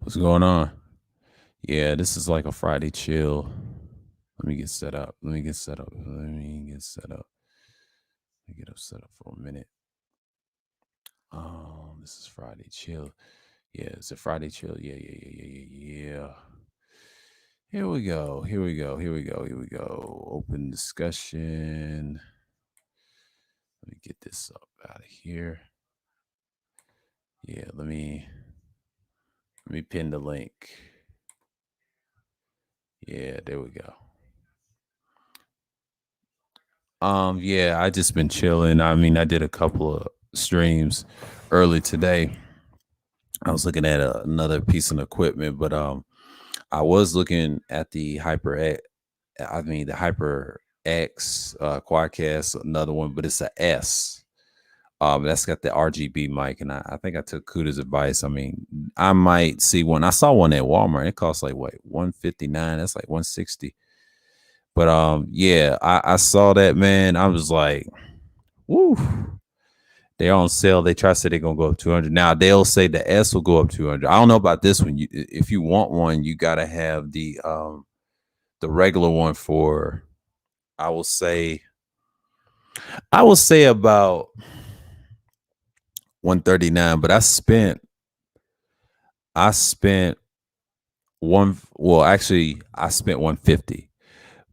What's going on? Yeah, this is like a Friday chill. Let me get set up. Let me get set up. Let me get set up. Let me get up set up for a minute. This is Friday chill. Yeah, it's a Friday chill. Yeah. Here we go. Here we go. Here we go. Here we go. Open discussion. Let me get this up out of here. Yeah, let me pin the link. Yeah, there we go. Yeah, I just been chilling. I mean, I did a couple of streams early today. I was looking at another piece of equipment, but I was looking at the the Hyper X Quadcast, another one, but it's a S. That's got the RGB mic, and I think I took Kuda's advice. I mean, I might see one. I saw one at Walmart. It costs like what 159. That's like 160. But yeah, I saw that, man. I was like, woo. They're on sale. They try to say they're gonna go up 200. Now they'll say the S will go up 200. I don't know about this one. If you want one, you gotta have the regular one for I will say I will say about 139. But I spent I spent 150,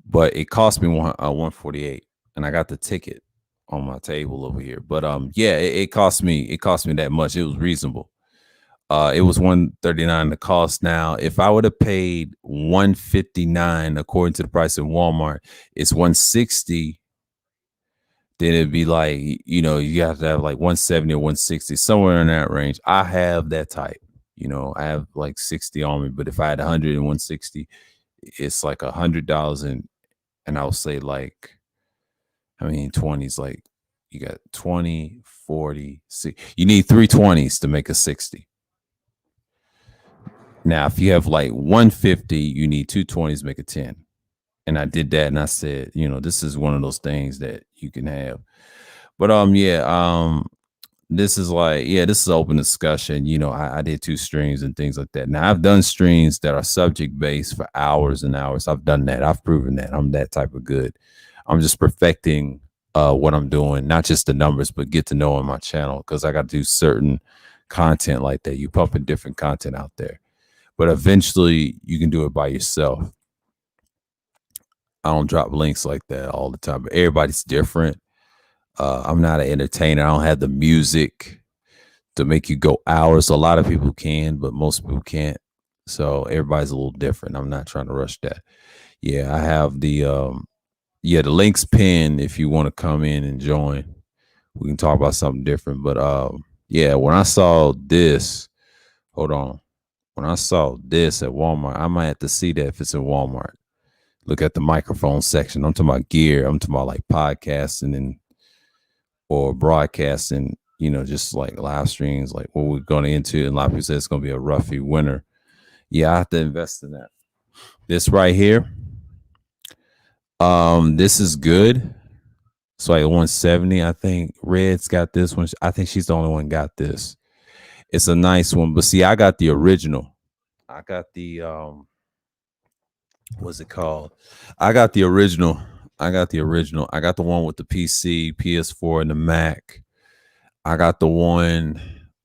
but it cost me 148, and I got the ticket on my table over here. But yeah, it cost me that much. It was reasonable. It was 139 the cost. Now, if I would have paid 159 according to the price in Walmart, it's 160. Then it'd be like, you have to have like 170 or 160, somewhere in that range. I have that type. I have like 60 on me, but if I had 100 and 160, it's like $100. And I'll say like, I mean, 20s, like you got 20, 40, 60. You need 320s to make a 60. Now, if you have like 150, you need 220s to make a 10. And I did that, and I said, this is one of those things that you can have. But yeah, this is like, yeah, this is open discussion. I did 2 streams and things like that. Now I've done streams that are subject based for hours and hours. I've done that. I've proven that. I'm that type of good. I'm just perfecting what I'm doing, not just the numbers, but get to know on my channel, because I got to do certain content like that. You pumping different content out there, but eventually you can do it by yourself. I don't drop links like that all the time, but everybody's different. I'm not an entertainer. I don't have the music to make you go hours. A lot of people can, but most people can't. So everybody's a little different. I'm not trying to rush that. Yeah, I have the links pinned if you want to come in and join. We can talk about something different. But yeah, when I saw this, hold on. When I saw this at Walmart, I might have to see that if it's in Walmart. Look at the microphone section. I'm talking about gear. I'm talking about like podcasting and or broadcasting, just like live streams, like what we're going into. And a lot of people say it's going to be a roughy winter. Yeah, I have to invest in that. This right here, this is good. It's like 170. I think Red's got this one. I think she's the only one got this. It's a nice one, but see, I got the original. I got the what's it called? I got the original. I got the original. I got the one with the PC, PS4, and the Mac. I got the one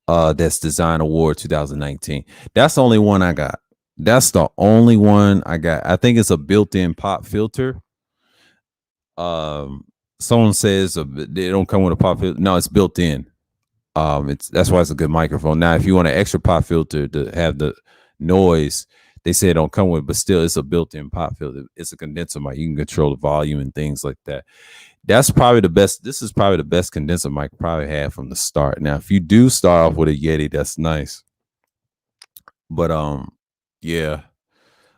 that's Design Award 2019. That's the only one I got. That's the only one I got. I think it's a built-in pop filter. Someone says they don't come with a pop filter. No, it's built in. That's why it's a good microphone. Now, if you want an extra pop filter to have the noise, they say it don't come with, but still, it's a built-in pop filter. It's a condenser mic. You can control the volume and things like that. That's probably the best. This is probably the best condenser mic probably had from the start. Now, if you do start off with a Yeti, that's nice. But yeah,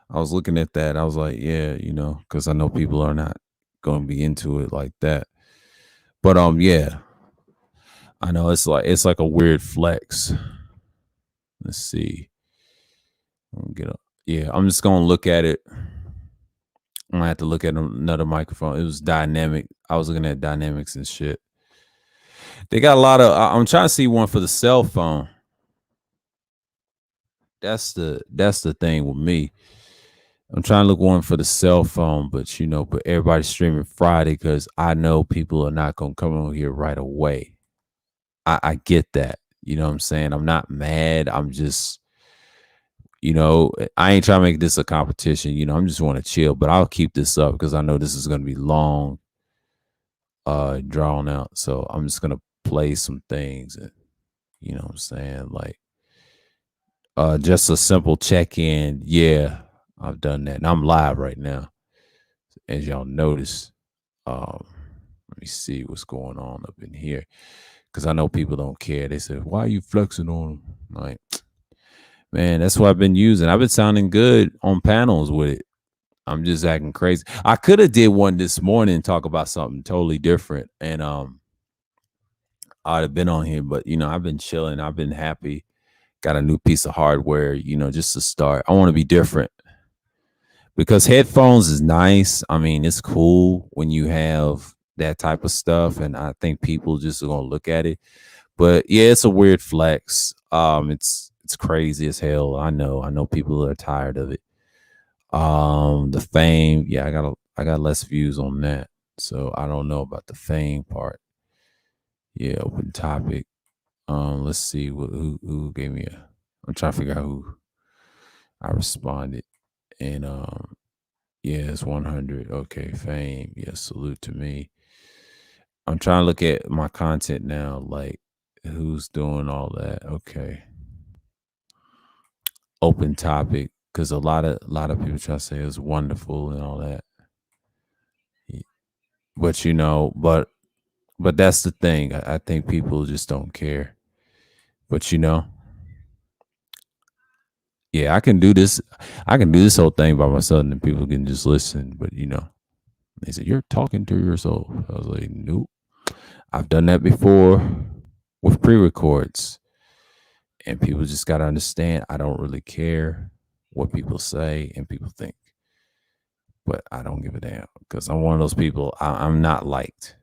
I was looking at that. I was like, yeah, because I know people are not going to be into it like that. But yeah, I know it's like a weird flex. Let's see. Yeah, I'm just gonna look at it. I'm gonna have to look at another microphone. It was dynamic. I was looking at dynamics and shit. They got a lot of. I'm trying to see one for the cell phone. that's the thing with me. I'm trying to look one for the cell phone, but but everybody's streaming Friday because I know people are not gonna come on here right away. I get that. You know what I'm saying? I'm not mad. I'm just, I ain't trying to make this a competition. I'm just want to chill, but I'll keep this up because I know this is gonna be long, drawn out. So I'm just gonna play some things and you know what I'm saying? Like just a simple check-in. Yeah, I've done that. And I'm live right now, as y'all notice. Let me see what's going on up in here. Cause I know people don't care. They say, why are you flexing on them? Like, man, that's what I've been using. I've been sounding good on panels with it. I'm just acting crazy. I could have did one this morning and talk about something totally different. And I'd have been on here, but I've been chilling. I've been happy. Got a new piece of hardware, just to start. I want to be different because headphones is nice. I mean, it's cool when you have that type of stuff, and I think people just are gonna look at it. But yeah, it's a weird flex. It's crazy as hell. I know people are tired of it. The fame, yeah, I got less views on that. So I don't know about the fame part. Yeah, open topic. Let's see who gave me a. I'm trying to figure out who I responded. And yeah, it's 100. Okay, fame. Yeah, salute to me. I'm trying to look at my content now, like who's doing all that. Okay, open topic because a lot of people try to say it's wonderful and all that. Y- But but that's the thing. I think people just don't care. But yeah, I can do this. I can do this whole thing by myself, and people can just listen. But they said you're talking to yourself. I was like, nope. I've done that before with pre-records, and people just got to understand. I don't really care what people say and people think, but I don't give a damn because I'm one of those people. I'm not liked.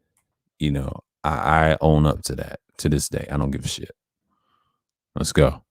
I own up to that to this day. I don't give a shit. Let's go.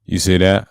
You see that?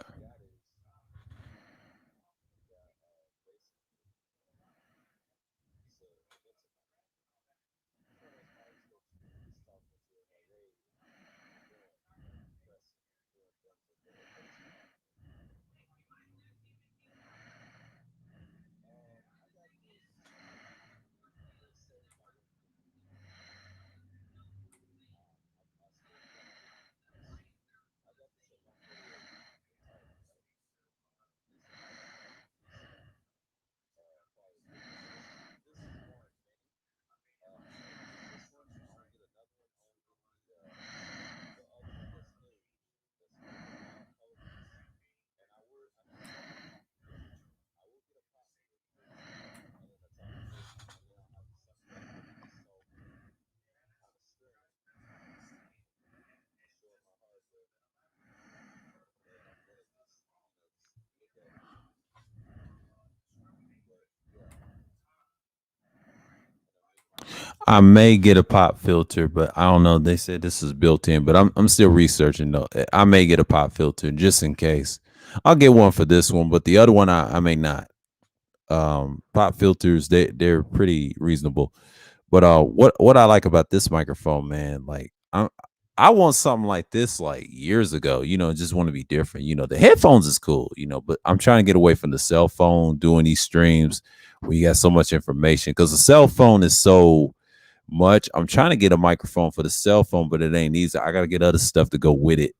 I may get a pop filter, but I don't know. They said this is built in, but I'm still researching though. I may get a pop filter just in case. I'll get one for this one, but the other one I may not. Pop filters they're pretty reasonable. But what I like about this microphone, man, like I want something like this like years ago, just want to be different. The headphones is cool, but I'm trying to get away from the cell phone doing these streams where you got so much information because the cell phone is so much. I'm trying to get a microphone for the cell phone, but it ain't easy. I gotta get other stuff to go with it.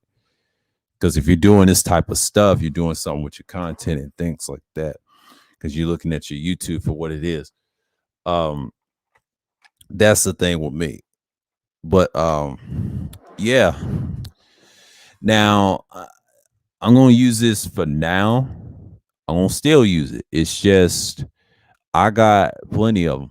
Because if you're doing this type of stuff, you're doing something with your content and things like that. Because you're looking at your YouTube for what it is. Um, that's the thing with me. But yeah. Now I'm gonna use this for now. I'm gonna still use it. It's just I got plenty of them,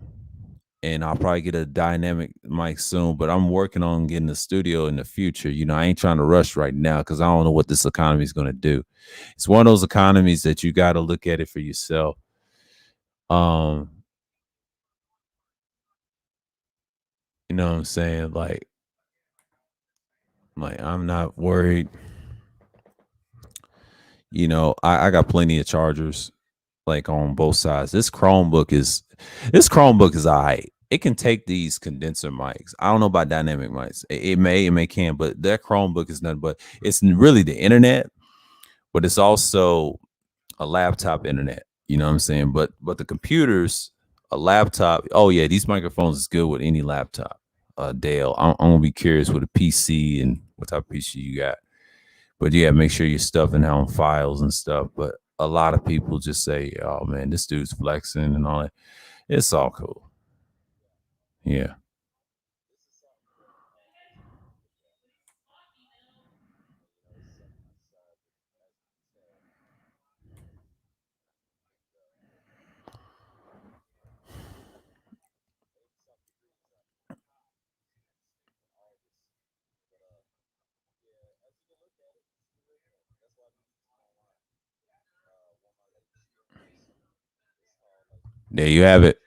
and I'll probably get a dynamic mic soon. But I'm working on getting a studio in the future. I ain't trying to rush right now because I don't know what this economy is gonna do. It's one of those economies that you got to look at it for yourself. Um, you know what I'm saying? Like I'm not worried. I got plenty of chargers like on both sides. This Chromebook is all right. It can take these condenser mics. I don't know about dynamic mics. It may can, but that Chromebook is nothing but it's really the internet, but it's also a laptop internet. You know what I'm saying? But the computers, a laptop. Oh yeah, these microphones is good with any laptop. Dale, I'm gonna be curious with a PC and what type of PC you got. But yeah, make sure you're stuffing down files and stuff. But a lot of people just say, "Oh man, this dude's flexing and all that." It's all cool. Yeah, there you have it.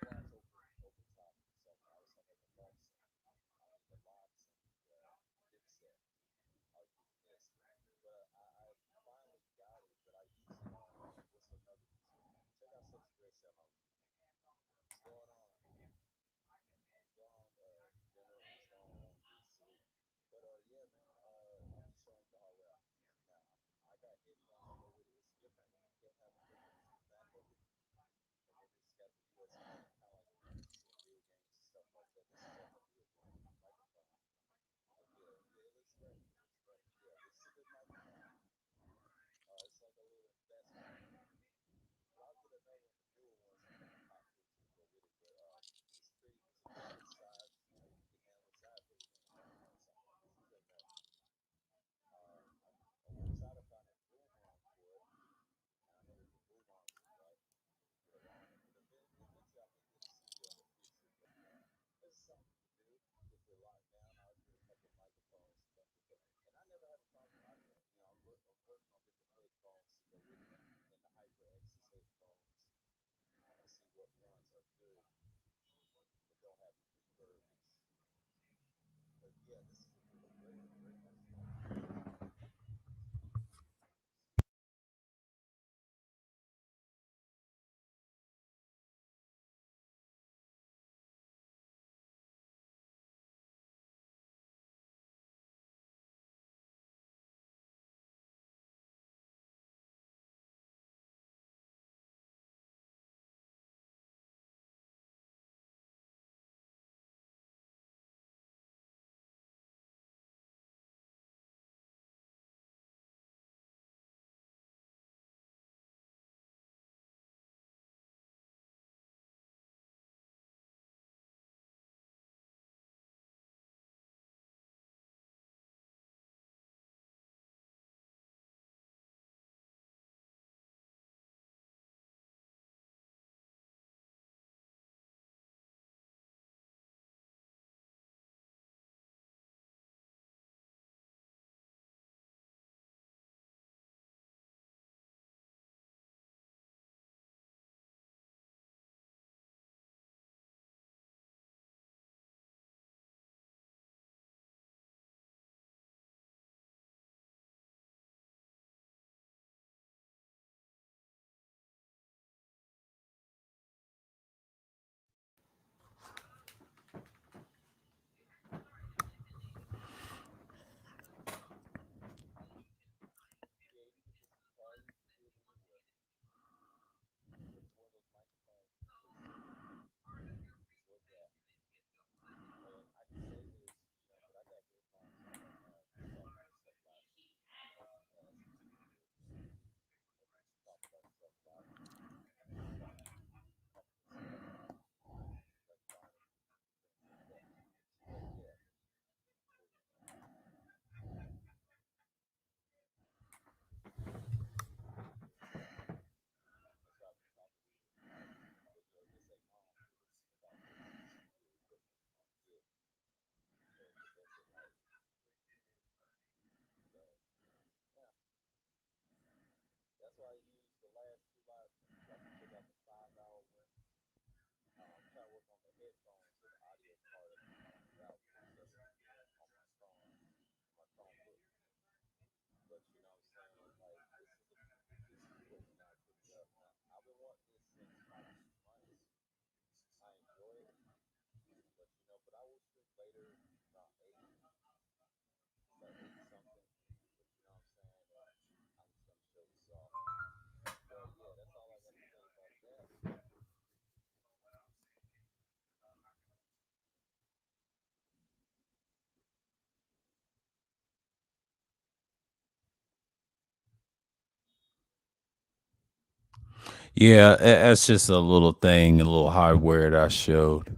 Yeah, that's just a little thing, a little hardware that I showed.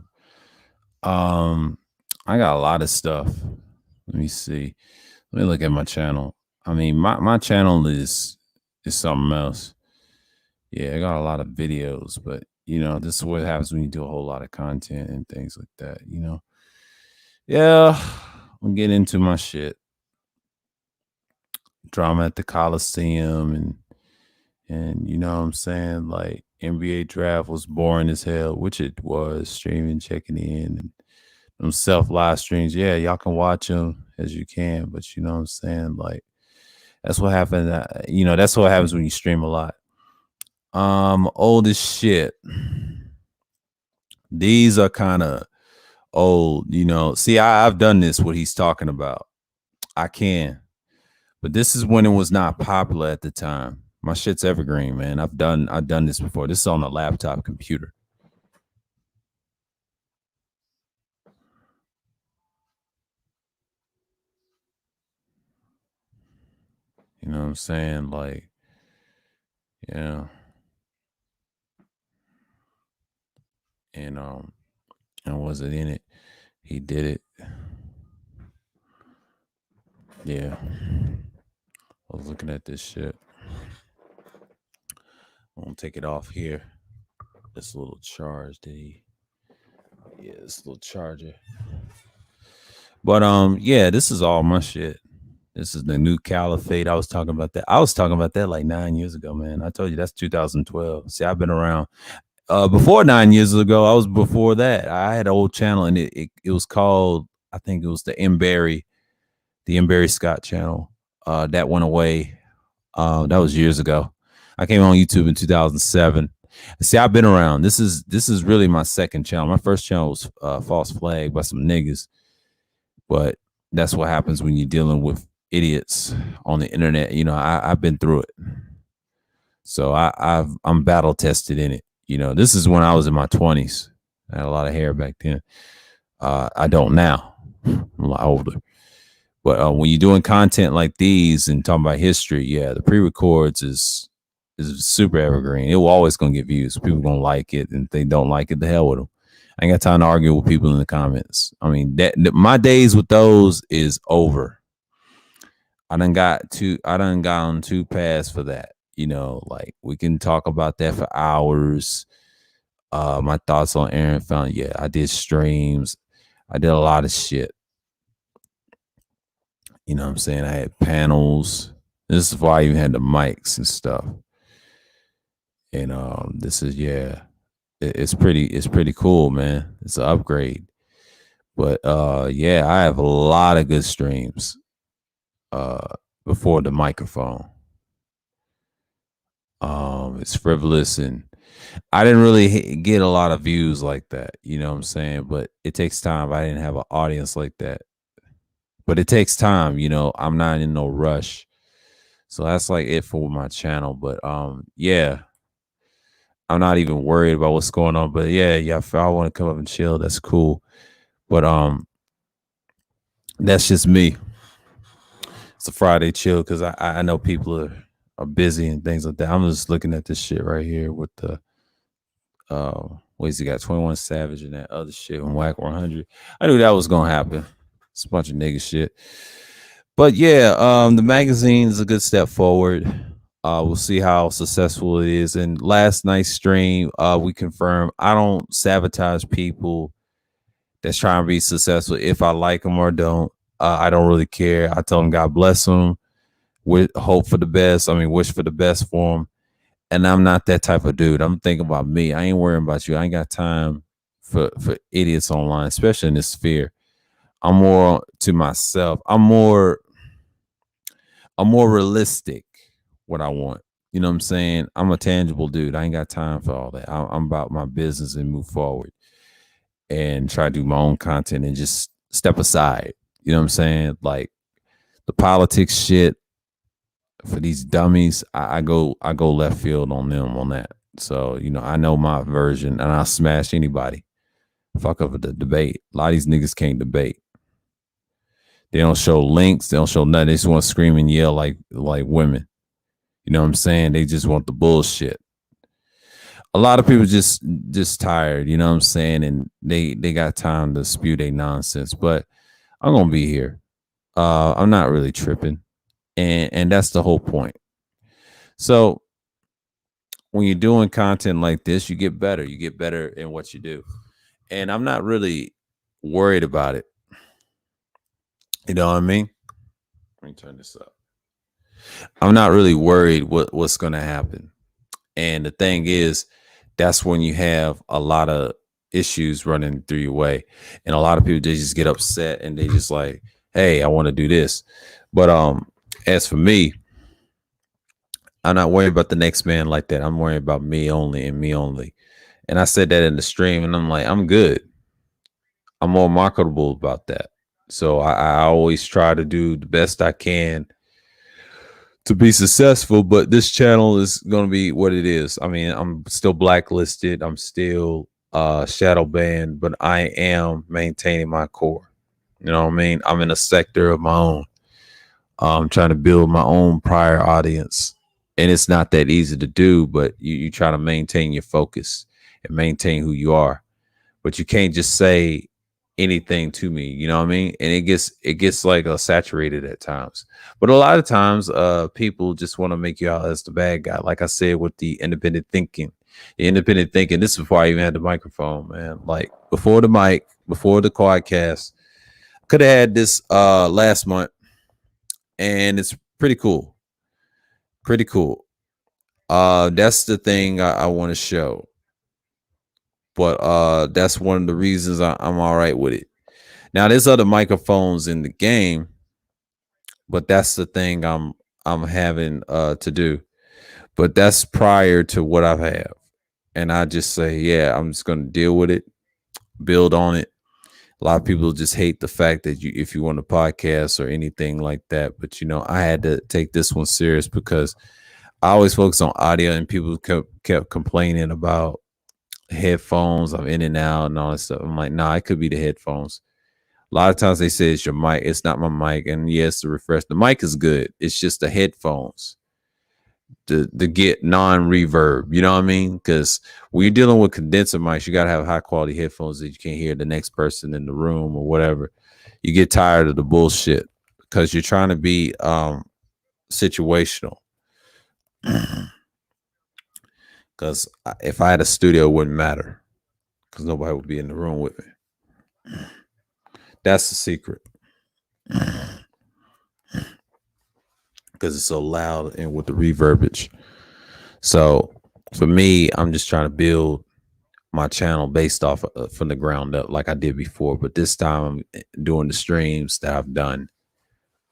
Um, I got a lot of stuff. Let me see. Let me look at my channel. I mean, my channel is something else. Yeah, I got a lot of videos, but this is what happens when you do a whole lot of content and things like that. Yeah, I'm getting into my shit. Drama at the Coliseum and you know what I'm saying? Like NBA draft was boring as hell, which it was, streaming, checking in, and them self live streams. Yeah, y'all can watch them as you can, but you know what I'm saying? Like that's what happened. That's what happens when you stream a lot. Old as shit. These are kind of old. See, I've done this, what he's talking about. I can. But this is when it was not popular at the time. My shit's evergreen, man. I've done this before. This is on a laptop computer. You know what I'm saying? Like, yeah. And was it in it? He did it. Yeah. I was looking at this shit. I'm gonna take it off here. This little charge that yeah, this little charger. But yeah, this is all my shit. This is the new caliphate. I was talking about that. I was talking about that like 9 years ago, man. I told you that's 2012. See, I've been around. Before 9 years ago, I was before that. I had an old channel, and it was called, I think it was the M. Barry Scott channel. That went away. That was years ago. I came on YouTube in 2007. See, I've been around. This is really my second channel. My first channel was False Flag by some niggas, but that's what happens when you're dealing with idiots on the internet. I've been through it, so I'm battle tested in it. This is when I was in my 20s. I had a lot of hair back then. I don't now. I'm a lot older. But when you're doing content like these and talking about history, yeah, the pre-records is super evergreen. It will always gonna get views. People gonna like it, and if they don't like it, the hell with them. I ain't got time to argue with people in the comments. I mean, my days with those is over. I done gone too past for that. Like we can talk about that for hours. My thoughts on Aaron Fountain. Yeah, I did streams. I did a lot of shit. You know what I'm saying? I had panels. This is why I even had the mics and stuff. And this is it's pretty cool, man. It's an upgrade. But yeah, I have a lot of good streams before the microphone. It's frivolous, and I didn't really get a lot of views like that. You know what I'm saying? But it takes time. I didn't have an audience like that. But it takes time. I'm not in no rush. So that's like it for my channel. But yeah, I'm not even worried about what's going on. But yeah, if I want to come up and chill, that's cool. But that's just me. It's a Friday chill because I know people are busy and things like that. I'm just looking at this shit right here with the what he got 21 Savage and that other shit on Whack 100. I knew that was gonna happen. It's a bunch of nigga shit. But yeah, the magazine is a good step forward. We'll see how successful it is. And last night's stream, we confirmed I don't sabotage people that's trying to be successful. If I like them or don't, I don't really care. I tell them God bless them. hope for the best. I mean, wish for the best for them. And I'm not that type of dude. I'm thinking about me. I ain't worrying about you. I ain't got time for idiots online, especially in this sphere. I'm more to myself. I'm more realistic what I want. You know what I'm saying? I'm a tangible dude. I ain't got time for all that. I'm about my business and move forward and try to do my own content and just step aside. You know what I'm saying? Like the politics shit for these dummies, I go left field on them on that. So, I know my version and I'll smash anybody. Fuck up the debate. A lot of these niggas can't debate. They don't show links. They don't show nothing. They just want to scream and yell like women. You know what I'm saying? They just want the bullshit. A lot of people just tired. You know what I'm saying? And they got time to spew their nonsense. But I'm gonna be here. I'm not really tripping, and that's the whole point. So when you're doing content like this, you get better. You get better in what you do, and I'm not really worried about it. You know what I mean? Let me turn this up. I'm not really worried what's going to happen. And the thing is, that's when you have a lot of issues running through your way. And a lot of people, they just get upset and they just like, hey, I want to do this. But as for me, I'm not worried about the next man like that. I'm worried about me only and me only. And I said that in the stream and I'm like, I'm good. I'm more marketable about that. So I always try to do the best I can to be successful, but this channel is going to be what it is. I mean, I'm still blacklisted. I'm still shadow banned, but I am maintaining my core. You know what I mean? I'm in a sector of my own. I'm trying to build my own prior audience. And it's not that easy to do, but you try to maintain your focus and maintain who you are. But you can't just say anything to me, you know what I mean? And it gets like saturated at times. But a lot of times people just want to make you out as the bad guy. Like I said with the independent thinking. The independent thinking, this is before I even had the microphone, man. Like before the mic, before the podcast. Could have had this last month and it's pretty cool. Pretty cool. That's the thing I want to show. But that's one of the reasons I'm all right with it. Now there's other microphones in the game, but that's the thing I'm having to do. But that's prior to what I have. And I just say, yeah, I'm just gonna deal with it, build on it. A lot of people just hate the fact that if you want a podcast or anything like that. But I had to take this one serious because I always focus on audio and people kept complaining about headphones. I'm in and out and all that stuff. I'm like, nah, it could be the headphones. A lot of times they say it's your mic. It's not my mic. And yes, to refresh, the mic is good. It's just the headphones to get non-reverb. You know what I mean? Because when you're dealing with condenser mics, you got to have high quality headphones that you can't hear the next person in the room or whatever. You get tired of the bullshit because you're trying to be situational. Because if I had a studio, it wouldn't matter because nobody would be in the room with me. That's the secret. Because it's so loud and with the reverbage. So for me, I'm just trying to build my channel based off from the ground up like I did before. But this time I'm doing the streams that I've done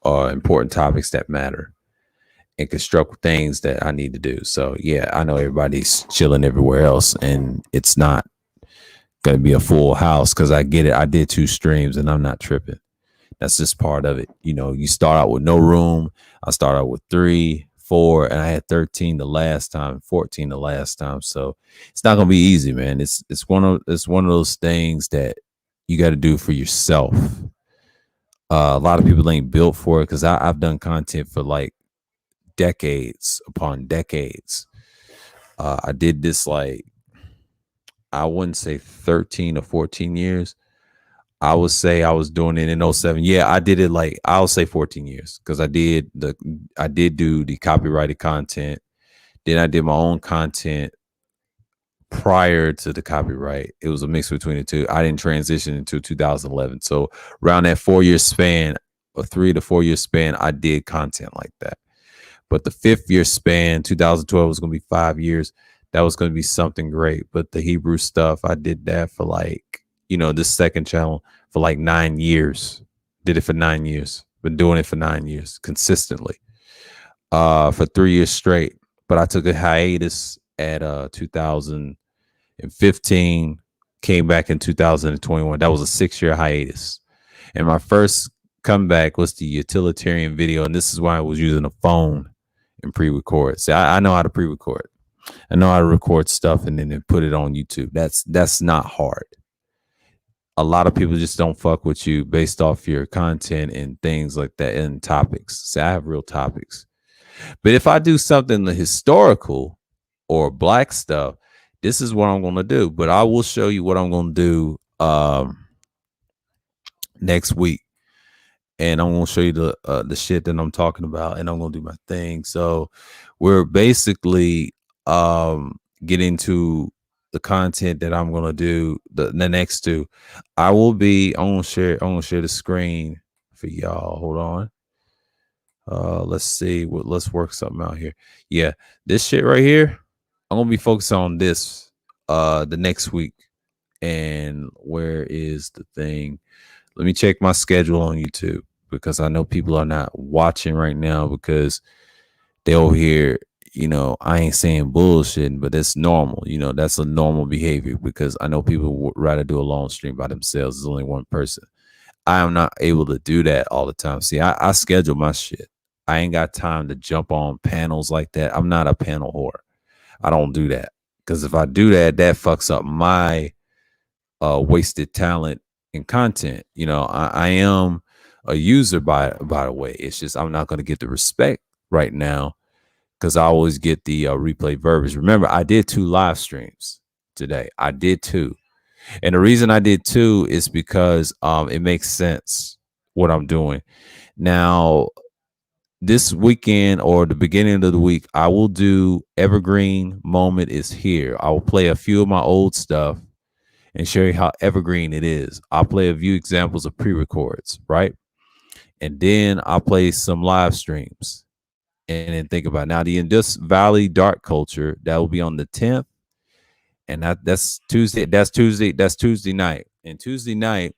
are important topics that matter and construct things that I need to do. So yeah, I know everybody's chilling everywhere else and it's not going to be a full house because I get it. I did 2 streams and I'm not tripping. That's just part of it. You start out with no room. I started out with 3, 4, and I had 13 the last time, 14 the last time. So it's not gonna be easy, man. It's one of those things that you got to do for yourself. A lot of people ain't built for it because I've done content for like decades upon decades. I did this like I wouldn't say 13 or 14 years. I would say I was doing it in 07. Yeah, I did it like I'll say 14 years because I did do the copyrighted content. Then I did my own content prior to the copyright. It was a mix between the two. I didn't transition until 2011. So around that 4-year span, a 3 to 4 year span, I did content like that. But the 5th year span, 2012 was going to be 5 years. That was going to be something great. But the Hebrew stuff, I did that for like, this second channel for like 9 years. Did it for 9 years. Been doing it for 9 years consistently. For 3 years straight. But I took a hiatus at 2015, came back in 2021. That was a 6-year hiatus. And my first comeback was the utilitarian video. And this is why I was using a phone and pre-record. See, I know how to pre-record. I know how to record stuff and then put it on YouTube. That's not hard. A lot of people just don't fuck with you based off your content and things like that and topics. See, I have real topics. But if I do something historical or black stuff, this is what I'm going to do. But I will show you what I'm going to do next week. And I'm going to show you the shit that I'm talking about. And I'm going to do my thing. So we're basically getting to the content that I'm going to do the next two. I'm going to share the screen for y'all. Hold on. Let's see let's work something out here. Yeah, this shit right here, I'm gonna be focused on this the next week. And where is the thing? Let me check my schedule on YouTube, because I know people are not watching right now because they over here, I ain't saying bullshit, but that's normal. That's a normal behavior, because I know people would rather do a long stream by themselves. There's only one person. I am not able to do that all the time. See, I schedule my shit. I ain't got time to jump on panels like that. I'm not a panel whore. I don't do that, because if I do that, that fucks up my wasted talent and content. I am a user by the way. It's just I'm not going to get the respect right now, because I always get the replay verbiage. Remember, I did 2 live streams today. I did 2. And the reason I did 2 is because it makes sense what I'm doing. Now, this weekend or the beginning of the week, I will do Evergreen Moment is Here. I will play a few of my old stuff and show you how evergreen it is. I'll play a few examples of pre-records, right? And then I'll play some live streams. And then think about it. Now, the Indus Valley Dark Culture, that will be on the 10th. And that's Tuesday. That's Tuesday night. And Tuesday night,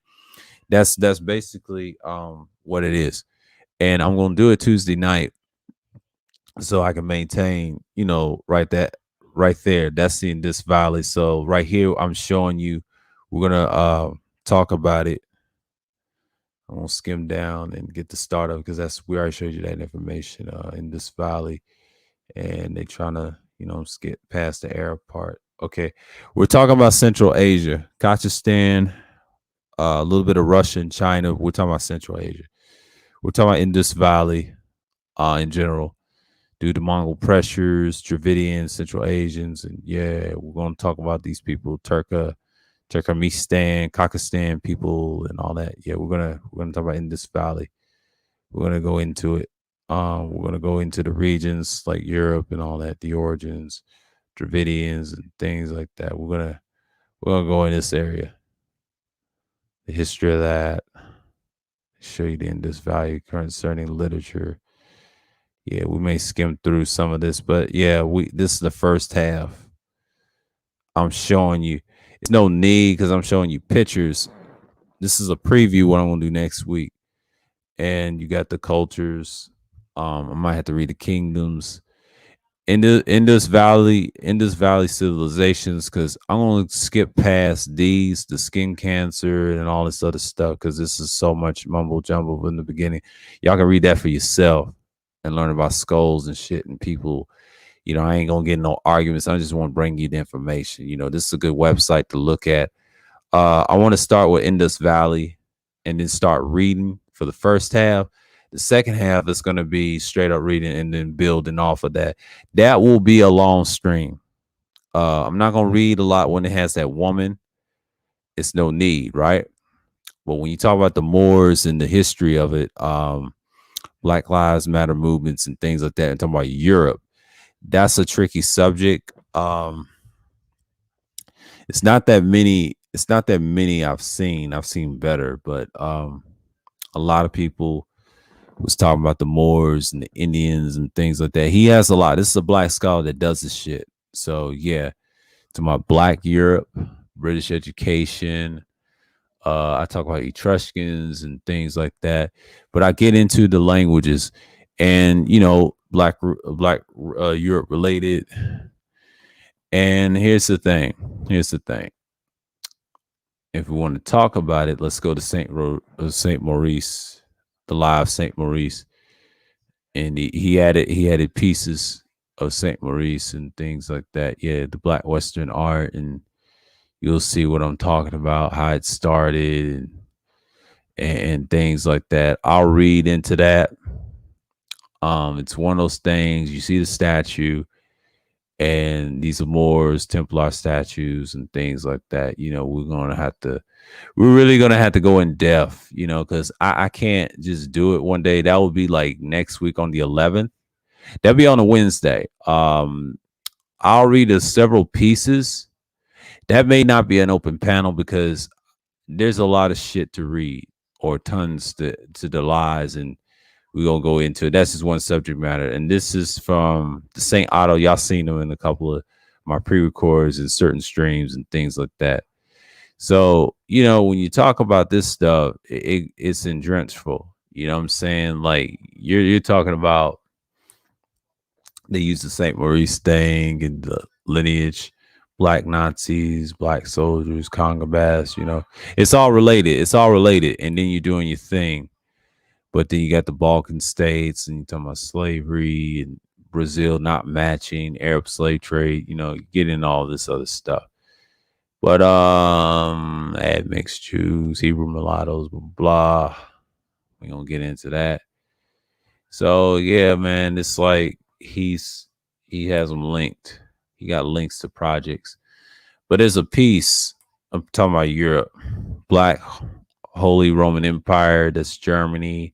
that's basically what it is. And I'm gonna do it Tuesday night so I can maintain, right there. That's in this valley. So right here, I'm showing you. We're gonna talk about it. I'm gonna skim down and get the start of, because we already showed you that information in this valley, and they trying to skip past the Arab part. Okay, we're talking about Central Asia, Kazakhstan, a little bit of Russia and China. We're talking about Central Asia. We're talking about Indus Valley in general, due to Mongol pressures, Dravidians, Central Asians, and yeah, we're going to talk about these people, Turkmenistan, Kazakhstan people, and all that. Yeah, we're gonna talk about Indus Valley. We're gonna go into it. We're gonna go into the regions like Europe and all that, the origins, Dravidians, and things like that. We're gonna go in this area, the history of that. Show you the Indus Valley concerning literature. Yeah, we may skim through some of this, but yeah, this is the first half. I'm showing you. It's no need, because I'm showing you pictures. This is a preview what I'm gonna do next week. And you got the cultures. I might have to read the kingdoms. Indus Valley civilizations, because I'm gonna skip past the skin cancer and all this other stuff, because this is so much mumbo jumbo in the beginning. Y'all can read that for yourself and learn about skulls and shit and people. I ain't gonna get no arguments. I just want to bring you the information. This is a good website to look at. I want to start with Indus Valley and then start reading for the first half. The second half is going to be straight up reading and then building off of that. That will be a long stream. I'm not going to read a lot when it has that woman. It's no need, right? But when you talk about the Moors and the history of it, Black Lives Matter movements and things like that, and talking about Europe, that's a tricky subject. It's not that many. It's not that many I've seen. I've seen better, but a lot of people was talking about the Moors and the Indians and things like that. He has a lot. This is a black scholar that does this shit. So yeah, to my Black Europe, British education. I talk about Etruscans and things like that, but I get into the languages, and Black Europe related. And here's the thing. Here's the thing. If we want to talk about it, let's go to Saint Maurice, the live Saint Maurice, and he added pieces of Saint Maurice and things like that. Yeah, the Black Western art, and you'll see what I'm talking about, how it started, and things like that. I'll read into that. It's one of those things. You see the statue, and these are Moors, Templar statues, and things like that. We're really gonna have to go in depth, because I can't just do it one day. That will be like next week on the 11th. That'll be on a Wednesday. I'll read several pieces. That may not be an open panel because there's a lot of shit to read, or tons to the lies, and we're gonna go into it. That's just one subject matter. And this is from the St. Otto. Y'all seen them in a couple of my pre-records and certain streams and things like that. So, when you talk about this stuff, it's indrenchful. You know what I'm saying? Like you're talking about, they use the St. Maurice thing and the lineage, black Nazis, black soldiers, Congo Bass, it's all related. It's all related. And then you're doing your thing. But then you got the Balkan states, and you're talking about slavery and Brazil not matching, Arab slave trade, getting all this other stuff. But add mixed Jews, Hebrew mulattoes, blah, blah. We're gonna get into that. So yeah, man, it's like he has them linked. He got links to projects. But there's a piece, I'm talking about Europe, Black Holy Roman Empire, that's Germany.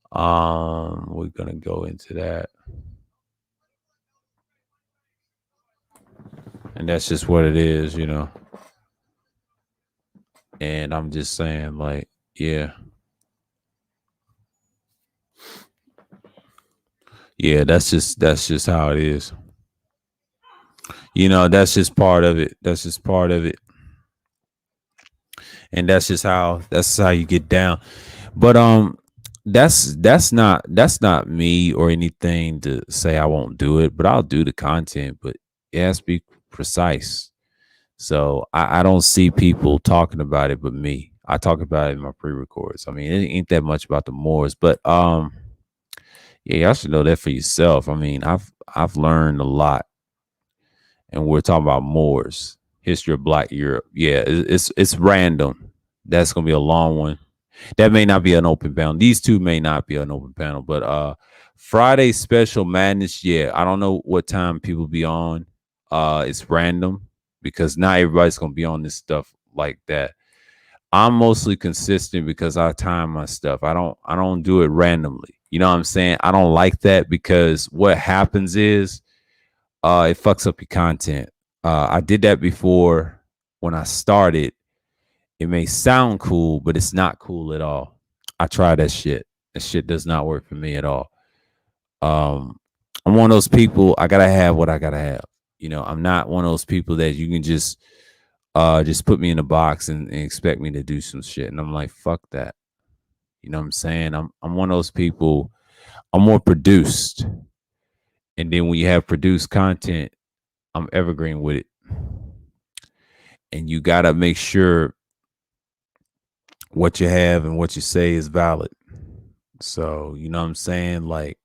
We're gonna go into that. And that's just what it is. And I'm just saying, like, yeah. Yeah, that's just how it is. That's just part of it. That's just part of it. And that's how you get down. But that's not me or anything to say I won't do it, but I'll do the content, but it has to be precise. So I don't see people talking about it but me. I talk about it in my pre-records. I mean, it ain't that much about the Moors, but yeah, y'all should know that for yourself. I mean, I've learned a lot, and we're talking about Moors, history of Black Europe. Yeah, it's random. That's gonna be a long one. That may not be an open panel. These two may not be an open panel, but Friday special madness. Yeah, I don't know what time people be on. It's random because not everybody's gonna be on this stuff like that. I'm mostly consistent because I time my stuff. I don't do it randomly. You know what I'm saying? I don't like that because what happens is it fucks up your content. I did that before when I started. It may sound cool, but it's not cool at all. I tried that shit. That shit does not work for me at all. Um, I'm one of those people. I gotta have what I gotta have. I'm not one of those people that you can just put me in a box and expect me to do some shit. And I'm like, fuck that. You know what I'm saying? I'm one of those people. I'm more produced. And then when you have produced content, I'm evergreen with it. And you gotta make sure what you have and what you say is valid. So, you know what I'm saying? Like,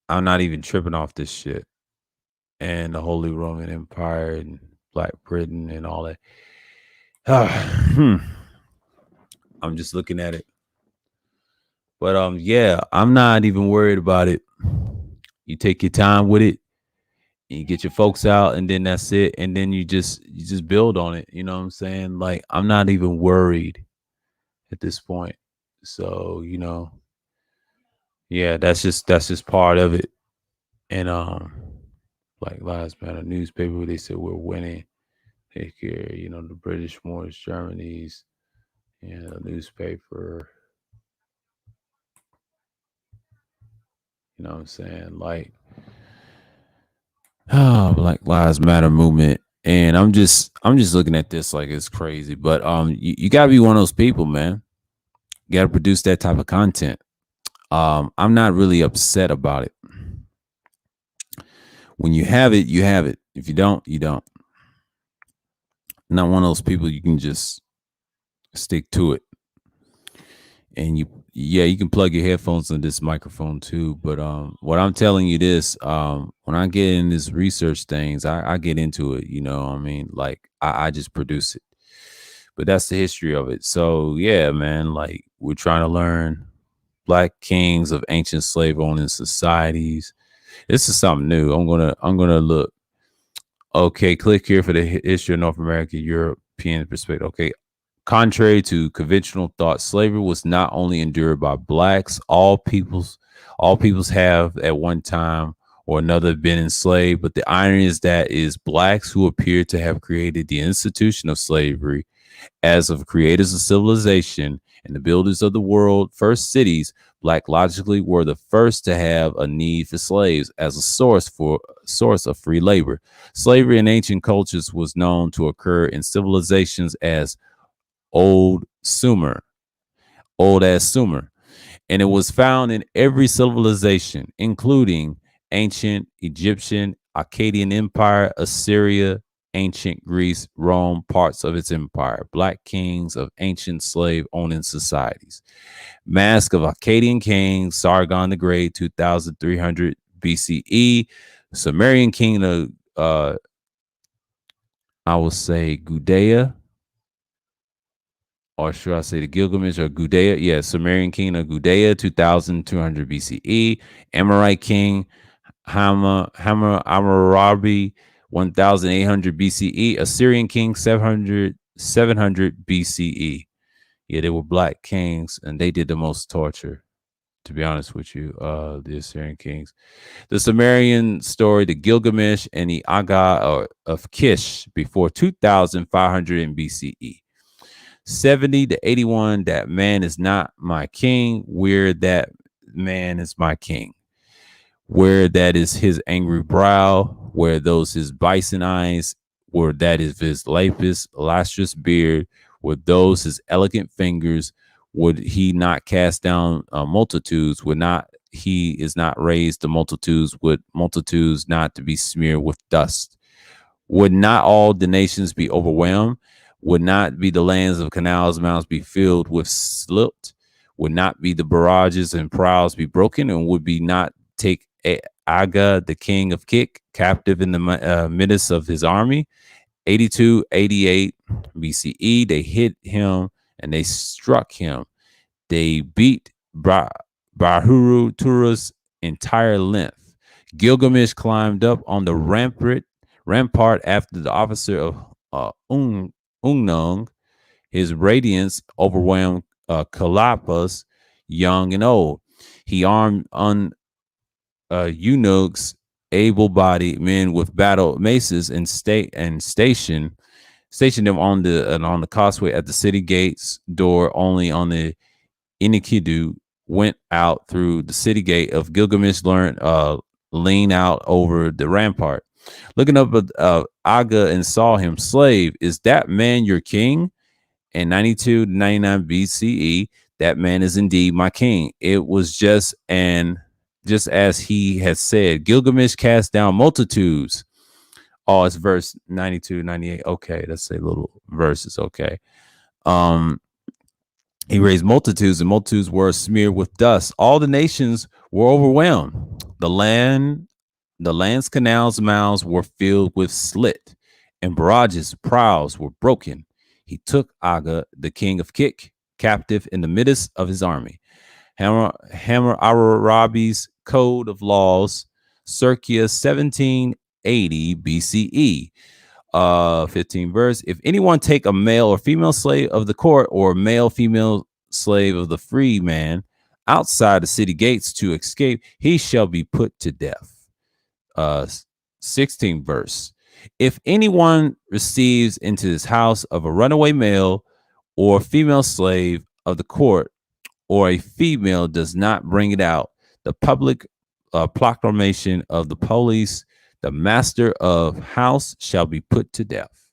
I'm not even tripping off this shit. And the Holy Roman Empire and Black Britain and all that. I'm just looking at it. But yeah, I'm not even worried about it. You take your time with it, and you get your folks out, and then that's it. And then you just build on it. You know what I'm saying? Like, I'm not even worried at this point. So, yeah, that's just part of it. And Black Lives Matter newspaper, they said we're winning. Take care, the British, Moorish, Germany's, newspaper. You know what I'm saying? Like, oh, Black Lives Matter movement. And I'm just looking at this like it's crazy. But you gotta be one of those people, man. You gotta produce that type of content. I'm not really upset about it. When you have it, you have it. If you don't, you don't. I'm not one of those people you can just stick to it. And yeah, you can plug your headphones on this microphone too. But what I'm telling you this, when I get in this research things, I get into it, you know what I mean? Like I just produce it. But that's the history of it. So yeah, man, like we're trying to learn black kings of ancient slave owning societies. This is something new. I'm gonna look. Okay, click here for the history of North America, European perspective. Okay, contrary to conventional thought, slavery was not only endured by blacks, all peoples have at one time or another been enslaved, but the irony is that it is blacks who appear to have created the institution of slavery. As of creators of civilization and the builders of the world first cities, black logically were the first to have a need for slaves as a source of free labor. Slavery in ancient cultures was known to occur in civilizations as old Sumer, old as Sumer, and it was found in every civilization, including ancient Egyptian, Akkadian Empire, Assyria, ancient Greece, Rome, parts of its empire, black kings of ancient slave owning societies. Mask of Akkadian kings, Sargon the Great, 2300 BCE, Sumerian king of, I will say, Gudea, or should I say the Gilgamesh or Gudea? Yeah, Sumerian king of Gudea, 2200 BCE. Amorite king, Hammurabi, 1800 BCE. Assyrian king, 700 BCE. Yeah, they were black kings and they did the most torture, to be honest with you, the Assyrian kings. The Sumerian story, the Gilgamesh and the Aga of Kish before 2500 BCE. 70 to 81, that man is not my king, where that man is my king, where that is his angry brow, where those his bison eyes, where that is his lapis lustrous beard, where those his elegant fingers, would he not cast down multitudes, would not he is not raised the multitudes, would multitudes not to be smeared with dust, would not all the nations be overwhelmed? Would not be the lands of canals, mountains be filled with silt? Would not be the barrages and prows be broken? And would be not take Aga, the king of Kik, captive in the midst of his army? 82, 88 BCE, they hit him and they struck him. They beat Bahuru Tura's entire length. Gilgamesh climbed up on the rampart after the officer of Ungnung. His radiance overwhelmed Kalapas, young and old. He armed eunuchs, able-bodied men with battle maces, and stationed them on the causeway at the city gates door. Only on the Inikidu went out through the city gate of Gilgamesh, lean out over the rampart. Looking up at Aga and saw him, slave, is that man your king? In 92 to 99 BCE, that man is indeed my king. It was just as he had said, Gilgamesh cast down multitudes. Oh, it's verse 92, 98. Okay, let's say little verses. Okay. He raised multitudes, and multitudes were smeared with dust. All the nations were overwhelmed. The land's canals, mounds were filled with slit, and barrages, prows were broken. He took Aga, the king of Kik, captive in the midst of his army. Hammurabi's code of laws, circa 1780 BCE. 15 verse. If anyone take a male or female slave of the court or male female slave of the free man outside the city gates to escape, he shall be put to death. 16 verse. If anyone receives into his house of a runaway male or female slave of the court, or a female does not bring it out, the public proclamation of the police, the master of house shall be put to death.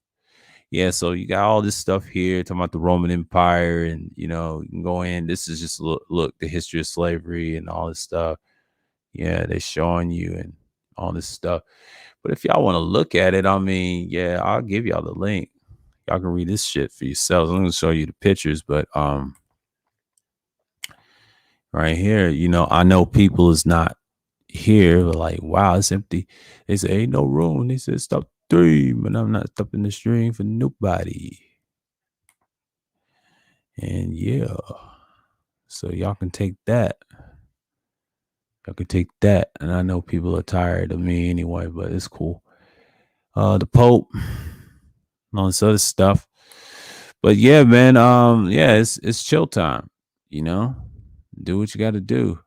Yeah, so you got all this stuff here talking about the Roman Empire, and you can go in. This is just look the history of slavery and all this stuff. Yeah, they're showing you and all this stuff. But if y'all want to look at it, I mean, yeah, I'll give y'all the link. Y'all can read this shit for yourselves. I'm gonna show you the pictures, but right here, I know people is not here, like, wow, it's empty. They say ain't no room. They said stop the stream, and I'm not stopping the stream for nobody. And yeah, so y'all can take that. Y'all can take that. And I know people are tired of me anyway, but it's cool. The Pope, and all this other stuff. But yeah, man, yeah, it's chill time, Do what you gotta do.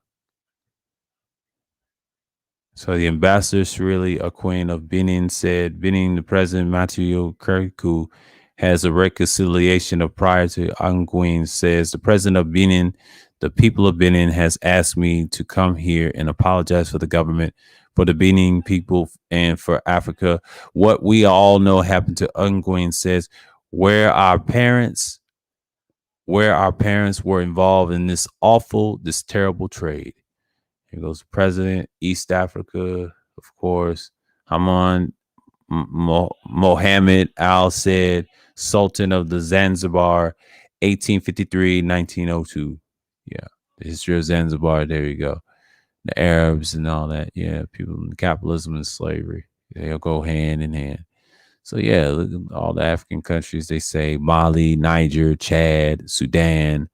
So the ambassador Shirley Queen of Benin said Benin the President Matthew Kirku has a reconciliation of prior to Anguin says the president of Benin, the people of Benin has asked me to come here and apologize for the government, for the Benin people, and for Africa. What we all know happened to Anguin says where our parents were involved in this terrible trade. Here goes the president, East Africa, of course. Haman Mohammed Al Said, Sultan of the Zanzibar, 1853-1902. Yeah, the history of Zanzibar. There you go. The Arabs and all that. Yeah, people in capitalism and slavery. They'll go hand in hand. So yeah, look at all the African countries. They say Mali, Niger, Chad, Sudan,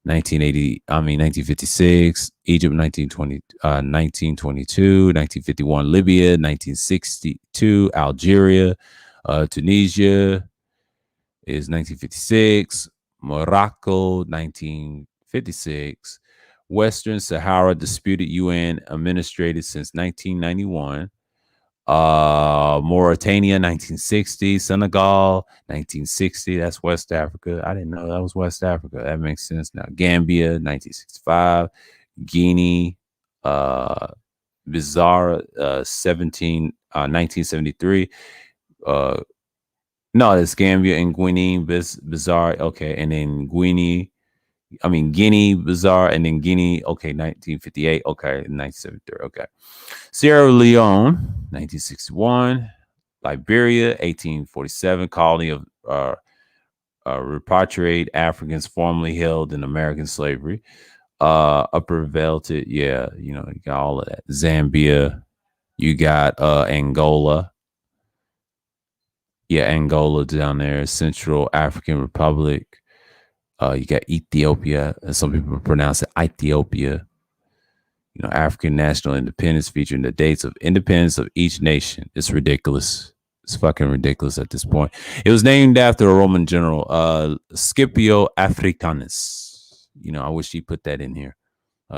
1956, Egypt, 1922, 1951, Libya, 1962, Algeria, Tunisia is 1956, Morocco, 1956, Western Sahara disputed UN administrated since 1991. Mauritania, 1960, Senegal, 1960. That's West Africa. I didn't know that was West Africa. That makes sense now. Gambia, 1965, Guinea, Bizarre, 1973. No, it's Gambia and Guinea, Bizarre. Okay, and then Guinea, Bizarre, and then Guinea. Okay, 1958. Okay, 1973. Okay. Sierra Leone, 1961. Liberia, 1847. Colony of repatriated Africans formerly held in American slavery. Upper Velvet, yeah, you got all of that. Zambia, you got Angola. Yeah, Angola down there. Central African Republic. You got Ethiopia, and some people pronounce it Ethiopia. African national independence featuring the dates of independence of each nation. It's ridiculous. It's fucking ridiculous at this point. It was named after a Roman general, Scipio Africanus. I wish he put that in here.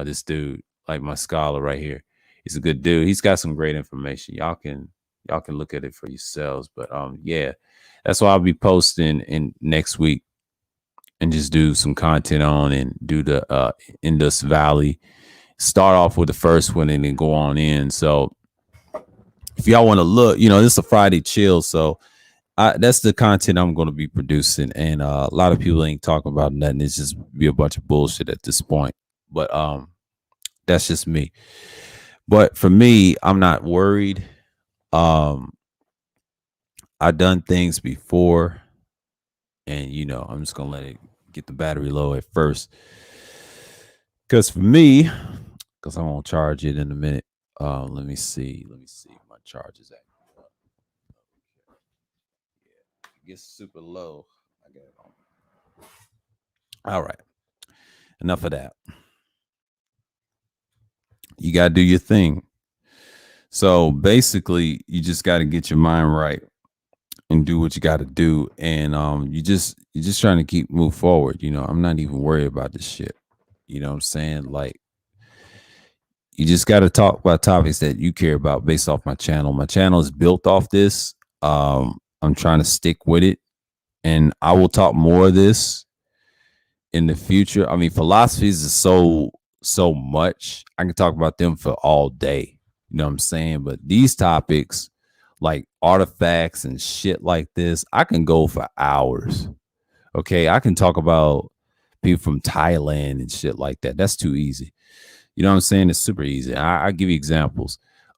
This dude, like my scholar right here, he's a good dude. He's got some great information. Y'all can look at it for yourselves. But yeah, that's why I'll be posting in next week and just do some content on and do the Indus Valley. Start off with the first one and then go on in. So if y'all want to look, this is a Friday chill. So that's the content I'm going to be producing. And a lot of people ain't talking about nothing. It's just be a bunch of bullshit at this point. But that's just me. But for me, I'm not worried. I've done things before. And, I'm just going to let it get the battery low at first. Because for me, because I'm gonna charge it in a minute. Let me see my charge is at. It gets super low. I got it on. All right. Enough of that. You gotta do your thing. So basically, you just gotta get your mind right and do what you gotta do. And you're just trying to move forward. I'm not even worried about this shit. You know what I'm saying? Like, you just got to talk about topics that you care about based off my channel. My channel is built off this. I'm trying to stick with it, and I will talk more of this in the future. Philosophy is so so much. I can talk about them for all day. You know what I'm saying? But these topics, like artifacts and shit like this, I can go for hours. Okay. I can talk about people from Thailand and shit like that. That's too easy. You know what I'm saying? It's super easy. I give you examples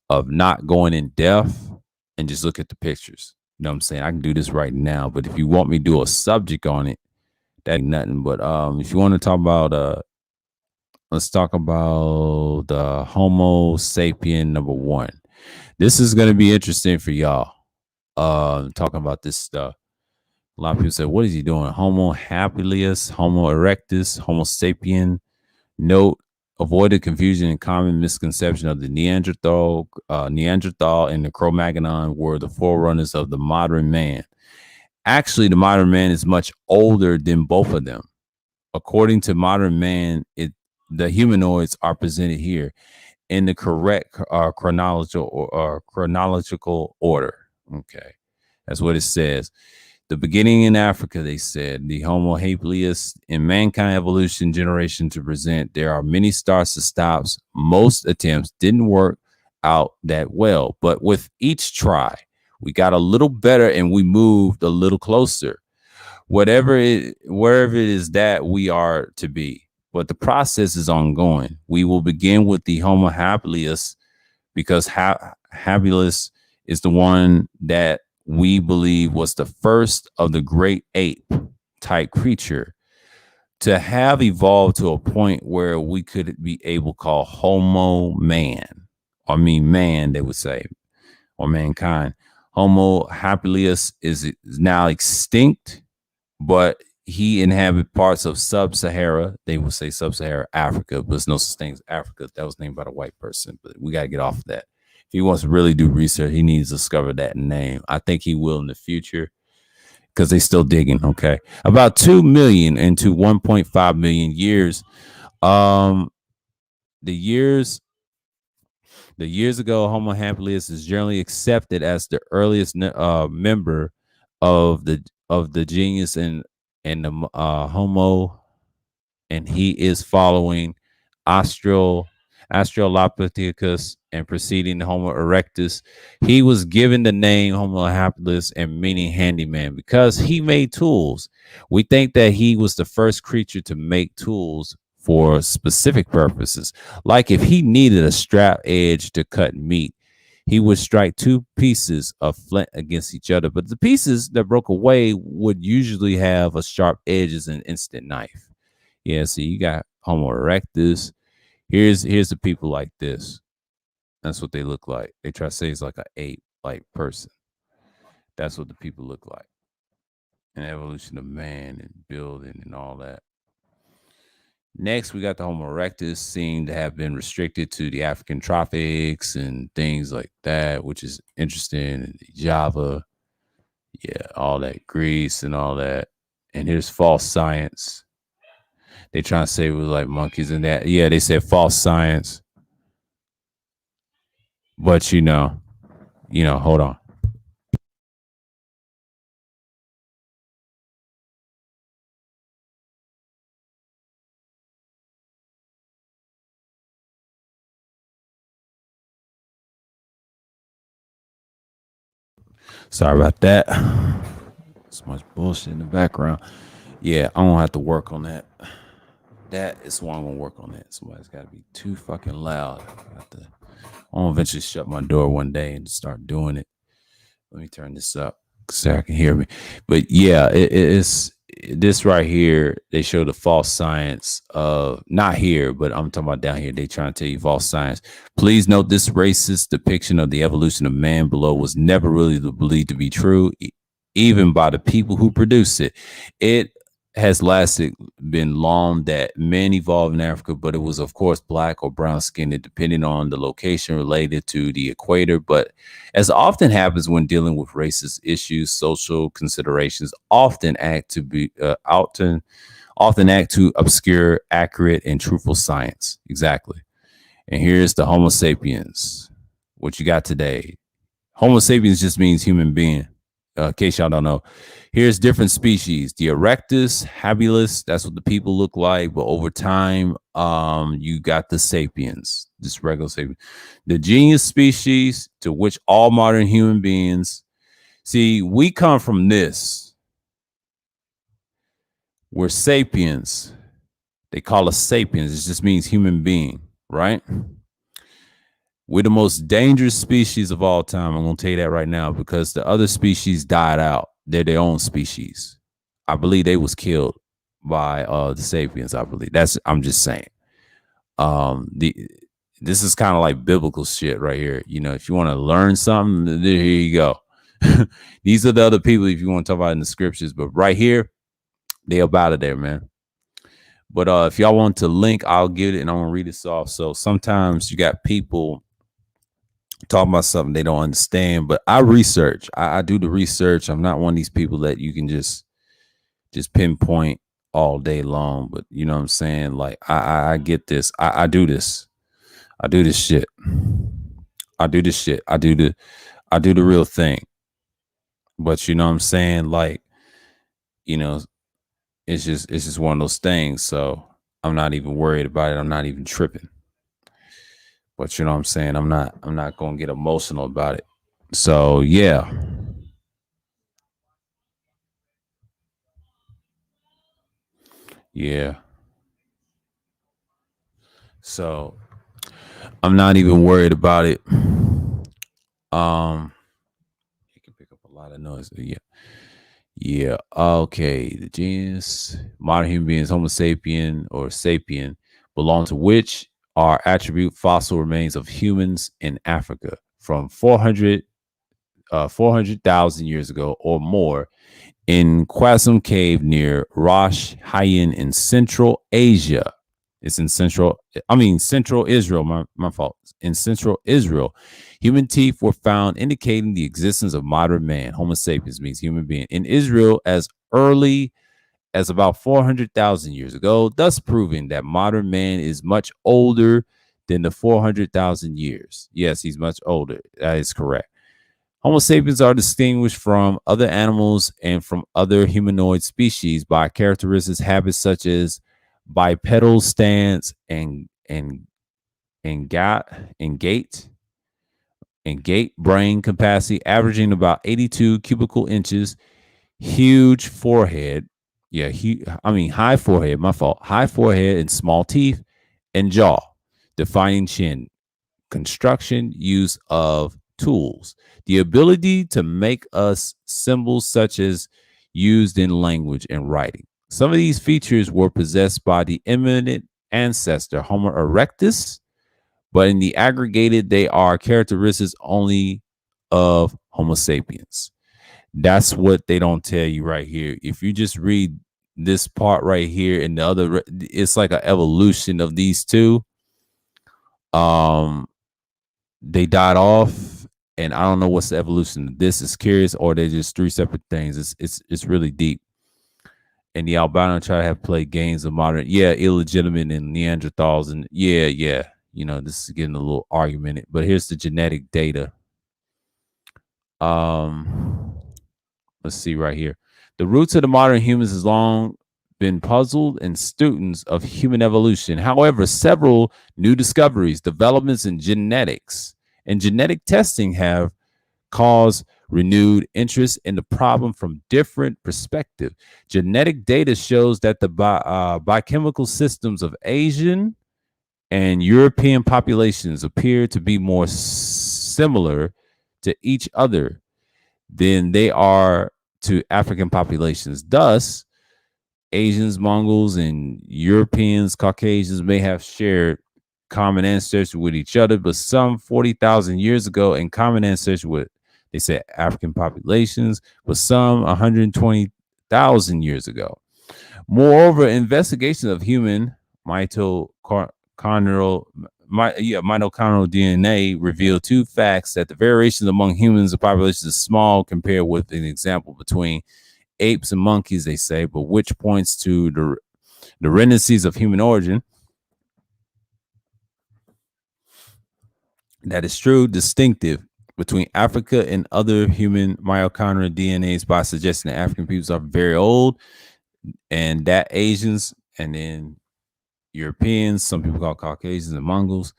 of not going in depth and just look at the pictures. You know what I'm saying? I can do this right now, but if you want me to do a subject on it, that ain't nothing. But if you want to talk about let's talk about the Homo sapien number one. This is gonna be interesting for y'all. Talking about this stuff. A lot of people say, what is he doing? Homo habilis, Homo erectus, Homo sapien. Note, avoid the confusion and common misconception of the Neanderthal and the Cro-Magnon were the forerunners of the modern man. Actually, the modern man is much older than both of them. According to modern man, the humanoids are presented here in the correct chronological order. Okay, that's what it says. The beginning in Africa, they said, the Homo habilis in mankind evolution generation to present. There are many starts and stops. Most attempts didn't work out that well, but with each try, we got a little better and we moved a little closer. Wherever it is that we are to be. But the process is ongoing. We will begin with the Homo habilis because habilis is the one that we believe was the first of the great ape type creature to have evolved to a point where we could be able to call Homo man, or man, they would say, or mankind. Homo habilis is now extinct, but he inhabited parts of sub-Sahara. They would say sub-Sahara Africa, but there's no such thing as Africa. That was named by a white person, but we got to get off of that. If he wants to really do research, he needs to discover that name. I think he will in the future because they're still digging. Okay. About 2 million into 1.5 million years. The years ago, Homo habilis is generally accepted as the earliest member of the genus and the Homo, and he is following Australopithecus and preceding Homo erectus. He was given the name Homo habilis and meaning handyman because he made tools. We think that he was the first creature to make tools for specific purposes. Like if he needed a strap edge to cut meat, he would strike two pieces of flint against each other. But the pieces that broke away would usually have a sharp edge as an instant knife. Yeah, so you got Homo erectus. Here's the people like this. That's what they look like. They try to say it's like an ape-like person. That's what the people look like. An evolution of man and building and all that. Next, we got the Homo erectus, seem to have been restricted to the African tropics and things like that, which is interesting. Java, yeah, all that, Greece and all that. And here's false science. They trying to say it was like monkeys and that. Yeah, they said false science. But you know, hold on. Sorry about that. So much bullshit in the background. Yeah, I'm gonna have to work on that. That is why I'm gonna work on that. Somebody's gotta be too fucking loud. I'm gonna eventually shut my door one day and start doing it. Let me turn this up so I can hear me. But yeah, it's this right here. They show the false science of not here, but I'm talking about down here. They trying to tell you false science. Please note this racist depiction of the evolution of man below was never really believed to be true, even by the people who produced it. It has been long that men evolved in Africa, but it was of course black or brown skinned, depending on the location related to the equator. But as often happens when dealing with racist issues, social considerations often act to obscure accurate and truthful science. Exactly. And here's the Homo sapiens. What you got today? Homo sapiens just means human being. in case y'all don't know, here's different species. The Erectus habilis, that's what the people look like. But over time, you got the sapiens, just regular sapiens. The genius species to which all modern human beings, see, we come from this. We're sapiens. They call us sapiens. It just means human being, right? We're the most dangerous species of all time. I'm going to tell you that right now because the other species died out. They're their own species. I believe they was killed by the sapiens. I believe I'm just saying. This is kind of like biblical shit right here. You know, if you want to learn something, here you go. These are the other people if you want to talk about in the scriptures, but right here, they up out of there, man. But if y'all want to link, I'll get it and I'm gonna read this off. So sometimes you got people talking about something they don't understand, but I research. I do the research. I'm not one of these people that you can just pinpoint all day long. But you know what I'm saying? Like I get this. I do this. I do this shit. I do this shit. I do the real thing. But you know what I'm saying? Like, you know, it's just one of those things. So I'm not even worried about it. I'm not even tripping. But you know what I'm saying? I'm not gonna get emotional about it. So yeah. Yeah. So I'm not even worried about it. You can pick up a lot of noise. Yeah. Yeah. Okay. The genus modern human beings, Homo sapien or sapien, belong to which are attribute fossil remains of humans in Africa from 400,000 years ago or more in Qasem Cave near Rosh Hayan in Central Asia. It's in Central Israel. My fault. In Central Israel, human teeth were found indicating the existence of modern man. Homo sapiens means human being in Israel as early as about 400,000 years ago, thus proving that modern man is much older than the 400,000 years. Yes, he's much older. That is correct. Homo sapiens are distinguished from other animals and from other humanoid species by characteristics, habits such as bipedal stance and gait, brain capacity, averaging about 82 cubical inches, huge forehead. Yeah, high forehead. My fault. High forehead and small teeth and jaw, defining chin, construction, use of tools, the ability to make us symbols such as used in language and writing. Some of these features were possessed by the eminent ancestor Homo erectus, but in the aggregated, they are characteristics only of Homo sapiens. That's what they don't tell you right here. If you just read this part right here and the other, it's like an evolution of these two. They died off, and I don't know what's the evolution. This is curious, or they're just three separate things. It's really deep. And the albino try to have played games of modern, illegitimate and Neanderthals, and yeah. You know, this is getting a little argumented, but here's the genetic data. Let's see right here. The roots of the modern humans has long been puzzled and students of human evolution. However, several new discoveries, developments in genetics and genetic testing have caused renewed interest in the problem from different perspectives. Genetic data shows that the biochemical systems of Asian and European populations appear to be more similar to each other than they are to African populations. Thus, Asians, Mongols, and Europeans, Caucasians may have shared common ancestry with each other, but some 40,000 years ago, and common ancestry with, they said, African populations, but some 120,000 years ago. Moreover, investigations of human mitochondrial DNA reveal two facts: that the variations among humans and populations is small compared with an example between apes and monkeys, they say, but which points to the tendencies of human origin. That is true, distinctive, between Africa and other human mitochondrial DNAs by suggesting that African peoples are very old and that Asians and then Europeans, some people call Caucasians and Mongols,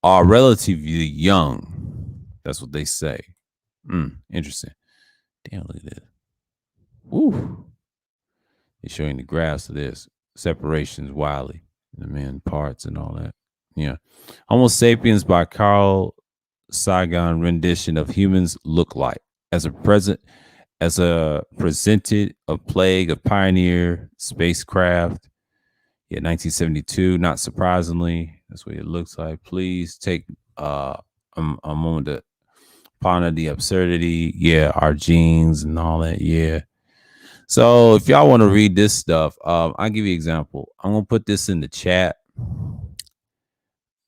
are relatively young. That's what they say. Interesting. Damn, look at this. Woo. They're showing the graphs of this. Separations wildly. The men parts and all that. Yeah. Homo sapiens by Carl Sagan rendition of humans look like as a presented a plague of pioneer spacecraft. Yeah, 1972. Not surprisingly, that's what it looks like. Please take a moment to ponder the absurdity. Yeah, our genes and all that. Yeah. So if y'all want to read this stuff, I'll give you an example. I'm gonna put this in the chat.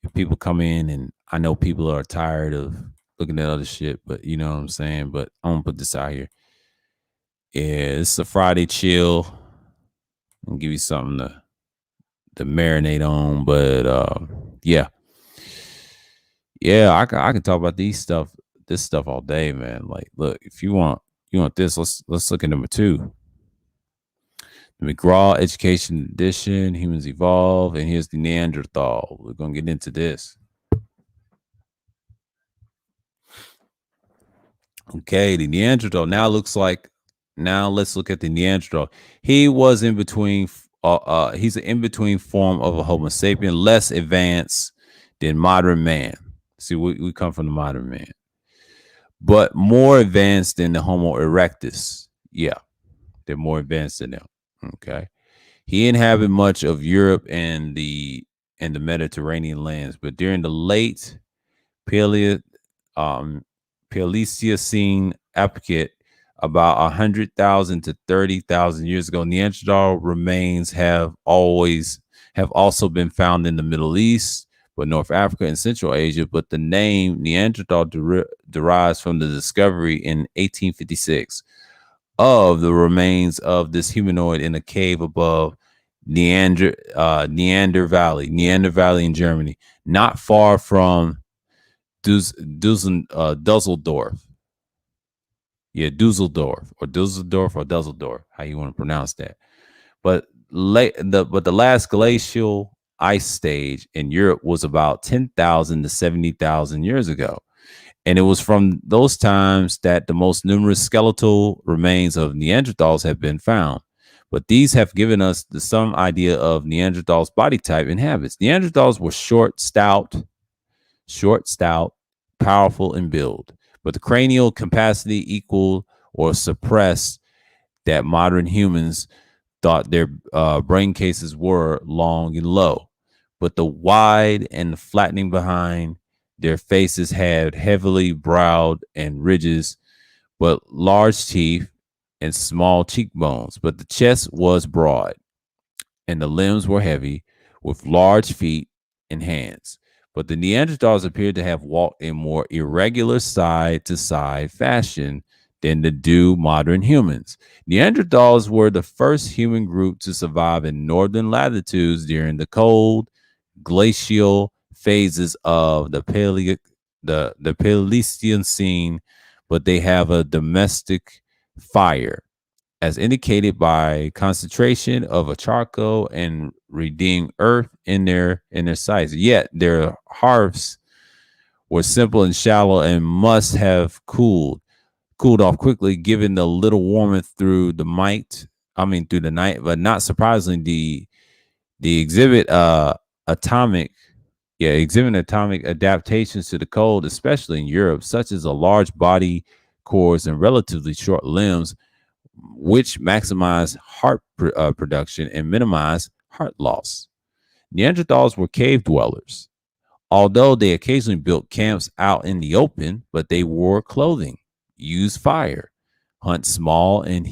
If people come in, and I know people are tired of looking at other shit, but you know what I'm saying. But I'm gonna put this out here. Yeah, it's a Friday chill. I'll give you something to marinate on. But yeah, I can talk about this stuff all day, man. Like, look, if you want this, let's look at number 2. The McGraw Education Edition, Humans Evolve, and here's the Neanderthal. We're gonna get into this. Okay, the Neanderthal now looks like. Now let's look at the Neanderthal. He was in between. He's an in-between form of a Homo sapien, less advanced than modern man. See, we come from the modern man, but more advanced than the Homo erectus. Yeah, they're more advanced than them. Okay, he inhabited much of Europe and the Mediterranean lands, but during the late Pleistocene epoch, about 100,000 to 30,000 years ago, Neanderthal remains have also been found in the Middle East, but North Africa and Central Asia. But the name Neanderthal derives from the discovery in 1856 of the remains of this humanoid in a cave above Neander Valley in Germany, not far from Dusseldorf. Yeah, Dusseldorf, how you want to pronounce that. But the last glacial ice stage in Europe was about 10,000 to 70,000 years ago. And it was from those times that the most numerous skeletal remains of Neanderthals have been found. But these have given us some idea of Neanderthals' body type and habits. Neanderthals were short, stout, powerful in build, but the cranial capacity equal or suppressed that modern humans thought their brain cases were long and low. But the wide and the flattening behind their faces had heavily browed and ridges, but large teeth and small cheekbones. But the chest was broad, and the limbs were heavy, with large feet and hands. But the Neanderthals appeared to have walked in more irregular side-to-side fashion than the do modern humans. Neanderthals were the first human group to survive in northern latitudes during the cold glacial phases of the Pleistocene, but they have a domestic fire, as indicated by concentration of a charcoal and redeemed earth in their sites. Yet their hearths were simple and shallow and must have cooled off quickly, given the little warmth through the night. But not surprisingly, the exhibit atomic adaptations to the cold, especially in Europe, such as a large body cores and relatively short limbs, which maximize heart production and minimize heart loss. Neanderthals were cave dwellers, although they occasionally built camps out in the open, but they wore clothing, used fire, hunt small and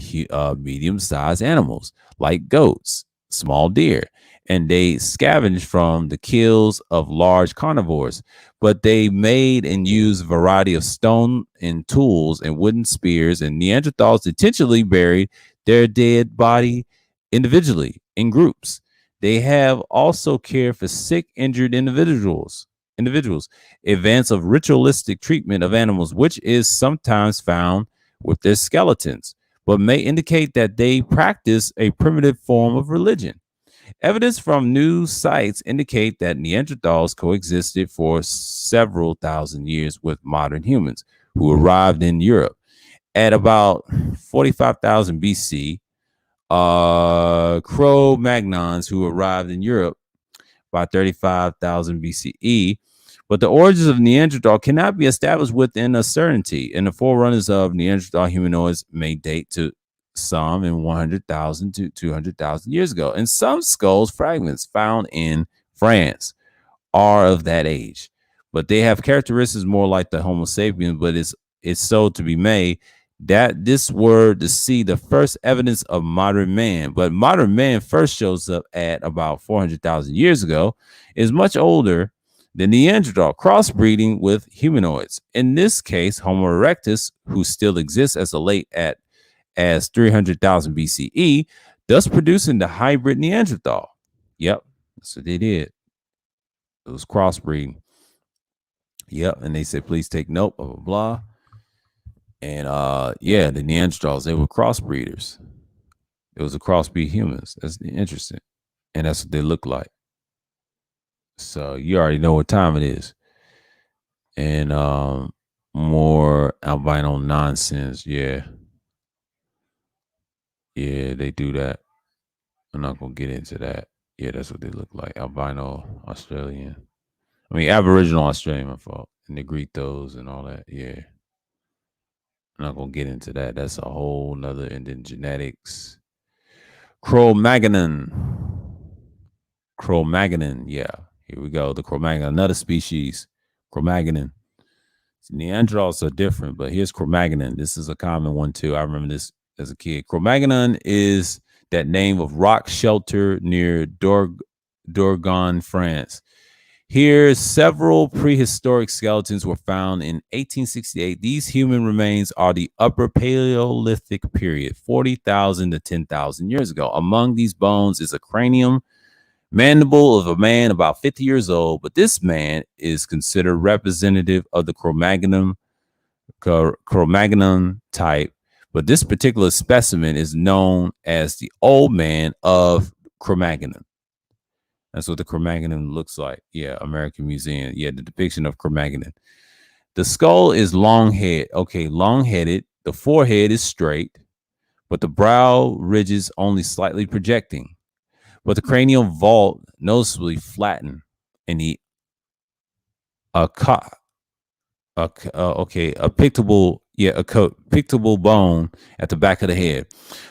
medium-sized animals like goats, small deer, and they scavenged from the kills of large carnivores. But they made and used a variety of stone and tools and wooden spears, and Neanderthals intentionally buried their dead body individually in groups. They have also cared for sick, injured individuals individuals. Advance of ritualistic treatment of animals, which is sometimes found with their skeletons, but may indicate that they practice a primitive form of religion. Evidence from new sites indicate that Neanderthals coexisted for several thousand years with modern humans who arrived in Europe at about 45,000 BC. Cro-Magnons who arrived in Europe by 35,000 BCE. But the origins of Neanderthal cannot be established within a certainty, and the forerunners of Neanderthal humanoids may date to some in 100,000 to 200,000 years ago. And some skulls fragments found in France are of that age, but they have characteristics more like the Homo sapiens, but it's so to be made that this were to see the first evidence of modern man. But modern man first shows up at about 400,000 years ago, is much older than Neanderthal, crossbreeding with humanoids. In this case, Homo erectus, who still exists as late as 300,000 BCE, thus producing the hybrid Neanderthal. Yep, that's what they did. It was crossbreeding. Yep, and they said, please take note, blah, blah, blah. And yeah, the Neanderthals, they were crossbreeders. It was a crossbreed humans. That's interesting. And that's what they look like. So you already know what time it is. And more albino nonsense. Yeah. Yeah, they do that. I'm not gonna get into that. Yeah, that's what they look like. Albino Australian. I mean Aboriginal Australian, my fault. And Negritos and all that. Yeah. I'm not gonna get into that. That's a whole nother, and then genetics. Cro-Magnon. Cro-Magnon, yeah. Here we go. The Cro-Magnon, another species. Cro-Magnon. Neanderthals are different, but here's Cro-Magnon. This is a common one too. I remember this as a kid. Cro-Magnon is that name of rock shelter near Dordogne, France. Here, several prehistoric skeletons were found in 1868. These human remains are the Upper Paleolithic period, 40,000 to 10,000 years ago. Among these bones is a cranium, mandible of a man about 50 years old, but this man is considered representative of the Cro-Magnon type. But this particular specimen is known as the old man of Cro-Magnon. That's what the Cro-Magnon looks like. Yeah, American Museum. Yeah, the depiction of Cro-Magnon. The skull is long-headed. Okay, long-headed. The forehead is straight, but the brow ridges only slightly projecting. But the cranial vault noticeably flattened, and the pictable bone at the back of the head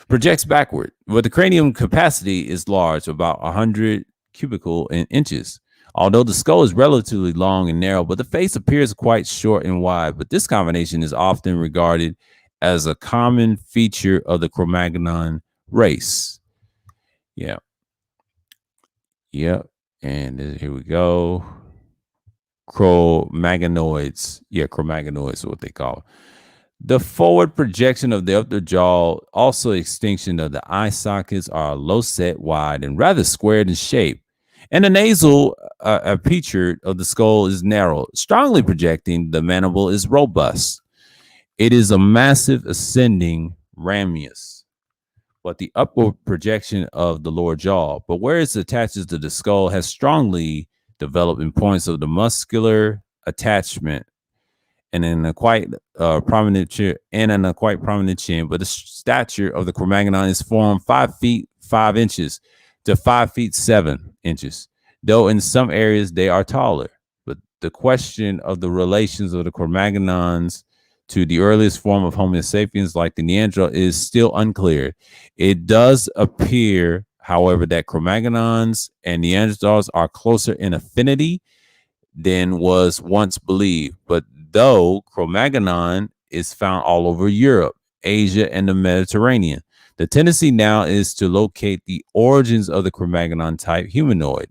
projects backward. But the cranium capacity is large, about 100 cubical in inches. Although the skull is relatively long and narrow, but the face appears quite short and wide. But this combination is often regarded as a common feature of the Cro-Magnon race. Yeah. Yep. And here we go. Cro-Magnoids. Yeah, Cro-Magnoids is what they call it. The forward projection of the upper jaw, also extinction of the eye sockets, are low set, wide, and rather squared in shape. And the nasal aperture of the skull is narrow, strongly projecting. The mandible is robust. It is a massive ascending ramius, but the upward projection of the lower jaw, but where it attaches to the skull, has strongly developed in points of the muscular attachment and in a quite prominent chin, but the stature of the Cro-Magnon is formed 5 feet 5 inches to 5 feet 7 inches, though in some areas they are taller. But the question of the relations of the Cro-Magnons to the earliest form of Homo sapiens, like the Neanderthal, is still unclear. It does appear, however, that Cro-Magnons and Neanderthals are closer in affinity than was once believed. But though Cro-Magnon is found all over Europe, Asia, and the Mediterranean, the tendency now is to locate the origins of the Cro-Magnon type humanoid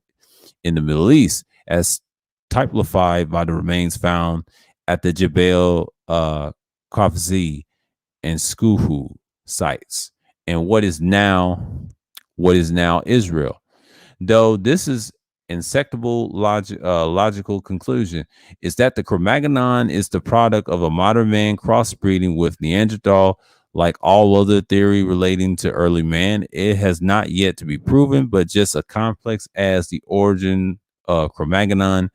in the Middle East, as typified by the remains found at the Jebel Qafzi and Skuhu sites, and what is now Israel. Though this is insectable logical conclusion is that the Cro-Magnon is the product of a modern man crossbreeding with Neanderthal. Like all other theory relating to early man, it has not yet to be proven, but just as complex as the origin of Cro-Magnon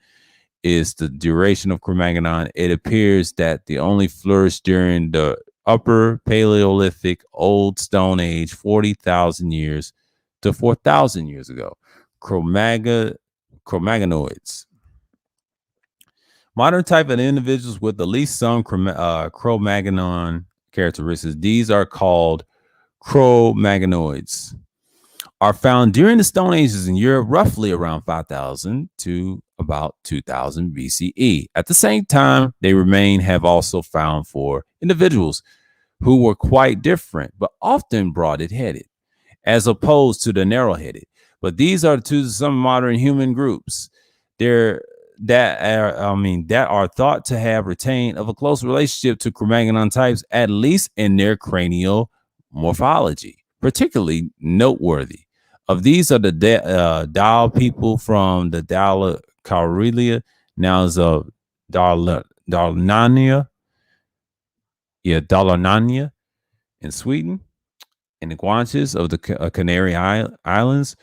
is the duration of Cro-Magnon. It appears that they only flourished during the Upper Paleolithic, Old Stone Age, 40,000 years to 4,000 years ago. Cro-Magnoids. Modern type of individuals with at least some Cro-Magnon characteristics. These are called Cro-Magnoids. Are found during the Stone Ages in Europe, roughly around 5,000 to about 2000 BCE. At the same time, they have also found for individuals who were quite different, but often broad-headed, as opposed to the narrow-headed. But these are to some modern human groups. That are thought to have retained of a close relationship to Cro-Magnon types, at least in their cranial morphology. Particularly noteworthy of these are the Dal people from the Dalecarlia, now is of Dalarna in Sweden, and the Guanches of the Canary Islands,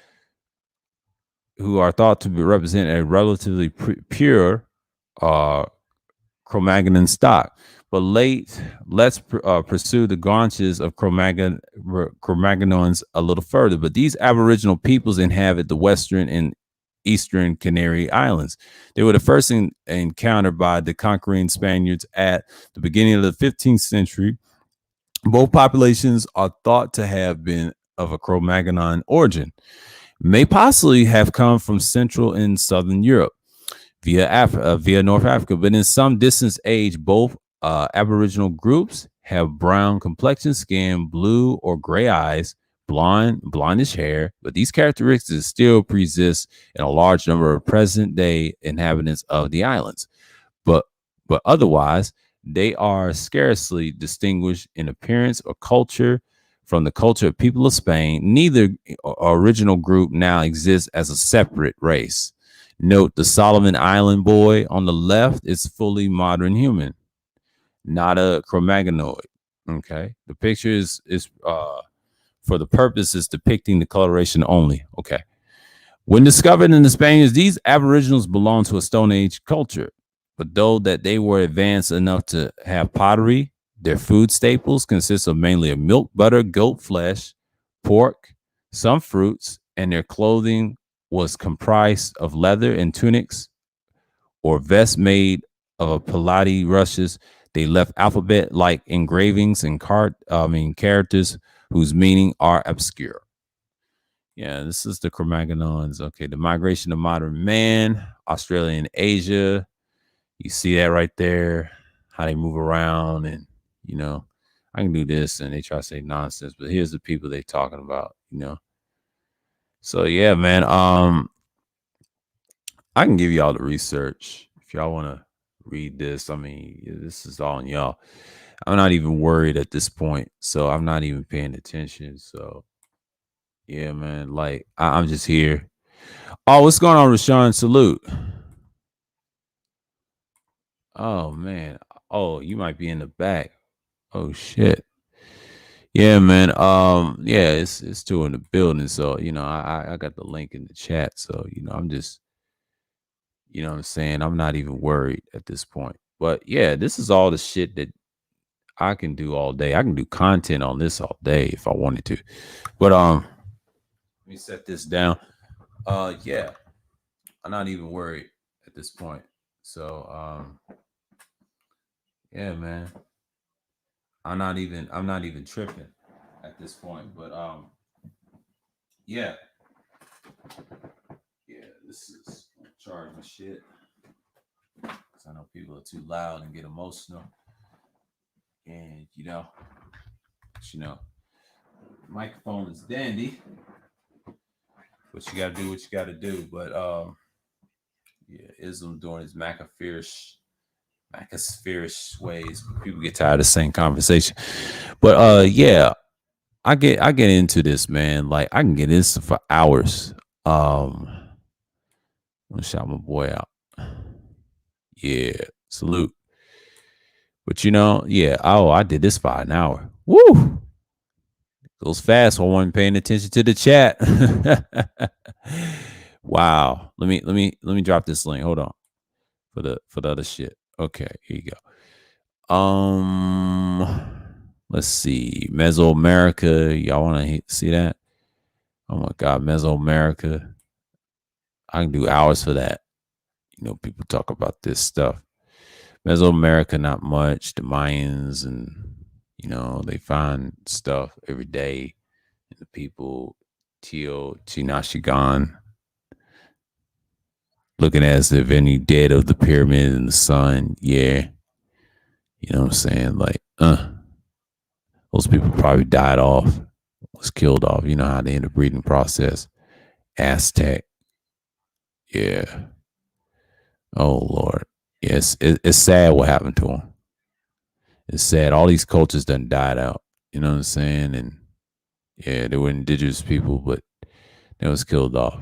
who are thought to represent a relatively pure Cro-Magnon stock. But let's pursue the Guanches of Cro-Magnons a little further. But these Aboriginal peoples inhabit the western and eastern Canary Islands. They were the first encountered by the conquering Spaniards at the beginning of the 15th century. Both populations are thought to have been of a Cro-Magnon origin, may possibly have come from Central and Southern Europe via North Africa, but in some distant age, both Aboriginal groups have brown complexion, skin, blue or gray eyes, blondish hair, but these characteristics still persist in a large number of present-day inhabitants of the islands. But otherwise, they are scarcely distinguished in appearance or culture from the culture of people of Spain. Neither original group now exists as a separate race. Note the Solomon Island boy on the left is fully modern human, not a Cro-Magnoid. Okay, the picture is for the purposes depicting the coloration only. Okay, when discovered in the Spaniards, these Aboriginals belong to a Stone Age culture, but though that they were advanced enough to have pottery, their food staples consist of mainly of milk, butter, goat flesh, pork, some fruits, and their clothing was comprised of leather and tunics or vests made of Palladi rushes. They left alphabet-like engravings and characters whose meaning are obscure. Yeah, this is the Cro-Magnons. Okay, the migration of modern man, Australia and Asia. You see that right there, how they move around, and I can do this, and they try to say nonsense, but here's the people they talking about. So yeah, man. I can give y'all the research if y'all want to read this. I mean, this is all on y'all. I'm not even worried at this point, so I'm not even paying attention. So yeah, man. Like I'm just here. Oh, what's going on, Rashawn? Salute. Oh man. Oh, you might be in the back. Oh shit. Yeah, man. Yeah, it's two in the building. So, I got the link in the chat. So, I'm just, what I'm saying? I'm not even worried at this point. But yeah, this is all the shit that I can do all day. I can do content on this all day if I wanted to. But let me set this down. Yeah. I'm not even worried at this point. So yeah, man. I'm not even tripping at this point. But yeah. Yeah, this is charging shit. Cause I know people are too loud and get emotional. And microphone is dandy. But you gotta do what you gotta do. But yeah, Islam doing his Macasphereish ways. People get tired of the same conversation. But yeah, I get into this, man. Like I can get into for hours. gonna shout my boy out. Yeah, salute. But yeah. Oh, I did this for an hour. Woo! Goes fast when one paying attention to the chat. Wow. Let me drop this link. Hold on. For the other shit. Okay, here you go. Let's see. Mesoamerica. Y'all want to see that? Oh my God, Mesoamerica. I can do hours for that. People talk about this stuff. Mesoamerica, not much. The Mayans, and they find stuff every day. And the people, Teotihuacan, looking as if any dead of the pyramid and the sun. Yeah, you know what I'm saying? Like, those people probably died off, was killed off. You know how they end the breeding process. Aztec. Yeah. Oh Lord. Yes, it's sad what happened to them. It's sad. All these cultures done died out. You know what I'm saying? And yeah, they were indigenous people, but they was killed off.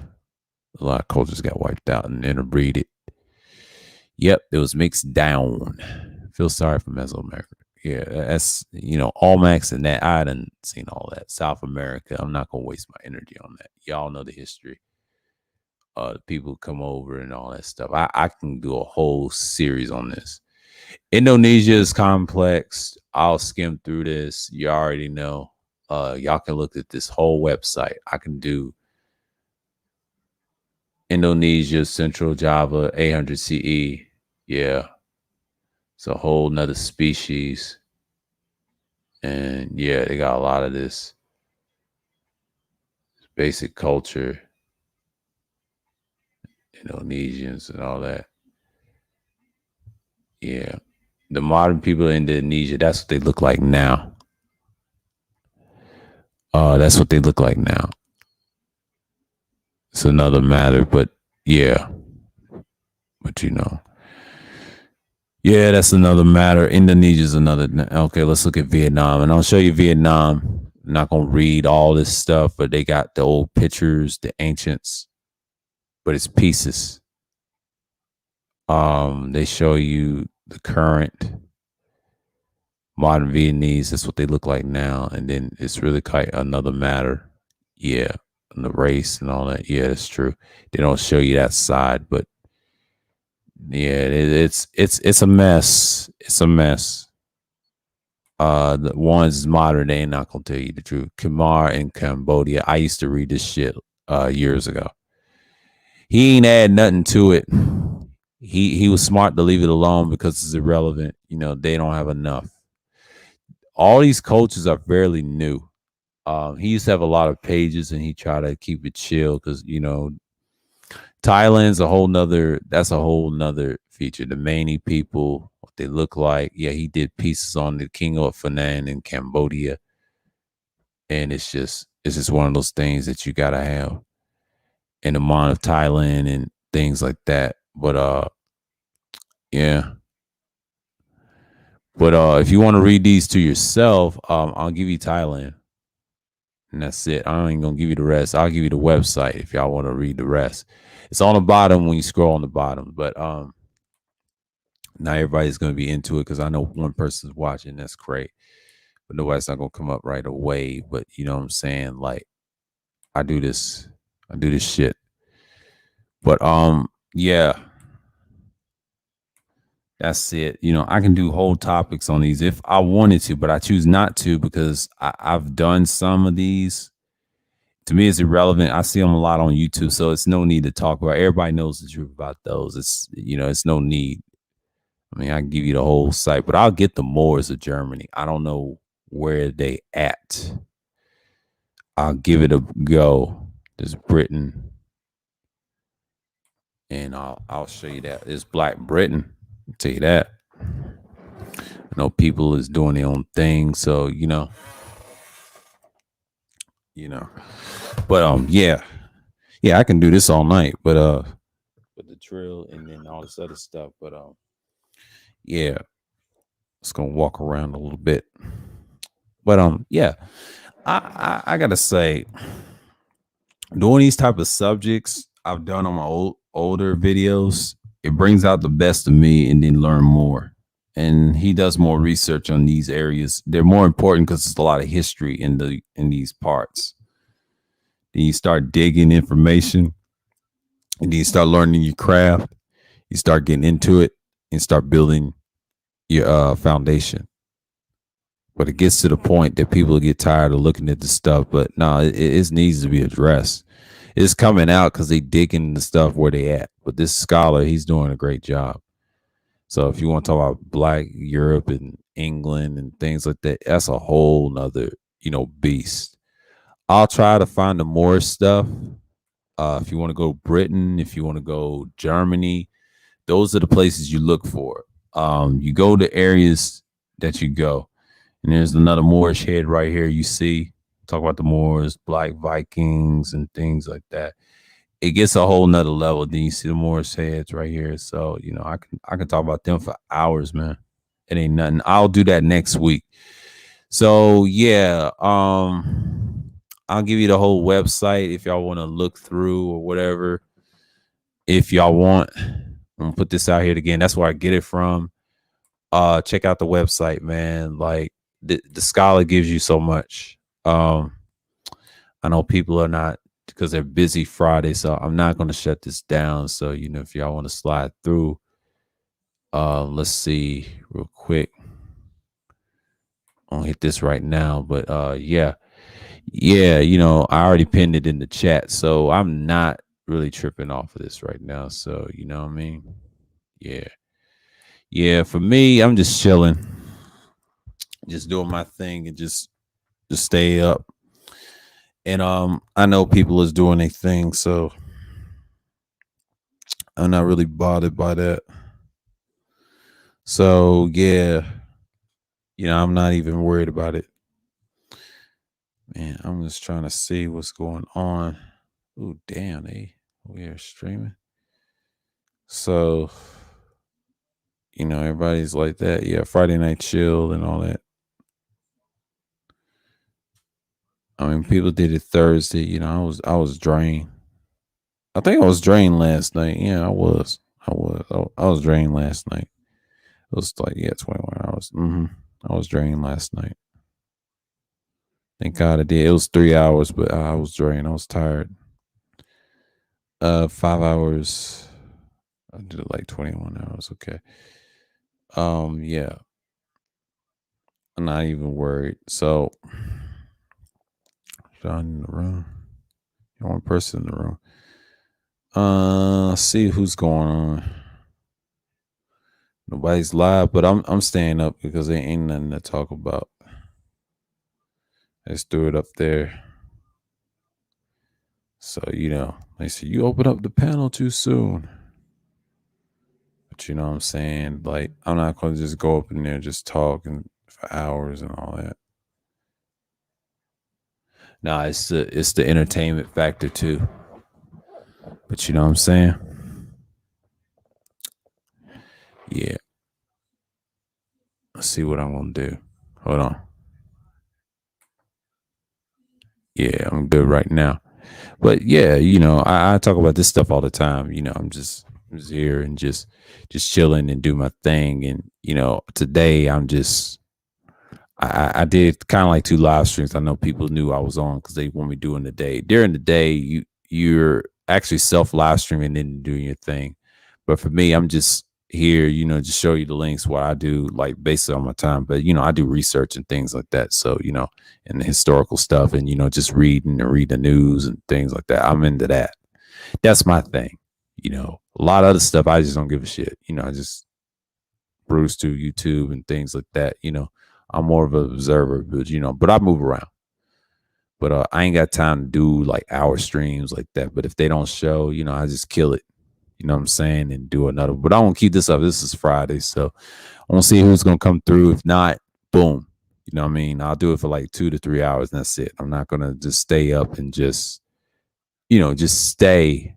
A lot of cultures got wiped out and interbreeded. Yep, it was mixed down. Feel sorry for Mesoamerica. Yeah, that's Almax and that. I done seen all that. South America. I'm not gonna waste my energy on that. Y'all know the history. People come over and all that stuff. I can do a whole series on this. Indonesia is complex. I'll skim through this. You already know. Y'all can look at this whole website. I can do Indonesia, Central Java, 800 CE. Yeah. It's a whole nother species. And yeah, they got a lot of this basic culture. Indonesians and all that. Yeah. The modern people in Indonesia, that's what they look like now. That's what they look like now. It's another matter, but yeah. But yeah, that's another matter. Indonesia's another. Okay, let's look at Vietnam, and I'll show you Vietnam. I'm not gonna read all this stuff, but they got the old pictures, the ancients, but it's pieces. They show you the current modern Vietnamese. That's what they look like now, and then it's really quite another matter. Yeah, and the race and all that. Yeah, that's true. They don't show you that side, but yeah, it's a mess. It's a mess. The ones modern, they ain't not gonna tell you the truth. Khmer in Cambodia. I used to read this shit years ago. He ain't add nothing to it. He was smart to leave it alone because it's irrelevant. They don't have enough. All these cultures are fairly new. He used to have a lot of pages, and he tried to keep it chill because Thailand's that's a whole nother feature. The Mani people, what they look like. Yeah, he did pieces on the King of Phanan in Cambodia. And it's just one of those things that you gotta have in the mind of Thailand and things like that. But yeah. But if you want to read these to yourself, I'll give you Thailand. And that's it. I ain't gonna give you the rest. I'll give you the website if y'all want to read the rest. It's on the bottom when you scroll on the bottom. But not everybody's gonna be into it because I know one person's watching. That's great, but nobody's not gonna come up right away. But you know what I'm saying? Like, I do this shit. But yeah. That's it. I can do whole topics on these if I wanted to, but I choose not to because I've done some of these. To me, it's irrelevant. I see them a lot on YouTube, so it's no need to talk about. Everybody knows the truth about those. It's no need. I mean, I can give you the whole site, but I'll get the Moors of Germany. I don't know where they at. I'll give it a go. There's Britain, and I'll show you that. There's Black Britain. I'll tell you that. I know people is doing their own thing, so But yeah, I can do this all night. But the drill and then all this other stuff. But yeah, it's gonna walk around a little bit. But yeah, I gotta say, doing these type of subjects, I've done on my older videos, it brings out the best of me and then learn more. And he does more research on these areas. They're more important because there's a lot of history in these parts. Then you start digging information, and then you start learning your craft. You start getting into it and start building your foundation. But it gets to the point that people get tired of looking at the stuff. But no, it needs to be addressed. It's coming out because they digging the stuff where they at. But this scholar, he's doing a great job. So if you want to talk about Black Europe and England and things like that, that's a whole nother, beast. I'll try to find the more stuff. If you want to go Britain, if you want to go Germany, those are the places you look for. You go to areas that you go. And there's another Moorish head right here. You see, talk about the Moors, Black Vikings, and things like that. It gets a whole nother level. Then you see the Moorish heads right here. So I can talk about them for hours, man. It ain't nothing. I'll do that next week. So yeah, I'll give you the whole website if y'all want to look through or whatever. If y'all want, I'm gonna put this out here again. That's where I get it from. Check out the website, man. Like the scholar gives you so much. I know people are not because they're busy Friday, so I'm not going to shut this down. So if y'all want to slide through, let's see real quick. I'll hit this right now, but yeah, I already pinned it in the chat, so I'm not really tripping off of this right now. So you know what I mean? Yeah. For me, I'm just chilling, just doing my thing, and just stay up. And I know people is doing their thing, so I'm not really bothered by that. So yeah, I'm not even worried about it. Man, I'm just trying to see what's going on. Oh damn, we are streaming. So everybody's like that. Yeah, Friday night chill and all that. I mean, people did it Thursday. I was drained. I think I was drained last night. Yeah, I was. I was drained last night. It was like 21 hours. I was drained last night. Thank God I did. It was 3 hours, but I was drained. I was tired. 5 hours. I did it like 21 hours. Okay. Yeah. I'm not even worried. So, John in the room. One person in the room. See who's going on. Nobody's live, but I'm staying up because there ain't nothing to talk about. I just threw it up there. So, they say you open up the panel too soon. But you know what I'm saying? Like, I'm not going to just go up in there and just talk for hours and all that. Nah, it's the entertainment factor too. But you know what I'm saying? Yeah. Let's see what I'm going to do. Hold on. Yeah, I'm good right now. But yeah, I talk about this stuff all the time. I'm just here and just chilling and do my thing. And today I'm just I did kind of like 2 live streams. I know people knew I was on because they want me doing the day. During the day, you're actually self live streaming and doing your thing. But for me, I'm just here, just show you the links what I do, like based on my time. But I do research and things like that. So and the historical stuff, and just read the news and things like that. I'm into that. That's my thing. A lot of other stuff I just don't give a shit. I just cruise to YouTube and things like that. I'm more of an observer, but I move around. But I ain't got time to do like hour streams like that. But if they don't show, I just kill it. You know what I'm saying? And do another. But I won't keep this up. This is Friday. So I want to see who's going to come through. If not, boom. You know what I mean? I'll do it for like 2 to 3 hours and that's it. I'm not going to just stay up and just stay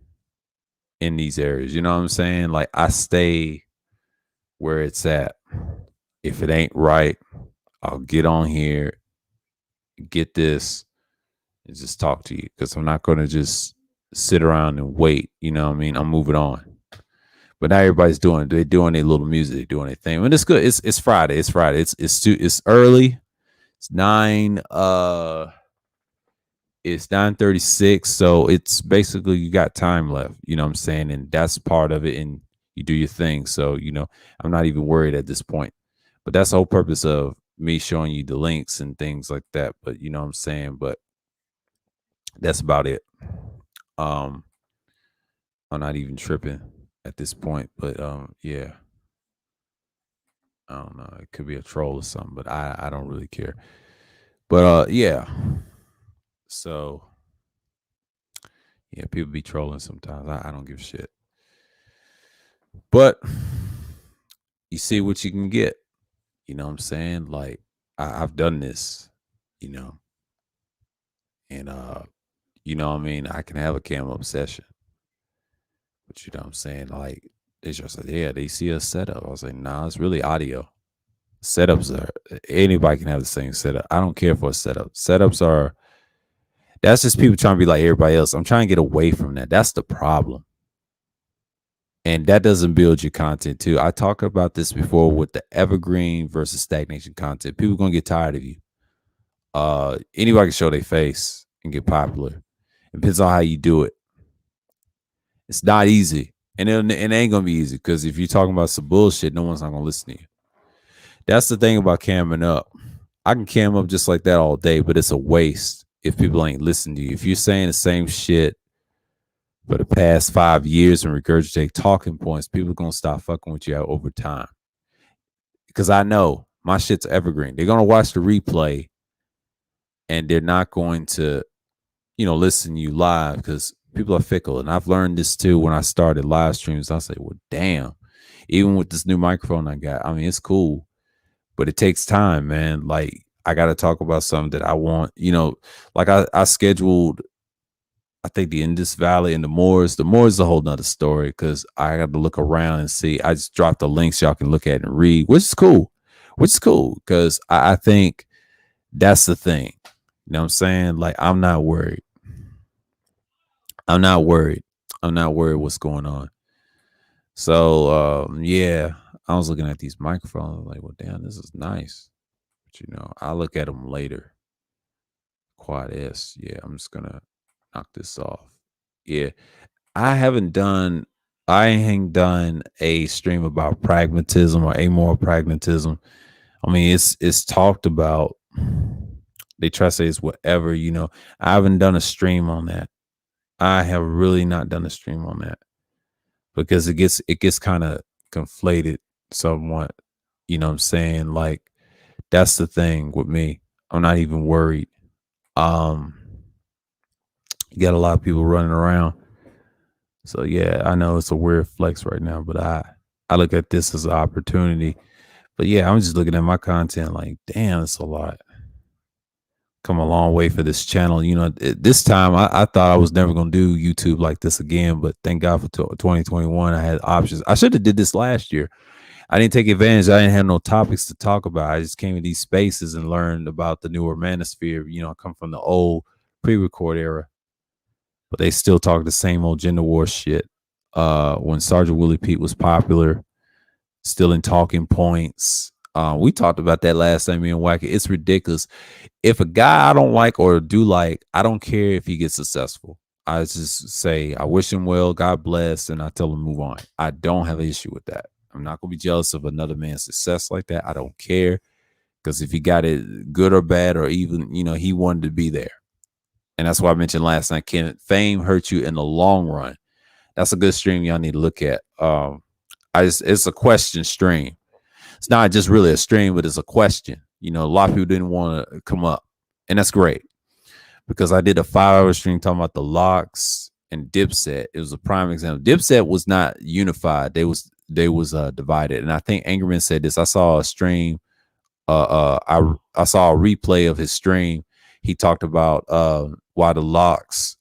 in these areas. You know what I'm saying? Like I stay where it's at. If it ain't right, I'll get on here, get this, and just talk to you because I'm not going to just sit around and wait. You know what I mean? I'm moving on. But now everybody's they're doing their little music, they're doing their thing. And it's good. It's Friday. It's Friday. It's early. It's 9:36. So it's basically you got time left. You know what I'm saying? And that's part of it. And you do your thing. So, I'm not even worried at this point. But that's the whole purpose of me showing you the links and things like that. But you know what I'm saying? But that's about it. I'm not even tripping at this point. But yeah. I don't know. It could be a troll or something, but I don't really care. But yeah. So yeah, people be trolling sometimes. I don't give a shit. But you see what you can get. You know what I'm saying? Like I've done this, you know, and you know what I mean? I can have a cam obsession. But you know what I'm saying? Like they just said, yeah, they see a setup. I was like, nah, it's really audio. Setups are anybody can have the same setup. I don't care for a setup. Setups are that's just people trying to be like everybody else. I'm trying to get away from that. That's the problem. And that doesn't build your content too. I talked about this before with the evergreen versus stagnation content. People gonna get tired of you. Anybody can show their face and get popular. It depends on how you do it. It's not easy. And it ain't gonna be easy because if you're talking about some bullshit, no one's not gonna listen to you. That's the thing about camming up. I can cam up just like that all day, but it's a waste if people ain't listening to you. If you're saying the same shit for the past 5 years and regurgitate talking points, people are gonna stop fucking with you over time. Because I know my shit's evergreen. They're gonna watch the replay and they're not going to, listen to you live because people are fickle. And I've learned this too when I started live streams. I say, well, damn, even with this new microphone I got, I mean, it's cool, but it takes time, man. Like I got to talk about something that I want, like I scheduled, I think the Indus Valley and the Moors. The Moors is a whole nother story because I got to look around and see. I just dropped the links y'all can look at and read, which is cool. Because I think that's the thing. You know what I'm saying? Like, I'm not worried. I'm not worried what's going on. So, yeah, I was looking at these microphones. Like, well, damn, this is nice. But, I'll look at them later. Quad S. Yeah, I'm just going to knock this off. Yeah. I ain't done a stream about pragmatism or amoral pragmatism. I mean, it's talked about. They try to say it's whatever, I haven't done a stream on that. I have really not done a stream on that because it gets kind of conflated somewhat. You know what I'm saying? Like, that's the thing with me. I'm not even worried. You got a lot of people running around. So yeah, I know it's a weird flex right now, but I look at this as an opportunity. But yeah, I'm just looking at my content like, damn, it's a lot. Come a long way for this channel. This time I thought I was never going to do YouTube like this again, but thank God for 2021. I had options. I should have did this last year. I didn't take advantage. I didn't have no topics to talk about. I just came to these spaces and learned about the newer manosphere. I come from the old pre-record era, but they still talk the same old gender war shit. When Sergeant Willie Pete was popular, still in talking points. We talked about that last time, me and Wacky. It's ridiculous. If a guy I don't like or do like, I don't care if he gets successful. I just say, I wish him well, God bless, and I tell him move on. I don't have an issue with that. I'm not going to be jealous of another man's success like that. I don't care. Because if he got it good or bad, or even, he wanted to be there. And that's why I mentioned last night, can fame hurt you in the long run? That's a good stream y'all need to look at. It's a question stream. It's not just really a stream, but it's a question. A lot of people didn't want to come up, and that's great because I did a 5-hour stream talking about the Locks and Dipset. It was a prime example. Dipset was not unified; they was divided. And I think Angerman said this. I saw a stream. I saw a replay of his stream. He talked about why the Locks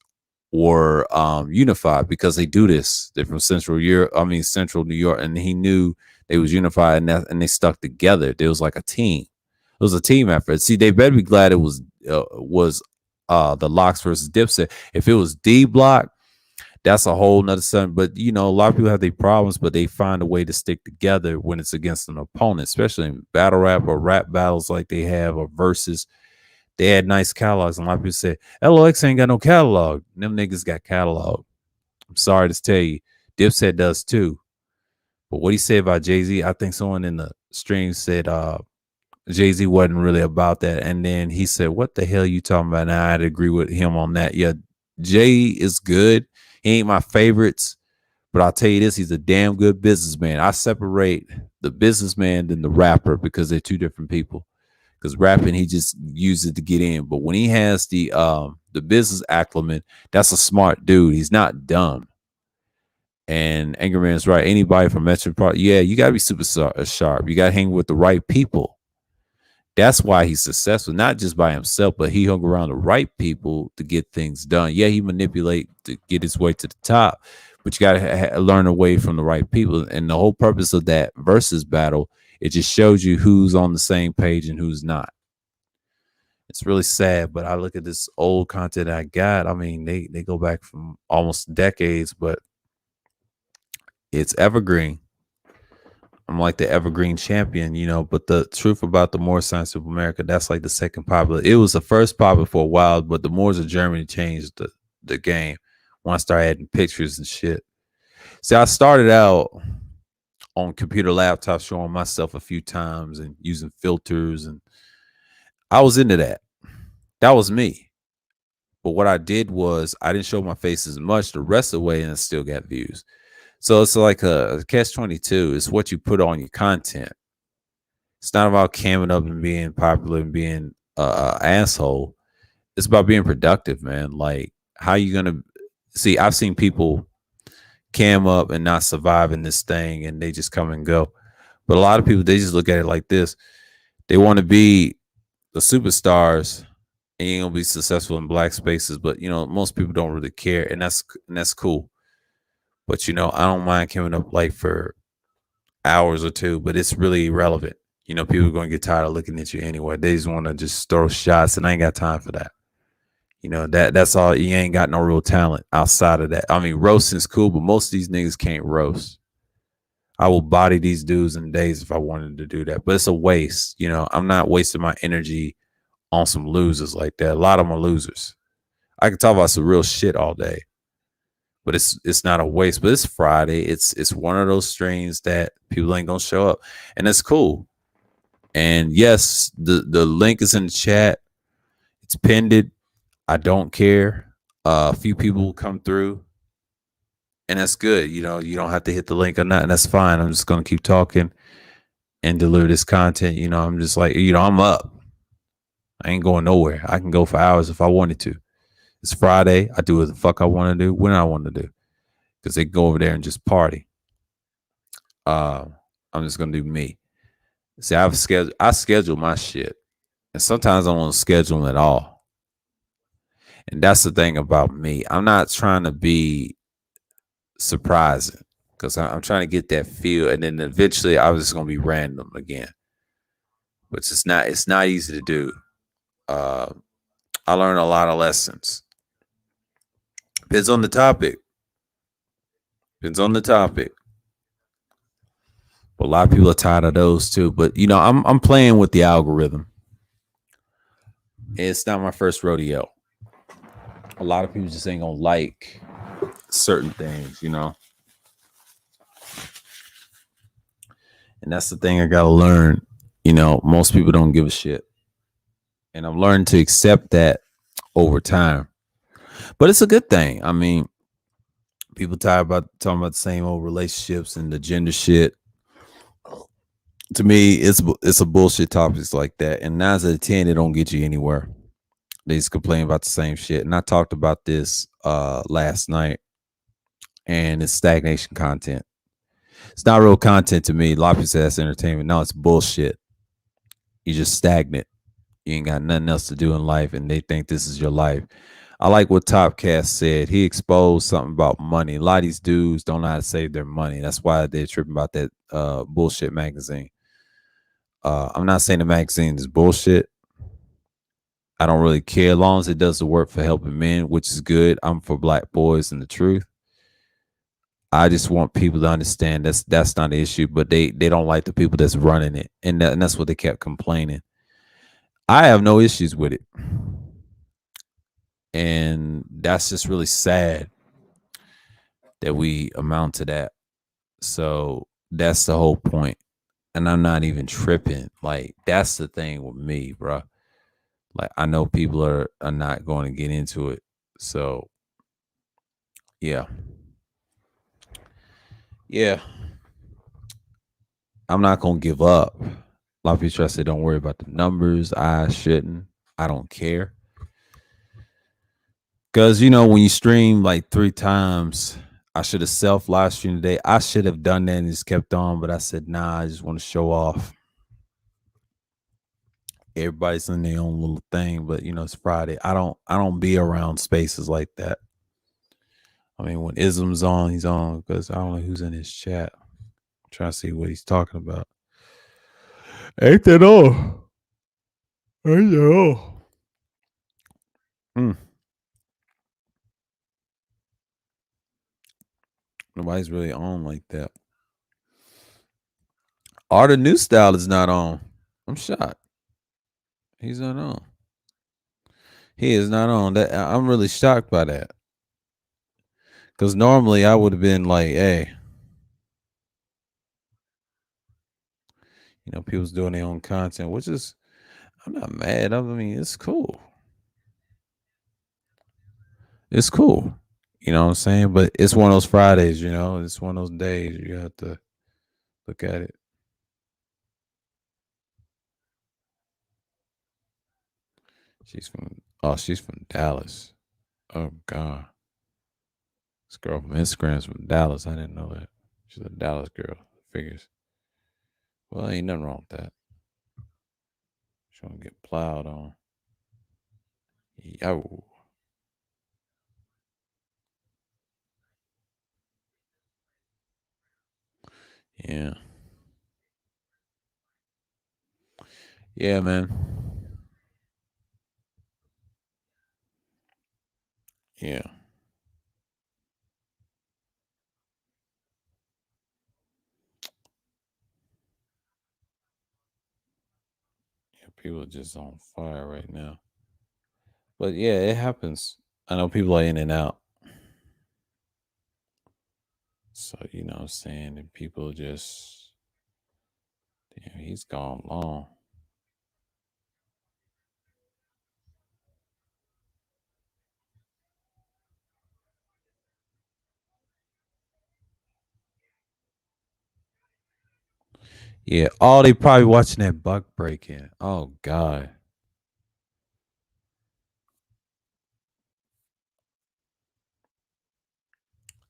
were unified because they do this. They're from Central New York, and he knew they was unified and they stuck together. There was like a team. It was a team effort. See, they better be glad it was the Locks versus Dipset. If it was D Block, That's a whole nother something. But you know, a lot of people have their problems, but they find a way to stick together when it's against an opponent, especially in battle rap or rap battles like they have or verses. They had nice catalogs. And a lot of people say, LOX ain't got no catalog. Them niggas got catalog. I'm sorry to tell you. Dipset does too. But what he said about Jay-Z, I think someone in the stream said Jay-Z wasn't really about that. And then he said, what the hell you talking about? And I had to agree with him on that. Yeah, Jay is good. He ain't my favorites. But I'll tell you this, he's a damn good businessman. I separate the businessman than the rapper because they're two different people. Because rapping, he just uses it to get in. But when he has the business acumen, that's a smart dude. He's not dumb. And Angerman's right. Anybody from Metro Park, yeah, you got to be super sharp. You got to hang with the right people. That's why he's successful, not just by himself, but he hung around the right people to get things done. Yeah, he manipulate to get his way to the top, but you got to learn away from the right people. And the whole purpose of that versus battle, it just shows you who's on the same page and who's not. It's really sad, but I look at this old content I got. I mean, they go back from almost decades, but it's evergreen. I'm like the evergreen champion, you know. But the truth about the Moor Science of America, that's like the second popular. It was the first popular for a while, but the Moors of Germany changed the game when I started adding pictures and shit. See, I started out on computer laptops showing myself a few times and using filters, and I was into that. That was me. But what I did was I didn't show my face as much the rest of the way, and I still got views. So it's like a catch-22. It's what you put on your content. It's not about camming up and being popular and being an asshole. It's about being productive, man. Like, how you gonna see? I've seen people cam up and not survive in this thing, and they just come and go. But a lot of people, they just look at it like this: they want to be the superstars, and you're gonna be successful in black spaces. But you know, most people don't really care, and that's cool. But you know, I don't mind coming up like for hours or two, but it's really irrelevant. You know, people are gonna get tired of looking at you anyway. They just want to just throw shots, and I ain't got time for that. You know, that's all. You ain't got no real talent outside of that. I mean, roasting's cool, but most of these niggas can't roast. I will body these dudes in days if I wanted to do that, but it's a waste. You know, I'm not wasting my energy on some losers like that. A lot of them are losers. I can talk about some real shit all day, but it's not a waste. But it's Friday. It's one of those streams that people ain't gonna show up, and it's cool. And yes, the link is in the chat. It's pinned. I don't care. A few people will come through, and that's good. You know, you don't have to hit the link or not, and that's fine. I'm just gonna keep talking and deliver this content. You know, I'm just like, you know, I'm up. I ain't going nowhere. I can go for hours if I wanted to. It's Friday. I do what the fuck I want to do when I want to do, because they go over there and just party. I'm just gonna do me. See, I schedule my shit, and sometimes I don't schedule them at all. And that's the thing about me. I'm not trying to be surprising, because I'm trying to get that feel, and then eventually I was just gonna be random again. But it's not easy to do. I learned a lot of lessons. Depends on the topic. Depends on the topic. But a lot of people are tired of those too. But you know, I'm playing with the algorithm. It's not my first rodeo. A lot of people just ain't gonna like certain things, you know. And that's the thing I gotta learn. You know, most people don't give a shit. And I've learned to accept that over time. But it's a good thing. I mean, people tired about talking about the same old relationships and the gender shit. To me, it's a bullshit topics like that. And 9 out of 10, it don't get you anywhere. They just complain about the same shit. And I talked about this last night, and it's stagnation content. It's not real content to me. A lot of people say that's entertainment. No, it's bullshit. You're just stagnant. You ain't got nothing else to do in life, and they think this is your life. I like what Topcast said. He exposed something about money. A lot of these dudes don't know how to save their money. That's why they're tripping about that bullshit magazine. I'm not saying the magazine is bullshit. I don't really care as long as it does the work for helping men, which is good. I'm for black boys and the truth. I just want people to understand that's not an issue, but they don't like the people that's running it, and that's what they kept complaining. I have no issues with it, and that's just really sad that we amount to that. So that's the whole point, and I'm not even tripping. Like that's the thing with me, bro. Like I know people are not going to get into it, so yeah, yeah. I'm not gonna give up. A lot of people try to say, "Don't worry about the numbers." I shouldn't. I don't care because when you stream like 3 times, I should have self live streamed today. I should have done that and just kept on, but I said, "Nah, I just want to show off." Everybody's in their own little thing, but it's Friday. I don't be around spaces like that. I mean, when Ism's on, he's on because I don't know who's in his chat. I'm trying to see what he's talking about. Ain't that all? Ain't that all? Hmm. Nobody's really on like that. Or New Style is not on. I'm shocked. He's not on. He is not on. I'm really shocked by that. Because normally I would have been like, hey, people's doing their own content, which is I'm not mad. I mean, it's cool. It's cool. You know what I'm saying? But it's one of those Fridays, it's one of those days you have to look at it. She's from Dallas. Oh God. This girl from Instagram's from Dallas. I didn't know that. She's a Dallas girl. Figures. Well, ain't nothing wrong with that. She's gonna get plowed on. Yo. Yeah. Yeah, man. Yeah. Yeah. People are just on fire right now. But yeah, it happens. I know people are in and out. So, what I'm saying? And people just, damn, he's gone long. Yeah. Oh, they probably watching that buck break in. Oh, God.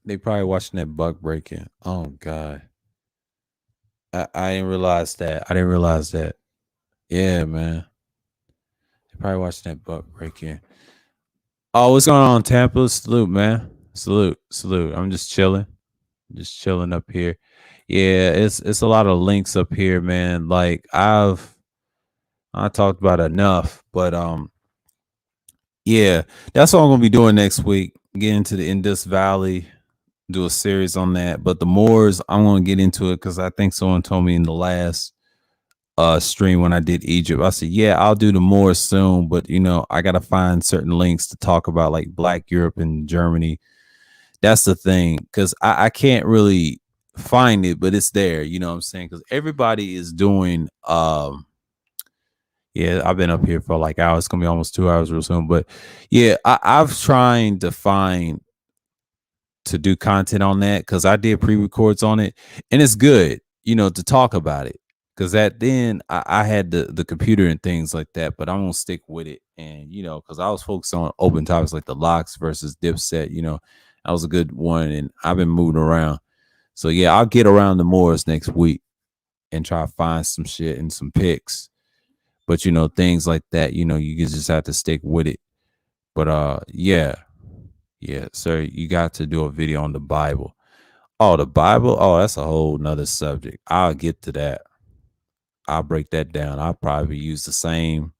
They probably watching that buck break in. Oh, God. I didn't realize that. I didn't realize that. Yeah, man. They probably watching that buck break in. Oh, what's going on, Tampa? Salute, man. Salute, salute. I'm just chilling up here. Yeah, it's a lot of links up here, man. Like I talked about enough, but yeah, that's what I'm gonna be doing next week. Get into the Indus Valley, do a series on that. But the Moors, I'm gonna get into it because I think someone told me in the last stream when I did Egypt. I said, yeah, I'll do the Moors soon, but I gotta find certain links to talk about like Black Europe and Germany. That's the thing, because I can't really find it, but it's there, you know what I'm saying? Because everybody is doing yeah, I've been up here for like hours. It's gonna be almost 2 hours real soon. But yeah, I've trying to find to do content on that because I did pre-records on it, and it's good, to talk about it. Because at then I had the computer and things like that, but I'm gonna stick with it, and because I was focused on open topics like the Locks versus Dipset. That was a good one, and I've been moving around. So yeah, I'll get around the Moors next week and try to find some shit and some pics. But things like that, you just have to stick with it. But yeah, yeah, sir, you got to do a video on the Bible. Oh, the Bible? Oh, that's a whole nother subject. I'll get to that. I'll break that down. I'll probably use the same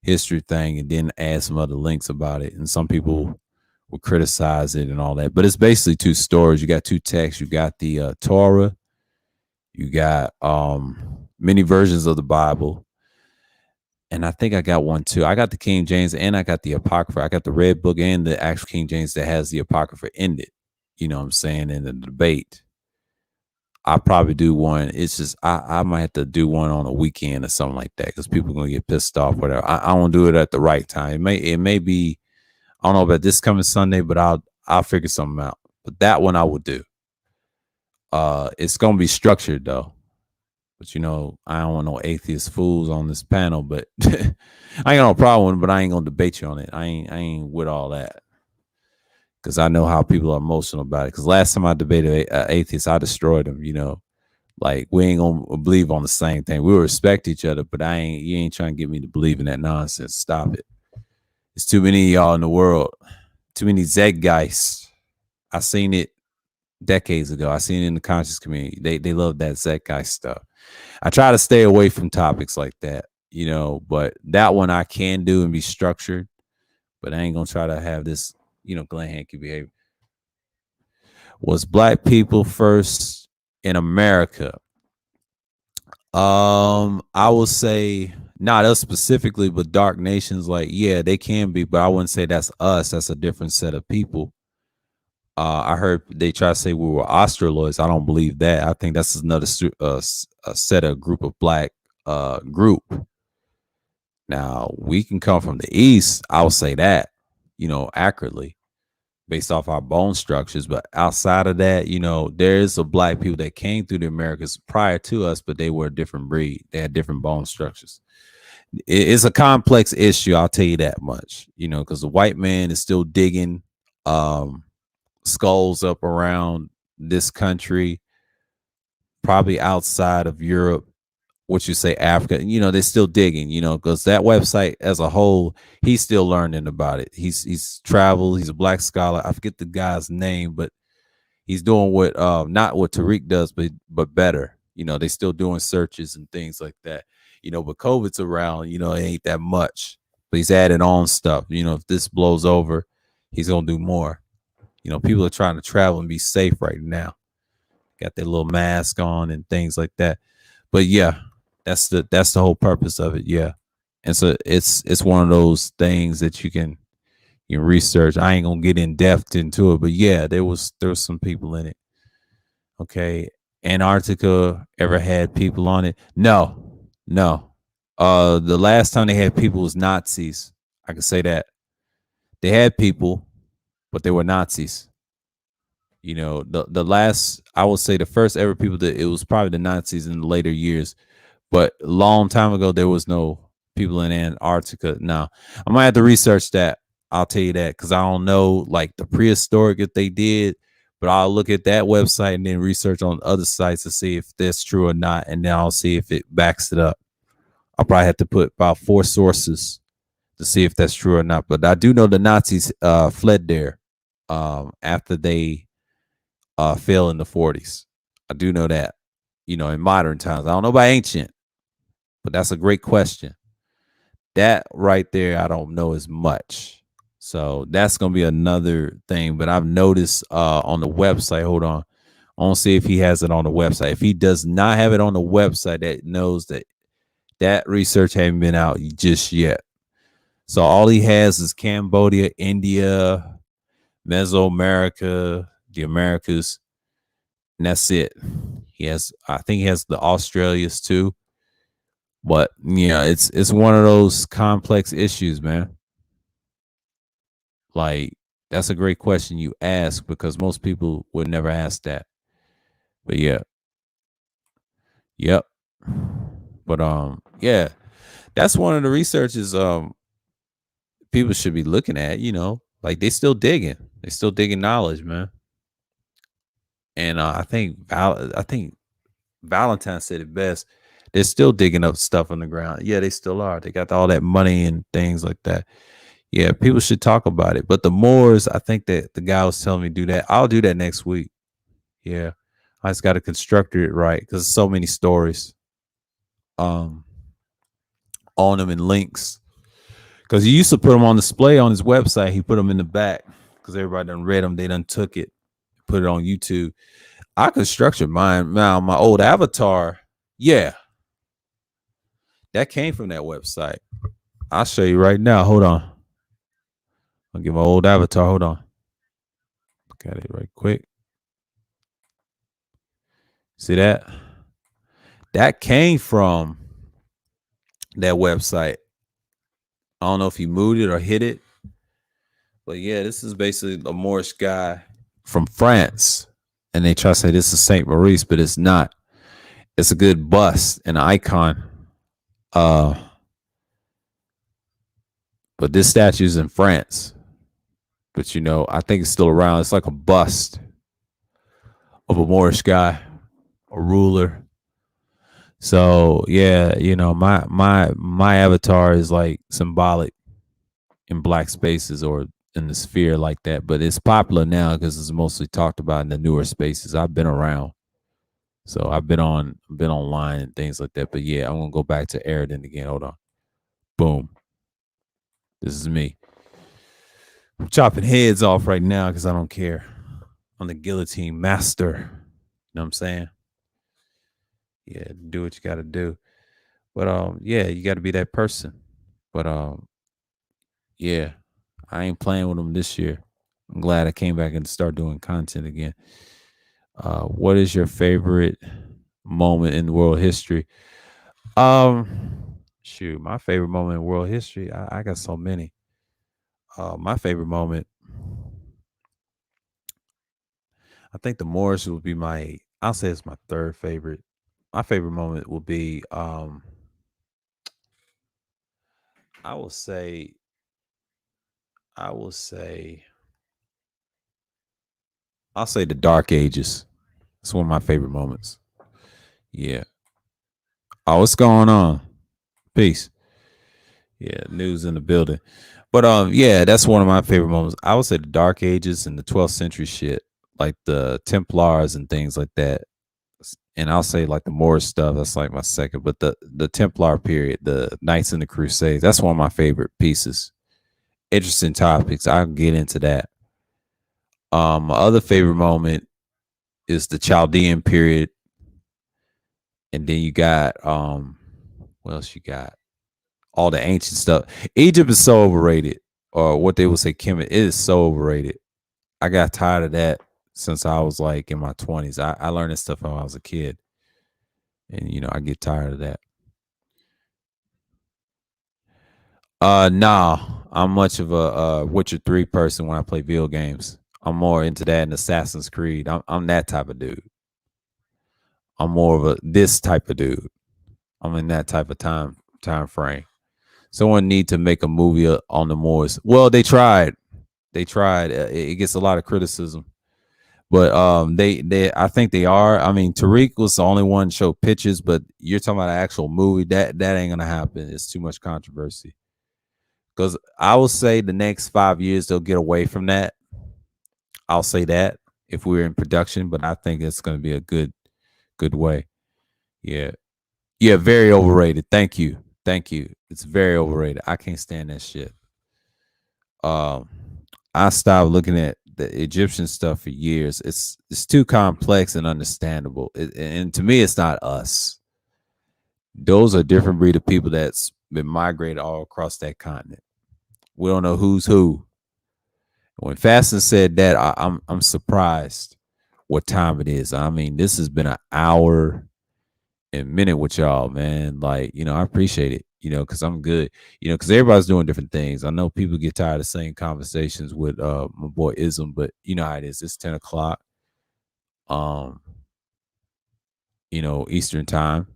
history thing and then add some other links about it. And some people would criticize it and all that. But it's basically two stories. You got two texts. You got the Torah. You got many versions of the Bible. And I think I got one too. I got the King James and I got the Apocrypha. I got the Red Book and the actual King James that has the Apocrypha in it. You know what I'm saying? In the debate. I'll probably do one. It's just I might have to do one on a weekend or something like that because people are gonna get pissed off, whatever. I won't do it at the right time. It may be, I don't know about this coming Sunday, but I'll figure something out. But that one I will do. It's gonna be structured though. But I don't want no atheist fools on this panel. But I ain't got no problem, but I ain't gonna debate you on it. I ain't with all that. Because I know how people are emotional about it. Because last time I debated atheists, I destroyed them. Like we ain't gonna believe on the same thing. We respect each other, but you ain't trying to get me to believe in that nonsense. Stop it. There's too many of y'all in the world. Too many Zeitgeists. I seen it decades ago. I seen it in the conscious community. They love that Zeitgeist stuff. I try to stay away from topics like that, but that one I can do and be structured. But I ain't gonna try to have this, Glenn Hanky behavior. Was black people first in America? I will say not us specifically, but dark nations, like, yeah, they can be, but I wouldn't say that's us. That's a different set of people. I heard they try to say we were Australoids. I don't believe that. I think that's another a set of group of black group. Now we can come from the East. I'll say that, accurately based off our bone structures. But outside of that, there's a black people that came through the Americas prior to us, but they were a different breed. They had different bone structures. It's a complex issue. I'll tell you that much, because the white man is still digging skulls up around this country, probably outside of Europe, what you say Africa, they're still digging, because that website as a whole, he's still learning about it. He's traveled, he's a black scholar. I forget the guy's name, but he's doing what not what Tariq does, but better. They still doing searches and things like that. But COVID's around, it ain't that much. But he's adding on stuff. If this blows over, he's gonna do more. People are trying to travel and be safe right now. Got their little mask on and things like that. But yeah, that's the whole purpose of it. Yeah. And so it's one of those things that you can research. I ain't gonna get in depth into it, but yeah, there was some people in it. Okay. Antarctica ever had people on it? No. The last time they had people was Nazis. I can say that. They had people, but they were Nazis. The last, I would say the first ever people that it was probably the Nazis in the later years, but a long time ago there was no people in Antarctica. Now I might have to research that. I'll tell you that because I don't know like the prehistoric if they did, but I'll look at that website and then research on other sites to see if that's true or not, and then I'll see if it backs it up. I'll probably have to put about 4 sources to see if that's true or not. But I do know the Nazis fled there after they fell in the 40s. I do know that, in modern times. I don't know about ancient, but that's a great question. That right there, I don't know as much. So that's going to be another thing. But I've noticed on the website, hold on. I want to see if he has it on the website. If he does not have it on the website, that knows that research hasn't been out just yet. So all he has is Cambodia, India, Mesoamerica, the Americas, and that's it. I think he has the Australias too. But it's one of those complex issues, man. Like, that's a great question you ask because most people would never ask that. But yeah. Yep. But yeah, that's one of the researches people should be looking at, like they still digging. They still digging knowledge, man. And I think Valentine said it best. They're still digging up stuff on the ground. Yeah, they still are. They got all that money and things like that. Yeah, people should talk about it. But the Moors, I think that the guy was telling me to do that. I'll do that next week. Yeah, I just got to construct it right because there's so many stories on them and links. Because he used to put them on display on his website. He put them in the back because everybody done read them. They done took it, put it on YouTube. I could structure mine. Now, my old avatar, yeah, that came from that website. I'll show you right now. Hold on. I'll get my old avatar. Hold on. Look at it right quick. See that? That came from that website. I don't know if he moved it or hit it. But yeah, this is basically a Moorish guy from France. And they try to say this is Saint Maurice, but it's not. It's a good bust and icon. But this statue's in France. But you know, I think it's still around. It's like a bust of a Moorish guy, a ruler. So yeah, you know, my avatar is like symbolic in black spaces or in the sphere like that. But it's popular now because it's mostly talked about in the newer spaces. I've been around. So I've been online and things like that. But yeah, I'm gonna go back to Eridan again. Hold on. Boom. This is me. I'm chopping heads off right now because I don't care. I'm the guillotine master. You know what I'm saying? Yeah, do what you gotta do. But yeah, you gotta be that person. But yeah, I ain't playing with them this year. I'm glad I came back and start doing content again. What is your favorite moment in world history? Shoot, my favorite moment in world history. I got so many. My favorite moment, I think the Moorish would be my. I'll say it's my third favorite. My favorite moment will be. I will say. I will say. I'll say the Dark Ages. It's one of my favorite moments. Yeah. Oh, what's going on? Peace. Yeah, news in the building. But yeah, that's one of my favorite moments. I would say the Dark Ages and the 12th century shit, like the Templars and things like that. And I'll say like the Moorish stuff. That's like my second. But the Templar period, the Knights and the Crusades, that's one of my favorite pieces. Interesting topics. I'll get into that. My other favorite moment is the Chaldean period, and then you got what else you got? All the ancient stuff. Egypt is so overrated, or what they would say, Kemet. It is so overrated. I got tired of that since I was like in my 20s. I learned this stuff when I was a kid, and you know I get tired of that. Nah, I'm much of a Witcher 3 person when I play video games. I'm more into that and Assassin's Creed. I'm that type of dude. I'm more of a this type of dude. I'm in that type of time frame. Someone need to make a movie on the Moors. Well, they tried. They tried. It gets a lot of criticism, but they I think they are. I mean, Tariq was the only one to show pictures, but you're talking about an actual movie that ain't gonna happen. It's too much controversy. Because I will say the next 5 years they'll get away from that. I'll say that if we're in production, but I think it's gonna be a good way. Yeah. Yeah, very overrated. Thank you. Thank you. It's very overrated. I can't stand that shit. Um, I stopped looking at the Egyptian stuff for years. It's too complex and understandable. And to me, it's not us. Those are different breed of people that's been migrated all across that continent. We don't know who's who. When Fasten said that, I'm surprised what time it is. I mean, this has been an hour and minute with y'all, man. Like, you know, I appreciate it, you know, because I'm good, you know, because everybody's doing different things. I know people get tired of saying conversations with my boy Ism, but you know how it is. It's 10 o'clock, um, you know, Eastern time.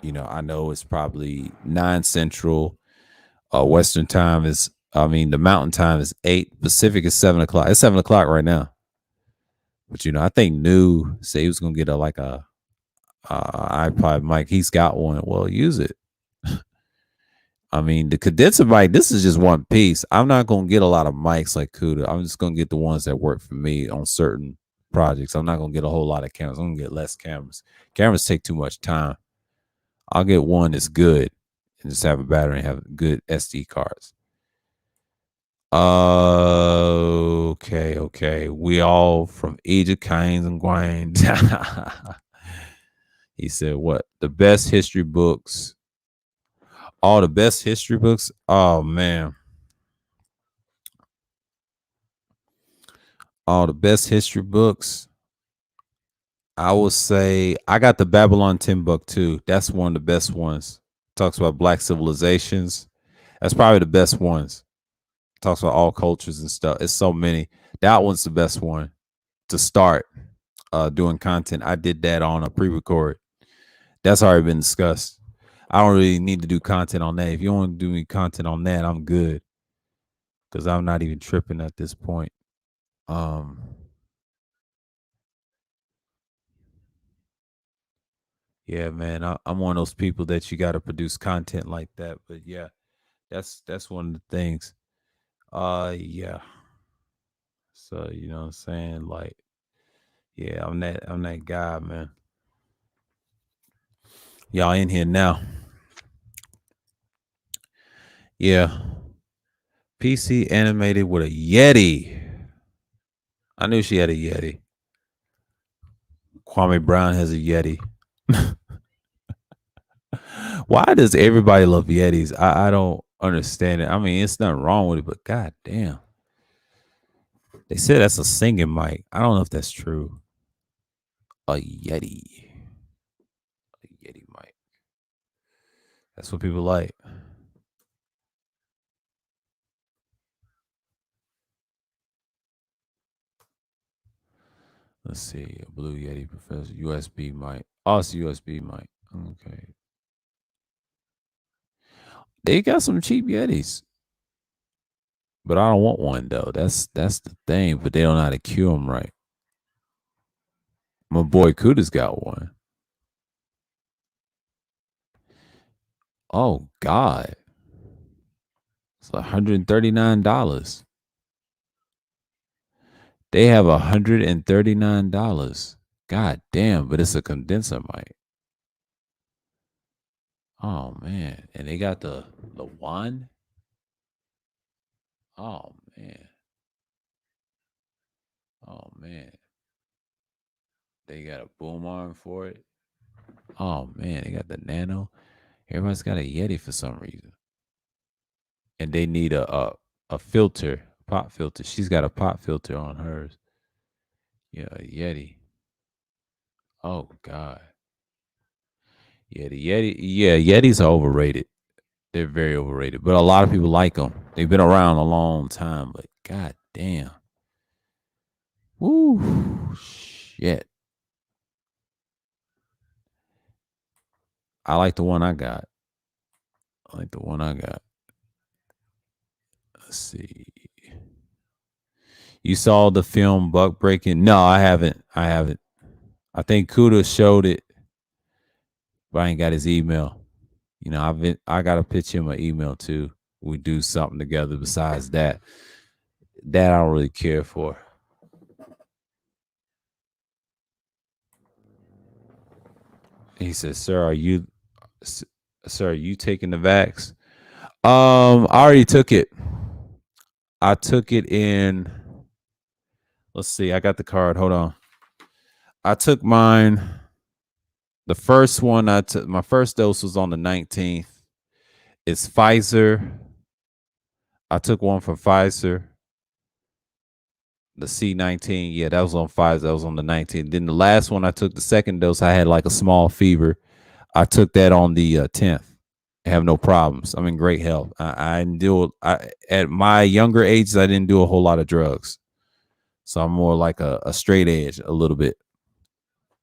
You know, I know it's probably 9 Central. Western time is, I mean, the Mountain time is 8. Pacific is 7 o'clock. It's 7 o'clock right now. But you know, I think New say he was gonna get a like a iPod mic. He's got one. Well, use it. I mean, the condenser mic, this is just one piece. I'm not going to get a lot of mics like Kuda. I'm just going to get the ones that work for me on certain projects. I'm not going to get a whole lot of cameras. I'm going to get less cameras. Cameras take too much time. I'll get one that's good and just have a battery and have good SD cards. Okay. We all from Egypt, Canes and Gwains. He said, "What the best history books? All the best history books? Oh man, all the best history books. I would say I got the Babylon 10 book too. That's one of the best ones. Talks about black civilizations. That's probably the best ones. Talks about all cultures and stuff. It's so many. That one's the best one to start doing content. I did that on a pre-record. That's already been discussed. I don't really need to do content on that. If you want to do any content on that, I'm good because I'm not even tripping at this point. Um, yeah, man, I'm one of those people that you got to produce content like that. But yeah, that's one of the things. Yeah. So you know what I'm saying? Like, yeah, I'm that guy, man. Y'all in here now. Yeah. PC animated with a Yeti. I knew she had a Yeti. Kwame Brown has a Yeti. Why does everybody love Yetis? I don't understand it. I mean, it's nothing wrong with it, but god damn. They said that's a singing mic. I don't know if that's true. A Yeti. A Yeti mic. That's what people like. Let's see. A Blue Yeti Professor. USB mic. Oh, it's a USB mic. Okay. They got some cheap Yetis. But I don't want one though. That's the thing. But they don't know how to cue them right. My boy Kuda's got one. Oh God. It's $139. They have $139. God damn, but it's a condenser mic. Oh man. And they got the one. Oh man. Oh man. They got a boom arm for it. Oh man, they got the nano. Everybody's got a Yeti for some reason. And they need a filter, pop filter. She's got a pop filter on hers. Yeah, a Yeti. Oh God. Yeah, the Yeti. Yeah, Yetis are overrated. They're very overrated, but a lot of people like them. They've been around a long time, but god damn. Woo, shit. I like the one I got. I like the one I got. Let's see. You saw the film Buck Breaking? No, I haven't. I haven't. I think Kuda showed it, but I ain't got his email. You know, I gotta pitch him an email too. We do something together besides that. That I don't really care for. He says, "Sir, sir, are you taking the vax?" I already took it. I took it in. Let's see. I got the card. Hold on. I took mine. The first one I took. My first dose was on the 19th. It's Pfizer. I took one from Pfizer. The C19. Yeah, that was on Pfizer. That was on the 19th. Then the last one I took, the second dose, I had like a small fever. I took that on the 10th. I have no problems. I'm in great health. I didn't do. At my younger ages, I didn't do a whole lot of drugs. So I'm more like a straight edge a little bit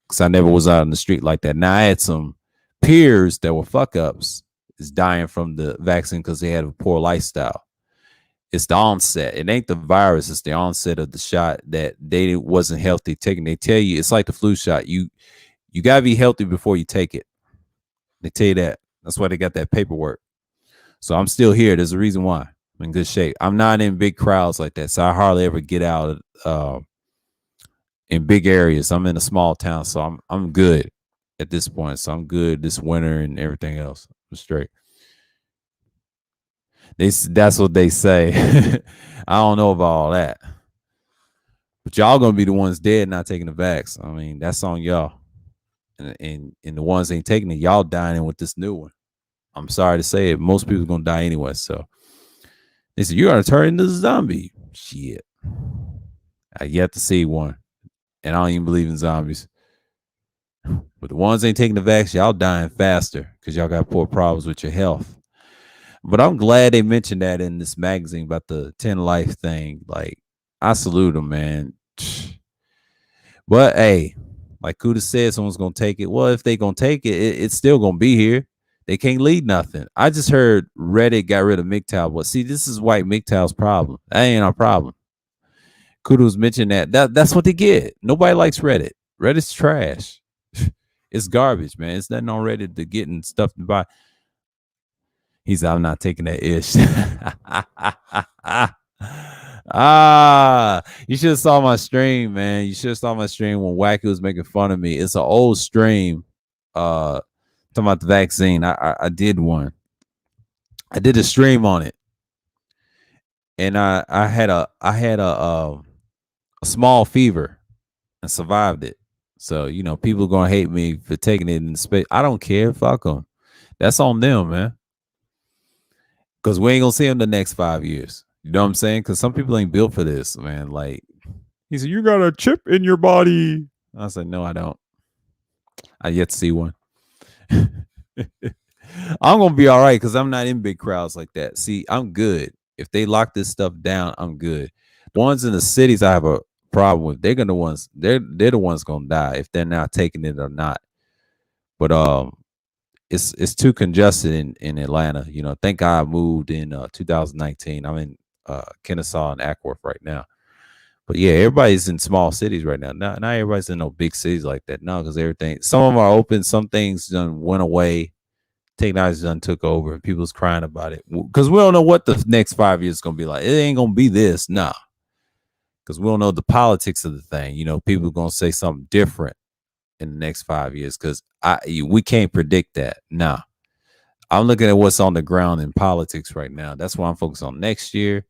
because I never was out in the street like that. Now I had some peers that were fuck ups is dying from the vaccine because they had a poor lifestyle. It's the onset. It ain't the virus. It's the onset of the shot that they wasn't healthy taking. They tell you it's like the flu shot. You gotta be healthy before you take it. They tell you that. That's why they got that paperwork. So I'm still here. There's a reason why. I'm in good shape. I'm not in big crowds like that, so I hardly ever get out in big areas. I'm in a small town, so I'm good at this point. So I'm good this winter and everything else. I'm straight. That's what they say. I don't know about all that. But y'all gonna be the ones dead not taking the vax. I mean, that's on y'all. And the ones ain't taking it, y'all dying with this new one. I'm sorry to say it. Most people gonna die anyway. So they said you're gonna turn into a zombie. Shit. I yet to see one. And I don't even believe in zombies. But the ones ain't taking the vax, y'all dying faster because y'all got poor problems with your health. But I'm glad they mentioned that in this magazine about the 10 life thing. Like, I salute them, man. But hey, like Kuda said, someone's gonna take it. Well, if they gonna take it, it's still gonna be here. They can't lead nothing. I just heard Reddit got rid of MGTOW. But see, this is white MGTOW's problem. That ain't our problem. Kudos mentioned that's what they get. Nobody likes Reddit. Reddit's trash. It's garbage, man. It's nothing on Reddit to getting stuff to buy. He's I'm not taking that ish. You should have saw my stream, man. You should have saw my stream when Wacky was making fun of me. It's an old stream. Talking about the vaccine. I did one. I did a stream on it. And I had a small fever and survived it. So, you know, people gonna hate me for taking it in space. I don't care. Fuck them. That's on them, man. Because we ain't gonna see them the next 5 years. You know what I'm saying? Because some people ain't built for this, man. Like, he said, you got a chip in your body. I said, no, I don't. I yet to see one. I'm gonna be all right because I'm not in big crowds like that. See, I'm good. If they lock this stuff down, I'm good. The ones in the cities I have a problem with, they're the ones gonna die if they're not taking it or not. But it's too congested in Atlanta. You know, thank God I moved in 2019. I'm in Kennesaw and Ackworth right now. But yeah, everybody's in small cities right now. Not everybody's in no big cities like that. No, because some of them are open. Some things done went away. Technology done took over. And people's crying about it because we don't know what the next 5 years is gonna be like. It ain't gonna be this, nah. Because we don't know the politics of the thing. You know, people are gonna say something different in the next 5 years because we can't predict that. Nah. I'm looking at what's on the ground in politics right now. That's what I'm focused on next year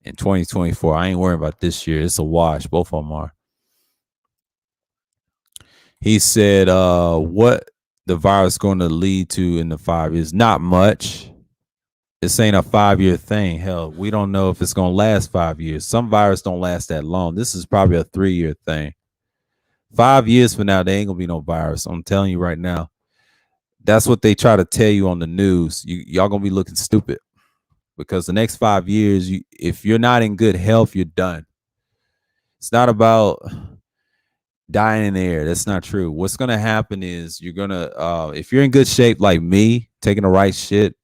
in 2024. I ain't worrying about this year. It's a wash. Both of them are. He said, what the virus going to lead to in the 5 years? Not much. This ain't a 5-year thing. Hell, we don't know if it's going to last 5 years. Some virus don't last that long. This is probably a 3-year thing. 5 years from now, there ain't going to be no virus. I'm telling you right now. That's what they try to tell you on the news. Y'all going to be looking stupid because the next 5 years, if you're not in good health, you're done. It's not about dying in the air. That's not true. What's going to happen is you're going to, if you're in good shape like me, taking the right shit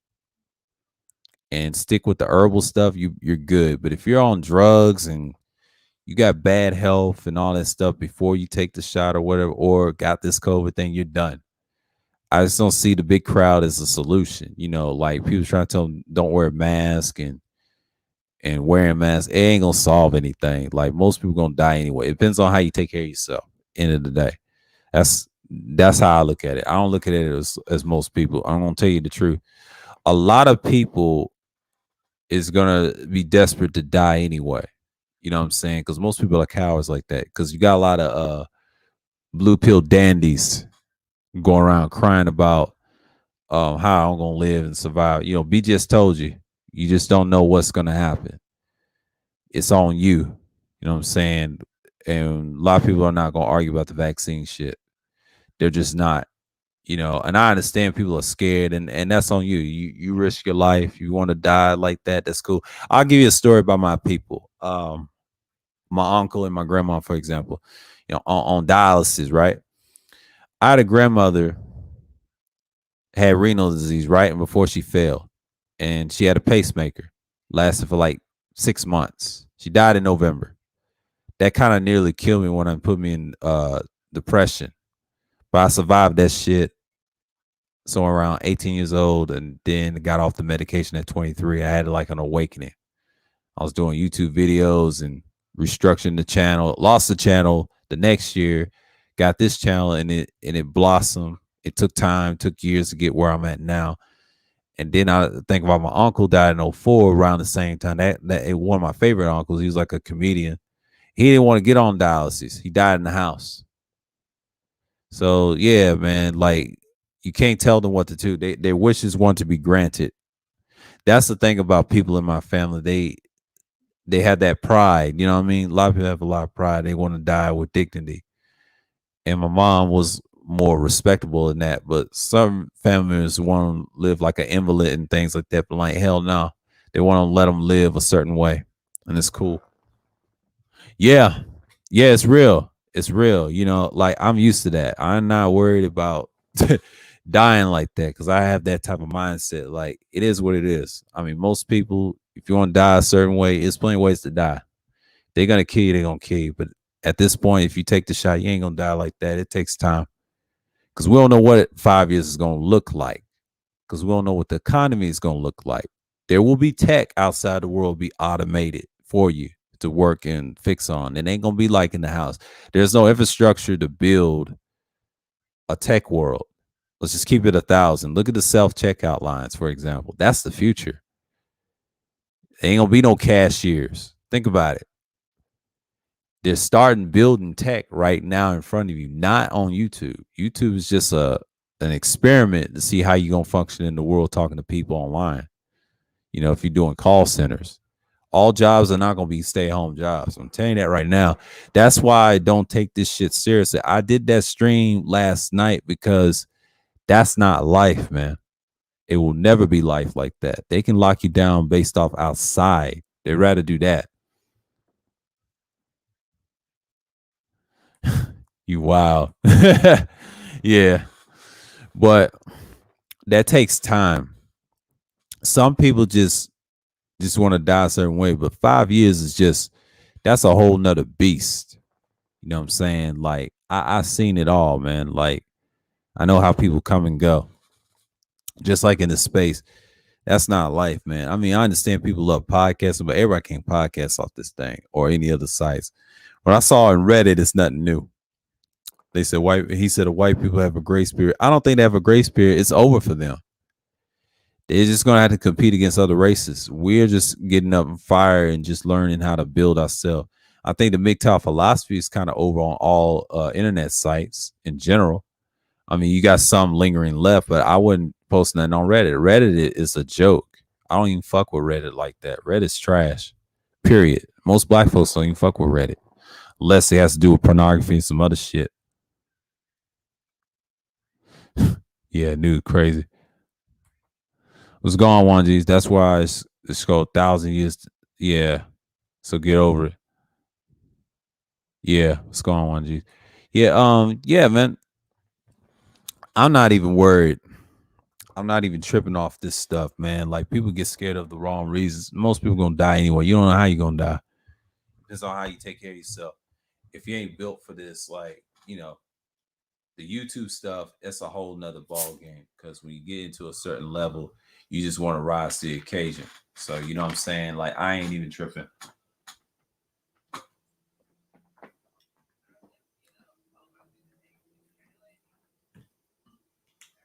and stick with the herbal stuff, you're good. But if you're on drugs and you got bad health and all that stuff before you take the shot or whatever, or got this COVID thing, you're done. I just don't see the big crowd as a solution. You know, like people trying to tell them don't wear a mask and wearing masks, it ain't gonna solve anything. Like most people gonna die anyway. It depends on how you take care of yourself. End of the day, that's how I look at it. I don't look at it as most people. I'm gonna tell you the truth. A lot of people is gonna be desperate to die anyway. You know what I'm saying? Because most people are cowards like that. Because you got a lot of blue pill dandies going around crying about how I'm gonna live and survive. You know, B just told you. You just don't know what's gonna happen. It's on you. You know what I'm saying? And a lot of people are not gonna argue about the vaccine shit. They're just not. You know, and I understand people are scared, and that's on you. You risk your life. You want to die like that, that's cool. I'll give you a story about my people. My uncle and my grandma, for example, you know, on dialysis, right? I had a grandmother had renal disease, right? And before she fell, and she had a pacemaker, lasted for like 6 months. She died in November. That kind of nearly killed me when I put me in depression. But I survived that shit. So around 18 years old, and then got off the medication at 23. I had like an awakening. I was doing YouTube videos and restructuring the channel. Lost the channel the next year. Got this channel, and it blossomed. It took time, took years to get where I'm at now. And then I think about my uncle died in '04 around the same time. One of my favorite uncles. He was like a comedian. He didn't want to get on dialysis. He died in the house. So yeah, man, like you can't tell them what to do. Their wishes want to be granted. That's the thing about people in my family. They have that pride. You know what I mean? A lot of people have a lot of pride. They want to die with dignity. And my mom was more respectable in that. But some families want to live like an invalid and things like that. But like hell no, they want to let them live a certain way, and it's cool. Yeah, yeah, it's real. It's real. You know, like I'm used to that. I'm not worried about dying like that because I have that type of mindset. Like it is what it is. I mean, most people, if you want to die a certain way, it's plenty of ways to die. They're gonna kill you. They're gonna kill you. But at this point, if you take the shot, you ain't gonna die like that. It takes time because we don't know what 5 years is gonna look like. Because we don't know what the economy is gonna look like. There will be tech outside the world be automated for you to work and fix on. It ain't gonna be like in the house. There's no infrastructure to build a tech world. Let's just keep it 1,000. Look at the self checkout lines, for example. That's the future. There ain't gonna be no cashiers. Think about it. They're starting building tech right now in front of you, not on YouTube. YouTube is just an experiment to see how you're gonna function in the world talking to people online. You know, if you're doing call centers, all jobs are not gonna be stay-at-home jobs. I'm telling you that right now. That's why I don't take this shit seriously. I did that stream last night because that's not life, man. It will never be life like that. They can lock you down based off outside. They'd rather do that. You wild. Yeah. But that takes time. Some people just want to die a certain way, but 5 years is just that's a whole nother beast. You know what I'm saying? Like I seen it all, man. Like I know how people come and go. Just like in the space. That's not life, man. I mean, I understand people love podcasting, but everybody can't podcast off this thing or any other sites. What I saw in Reddit is nothing new. They said white. He said white people have a grace period. I don't think they have a grace period. It's over for them. They're just gonna have to compete against other races. We're just getting up and fire and just learning how to build ourselves. I think the MGTOW philosophy is kind of over on all internet sites in general. I mean, you got some lingering left, but I wouldn't post nothing on Reddit. Reddit is a joke. I don't even fuck with Reddit like that. Reddit's trash. Period. Most black folks don't even fuck with Reddit unless it has to do with pornography and some other shit. Yeah, dude, crazy. What's going on, G's? That's why it's called 1,000 years. Yeah, so get over it. Yeah, what's going on, G's? Yeah, yeah, man. I'm not even worried. I'm not even tripping off this stuff, man. Like people get scared of the wrong reasons. Most people gonna die anyway. You don't know how you gonna die. Depends on how you take care of yourself. If you ain't built for this, like the YouTube stuff, it's a whole nother ball game. Because when you get into a certain level, you just want to rise to the occasion. So you know what I'm saying? Like I ain't even tripping.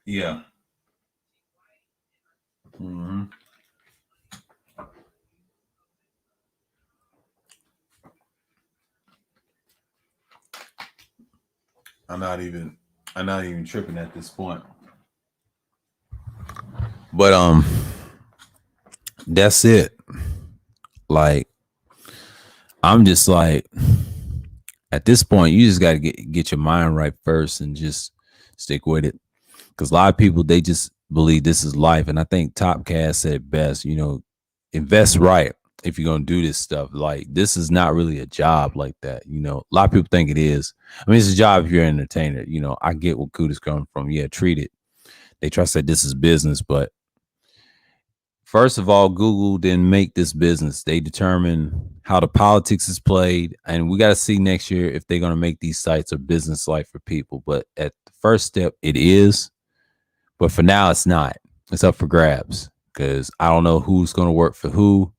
Yeah. hmm I'm not even. I'm not even tripping at this point. But that's it. Like I'm just like at this point, you just got to get your mind right first and just stick with it. Because a lot of people they just believe this is life, and I think Topcast said it best. Invest right if you're gonna do this stuff. Like this is not really a job like that. A lot of people think it is. I mean, it's a job if you're an entertainer. I get what Kuda's coming from. Yeah, treat it. They try to say this is business, but first of all, Google didn't make this business. They determine how the politics is played, and we got to see next year if they're gonna make these sites a business like for people. But at the first step, it is. But for now, it's not. It's up for grabs because I don't know who's going to work for who.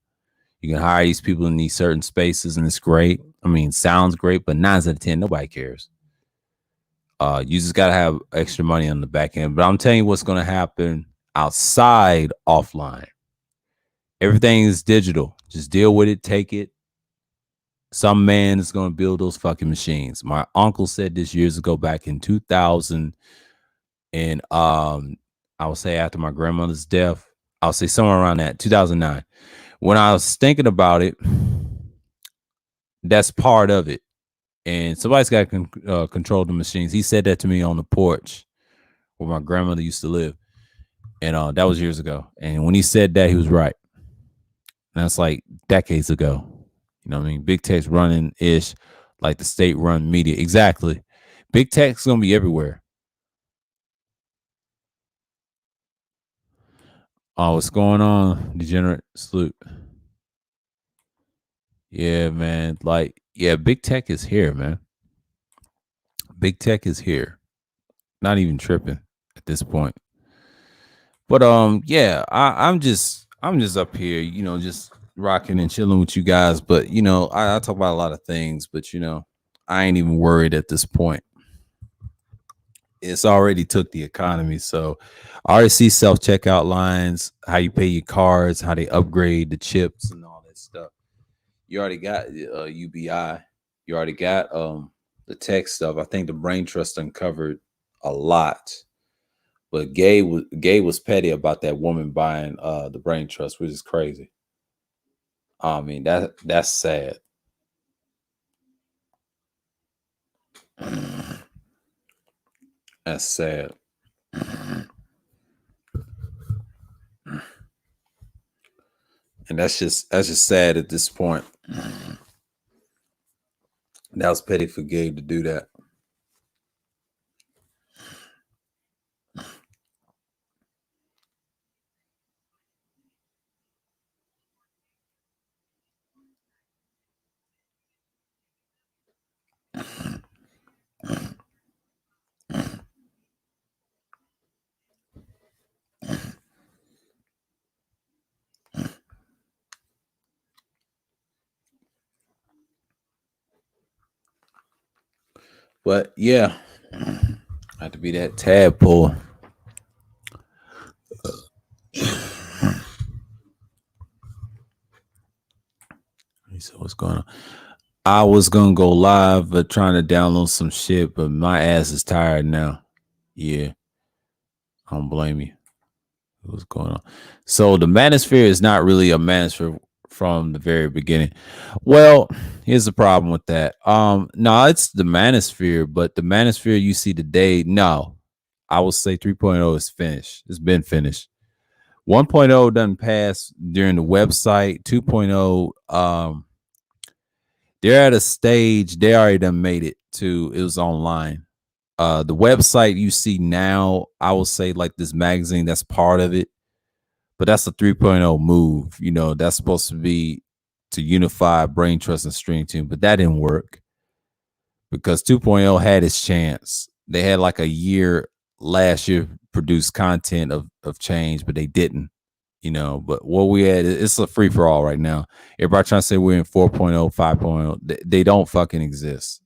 You can hire these people in these certain spaces, and it's great. I mean, sounds great, but 9 out of 10, nobody cares. You just got to have extra money on the back end. But I'm telling you what's going to happen. outside offline. Everything is digital. Just deal with it, take it. Some man is going to build those fucking machines. My uncle said this years ago, back in 2000, and I would say after my grandmother's death, I'll say somewhere around that 2009. When I was thinking about it, that's part of it. And somebody's got to control the machines. He said that to me on the porch where my grandmother used to live. And that was years ago. And when he said that, he was right. And that's like decades ago. You know what I mean? Big tech's running ish like the state run media. Exactly. Big tech's going to be everywhere. Oh, what's going on, Degenerate Salute? Yeah, man. Like, yeah, big tech is here, man. Big tech is here. Not even tripping at this point. But yeah, I'm just up here, you know, just rocking and chilling with you guys. But you know, I talk about a lot of things, but you know, I ain't even worried at this point. It's already took the economy. So I already see self-checkout lines, how you pay your cards, how they upgrade the chips and all that stuff. You already got UBI. You already got the tech stuff. I think the Brain Trust uncovered a lot. But Gay was petty about that woman buying the Brain Trust, which is crazy. I mean, that's sad. That's sad. And that's just sad at this point. That was petty for Gabe to do that. But yeah, I have to be that tadpole. So what's going on? I was gonna go live, but trying to download some shit, but my ass is tired now. Yeah, I don't blame you. What's going on? So the manosphere is not really a manosphere from the very beginning. Well, here's the problem with that. No, it's the manosphere, but the manosphere you see today, no. I will say 3.0 is finished. It's been finished. 1.0 doesn't pass during the website. 2.0, they're at a stage, they already done made it to, it was online. The website you see now, I will say like this magazine, that's part of it. But that's a 3.0 move. You know, that's supposed to be to unify Brain Trust and Stream Team, but that didn't work because 2.0 had its chance. They had like a year last year produced content of change, but they didn't, you know. But what we had, it's a free for all right now. Everybody trying to say we're in 4.0, 5.0. They don't fucking exist.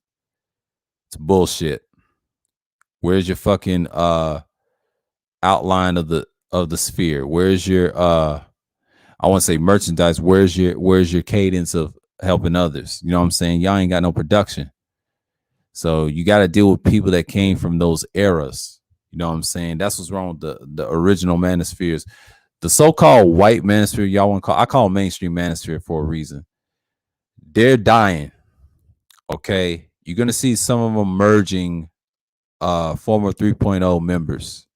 It's bullshit. Where's your fucking outline of the sphere? Where's your I want to say merchandise? Where's your cadence of helping others? You know what I'm saying? Y'all ain't got no production. So you got to deal with people that came from those eras. You know what I'm saying? That's what's wrong with the original manospheres. The so-called white manosphere, y'all want to call, I call mainstream manosphere for a reason. They're dying. Okay. You're going to see some of them merging former 3.0 members.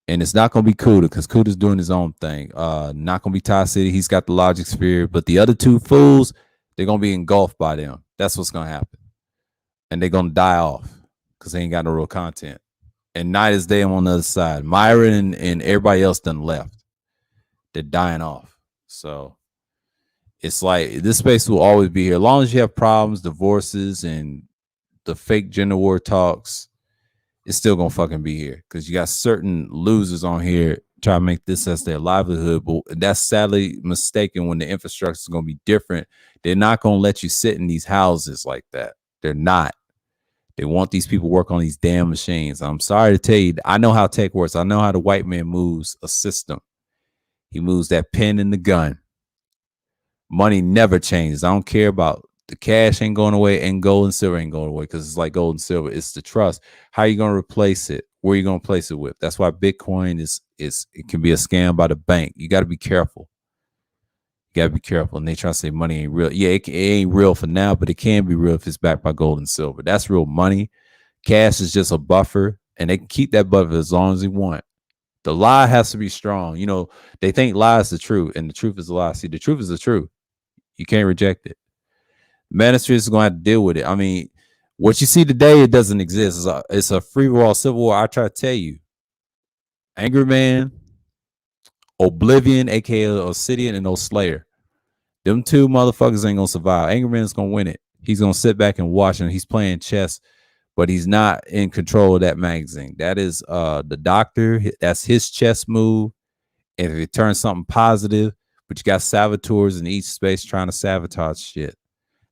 And it's not going to be Kuda because Kuda's doing his own thing. Not going to be Ty City. He's got the Logic Sphere. But the other two fools, they're going to be engulfed by them. That's what's going to happen. And they're going to die off because they ain't got no real content. And night is day on the other side. Myron and everybody else done left. They're dying off. So it's like this space will always be here. As long as you have problems, divorces, and the fake gender war talks, it's still gonna fucking be here because you got certain losers on here trying to make this as their livelihood, but that's sadly mistaken. When the infrastructure is gonna be different, they're not gonna let you sit in these houses like that. They're not. They want these people to work on these damn machines. I'm sorry to tell you, I know how tech works. I know how the white man moves a system. He moves that pen and the gun. Money never changes. I don't care about the cash ain't going away and gold and silver ain't going away because it's like gold and silver. It's the trust. How are you going to replace it? Where are you going to place it with? That's why Bitcoin is it can be a scam by the bank. You got to be careful. You got to be careful. And they try to say money ain't real. Yeah, it ain't real for now, but it can be real if it's backed by gold and silver. That's real money. Cash is just a buffer, and they can keep that buffer as long as they want. The lie has to be strong. You know, they think lie is the truth, and the truth is a lie. See, the truth is the truth. You can't reject it. Ministry is going to have to deal with it. I mean, what you see today, it doesn't exist. It's a free-for-all civil war. I try to tell you. Angry Man, Oblivion, aka Obsidian, and Slayer. Them two motherfuckers ain't gonna survive. Angry Man's gonna win it. He's gonna sit back and watch, and he's playing chess, but he's not in control of that magazine. That is the doctor. That's his chess move. If it turns something positive, but you got saboteurs in each space trying to sabotage shit.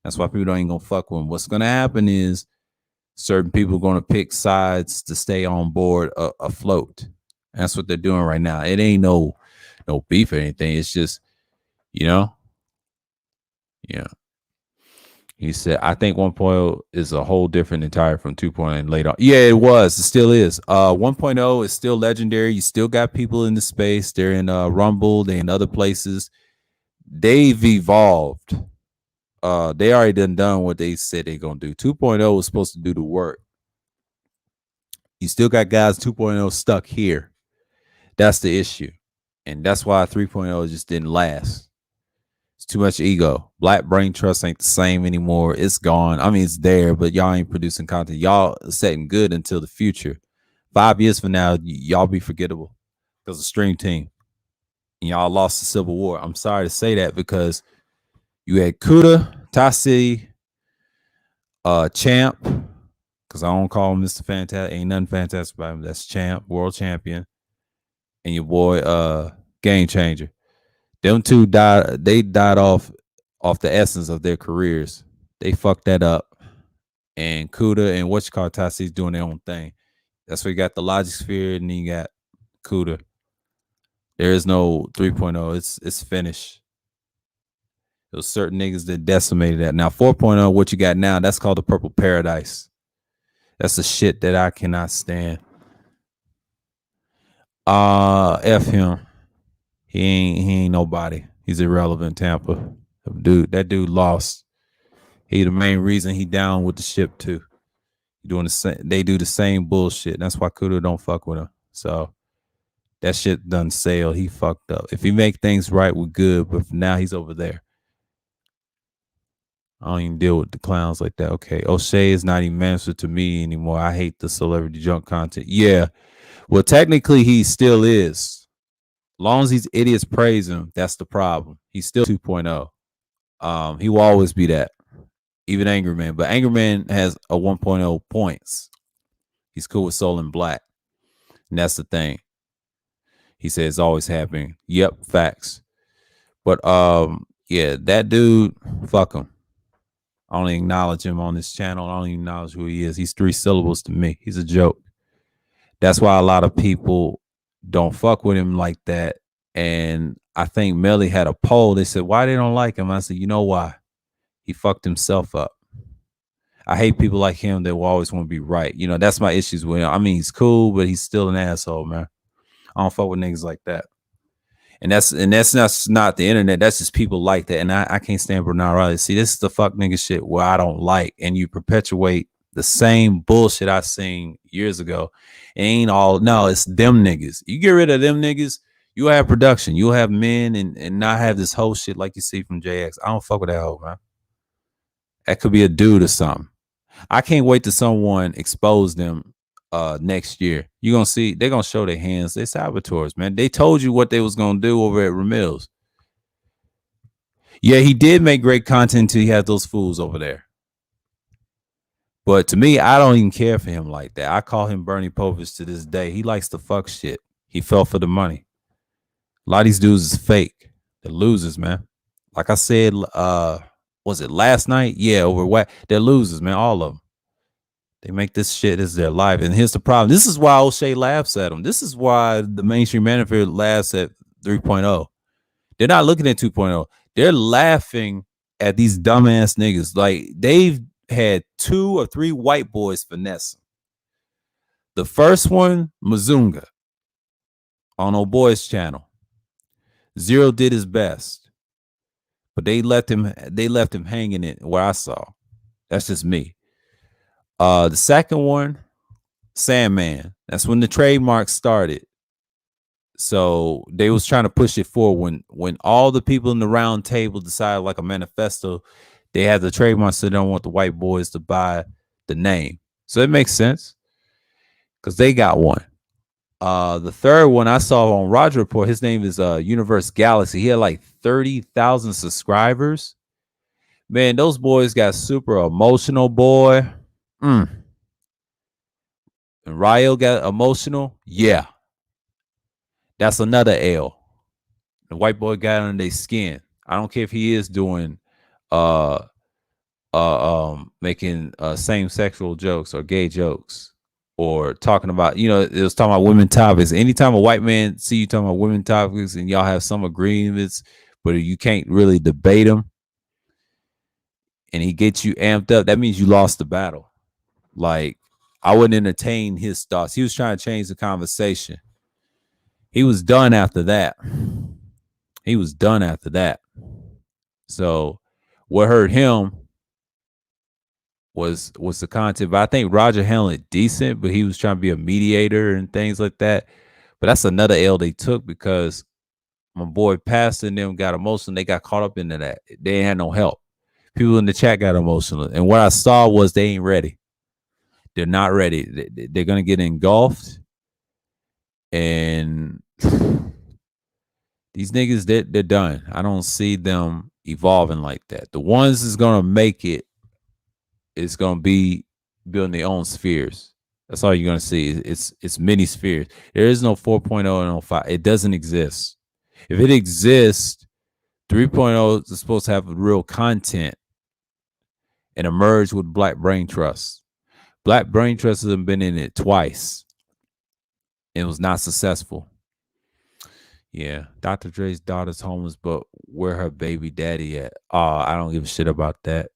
That's why people ain't gonna fuck with him. What's gonna happen is certain people are gonna pick sides to stay on board afloat. And that's what they're doing right now. It ain't no beef or anything. It's just, you know, yeah. He said, I think 1.0 is a whole different entire from 2.0 and later on. Yeah, it was. It still is. 1.0 is still legendary. You still got people in the space. They're in Rumble. They're in other places. They've evolved. They already done what they said they're going to do. 2.0 was supposed to do the work. You still got guys 2.0 stuck here. That's the issue. And that's why 3.0 just didn't last. It's too much ego. Black Brain Trust ain't the same anymore. It's gone. I mean, it's there, but y'all ain't producing content. Y'all setting good until the future. 5 years from now, y'all be forgettable because of Stream Team. And y'all lost the Civil War. I'm sorry to say that because you had Kuda, Tasi, Champ, because I don't call him Mr. Fantastic. Ain't nothing fantastic about him. That's Champ, world champion. And your boy, Game Changer. Them two died. They died off the essence of their careers. They fucked that up. And Kuda and Tasi's doing their own thing. That's where you got the Logic Sphere, and then you got Kuda. There is no 3.0. It's finished. Those certain niggas that decimated that. Now 4.0, what you got now, that's called the Purple Paradise. That's the shit that I cannot stand. F him. He ain't nobody. He's irrelevant, Tampa. That dude lost. He the main reason he down with the ship too. Doing the same. They do the same bullshit. That's why Kuda don't fuck with him. So that shit done sailed. He fucked up. If he make things right, we're good. But for now, he's over there. I don't even deal with the clowns like that. Okay, O'Shea is not even answered to me anymore. I hate the celebrity junk content. Yeah, well, technically he still is. As long as these idiots praise him, that's the problem. He's still 2.0. He will always be that. Even Angry Man. But Angry Man has a 1.0 points. He's cool with Soul and Black. And that's the thing. He says it's always happening. Yep, facts. But yeah, that dude, fuck him. I don't acknowledge him on this channel. I don't even acknowledge who he is. He's 3 syllables to me. He's a joke. That's why a lot of people don't fuck with him like that. And I think Melly had a poll. They said, why they don't like him? I said, you know why? He fucked himself up. I hate people like him that will always want to be right. You know, that's my issues with him. I mean, he's cool, but he's still an asshole, man. I don't fuck with niggas like that. And that's not the internet. That's just people like that. And I can't stand Bernard Riley. See, this is the fuck nigga shit where I don't like. And you perpetuate the same bullshit I seen years ago. It ain't all, no, it's them niggas. You get rid of them niggas, you'll have production. You'll have men and not have this whole shit like you see from JX. I don't fuck with that hoe, man. That could be a dude or something. I can't wait till someone expose them next year. You're gonna see they're gonna show their hands. They're saboteurs, man. They told you what they was gonna do over at Ramil's. Yeah, he did make great content until he had those fools over there. But to me, I don't even care for him like that. I call him Bernie Povich to this day. He likes to fuck shit. He fell for the money. A lot of these dudes is fake. They're losers, man. Like I said, was it last night? Yeah, over what? They're losers, man. All of them. They make this shit as their life. And here's the problem. This is why O'Shea laughs at them. This is why the mainstream manager laughs at 3.0. They're not looking at 2.0. They're laughing at these dumbass niggas. Like, they've had 2 or 3 white boys finesse. The first one, Mazunga, on Old Boy's channel. Zero did his best, but they left him hanging it where I saw. That's just me. The second one, Sandman. That's when the trademark started. So they was trying to push it forward when all the people in the round table decided like a manifesto, they had the trademark, so they don't want the white boys to buy the name. So it makes sense because they got one. The third one I saw on Roger Report, his name is Universe Galaxy. He had like 30,000 subscribers. Man, those boys got super emotional, boy. And Ryo got emotional. Yeah. That's another L. The white boy got under their skin. I don't care if he is doing making same sexual jokes or gay jokes or talking about, it was talking about women topics. Anytime a white man see you talking about women topics and y'all have some agreements, but you can't really debate them and he gets you amped up, that means you lost the battle. Like, I wouldn't entertain his thoughts. He was trying to change the conversation. He was done after that. So what hurt him was the content. But I think Roger handled it decent, but he was trying to be a mediator and things like that. But that's another L they took because my boy Pastor and them got emotional. They got caught up into that. They ain't had no help. People in the chat got emotional. And what I saw was they ain't ready. They're not ready. They're going to get engulfed. And these niggas, they're done. I don't see them evolving like that. The ones that's going to make it is going to be building their own spheres. That's all you're going to see. It's mini spheres. There is no 4.0 and 5. It doesn't exist. If it exists, 3.0 is supposed to have real content and emerge with Black Brain Trust. Black Brain Trust has been in it twice. It was not successful. Yeah, Dr. Dre's daughter's homeless, but where her baby daddy at? Oh, I don't give a shit about that.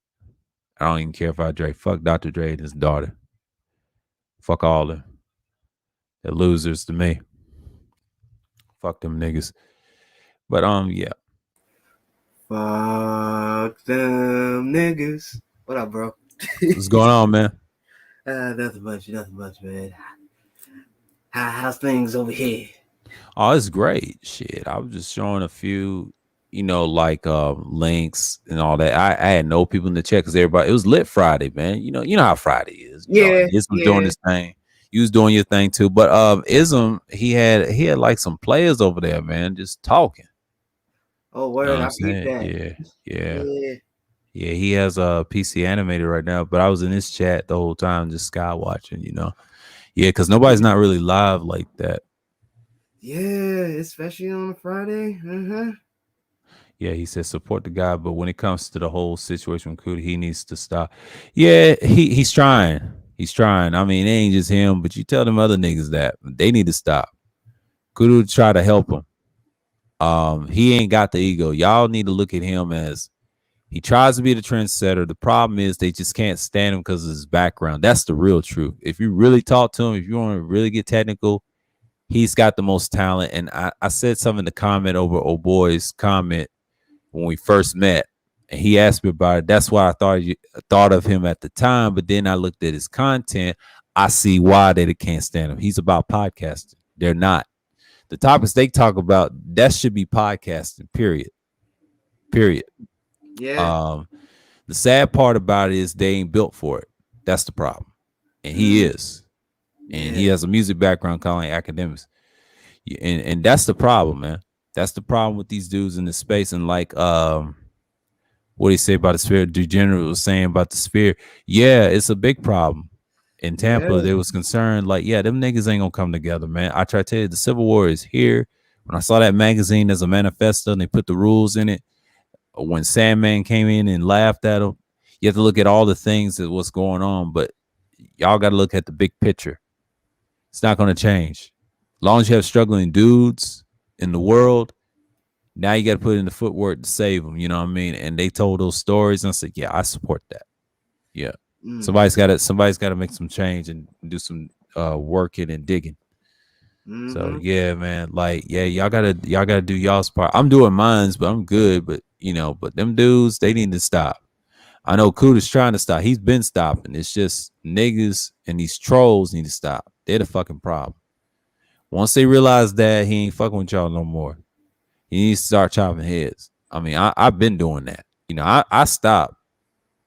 I don't even care about Dre. Fuck Dr. Dre and his daughter. Fuck all them. They're losers to me. Fuck them niggas. But yeah. Fuck them niggas. What up, bro? What's going on, man? Nothing much, man. How's things over here? Oh, it's great. Shit. I was just showing a few, links and all that. I had no people in the chat because everybody, it was lit Friday, man. You know how Friday is. Ism doing his thing. You was doing your thing too. But Ism, he had like some players over there, man, just talking. Oh, word, I beat that. Yeah, he has a PC animated right now, but I was in his chat the whole time just sky watching, Yeah, because nobody's not really live like that. Yeah, especially on a Friday. Yeah, he said support the guy, but when it comes to the whole situation with Kudu, he needs to stop. Yeah, he's trying. He's trying. I mean, it ain't just him, but you tell them other niggas that they need to stop. Kudu try to help him. He ain't got the ego. Y'all need to look at him as he tries to be the trendsetter. The problem is they just can't stand him because of his background. That's the real truth. If you really talk to him, if you want to really get technical, he's got the most talent. And I said something in the comment over Old Boy's comment when we first met, and he asked me about it. That's why I thought of him at the time. But then I looked at his content. I see why they can't stand him. He's about podcasting. They're not. The topics they talk about, that should be podcasting, period. Yeah. The sad part about it is they ain't built for it. That's the problem. And he is. And he has a music background calling academics. And that's the problem, man. That's the problem with these dudes in the space. And like what do you say about the Sphere? Degenerate was saying about the Sphere. Yeah, it's a big problem. In Tampa, they was concerned, like, yeah, them niggas ain't gonna come together, man. I try to tell you, the Civil War is here. When I saw that magazine as a manifesto and they put the rules in it, when Sandman came in and laughed at him, you have to look at all the things that what's going on. But y'all got to look at the big picture. It's not going to change. As long as you have struggling dudes in the world, now you got to put in the footwork to save them. You know what I mean? And they told those stories, and I said, yeah, I support that. Yeah, somebody's got to make some change and do some working and digging. So yeah, man, like yeah, y'all gotta do y'all's part. I'm doing mines, but I'm good. But but them dudes, they need to stop. I know Kuda's trying to stop. He's been stopping. It's just niggas and these trolls need to stop. They're the fucking problem. Once they realize that, he ain't fucking with y'all no more. He needs to start chopping heads. I mean, I've been doing that. I stopped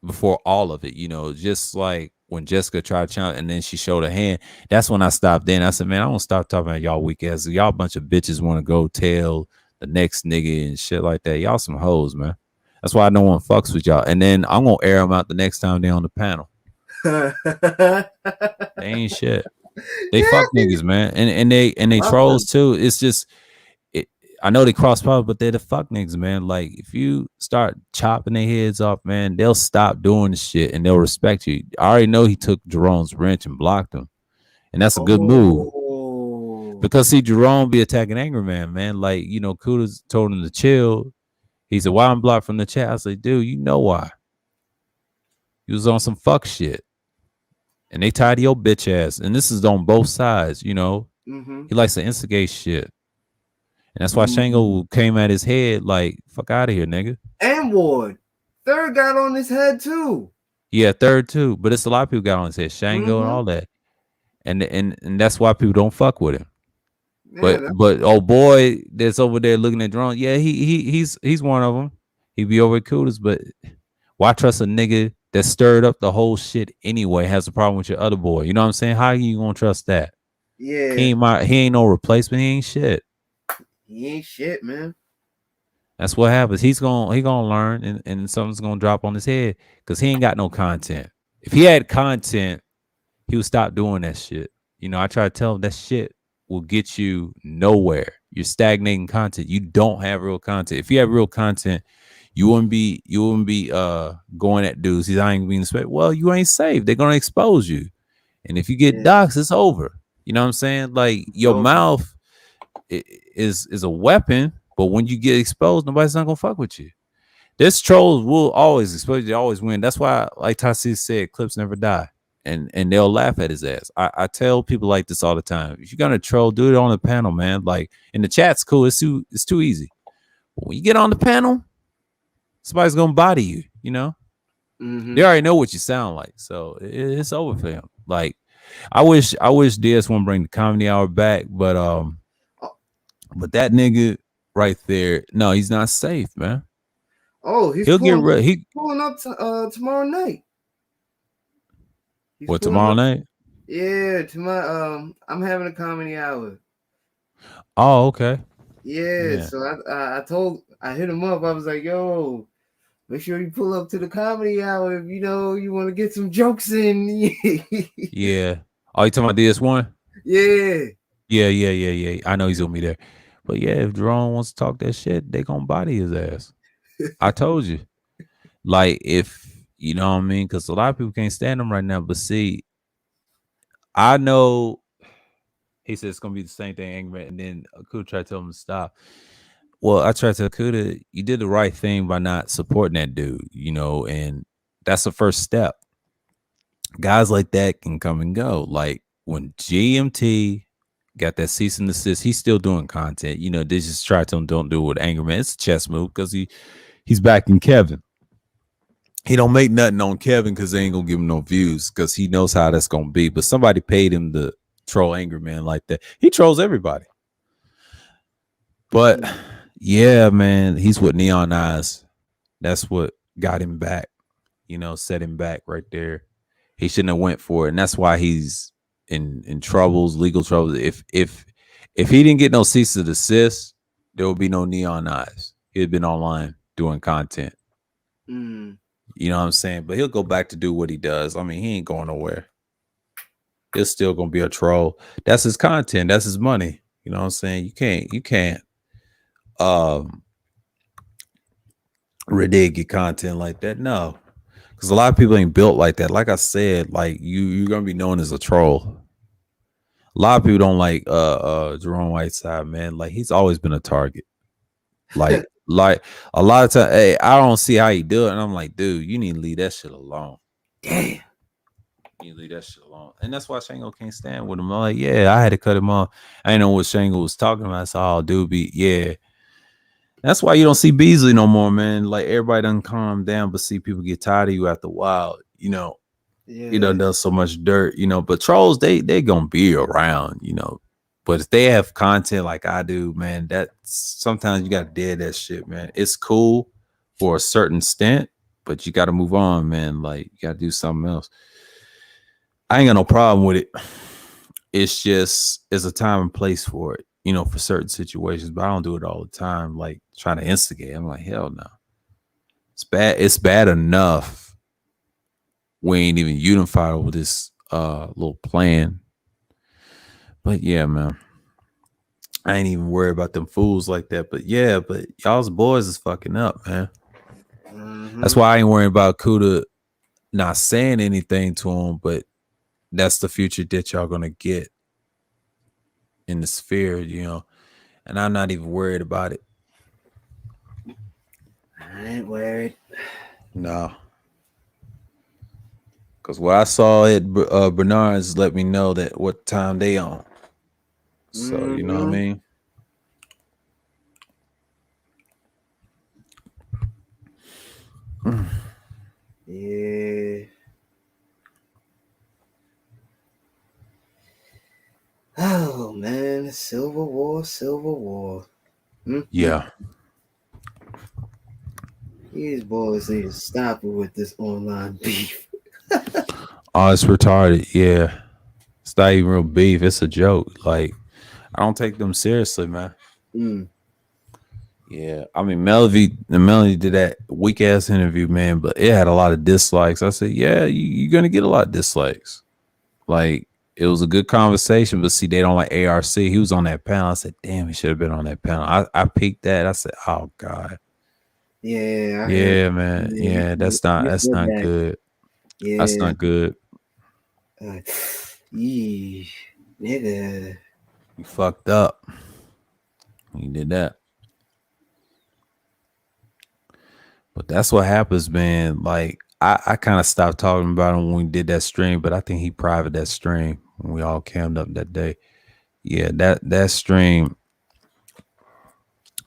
before all of it. Just like when Jessica tried to challenge and then she showed her hand. That's when I stopped. Then I said, man, I won't stop talking about y'all weak ass. Y'all a bunch of bitches want to go tell the next nigga and shit like that. Y'all some hoes, man. That's why I don't want fucks with y'all. And then I'm gonna air them out the next time they're on the panel. They ain't shit. They fuck niggas, man. And they trolls too. It's just I know they cross power, but they're the fuck niggas, man. Like if you start chopping their heads off, man, they'll stop doing the shit and they'll respect you. I already know he took Jerome's wrench and blocked him. And that's a good move. Because see, Jerome be attacking Angry Man. Like, Kuda's told him to chill. He said, why I'm blocked from the chat? I said, dude, you know why. You was on some fuck shit. And they tied your bitch ass. And this is on both sides, He likes to instigate shit. And that's why Shango came at his head like, fuck out of here, nigga. And Ward. Third got on his head too. Yeah, third too. But it's a lot of people got on his head. Shango and all that. And that's why people don't fuck with him. Yeah, but oh boy that's over there looking at drones. Yeah, he's one of them. He be over at Kudas, but why trust a nigga that stirred up the whole shit anyway, has a problem with your other boy? You know what I'm saying? How are you gonna trust that? Yeah. He ain't no replacement. He ain't shit. He ain't shit, man. That's what happens. He gonna learn and something's gonna drop on his head because he ain't got no content. If he had content, he would stop doing that shit. I try to tell him that shit will get you nowhere. You're stagnating content. You don't have real content. If you have real content, you wouldn't be going at dudes. I ain't being expected. Well, you ain't safe. They're gonna expose you. And if you get doxxed, it's over. You know what I'm saying? Like your mouth is a weapon, but when you get exposed, nobody's not gonna fuck with you. This trolls will always expose you, they always win. That's why, like Tassis said, clips never die. And they'll laugh at his ass. I tell people like this all the time. If you're gonna troll, do it on the panel, man. Like in the chat's cool. It's too easy. But when you get on the panel, somebody's gonna body you. They already know what you sound like, so it's over for him. Like I wish DS1 bring the comedy hour back, but that nigga right there, no, he's not safe, man. Oh, he'll pulling up tomorrow night. What, tomorrow night? Yeah, tomorrow. I'm having a comedy hour. Oh, okay. Yeah. So I hit him up. I was like, yo, make sure you pull up to the comedy hour if you want to get some jokes in. Yeah. Oh, you talking about DS1? Yeah. Yeah. I know he's gonna be there. But yeah, if Jerome wants to talk that shit, they gonna body his ass. I told you. Like if you know what I mean? Because a lot of people can't stand him right now. But see, I know he said it's gonna be the same thing, Angry Man, and then Kuda tried to tell him to stop. Well, I tried to tell Kuda, you did the right thing by not supporting that dude, and that's the first step. Guys like that can come and go. Like when GMT got that cease and desist, he's still doing content. They just try to tell him don't do it with Angry Man. It's a chess move because he's backing Kevin. He don't make nothing on Kevin because they ain't gonna give him no views because he knows how that's gonna be. But somebody paid him to troll Angry Man like that. He trolls everybody. But yeah, man, he's with Neon Eyes. That's what got him back. Set him back right there. He shouldn't have went for it, and that's why he's in troubles, legal troubles. If he didn't get no cease and desist, there would be no Neon Eyes. He'd been online doing content. You know what I'm saying? But he'll go back to do what he does. I mean, he ain't going nowhere. He's still gonna be a troll. That's his content. That's his money. You know what I'm saying? You can't renege your content like that. No. Because a lot of people ain't built like that. Like I said, like you're gonna be known as a troll. A lot of people don't like Jerome Whiteside, man. Like he's always been a target. Like a lot of time, hey, I don't see how he do it. And I'm like, dude, you need to leave that shit alone. Damn. You leave that shit alone. And that's why Shango can't stand with him. I'm like, yeah, I had to cut him off. I didn't know what Shango was talking about. So, oh, dude, yeah. That's why you don't see Beasley no more, man. Like everybody done calm down, but see people get tired of you after a while, you know. Yeah. You know, does so much dirt, you know. But trolls, they gonna be around, you know. But if they have content like I do, man, that sometimes you gotta dead that shit, man. It's cool for a certain extent, but you gotta move on, man. Like you gotta do something else. I ain't got no problem with it. It's just it's a time and place for it, you know, for certain situations. But I don't do it all the time, like trying to instigate. I'm like, hell no. It's bad. It's bad enough. We ain't even unified over this little plan. But yeah, man. I ain't even worried about them fools like that. But yeah, but y'all's boys is fucking up, man. That's why I ain't worrying about Kuda not saying anything to him, but that's the future that y'all gonna get in the sphere, you know. And I'm not even worried about it. I ain't worried. No. Because what I saw at Bernard's let me know that what time they on. So, you know what I mean? Yeah. Oh man, Civil War. Yeah. These boys need to stop it with this online beef. Oh, it's retarded. Yeah. It's not even real beef. It's a joke. Like, I don't take them seriously, man. Yeah. I mean, Melody did that weak ass interview, man, but it had a lot of dislikes. I said, yeah, you're going to get a lot of dislikes. Like, it was a good conversation, but see, they don't like ARC. He was on that panel. I said, damn, he should have been on that panel. I peeked that. I said, oh God. Yeah. Yeah, man. Yeah, that's not good. Yeah. That's not good. Nigga. You fucked up. You did that. But that's what happens, man. Like, I kind of stopped talking about him when we did that stream, but I think he private that stream when we all camped up that day. Yeah, that stream,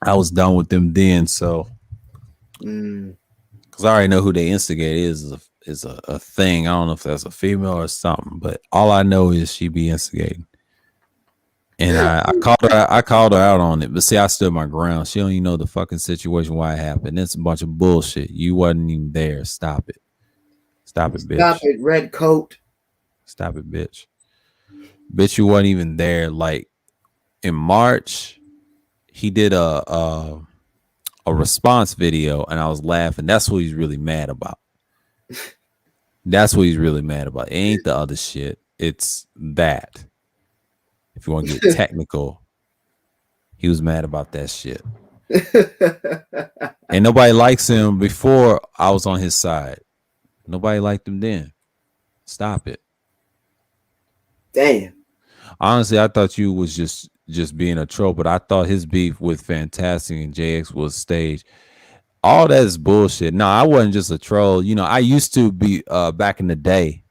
I was done with them then. So, because I already know who they instigate is a thing. I don't know if that's a female or something, but all I know is she be instigating. And I called her out on it. But see, I stood my ground. She don't even know the fucking situation, why it happened. It's a bunch of bullshit. You wasn't even there. Stop it. Stop it, bitch. Stop it, red coat. Stop it, bitch. Bitch, you wasn't even there. Like in March, he did a response video and I was laughing. That's what he's really mad about. That's what he's really mad about. It ain't the other shit. It's that. If you want to get technical, he was mad about that shit. And nobody likes him before I was on his side. Nobody liked him then. Stop it. Damn. Honestly, I thought you was just being a troll, but I thought his beef with Fantastic and JX was staged. All that is bullshit. No, I wasn't just a troll. You know, I used to be back in the day.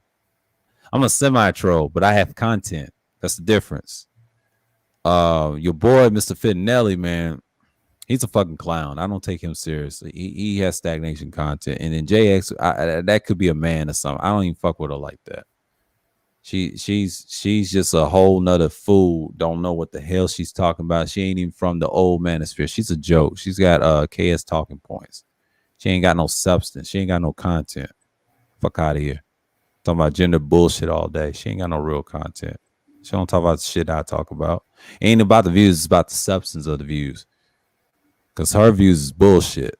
I'm a semi-troll, but I have content. That's the difference. Your boy, Mr. Fittinelli, man, he's a fucking clown. I don't take him seriously. He has stagnation content. And then JX, that could be a man or something. I don't even fuck with her like that. She's just a whole nother fool. Don't know what the hell she's talking about. She ain't even from the old manosphere. She's a joke. She's got KS talking points. She ain't got no substance. She ain't got no content. Fuck out of here. Talking about gender bullshit all day. She ain't got no real content. She don't talk about the shit I talk about. It ain't about the views. It's about the substance of the views. Because her views is bullshit.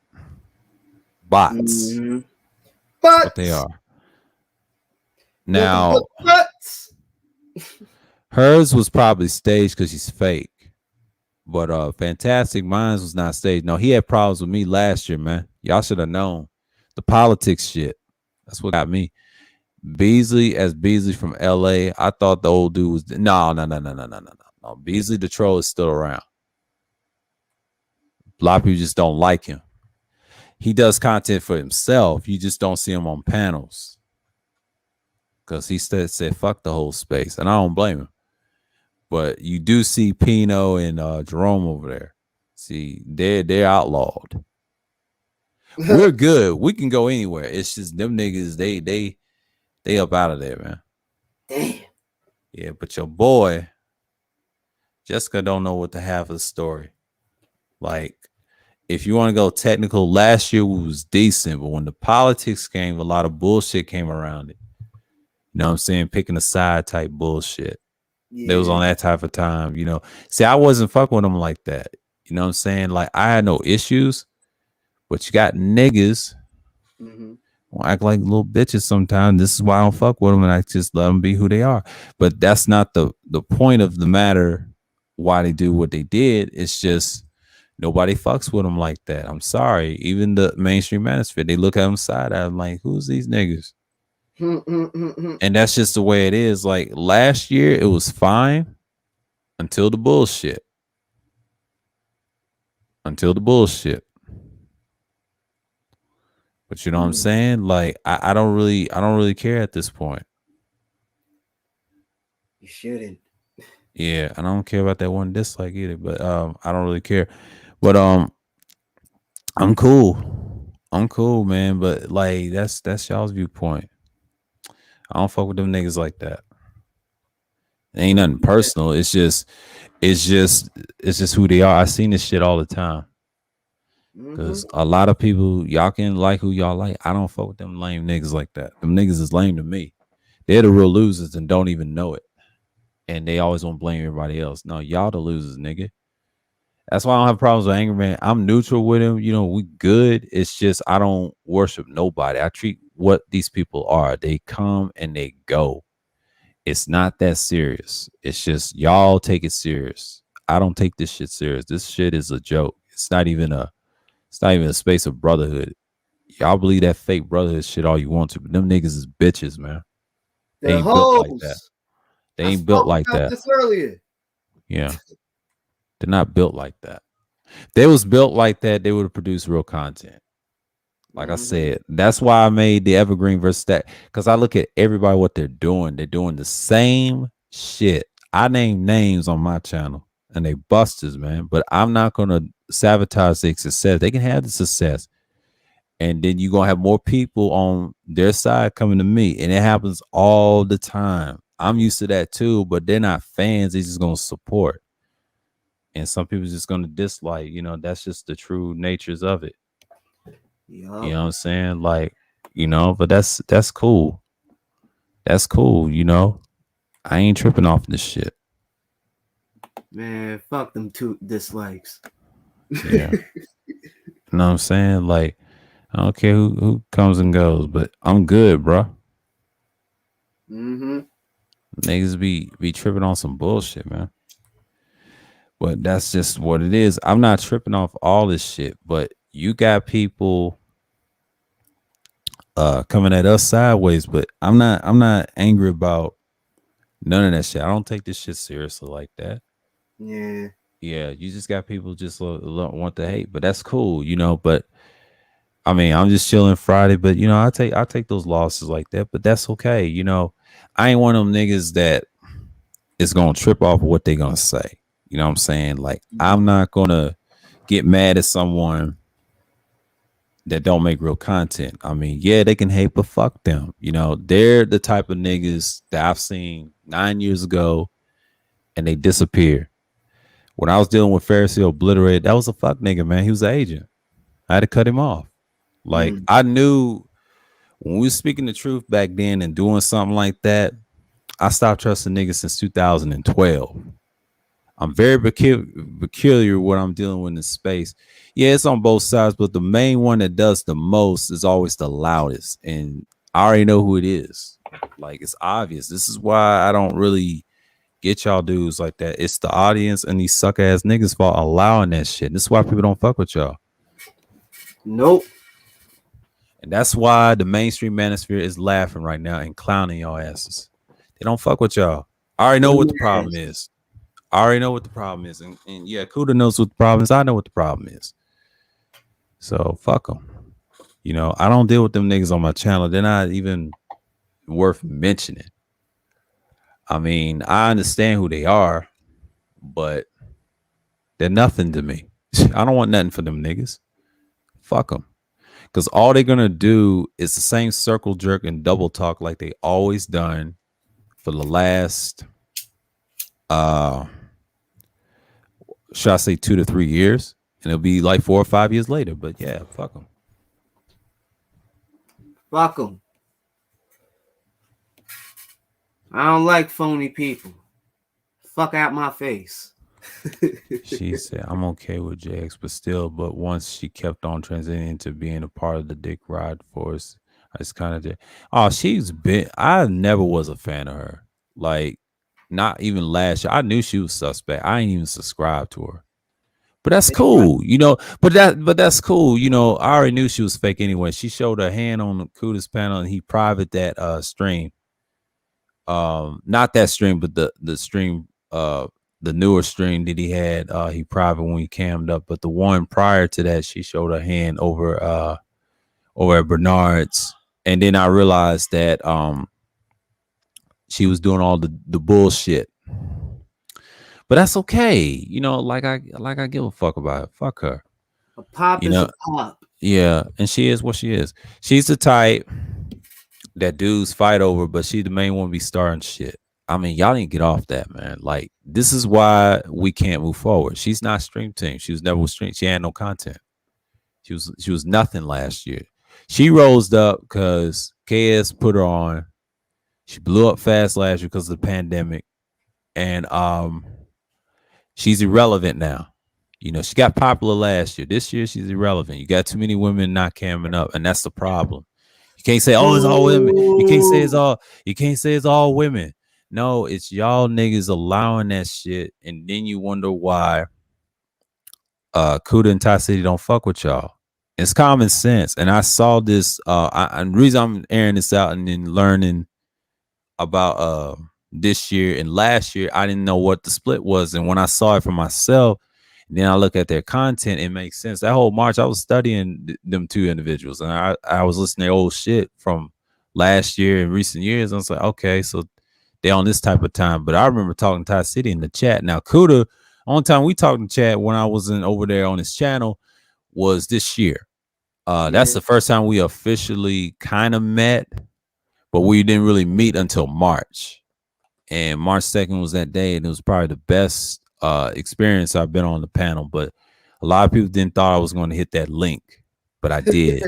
Bots. Mm-hmm. That's what they are. Now, hers was probably staged because she's fake. But Fantastic Minds was not staged. No, he had problems with me last year, man. Y'all should have known. The politics shit. That's what got me. Beasley from LA. I thought the old dude was no. Beasley the troll is still around. A lot of people just don't like him. He does content for himself. You just don't see him on panels. Because he said fuck the whole space. And I don't blame him. But you do see Pino and Jerome over there. See, they're outlawed. We're good. We can go anywhere. It's just them niggas, they up out of there, man. Damn. Yeah, but your boy, Jessica don't know what to have of the story. Like, if you want to go technical, last year was decent, but when the politics came, a lot of bullshit came around it. You know what I'm saying? Picking a side type bullshit. Yeah. They was on that type of time, you know. See, I wasn't fucking with them like that. You know what I'm saying? Like, I had no issues, but you got niggas act like little bitches sometimes. This is why I don't fuck with them, and I just let them be who they are. But that's not the point of the matter why they do what they did. It's just nobody fucks with them like that. I'm sorry. Even the mainstream manosphere, they look at them side eye. I'm like, who's these niggas? And that's just the way it is. Like, last year, it was fine until the bullshit. But you know what I'm saying? Like, I don't really care at this point. You shouldn't. Yeah, and I don't care about that one dislike either, but I don't really care. But I'm cool, man. But like, that's y'all's viewpoint. I don't fuck with them niggas like that. It ain't nothing personal. It's just who they are. I seen this shit all the time. Because a lot of people, y'all can like who y'all like. I don't fuck with them lame niggas like that. Them niggas is lame to me. They're the real losers and don't even know it. And they always want to blame everybody else. No, y'all the losers, nigga. That's why I don't have problems with Angry Man. I'm neutral with him. You know, we good. It's just I don't worship nobody. I treat what these people are. They come and they go. It's not that serious. It's just y'all take it serious. I don't take this shit serious. This shit is a joke. It's not even a space of brotherhood. Y'all believe that fake brotherhood shit all you want to, but them niggas is bitches, man. They ain't built like that. They ain't built like that. This earlier. Yeah. They're not built like that. If they was built like that, they would have produced real content. Like I said, that's why I made the Evergreen versus that. Because I look at everybody, what they're doing. They're doing the same shit. I name names on my channel and they busters, man. But I'm not going to sabotage their success. They can have the success. And then you're going to have more people on their side coming to me. And it happens all the time. I'm used to that too, but they're not fans. They're just going to support. And some people just going to dislike, you know, that's just the true natures of it. You know what I'm saying? Like, you know, but that's cool. That's cool, you know. I ain't tripping off this shit. Man, fuck them two dislikes. Yeah. You know what I'm saying? Like, I don't care who comes and goes, but I'm good, bro. Niggas be tripping on some bullshit, man. But that's just what it is. I'm not tripping off all this shit, but you got people coming at us sideways, but I'm not angry about none of that shit. I don't take this shit seriously like that. Yeah. Yeah, you just got people just want to hate, but that's cool, you know. But I mean, I'm just chilling Friday, but you know, I take those losses like that, but that's okay. You know, I ain't one of them niggas that is gonna trip off of what they gonna say. You know what I'm saying? Like, I'm not gonna get mad at someone that don't make real content. I mean, yeah, they can hate, but fuck them. You know, they're the type of niggas that I've seen 9 years ago and they disappear. When I was dealing with Pharisee Obliterated, that was a fuck nigga, man. He was an agent. I had to cut him off. Like, I knew when we was speaking the truth back then and doing something like that, I stopped trusting niggas since 2012. I'm very peculiar what I'm dealing with in this space. Yeah, it's on both sides, but the main one that does the most is always the loudest. And I already know who it is. Like, it's obvious. This is why I don't really get y'all dudes like that. It's the audience and these suck ass niggas for allowing that shit. This is why people don't fuck with y'all. Nope. And that's why the mainstream manosphere is laughing right now and clowning y'all asses. They don't fuck with y'all. I already know what the problem is. I already know what the problem is. And yeah, Kuda knows what the problem is. I know what the problem is. So fuck them. You know, I don't deal with them niggas on my channel. They're not even worth mentioning. I mean, I understand who they are, but they're nothing to me. I don't want nothing for them niggas. Fuck them. Because all they're going to do is the same circle jerk and double talk like they always done for the last, should I say 2 to 3 years? And it'll be like 4 or 5 years later. But yeah, fuck them. Fuck them. I don't like phony people. Fuck out my face. She said, I'm okay with JX, but once she kept on transitioning into being a part of the Dick Ride force, I just kind of did. Oh, I never was a fan of her. Like, not even last year. I knew she was suspect. I ain't even subscribed to her. But that's cool, you know. But that's cool, you know. I already knew she was fake anyway. She showed her hand on Kuda's panel, and he private that stream. Not that stream, but the stream, the newer stream that he had. He private when he cammed up, but the one prior to that, she showed her hand over at Bernard's, and then I realized that she was doing all the bullshit. But that's okay, you know. Like I give a fuck about it. Fuck her. A pop is a pop. Yeah, and she is what she is. She's the type that dudes fight over, but she the main one be starting shit. I mean, y'all didn't get off that, man. Like, this is why we can't move forward. She's not stream team. She was never with stream. She had no content. She was nothing last year. She rose up because KS put her on. She blew up fast last year because of the pandemic, and she's irrelevant now. You know, she got popular last year. This year, she's irrelevant. You got too many women not camming up, and that's the problem. You can't say, oh, it's all women. You can't say it's all women. No, it's y'all niggas allowing that shit, and then you wonder why Kuda and Ty City don't fuck with y'all. It's common sense. And I saw this. And the reason I'm airing this out and then learning about this year and last year, I didn't know what the split was. And when I saw it for myself, then I look at their content, it makes sense. That whole March, I was studying them two individuals, and I was listening to old shit from last year and recent years. I was like, okay, so they're on this type of time. But I remember talking to Ty City in the chat. Now, Kuda, only time we talked in chat when I wasn't over there on his channel was this year. That's the first time we officially kind of met, but we didn't really meet until March. And March 2nd was that day, and it was probably the best experience I've been on the panel. But a lot of people didn't thought I was going to hit that link, but I did.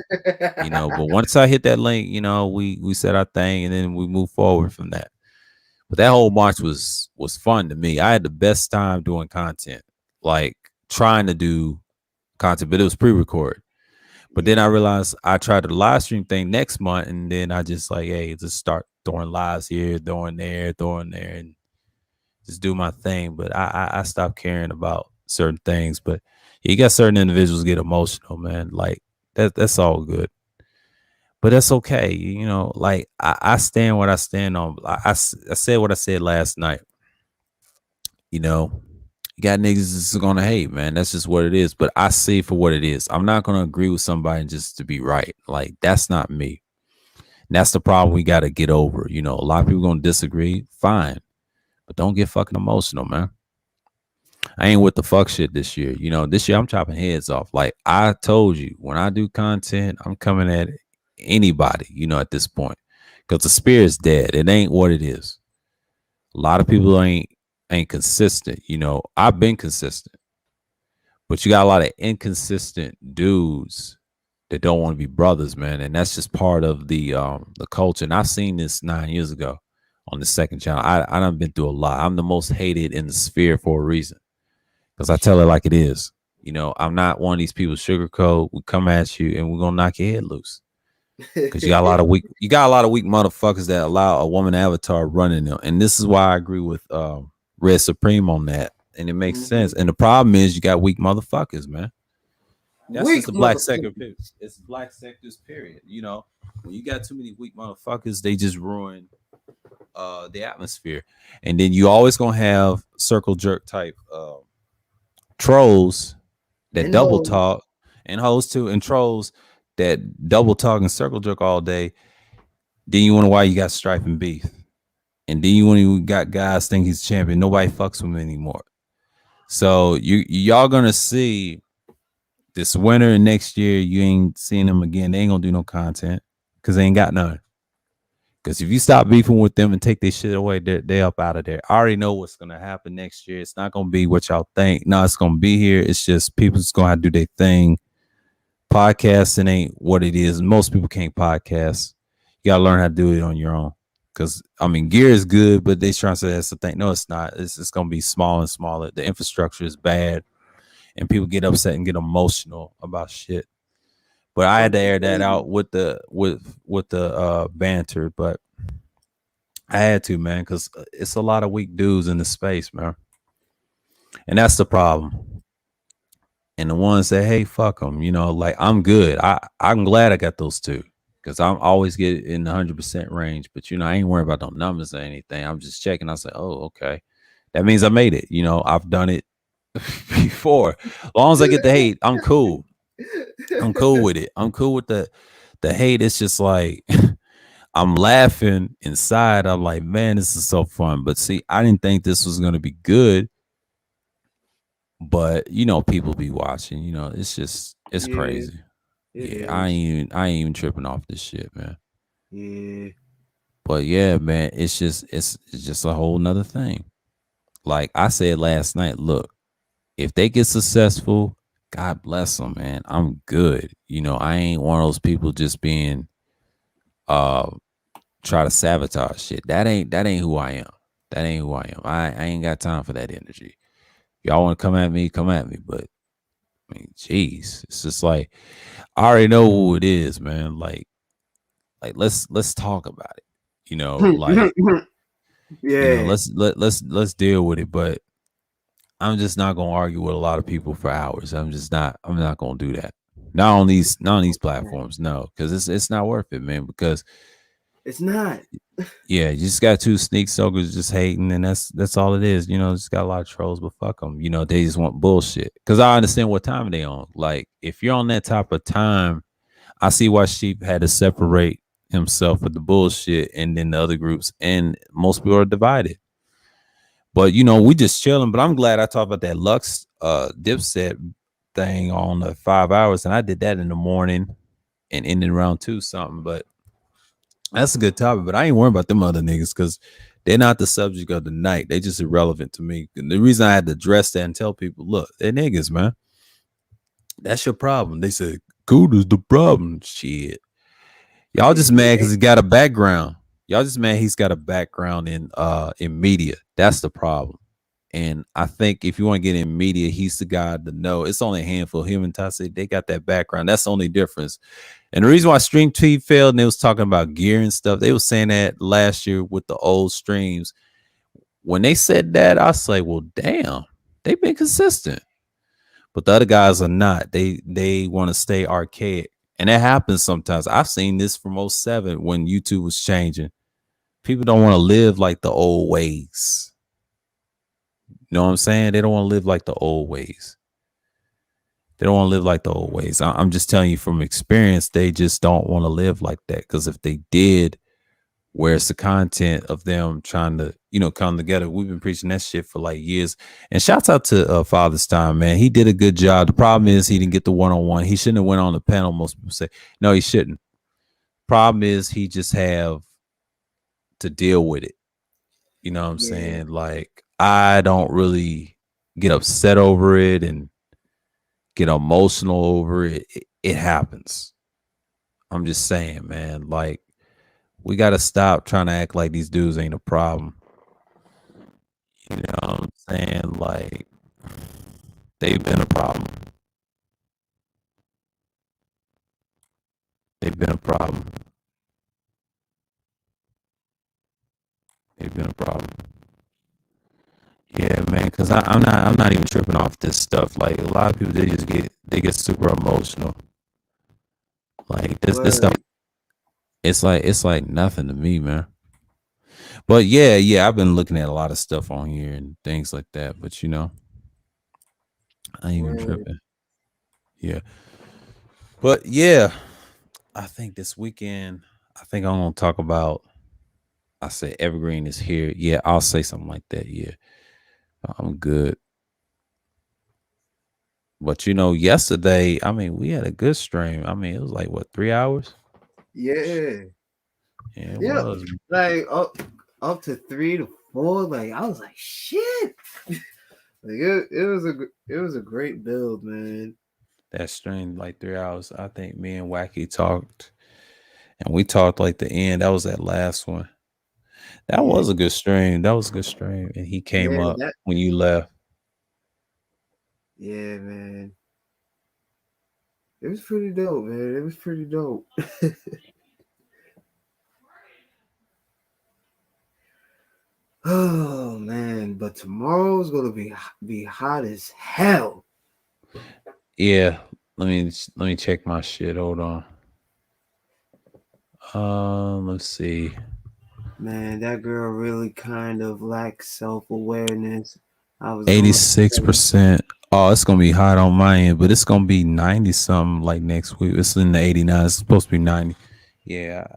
You know, but once I hit that link, you know, we said our thing, and then we moved forward from that. But that whole March was fun to me. I had the best time doing content, like trying to do content, but it was pre-recorded. But then I realized I tried the live stream thing next month, and then I just like, hey, just start throwing lives here, throwing there, and just do my thing. But I stopped caring about certain things. But you got certain individuals get emotional, man. Like that's all good. But that's okay. You know, like I stand what I stand on. I said what I said last night. You know, you got niggas that's gonna hate, man. That's just what it is. But I see for what it is. I'm not gonna agree with somebody just to be right. Like, that's not me. And that's the problem we gotta get over. You know, a lot of people gonna disagree. Fine. But don't get fucking emotional, man. I ain't with the fuck shit this year. You know, this year I'm chopping heads off. Like I told you, when I do content, I'm coming at anybody, you know, at this point. Because the spirit's dead. It ain't what it is. A lot of people ain't consistent. You know, I've been consistent. But you got a lot of inconsistent dudes that don't want to be brothers, man. And that's just part of the culture. And I've seen this 9 years ago on the second channel. I done been through a lot. I'm the most hated in the sphere for a reason. Because I tell it like it is. You know, I'm not one of these people sugarcoat. We come at you and we're gonna knock your head loose. Because you got a lot of weak motherfuckers that allow a woman avatar running them. And this is why I agree with Red Supreme on that. And it makes sense. And the problem is you got weak motherfuckers, man. That's Weak just the black sector motherfucker. period. It's black sectors period. You know, when you got too many weak motherfuckers, they just ruin the atmosphere. And then you always gonna have circle jerk type trolls that And double hoes. talk, and hoes too, and trolls that double talk and circle jerk all day. Then you wonder why you got strife and beef. And then you got guys think he's champion. Nobody fucks with him anymore. So y'all gonna see this winter and next year, you ain't seeing them again. They ain't gonna do no content because they ain't got none. Because if you stop beefing with them and take this shit away, they're up out of there. I already know what's gonna happen next year. It's not gonna be what y'all think. No, it's gonna be here. It's just people's gonna have to do their thing. Podcasting ain't what it is. Most people can't podcast. You gotta learn how to do it on your own. Because I mean, gear is good, but they trying to say that's the thing. No, it's not. It's gonna be smaller and smaller. The infrastructure is bad, and people get upset and get emotional about shit. But I had to air that out with the banter, but I had to, man, because it's a lot of weak dudes in the space, man, and that's the problem. And the ones that, hey, fuck them, you know, like I'm good. I'm glad I got those two because I'm always get in the 100% range. But you know, I ain't worried about no numbers or anything. I'm just checking. I say, oh, okay, that means I made it. You know, I've done it before. As long as I get the hate, I'm cool. I'm cool with it. I'm cool with the hate. It's just like I'm laughing inside. I'm like, man, this is so fun. But see, I didn't think this was gonna be good. But you know, people be watching. You know, it's crazy. Yeah, I ain't even tripping off this shit, man. Yeah. But yeah, man, it's just a whole nother thing. Like I said last night, look, if they get successful, God bless them, man. I'm good. You know, I ain't one of those people just being try to sabotage shit. That ain't who I am. That ain't who I am. I ain't got time for that energy. Y'all want to come at me, but I mean, jeez, it's just like I already know who it is, man. Like let's talk about it. You know, like yeah, you know, let's deal with it. But I'm just not gonna argue with a lot of people for hours. I'm not gonna do that. Not on these platforms, no, because it's not worth it, man. Because it's not. Yeah, you just got two sneak suckers just hating, and that's all it is. You know, just got a lot of trolls, but fuck them. You know, they just want bullshit. Because I understand what time they on. Like, if you're on that type of time, I see why Sheep had to separate himself with the bullshit, and then the other groups, and most people are divided. But you know, we just chilling. But I'm glad I talked about that Lux Dipset thing on the 5 hours, and I did that in the morning and ended around 2 something. But that's a good topic, but I ain't worried about them other niggas because they're not the subject of the night. They just irrelevant to me. And the reason I had to address that and tell people, look, they're niggas, man. That's your problem. They said, Cooter's the problem. Shit. Y'all just mad because he got a background. Y'all just mad he's got a background in media. That's the problem. And I think if you want to get in media, he's the guy to know. It's only a handful. Him and Tassi, they got that background. That's the only difference. And the reason why Stream T failed, and they was talking about gear and stuff, they was saying that last year with the old streams. When they said that, I was like, well, damn, they've been consistent. But the other guys are not. They want to stay archaic. And that happens sometimes. I've seen this from 07 when YouTube was changing. People don't want to live like the old ways. You know what I'm saying? They don't want to live like the old ways. They don't want to live like the old ways. I'm just telling you from experience, they just don't want to live like that. Because if they did, where's the content of them trying to, you know, come together? We've been preaching that shit for like years. And shouts out to Father's Time, man. He did a good job. The problem is he didn't get the one-on-one. He shouldn't have went on the panel. Most people say, no, he shouldn't. Problem is he just have to deal with it. You know what I'm saying? Like, I don't really get upset over it and get emotional over it. It happens. I'm just saying, man, like, we got to stop trying to act like these dudes ain't a problem. You know what I'm saying? Like, they've been a problem. They've been a problem. They've been a problem. Yeah, man, because I'm not even tripping off this stuff. Like, a lot of people, they just get they get super emotional. Like this stuff, Word. it's like nothing to me, man. But yeah, I've been looking at a lot of stuff on here and things like that. But I ain't even Word. tripping. Yeah. But yeah, I think this weekend, I think I'm gonna talk about. I say Evergreen is here. Yeah, I'll say something like that. Yeah, I'm good. But yesterday, I mean, we had a good stream. I mean, it was like what, 3 hours? Yeah. Yeah, it Yeah. was. Like up to 3 to 4. Like I was like, shit. Like it was a great build, man. That stream like 3 hours. I think me and Wacky talked, and we talked like the end. That was that last one. That Yeah, was a good stream. That was a good stream. And he came yeah, up when you left. yeah, man. It was pretty dope, man. It was pretty dope. Oh man, but tomorrow's gonna be hot as hell. Yeah. Let me check my shit. Hold on. Let's see. Man, that girl really kind of lacks self-awareness. I was going 86%. Oh, it's gonna be hot on my end, but it's gonna be 90 something like next week. It's in the 89. It's supposed to be 90. Yeah.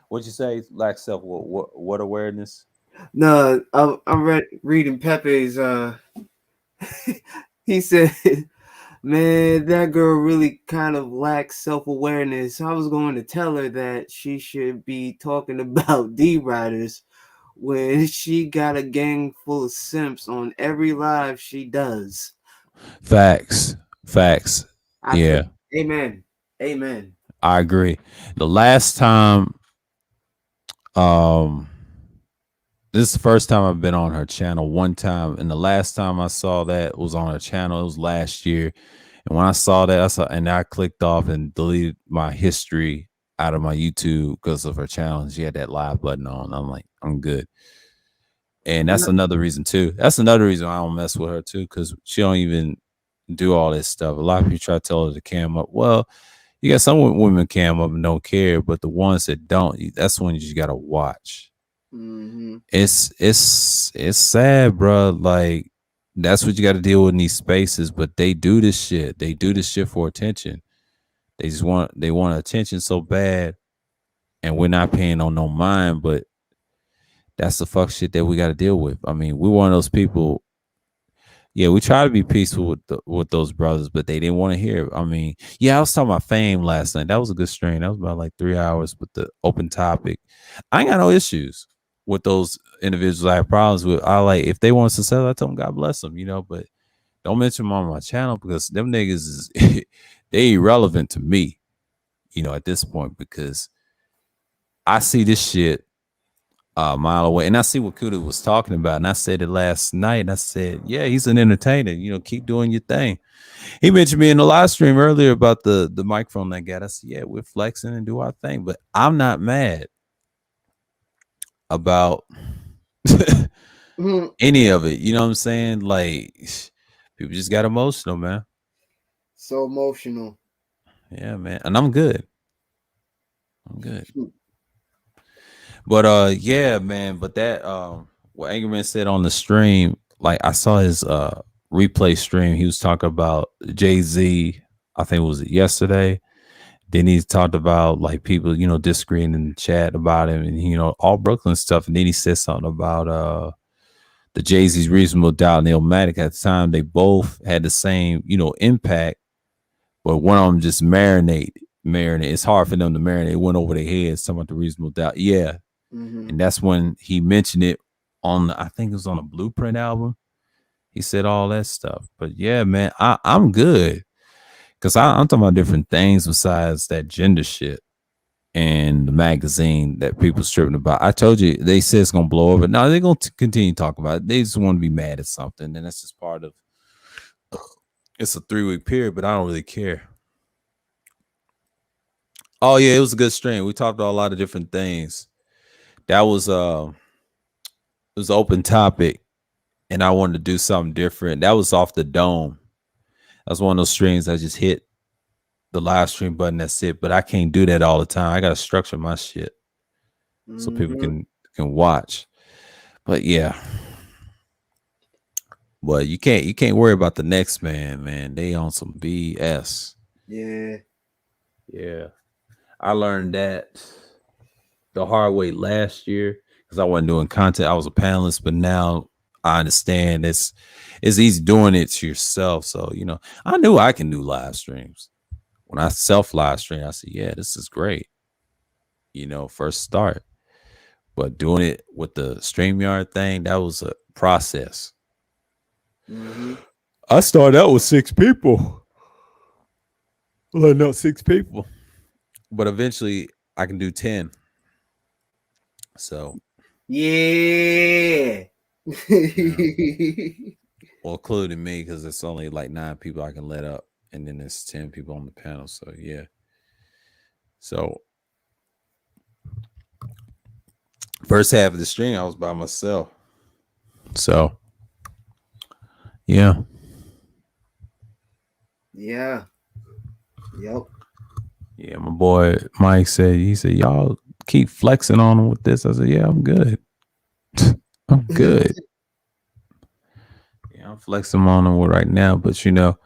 What'd you say? Lack self what awareness? No, I'm reading Pepe's he said, man, that girl really kind of lacks self-awareness. I was going to tell her that she should be talking about D-Riders when she got a gang full of simps on every live she does. Facts. Yeah, Amen. Amen. I agree. The last time, um, this is the first time I've been on her channel one time, and the last time I saw that was on her channel. It was last year, and when I saw that, I clicked off and deleted my history out of my YouTube because of her channel. She had that live button on. I'm like, I'm good. And that's another reason too. That's another reason I don't mess with her too, because she don't even do all this stuff. A lot of people try to tell her to cam up. Well, you got some women cam up and don't care, but the ones that don't, that's when you just gotta watch. Mm-hmm. It's sad, bro. Like that's what you got to deal with in these spaces. But they do this shit. They do this shit for attention. They want attention so bad, and we're not paying on no mind. But that's the fuck shit that we got to deal with. I mean, we one of those people. Yeah, we try to be peaceful with those brothers, but they didn't want to hear. I mean, yeah, I was talking about Fame last night. That was a good stream. That was about like 3 hours with the open topic. I ain't got no issues with those individuals I have problems with. I like if they want success, I tell them God bless them, but don't mention them on my channel because them niggas is they irrelevant to me, at this point because I see this shit a mile away. And I see what Kuda was talking about. And I said it last night. And I said, yeah, he's an entertainer. Keep doing your thing. He mentioned me in the live stream earlier about the microphone that got. I said, yeah, we're flexing and do our thing. But I'm not mad about any of it. You know what I'm saying? Like, people just got emotional, man. So emotional. Yeah, man. And I'm good. But yeah, man. But that what Angerman said on the stream, like I saw his replay stream. He was talking about Jay-Z. I think it was yesterday. Then he talked about like people, disagreeing in the chat about him and all Brooklyn stuff. And then he said something about the Jay-Z's Reasonable Doubt and Illmatic. At the time, they both had the same, impact, but one of them just marinate. It's hard for them to marinate. It went over their heads. Talking about the Reasonable Doubt. Yeah. Mm-hmm. And that's when he mentioned it I think it was on a Blueprint album. He said all that stuff. But yeah, man, I'm good. Because I'm talking about different things besides that gender shit and the magazine that people stripping about. I told you, they said it's going to blow over. Now they're going to continue talking about it. They just want to be mad at something. And that's just part of it's a 3-week period, but I don't really care. Oh, yeah, it was a good stream. We talked about a lot of different things. That was it was an open topic, and I wanted to do something different. That was off the dome. That's one of those streams I just hit the live stream button. That's it. But I can't do that all the time. I gotta structure my shit so people can watch. But yeah. But you can't worry about the next man. They on some BS. Yeah. Yeah. I learned that the hard way last year because I wasn't doing content. I was a panelist, but now I understand it's easy doing it to yourself. So, you know, I knew I can do live streams. When I self live stream, I said, yeah, this is great. You know, first start. But doing it with the StreamYard thing, that was a process. I started out with 6 people. Well, no, 6 people. But eventually I can do 10. So yeah. Well, including me, because it's only like 9 people I can let up, and then there's 10 people on the panel. So yeah. So first half of the stream, I was by myself. So yeah. Yeah. Yep. Yeah, my boy Mike said, y'all keep flexing on him with this. I said, yeah, I'm good. I'm good. Yeah, I'm flexing on him right now, but you know,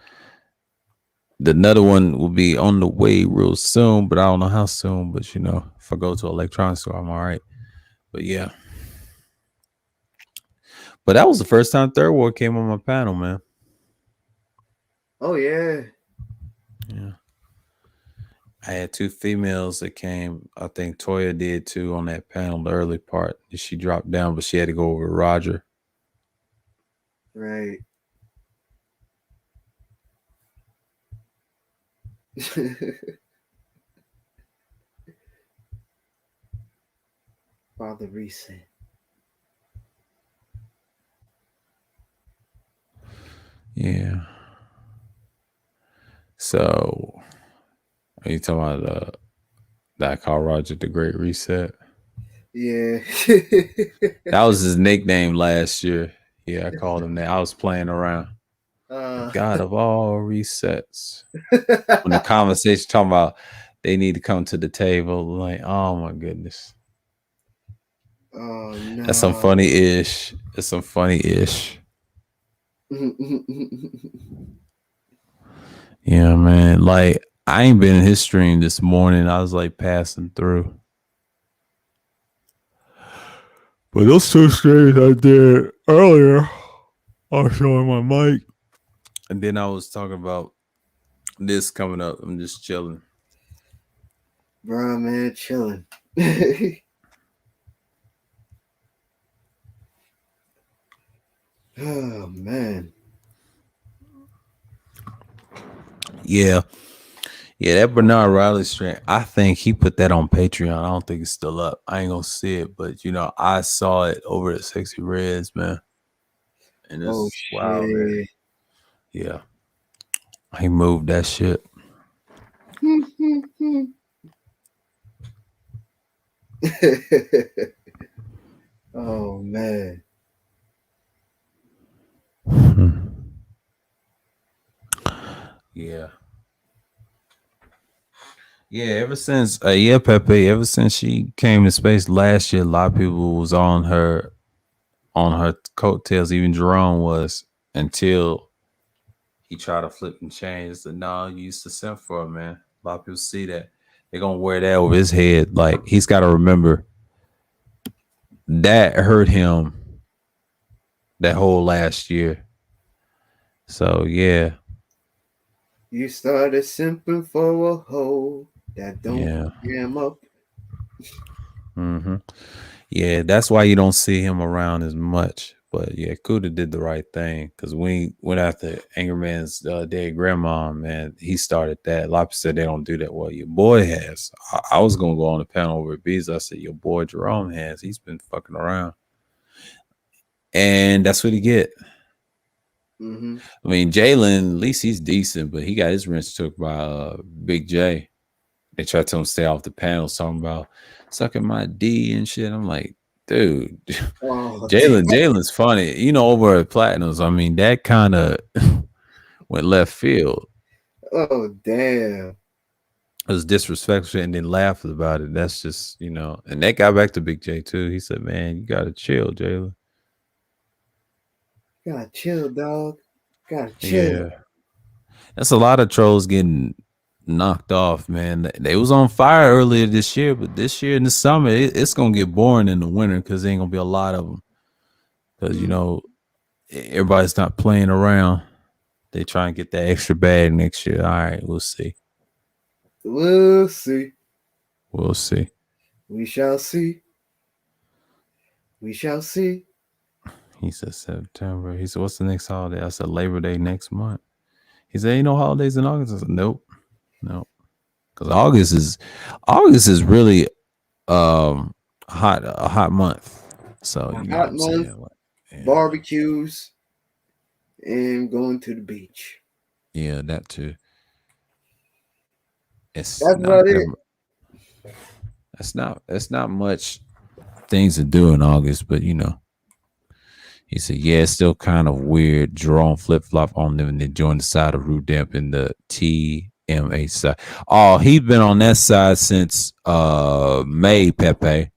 another one will be on the way real soon, but I don't know how soon. But you know, if I go to an electronics store, I'm all right. But yeah. But that was the first time Third Ward came on my panel, man. Oh yeah. Yeah. I had 2 females that came. I think Toya did too on that panel, the early part. She dropped down, but she had to go over to Roger. Right. Father Reset. Yeah. So, are you talking about that I call Roger the Great Reset? Yeah. That was his nickname last year. Yeah, I called him that. I was playing around. The God of all resets. When the conversation talking about they need to come to the table, like, oh my goodness. Oh no. That's some funny-ish. That's some funny-ish. Yeah, man. Like, I ain't been in his stream this morning. I was like passing through. But those 2 streams I did earlier, I was showing my mic. And then I was talking about this coming up. I'm just chilling. Bro, man, chilling. Oh man. Yeah. Yeah, that Bernard Riley stream, I think he put that on Patreon. I don't think it's still up. I ain't gonna see it, but you know, I saw it over at Sexy Reds, man. And it's wow, man. Yeah. He moved that shit. Oh man. Yeah. Yeah, ever since Pepe, ever since she came to space last year, a lot of people was on her coattails, even Jerome was, until he tried to flip and change. So no, you used to send for her, man. A lot of people see that. They're gonna wear that over his head. Like, he's gotta remember that hurt him that whole last year. So yeah. You started simping for a hoe that don't jam up. Mm-hmm. Yeah, that's why you don't see him around as much. But yeah, Kuda did the right thing, because when he went after Angerman's dead grandma, man, he started that. A lot of people said they don't do that. Well, your boy has. I was gonna go on the panel over at Bees. I said your boy Jerome has. He's been fucking around, and that's what he get. Mm-hmm. I mean, Jalen, at least he's decent, but he got his wrench took by Big J. They tried to tell him to stay off the panel, talking about sucking my D and shit. I'm like, dude, Jalen's funny. You know, over at Platinums, I mean, that kind of went left field. Oh damn. It was disrespectful and then laughed about it. That's just, and that got back to Big J too. He said, man, you gotta chill, Jalen. Gotta chill, dog. Gotta chill. Yeah. That's a lot of trolls getting knocked off, man. They was on fire earlier this year, but this year in the summer, it's gonna get boring in the winter because there ain't gonna be a lot of them. Because everybody's not playing around. They try and get that extra bag next year. All right, we'll see. We'll see. We'll see. We shall see. We shall see. He said September. He said, what's the next holiday? I said Labor Day next month. He said, ain't no holidays in August. I said, nope. Because August is really a hot month. So A you know hot what I'm month, saying? Yeah. barbecues, and going to the beach. Yeah, that too. It's That's not about it. That's not much things to do in August, but he said, yeah, it's still kind of weird. Jerome flip-flop on them and then joined the side of Rudemp in the TMA side. Oh, he's been on that side since May, Pepe.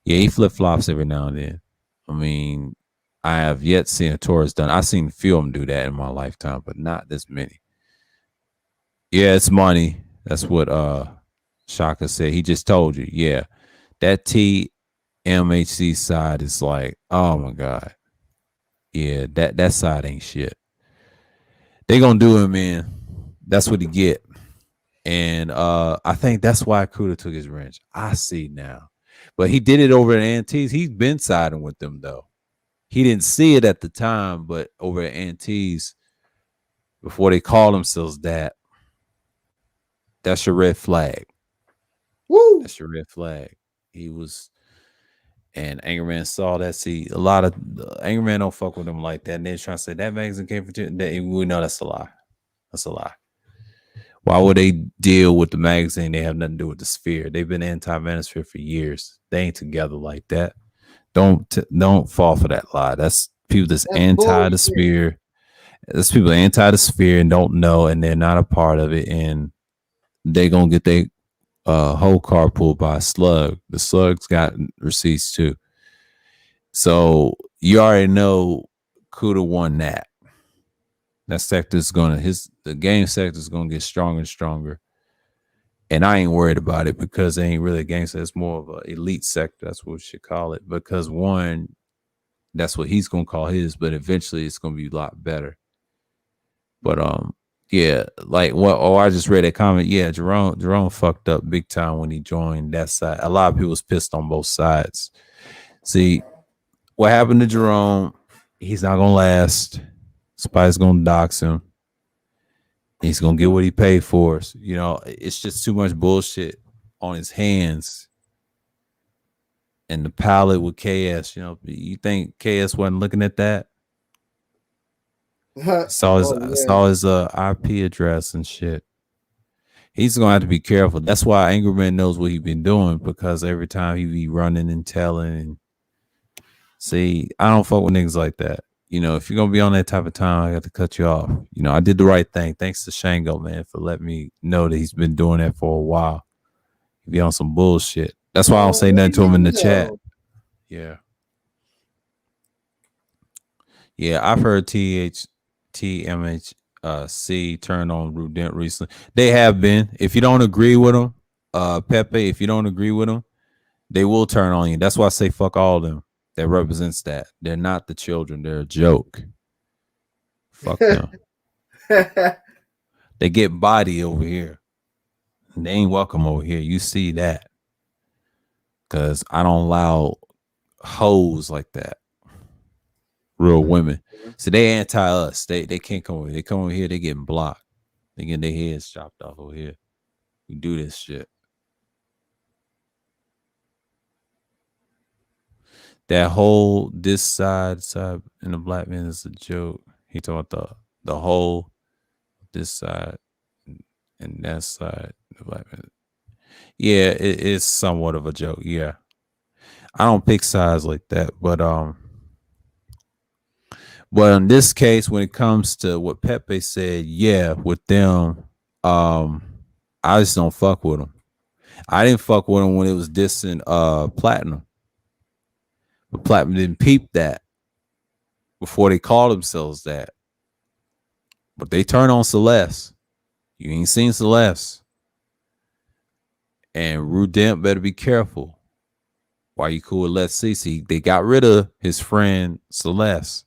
Yeah, he flip-flops every now and then. I mean, I have yet seen a tourist done. I've seen a few of them do that in my lifetime, but not this many. Yeah, it's money. That's what Shaka said. He just told you. Yeah, that TMHC side is like, oh my God. Yeah, that side ain't shit. They gonna do him in. That's what he get. And I think that's why Kuda took his wrench. I see now. But he did it over at Antilles. He's been siding with them though. He didn't see it at the time, but over at Antilles, before they call themselves that, that's your red flag. Woo! That's your red flag. He was, and Angerman saw that. See, a lot of Angerman don't fuck with him like that. And they're trying to say that magazine came from we know that's a lie. That's a lie. Why would they deal with the magazine? They have nothing to do with the Sphere. They've been anti-Manosphere for years. They ain't together like that. Don't fall for that lie. That's people that's anti the Sphere. That's people anti the Sphere and don't know, and they're not a part of it, and they gonna get their whole car pulled by a slug. The slugs got receipts too. So you already know Kuda won that. That sector is the game sector is gonna get stronger and stronger. And I ain't worried about it because it ain't really a game sector. It's more of an elite sector. That's what we should call it. Because one, that's what he's gonna call his, but eventually it's gonna be a lot better. But yeah, like what? Oh, I just read a comment. Yeah, Jerome fucked up big time when he joined that side. A lot of people was pissed on both sides. See, what happened to Jerome? He's not gonna last. Spice gonna dox him. He's gonna get what he paid for. It's just too much bullshit on his hands. And the pilot with KS, you think KS wasn't looking at that? Saw his IP address and shit. He's gonna have to be careful. That's why Angerman knows what he's been doing, because every time he be running and telling. And see, I don't fuck with niggas like that. If you're gonna be on that type of time, I got to cut you off. I did the right thing. Thanks to Shango, man, for letting me know that he's been doing that for a while. He be on some bullshit. That's why I don't say nothing to him in the chat. Yeah. Yeah, I've heard TMHC turn on Rudent recently. They have been. If you don't agree with them, Pepe, if you don't agree with them, they will turn on you. That's why I say fuck all of them. That represents that. They're not the children. They're a joke. Fuck them. They get body over here. They ain't welcome over here. You see that. Because I don't allow hoes like that. Real women. So they anti us. They can't come over here. They come over here, they getting blocked. They getting their heads chopped off over here. We do this shit. That whole this side in the black man is a joke. He talked about the whole this side and that side, the black man. Yeah, it is somewhat of a joke. Yeah. I don't pick sides like that, but But in this case, when it comes to what Pepe said, yeah, with them, I just don't fuck with them. I didn't fuck with them when it was dissing Platinum. But Platinum didn't peep that before they called themselves that. But they turn on Celeste. You ain't seen Celeste. And Rudemp better be careful. Why you cool with Let's See? They got rid of his friend Celeste.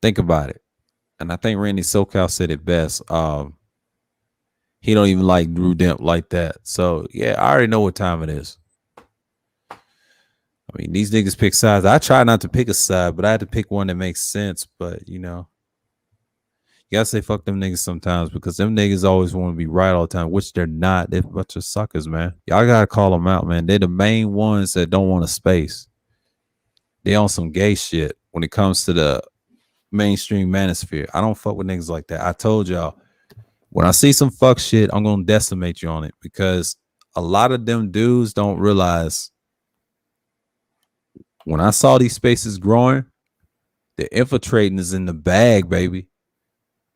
Think about it. And I think Randy SoCal said it best. He don't even like Rudemp like that. So yeah, I already know what time it is. I mean, these niggas pick sides. I try not to pick a side, but I had to pick one that makes sense. But you know, you gotta say fuck them niggas sometimes because them niggas always want to be right all the time, which they're not. They're a bunch of suckers, man. Y'all gotta call them out, man. They're the main ones that don't want a space. They on some gay shit when it comes to the mainstream manosphere. I don't fuck with niggas like that. I told y'all, when I see some fuck shit, I'm gonna decimate you on it because a lot of them dudes don't realize when I saw these spaces growing, the infiltrating is in the bag, baby.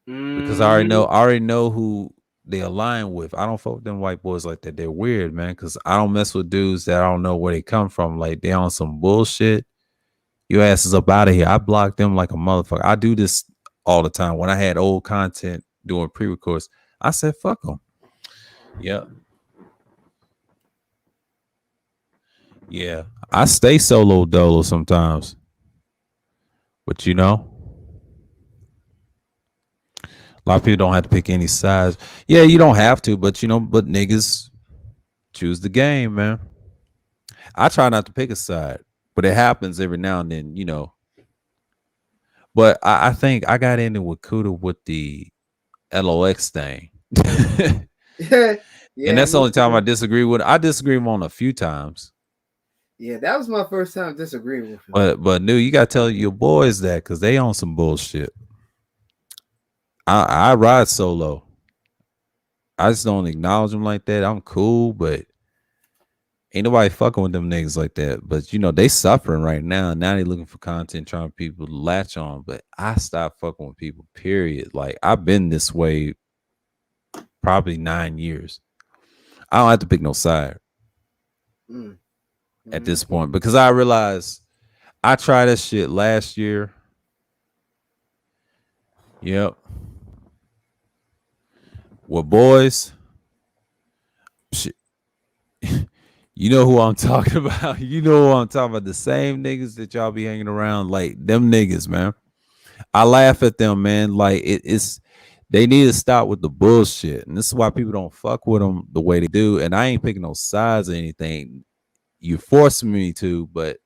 Because I already know who they align with. I don't fuck with them white boys like that. They're weird, man. Because I don't mess with dudes that I don't know where they come from. Like they on some bullshit. Your ass is up out of here. I block them like a motherfucker. I do this all the time. When I had old content doing pre-records, I said fuck them. Yep. Yeah, I stay solo dolo sometimes, but you know, a lot of people don't have to pick any sides. Yeah, you don't have to, but you know, but niggas choose the game, man. I try not to pick a side, but it happens every now and then, you know. But I think I got into with Kuda with the LOX thing. Yeah, And that's the me only time too. I disagree with. I disagree with him on a few times. Yeah, that was my first time disagreeing with him. But new, you gotta tell your boys that because they on some bullshit. I ride solo. I just don't acknowledge them like that. I'm cool, but ain't nobody fucking with them niggas like that. But you know, they suffering right now. Now they looking for content, trying people to latch on. But I stopped fucking with people, period. Like I've been this way probably 9 years. I don't have to pick no side at this point because I realized I tried that shit last year. Yep. Well, boys, shit. You know who I'm talking about. You know who I'm talking about. The same niggas that y'all be hanging around, like them niggas, man. I laugh at them, man. Like it's they need to stop with the bullshit, and this is why people don't fuck with them the way they do. And I ain't picking no sides or anything. You forcing me to, but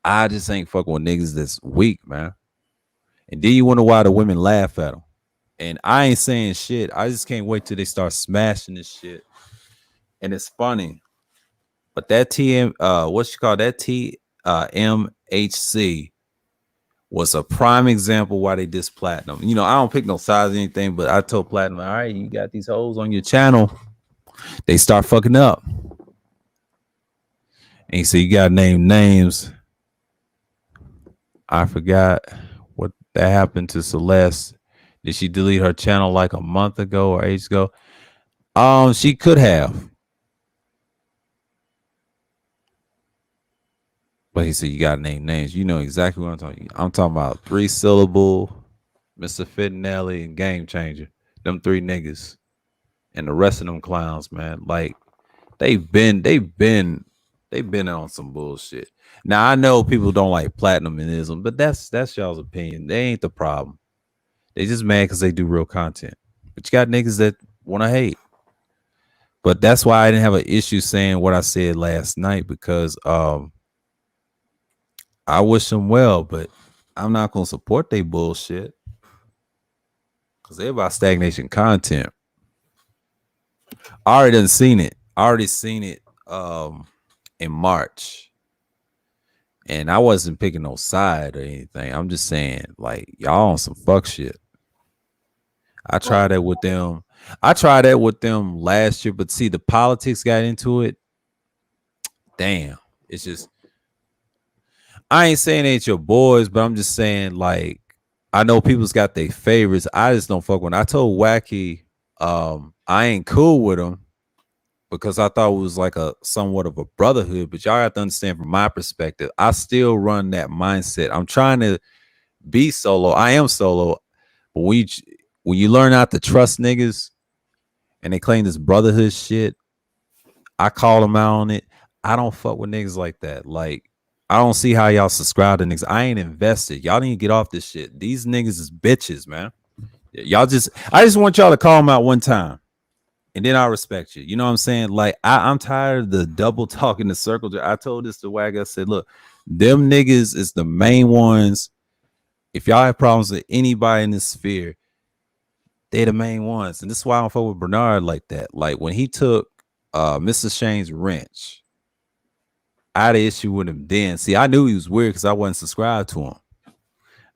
I just ain't fucking with niggas that's weak, man. And then you wonder why the women laugh at them. And I ain't saying shit. I just can't wait till they start smashing this shit. And it's funny. But that what you call that MHC was a prime example why they diss Platinum. You know, I don't pick no size or anything, but I told Platinum, all right, you got these hoes on your channel. They start fucking up. And he said, you gotta name names. I forgot what that happened to Celeste. Did she delete her channel like a month ago or ages ago? She could have. But he said, you got to name names. You know exactly what I'm talking about. I'm talking about 3-syllable, Mr. Fittinelli, and Game Changer. Them 3 niggas. And the rest of them clowns, man. Like, they've been on some bullshit. Now, I know people don't like Platinum and Ism, but that's y'all's opinion. They ain't the problem. They just mad because they do real content. But you got niggas that want to hate. But that's why I didn't have an issue saying what I said last night because I wish them well, but I'm not gonna support they bullshit because they're about stagnation content. I already done seen it. I already seen it in March. And I wasn't picking no side or anything. I'm just saying, like, y'all on some fuck shit. I tried that with them. I tried that with them last year, but see, the politics got into it. Damn. It's just I ain't saying they ain't your boys, but I'm just saying like I know people's got their favorites. I just don't fuck with. I told Wacky, I ain't cool with him because I thought it was like a somewhat of a brotherhood. But y'all have to understand from my perspective, I still run that mindset. I'm trying to be solo. I am solo, but when you learn not to trust niggas and they claim this brotherhood shit, I call them out on it. I don't fuck with niggas like that. Like, I don't see how y'all subscribe to niggas. I ain't invested. Y'all need to get off this shit. These niggas is bitches, man. I just want y'all to call them out one time. And then I respect you. You know what I'm saying? Like, I'm tired of the double talking, the circle. I told this to Wag. I said, look, them niggas is the main ones. If y'all have problems with anybody in this sphere, they the main ones. And this is why I don't fuck with Bernard like that. Like, when he took Mr. Shane's wrench, I had an issue with him then. See, I knew he was weird because I wasn't subscribed to him.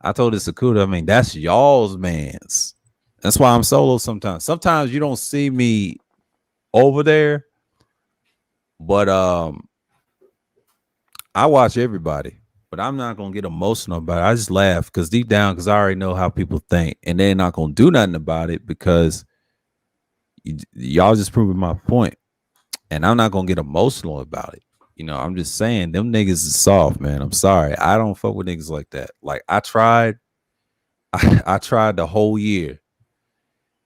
I told this Sakuda, I mean, that's y'all's man's. That's why I'm solo sometimes. Sometimes you don't see me over there, but I watch everybody. But I'm not gonna get emotional about it. I just laugh because deep down, because I already know how people think, and they're not gonna do nothing about it because y'all just proving my point. And I'm not gonna get emotional about it. You know, I'm just saying them niggas is soft, man. I'm sorry. I don't fuck with niggas like that. Like I tried the whole year.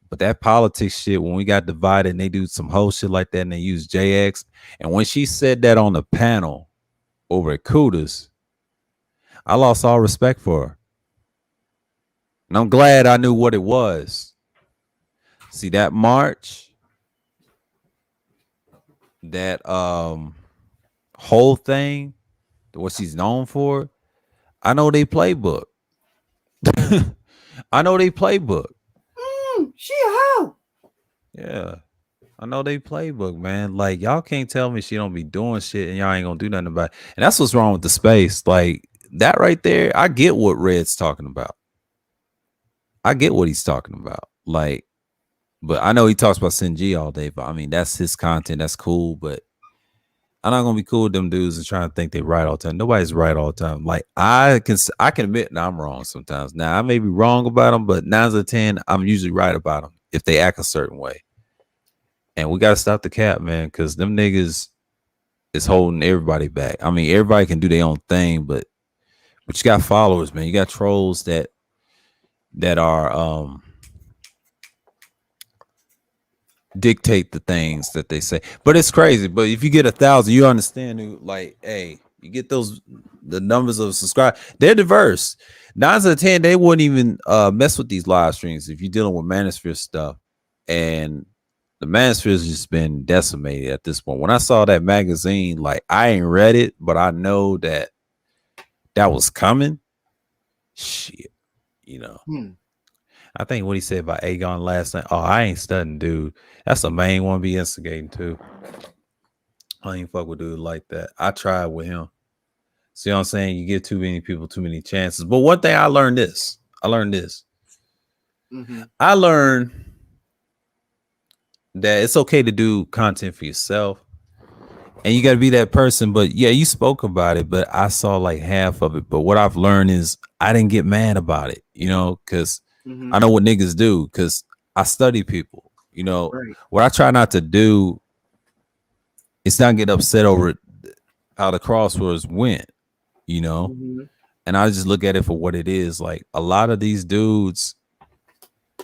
But that politics shit, when we got divided and they do some whole shit like that and they use JX. And when she said that on the panel over at Kudas, I lost all respect for her. And I'm glad I knew what it was. See that march, that whole thing, what she's known for, I know they playbook. I know they playbook. She a hoe. Yeah. I know they playbook, man. Like, y'all can't tell me she don't be doing shit and y'all ain't gonna do nothing about it. And that's what's wrong with the space. Like, that right there, I get what Red's talking about. I get what he's talking about. Like, but I know he talks about Sinji all day, but I mean, that's his content. That's cool, but I'm not gonna be cool with them dudes and trying to think they right all the time. Nobody's right all the time. Like I can admit that I'm wrong sometimes. Now I may be wrong about them, but 9 out of 10, I'm usually right about them if they act a certain way. And we gotta stop the cap, man, because them niggas is holding everybody back. I mean, everybody can do their own thing, but you got followers, man. You got trolls that are dictate the things that they say. But it's crazy. But if you get 1,000, you understand who, like, hey, you get the numbers of subscribers, they're diverse. 9 out of 10, they wouldn't even mess with these live streams if you're dealing with Manosphere stuff. And the Manosphere has just been decimated at this point. When I saw that magazine, like, I ain't read it, but I know that was coming. Shit, you know. I think what he said about Aegon last night. Oh, I ain't studying, dude. That's the main one be instigating too. I ain't fuck with dude like that. I tried with him. See what I'm saying? You give too many people too many chances. But one thing I learned this. I learned that it's okay to do content for yourself. And you got to be that person. But yeah, you spoke about it, but I saw like half of it. But what I've learned is I didn't get mad about it, you know, because I know what niggas do because I study people, you know. Right. What I try not to do is not get upset over how the crosswords went, you know. And I just look at it for what it is. Like a lot of these dudes,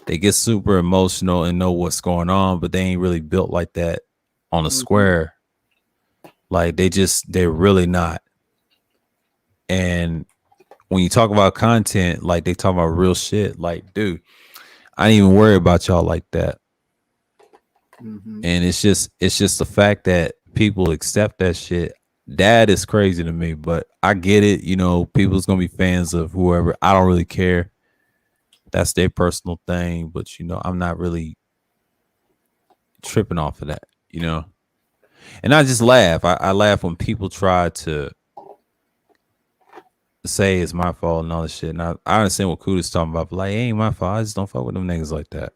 they get super emotional and know what's going on, but they ain't really built like that on a square. Like they're really not. And when you talk about content, like they talk about real shit, like, dude, I didn't even worry about y'all like that. And it's just the fact that people accept that shit. That is crazy to me, but I get it. You know, people's gonna be fans of whoever. I don't really care. That's their personal thing, but you know, I'm not really tripping off of that, you know. And I just laugh. I laugh when people try to say it's my fault and all this shit. And I understand what Kuda's talking about, but like, it ain't my fault. I just don't fuck with them niggas like that.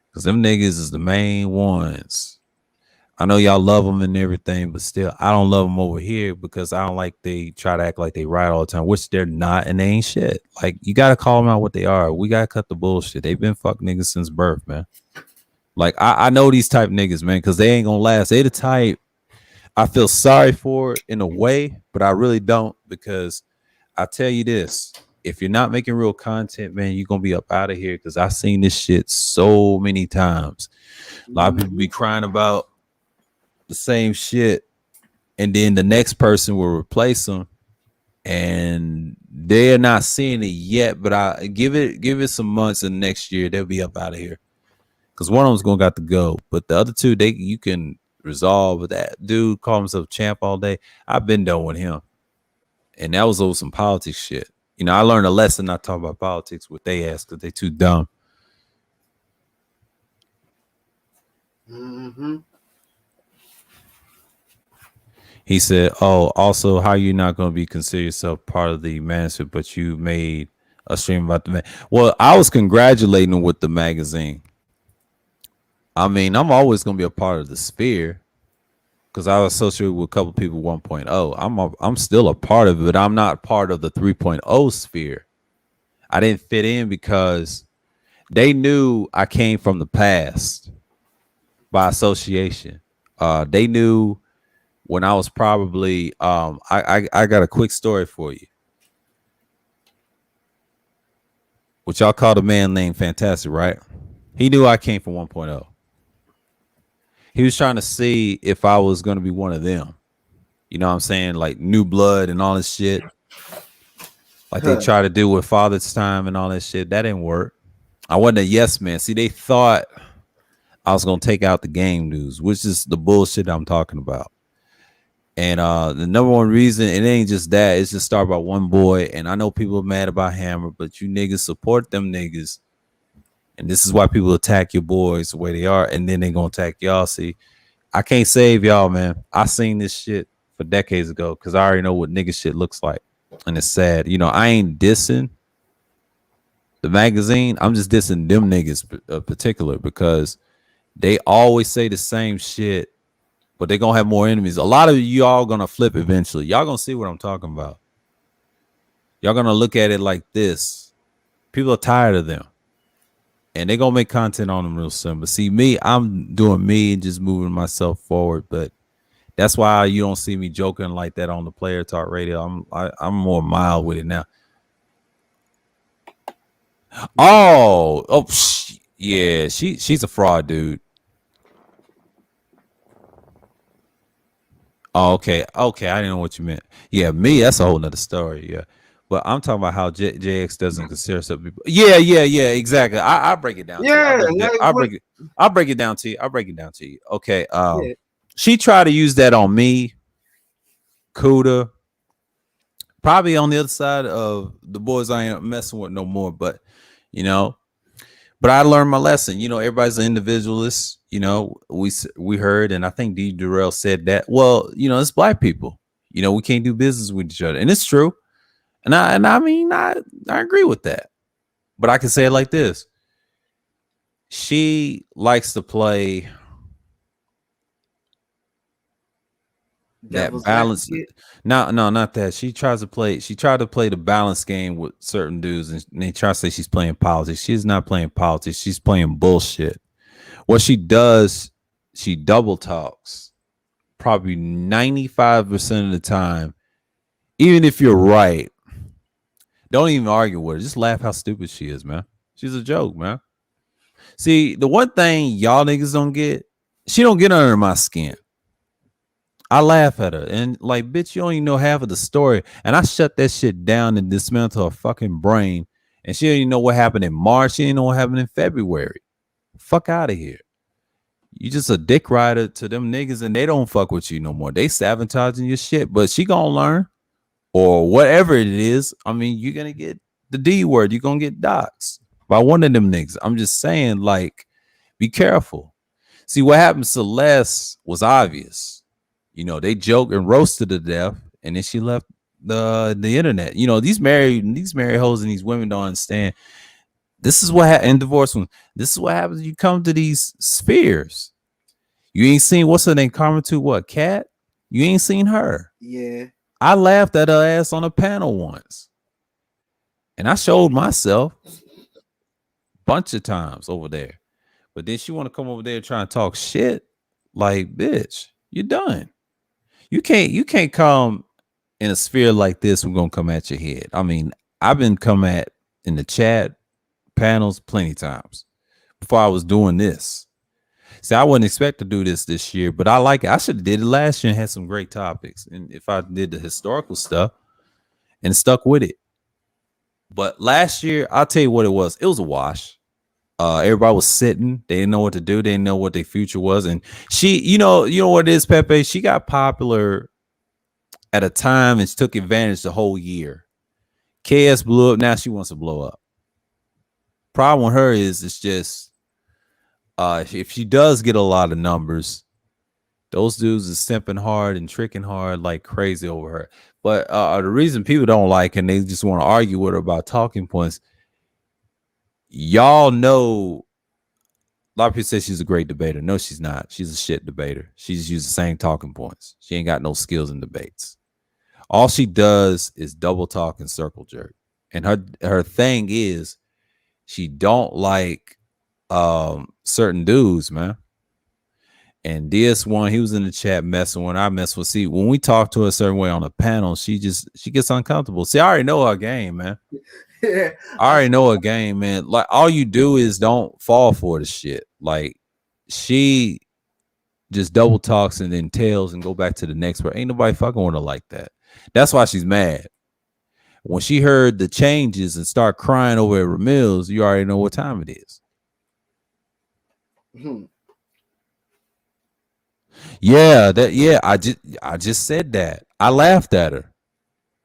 Because them niggas is the main ones. I know y'all love them and everything, but still, I don't love them over here because I don't like they try to act like they right all the time, which they're not, and they ain't shit. Like, you gotta call them out what they are. We gotta cut the bullshit. They've been fuck niggas since birth, man. Like, I know these type niggas, man, because they ain't gonna last. They the type I feel sorry for in a way, but I really don't, because I tell you this. If you're not making real content, man, you're gonna be up out of here, because I've seen this shit so many times. A lot of people be crying about the same shit, and then the next person will replace them, and they're not seeing it yet. But I give it some months, and next year they'll be up out of here, because one of them's gonna got to go. But the other two, you can resolve with that. Dude call himself champ all day. I've been done with him, and that was over some politics shit. You know, I learned a lesson not talking about politics with they ass because they too dumb. Mm-hmm. He said, "Oh, also, how you not going to be consider yourself part of the management, but you made a stream about the man?" Well, I was congratulating him with the magazine. I mean, I'm always going to be a part of the sphere because I was associated with a couple people 1.0. I'm still a part of it, but I'm not part of the 3.0 sphere. I didn't fit in because they knew I came from the past by association. They knew when I was probably I got a quick story for you. What y'all called a man named Fantastic, right? He knew I came from 1.0. He was trying to see if I was going to be one of them. You know what I'm saying? Like new blood and all this shit. Like they try to do with Father's Time and all that shit. That didn't work. I wasn't a yes man. See, they thought I was going to take out the game news, which is the bullshit I'm talking about. And the number one reason, it ain't just that, it's just started by one boy. And I know people are mad about Hammer, but you niggas support them niggas. And this is why people attack your boys the way they are, and then they gonna attack y'all. See, I can't save y'all, man. I seen this shit for decades ago because I already know what nigga shit looks like. And it's sad. You know, I ain't dissing the magazine. I'm just dissing them niggas in particular because they always say the same shit, but they're gonna have more enemies. A lot of y'all gonna flip eventually. Y'all gonna see what I'm talking about. Y'all gonna look at it like this. People are tired of them, and they're gonna make content on them real soon. But see, me, I'm doing me and just moving myself forward. But that's why you don't see me joking like that on the Player Talk Radio. I'm more mild with it now. Yeah, she's a fraud, dude. Oh, okay. I didn't know what you meant. Yeah, me, that's a whole nother story. Yeah. But I'm talking about how JX doesn't consider some people. Yeah, exactly. I break it down. Yeah, I'll break it down to you. Okay. She tried to use that on me, Kuda, probably on the other side of the boys I ain't messing with no more. But but I learned my lesson. Everybody's an individualist. We heard, and I think D. Durrell said that. Well, it's black people. We can't do business with each other, and it's true. And I mean, I agree with that. But I can say it like this. She likes to play that balance. No, not that. She tried to play the balance game with certain dudes, and they try to say she's playing politics. She's not playing politics. She's playing bullshit. What she does, she double talks probably 95% of the time. Even if you're right, don't even argue with her. Just laugh how stupid she is, man. She's a joke, man. See, the one thing y'all niggas don't get, she don't get under my skin. I laugh at her and like, bitch, you don't even know half of the story. And I shut that shit down and dismantle her fucking brain. And she didn't even know what happened in March. She didn't know what happened in February. Fuck out of here. You just a dick rider to them niggas and they don't fuck with you no more. They sabotaging your shit, but she gonna learn. Or whatever it is. I mean, you're going to get the D word. You're going to get doxxed by one of them niggas. I'm just saying, like, be careful. See, what happened to Celeste was obvious. They joked and roasted to death, and then she left the internet. These married hoes and these women don't understand. This is what in divorce. This is what happens when you come to these spheres. You ain't seen what's her name? Carmen to what? Cat? You ain't seen her. Yeah. I laughed at her ass on a panel once. And I showed myself a bunch of times over there. But then she want to come over there and try and talk shit. Like, bitch, you're done. You can't come in a sphere like this. We're gonna come at your head. I mean, I've been come at in the chat panels plenty times before I was doing this. See, I wouldn't expect to do this year, but I like it. I should have did it last year and had some great topics. And if I did the historical stuff and stuck with it. But last year, I'll tell you what it was. It was a wash. Everybody was sitting. They didn't know what to do. They didn't know what their future was. And she, you know what it is, Pepe? She got popular at a time and she took advantage the whole year. KS blew up. Now she wants to blow up. Problem with her is it's just if she does get a lot of numbers, those dudes is simping hard and tricking hard like crazy over her. But the reason people don't like her and they just want to argue with her about talking points, y'all know a lot of people say she's a great debater. No, she's not. She's a shit debater. She just uses the same talking points. She ain't got no skills in debates. All she does is double talk and circle jerk. And her thing is she don't like certain dudes, man. And this one, he was in the chat messing when I mess with. See, when we talk to her a certain way on a panel, she gets uncomfortable. See, I already know her game, man. I already know her game, man. Like all you do is don't fall for the shit. Like she just double talks and then tails and go back to the next part. Ain't nobody fucking with her like that. That's why she's mad. When she heard the changes and start crying over at Ramil's, you already know what time it is. Yeah, I just said that. I laughed at her.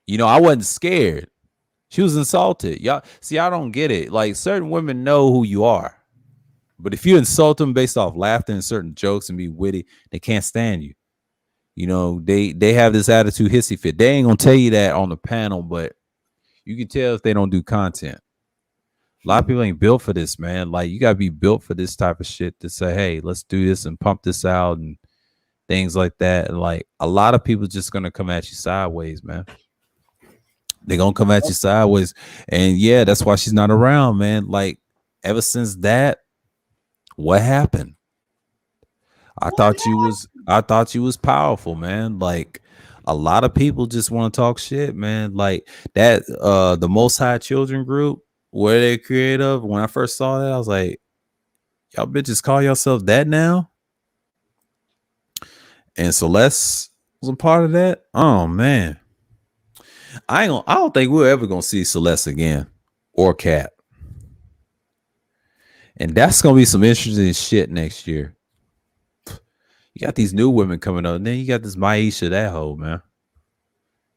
You know, I wasn't scared. She was insulted. Y'all see, I don't get it. Like certain women know who you are. But if you insult them based off laughter and certain jokes and be witty, they can't stand you. You know, they have this attitude hissy fit. They ain't gonna tell you that on the panel, but you can tell if they don't do content. A lot of people ain't built for this, man. Like you gotta be built for this type of shit to say, hey, let's do this and pump this out and things like that. And like a lot of people just gonna come at you sideways, man. They're gonna come at you sideways. And yeah, that's why she's not around, man. Like ever since that, what happened? I thought you was powerful, man. Like a lot of people just want to talk shit, man. Like that the Most High Children group where they're creative. When I first saw that, I was like, y'all bitches call yourself that now? And Celeste was a part of that. Oh man. I don't think we're ever gonna see Celeste again or Cat. And that's gonna be some interesting shit next year. You got these new women coming up, and then you got this Maisha, that hoe, man.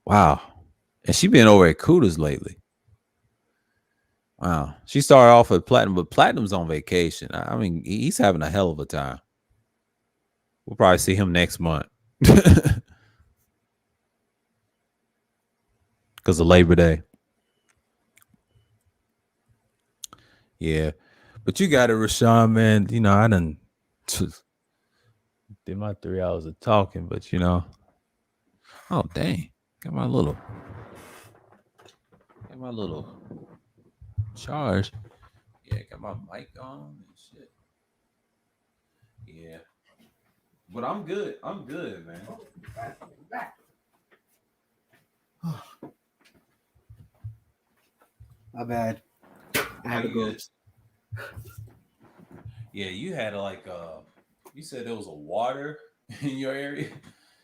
Wow. And she been over at Kudas lately. Wow. She started off at Platinum, but Platinum's on vacation. I mean, he's having a hell of a time. We'll probably see him next month. Because of Labor Day. Yeah. But you got it, Rashawn, man. You know, I done did my 3 hours of talking, but you know. Oh, dang. Got my little charge. Yeah, got my mic on and shit. Yeah. But I'm good. I'm good, man. My bad. I had to go. Yeah, you had like you said there was a water in your area.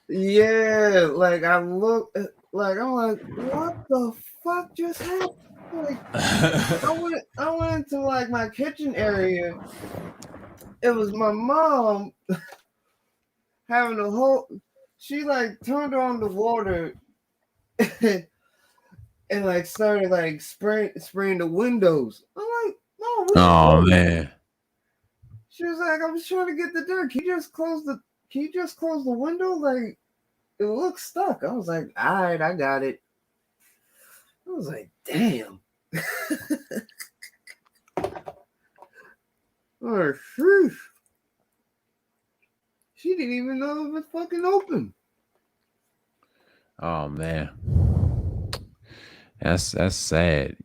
Yeah, like I look, like I'm like, what the fuck just happened? Like I went into like my kitchen area. It was my mom having a whole. She like turned on the water and like started like spraying the windows. I'm like, no. Oh man. She was like, I was trying to get the dirt. Can you just close the window? Like, it looks stuck. I was like, all right, I got it. I was like, damn. Oh, sheesh. didn't even know it was fucking open. Oh man, that's sad.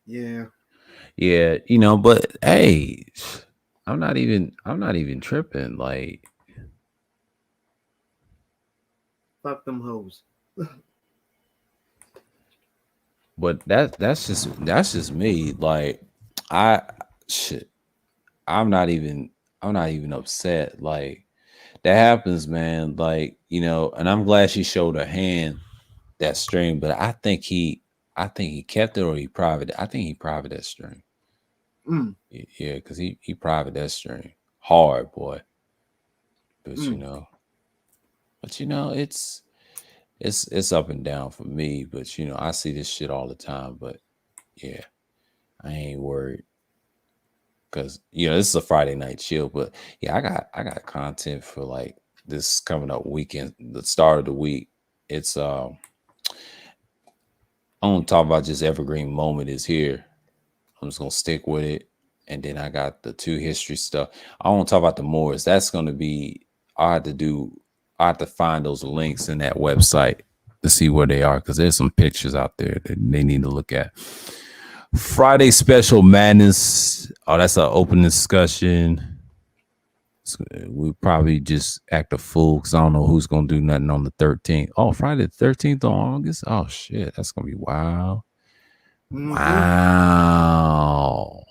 Yeah. Yeah, but hey, I'm not even tripping. Like, Fuck them hoes. but that's just me. Like, I shit. I'm not even upset. Like, that happens, man. Like, and I'm glad she showed her hand that stream, but I think he kept it, or he private. I think he private that stream. Mm. Yeah, because he private that stream hard, boy. But it's up and down for me. But I see this shit all the time. But yeah, I ain't worried, because this is a Friday night chill. But yeah, I got content for like this coming up weekend, the start of the week. It's I don't talk about just evergreen moment is here. I'm just gonna stick with it. And then I got the 2 history stuff. I won't talk about the Moors. That's gonna be I have to find those links in that website to see where they are, because there's some pictures out there that they need to look at. Friday special madness. Oh, that's an open discussion. We probably just act a fool because I don't know who's gonna do nothing on the 13th. Oh, Friday the 13th of August. Oh shit, that's gonna be wild. Mm-hmm. Wow.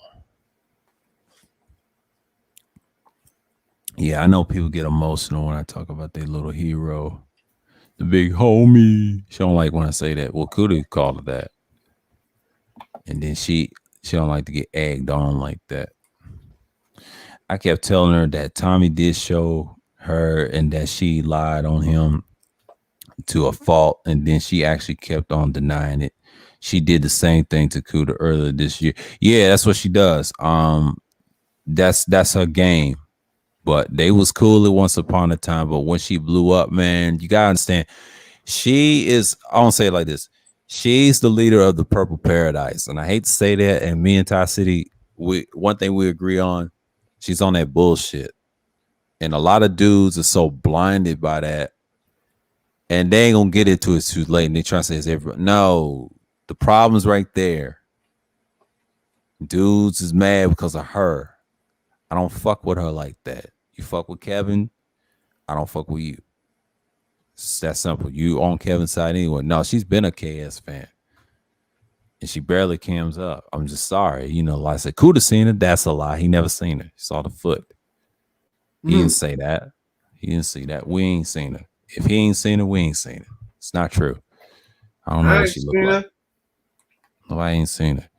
Yeah, I know people get emotional when I talk about their little hero, the big homie. She don't like when I say that. Well, Kuda called her that, and then she don't like to get egged on like that. I kept telling her that Tommy did show her and that she lied on him to a fault, and then she actually kept on denying it. She did the same thing to Kuda earlier this year. Yeah, that's what she does. That's her game. But they was cool at once upon a time. But when she blew up, man, you gotta understand, she is, I don't say it like this, she's the leader of the Purple Paradise. And I hate to say that. And me and Ty City, one thing we agree on, she's on that bullshit. And a lot of dudes are so blinded by that, and they ain't gonna get into it too late. And they try to say it's everybody. No, the problem's right there. Dudes is mad because of her. I don't fuck with her like that. You fuck with Kevin, I don't fuck with you. It's that simple. You on Kevin's side anyway. No, she's been a KS fan, and she barely cams up. I'm just sorry. Like I said, Kuda seen her. That's a lie. He never seen her. He saw the foot. He didn't say that. He didn't see that. We ain't seen her. If he ain't seen her, we ain't seen her. It's not true. I don't know what she looked like. Nobody ain't seen her.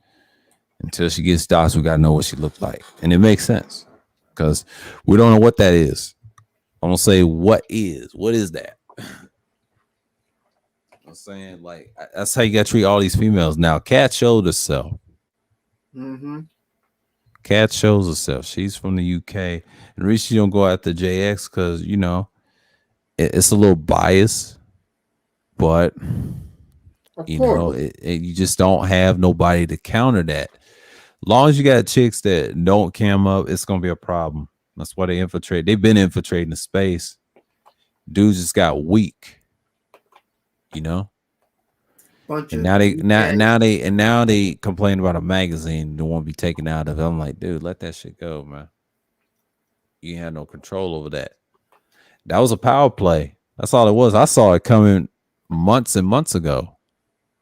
Until she gets dots, we gotta know what she looked like. And it makes sense, because we don't know what that is. I'm gonna say what is that? I'm saying, like, that's how you gotta treat all these females. Now, Kat showed herself. Mm-hmm. Kat shows herself. She's from the UK. And the reason she don't go after JX, because it's a little biased, but you just don't have nobody to counter that. Long as you got chicks that don't cam up, it's gonna be a problem. That's why they infiltrate. They've been infiltrating the space. Dudes just got weak, and now they complain about a magazine they won't be taken out of it. I'm like, dude, let that shit go, man. You had no control over that. That was a power play. That's all it was. I saw it coming months and months ago.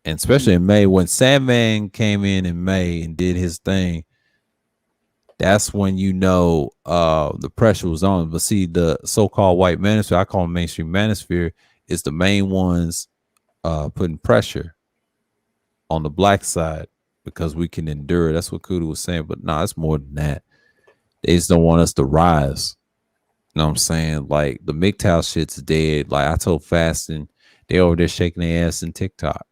And especially in May, when Sandman came in May and did his thing, that's when the pressure was on. But see, the so-called white manosphere, I call them mainstream manosphere, is the main ones putting pressure on the black side because we can endure. That's what Kuda was saying. But no, it's more than that. They just don't want us to rise. You know what I'm saying? Like, the MGTOW shit's dead. Like, I told Fastin, they over there shaking their ass in TikTok,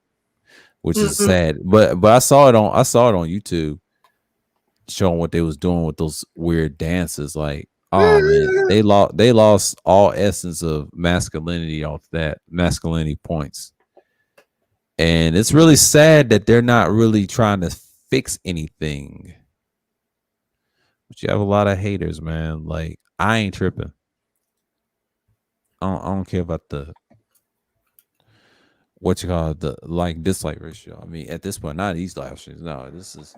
which is sad. But I saw it on YouTube, showing what they was doing with those weird dances. Like, oh man, they lost all essence of masculinity off that, masculinity points. And it's really sad that they're not really trying to fix anything. But you have a lot of haters, man. Like I ain't tripping. I don't care about the what you call it, the like dislike ratio. I mean, at this point, not these live streams. No, this is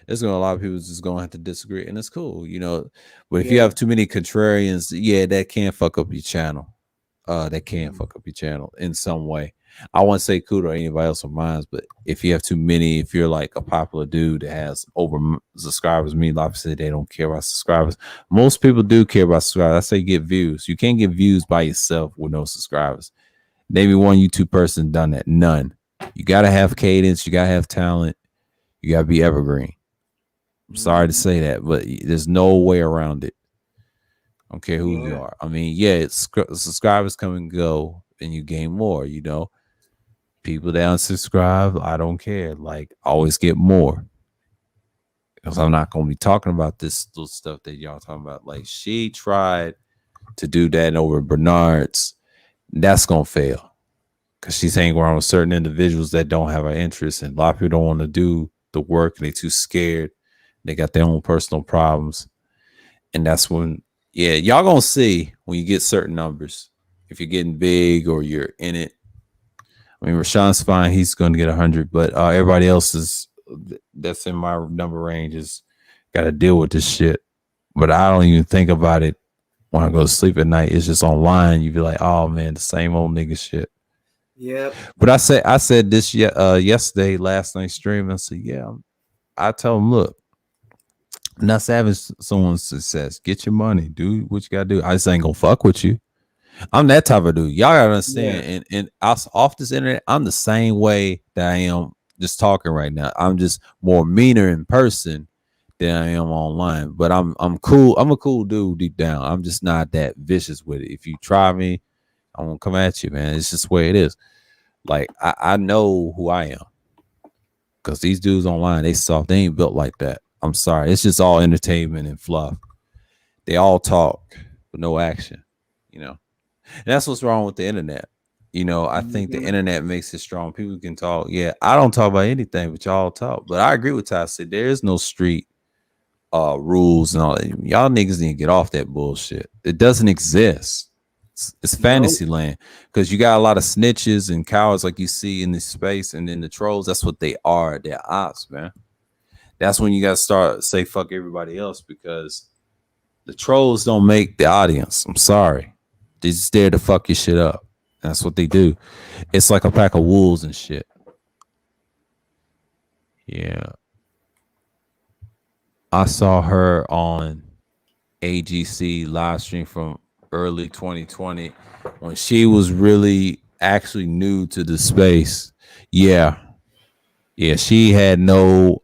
it's gonna a lot of people just gonna have to disagree, and it's cool, you know. But if you Yeah. have too many contrarians, yeah, that can fuck up your channel. That can Mhm. fuck up your channel in some way. I won't say Kuda or anybody else of mine, but if you have too many, if you're like a popular dude that has subscribers, me, obviously they don't care about subscribers. Most people do care about subscribers. I say get views. You can't get views by yourself with no subscribers. Maybe one YouTube person done that. None. You gotta have cadence. You gotta have talent. You gotta be evergreen. I'm sorry to say that, but there's no way around it. I don't care who you Yeah. are. I mean, yeah, it's subscribers come and go, and you gain more. You know, people that unsubscribe, I don't care. Like, always get more. Because I'm not gonna be talking about this little stuff that y'all talking about. Like, she tried to do that over Bernard's. That's gonna fail. Because she's hanging around with certain individuals that don't have her interest, and a lot of people don't want to do the work, and they're too scared. They got their own personal problems, and that's when, yeah, y'all gonna see when you get certain numbers. If you're getting big or you're in it. I mean, Rashawn's fine; he's going to get 100, but everybody else is that's in my number range is got to deal with this shit. But I don't even think about it when I go to sleep at night. It's just online. You be like, oh man, the same old nigga shit. Yep. But I said this yesterday, last night stream. I said, yeah. I tell them, look, I'm not having someone's success. Get your money, do what you gotta do. I just ain't gonna fuck with you. I'm that type of dude. Y'all gotta understand. Yeah. And off this internet, I'm the same way that I am just talking right now. I'm just more meaner in person than I am online. But I'm cool. I'm a cool dude deep down. I'm just not that vicious with it. If you try me, I'm gonna come at you, man. It's just the way it is. Like I know who I am. Because these dudes online, they soft. They ain't built like that. I'm sorry. It's just all entertainment and fluff. They all talk, but no action. You know, and that's what's wrong with the internet. You know, I think the internet makes it strong. People can talk. Yeah, I don't talk about anything, but y'all talk. But I agree with Ty. Said there is no street rules and all that. Y'all niggas need to get off that bullshit. It doesn't exist. It's fantasy land because you got a lot of snitches and cowards like you see in this space, and then the trolls. That's what they are. They're ops, man. That's when you got to start say fuck everybody else because the trolls don't make the audience. I'm sorry, they just there to fuck your shit up. That's what they do. It's like a pack of wolves and shit. Yeah, I saw her on AGC live stream from early 2020 when she was really actually new to the space. Yeah, she had no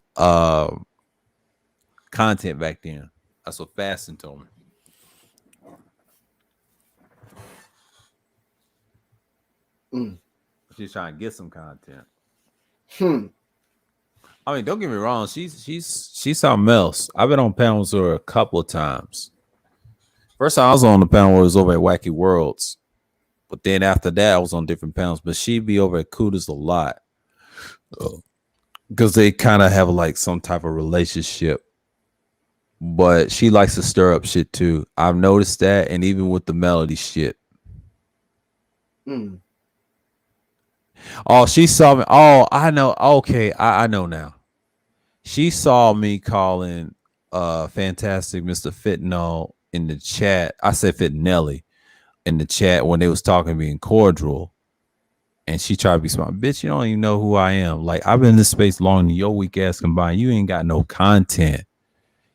content back then. That's what Fasten told me. She's trying to get some content. I mean, don't get me wrong, she's something else. I've been on panels with her a couple of times. First time I was on the panel was over at Wacky Worlds. But then after that, I was on different panels. But she'd be over at Kudas a lot. Because they kind of have like some type of relationship. But she likes to stir up shit too. I've noticed that. And even with the melody shit. Oh, she saw me. Oh, I know. Okay, I know now. She saw me calling Fantastic Mr. Fitnall in the chat. I said Fitnelli in the chat when they was talking being cordial. And she tried to be smart. Bitch, you don't even know who I am. Like, I've been in this space longer than your weak ass combined. You ain't got no content.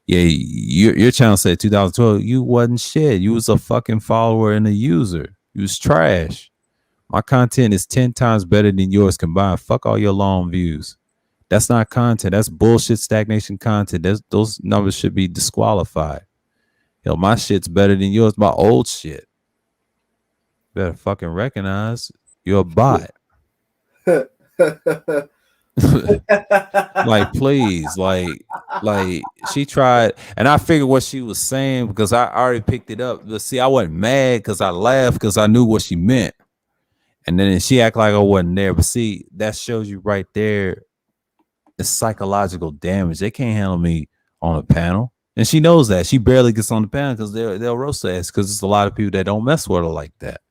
Yeah, your channel said 2012. You wasn't shit. You was a fucking follower and a user. You was trash. My content is 10 times better than yours combined. Fuck all your long views. That's not content. That's bullshit stagnation content. Those numbers should be disqualified. Hell, my shit's better than yours. My old shit. Better fucking recognize you're a bot. Like, please, like she tried, and I figured what she was saying because I already picked it up. But see, I wasn't mad because I laughed because I knew what she meant. And then she act like I wasn't there. But see, that shows you right there. It's psychological damage. They can't handle me on a panel. And she knows that. She barely gets on the panel because they'll roast her ass because it's a lot of people that don't mess with her like that.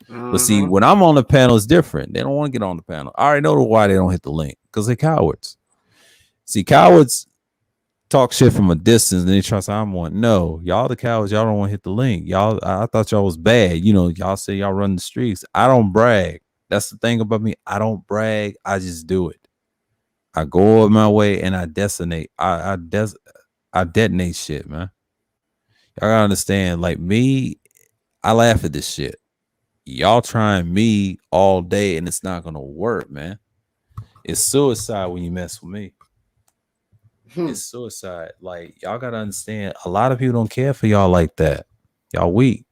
But see, when I'm on the panel, it's different. They don't want to get on the panel. I already know why they don't hit the link because they're cowards. See, cowards talk shit from a distance and they try to say, I'm one. No, y'all the cowards, y'all don't want to hit the link. Y'all, I thought y'all was bad. You know, y'all say y'all run the streets. I don't brag. That's the thing about me. I don't brag. I just do it. I go on my way and I detonate. I detonate shit, man. Y'all gotta understand, like me, I laugh at this shit. Y'all trying me all day and it's not gonna work, man. It's suicide when you mess with me. It's suicide. Like, y'all gotta understand, a lot of people don't care for y'all like that. Y'all weak.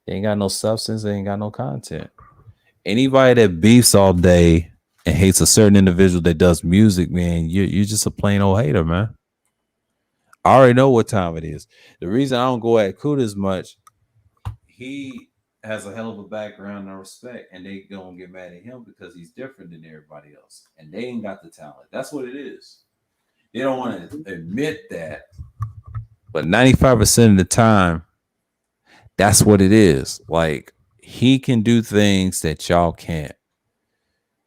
They ain't got no substance, they ain't got no content. Anybody that beefs all day and hates a certain individual that does music, man, you're just a plain old hater, man. I already know what time it is. The reason I don't go at Kuda as much, he has a hell of a background and respect, and they gonna get mad at him because he's different than everybody else, and they ain't got the talent. That's what it is. They don't want to admit that, but 95% of the time, that's what it is. Like, he can do things that y'all can't.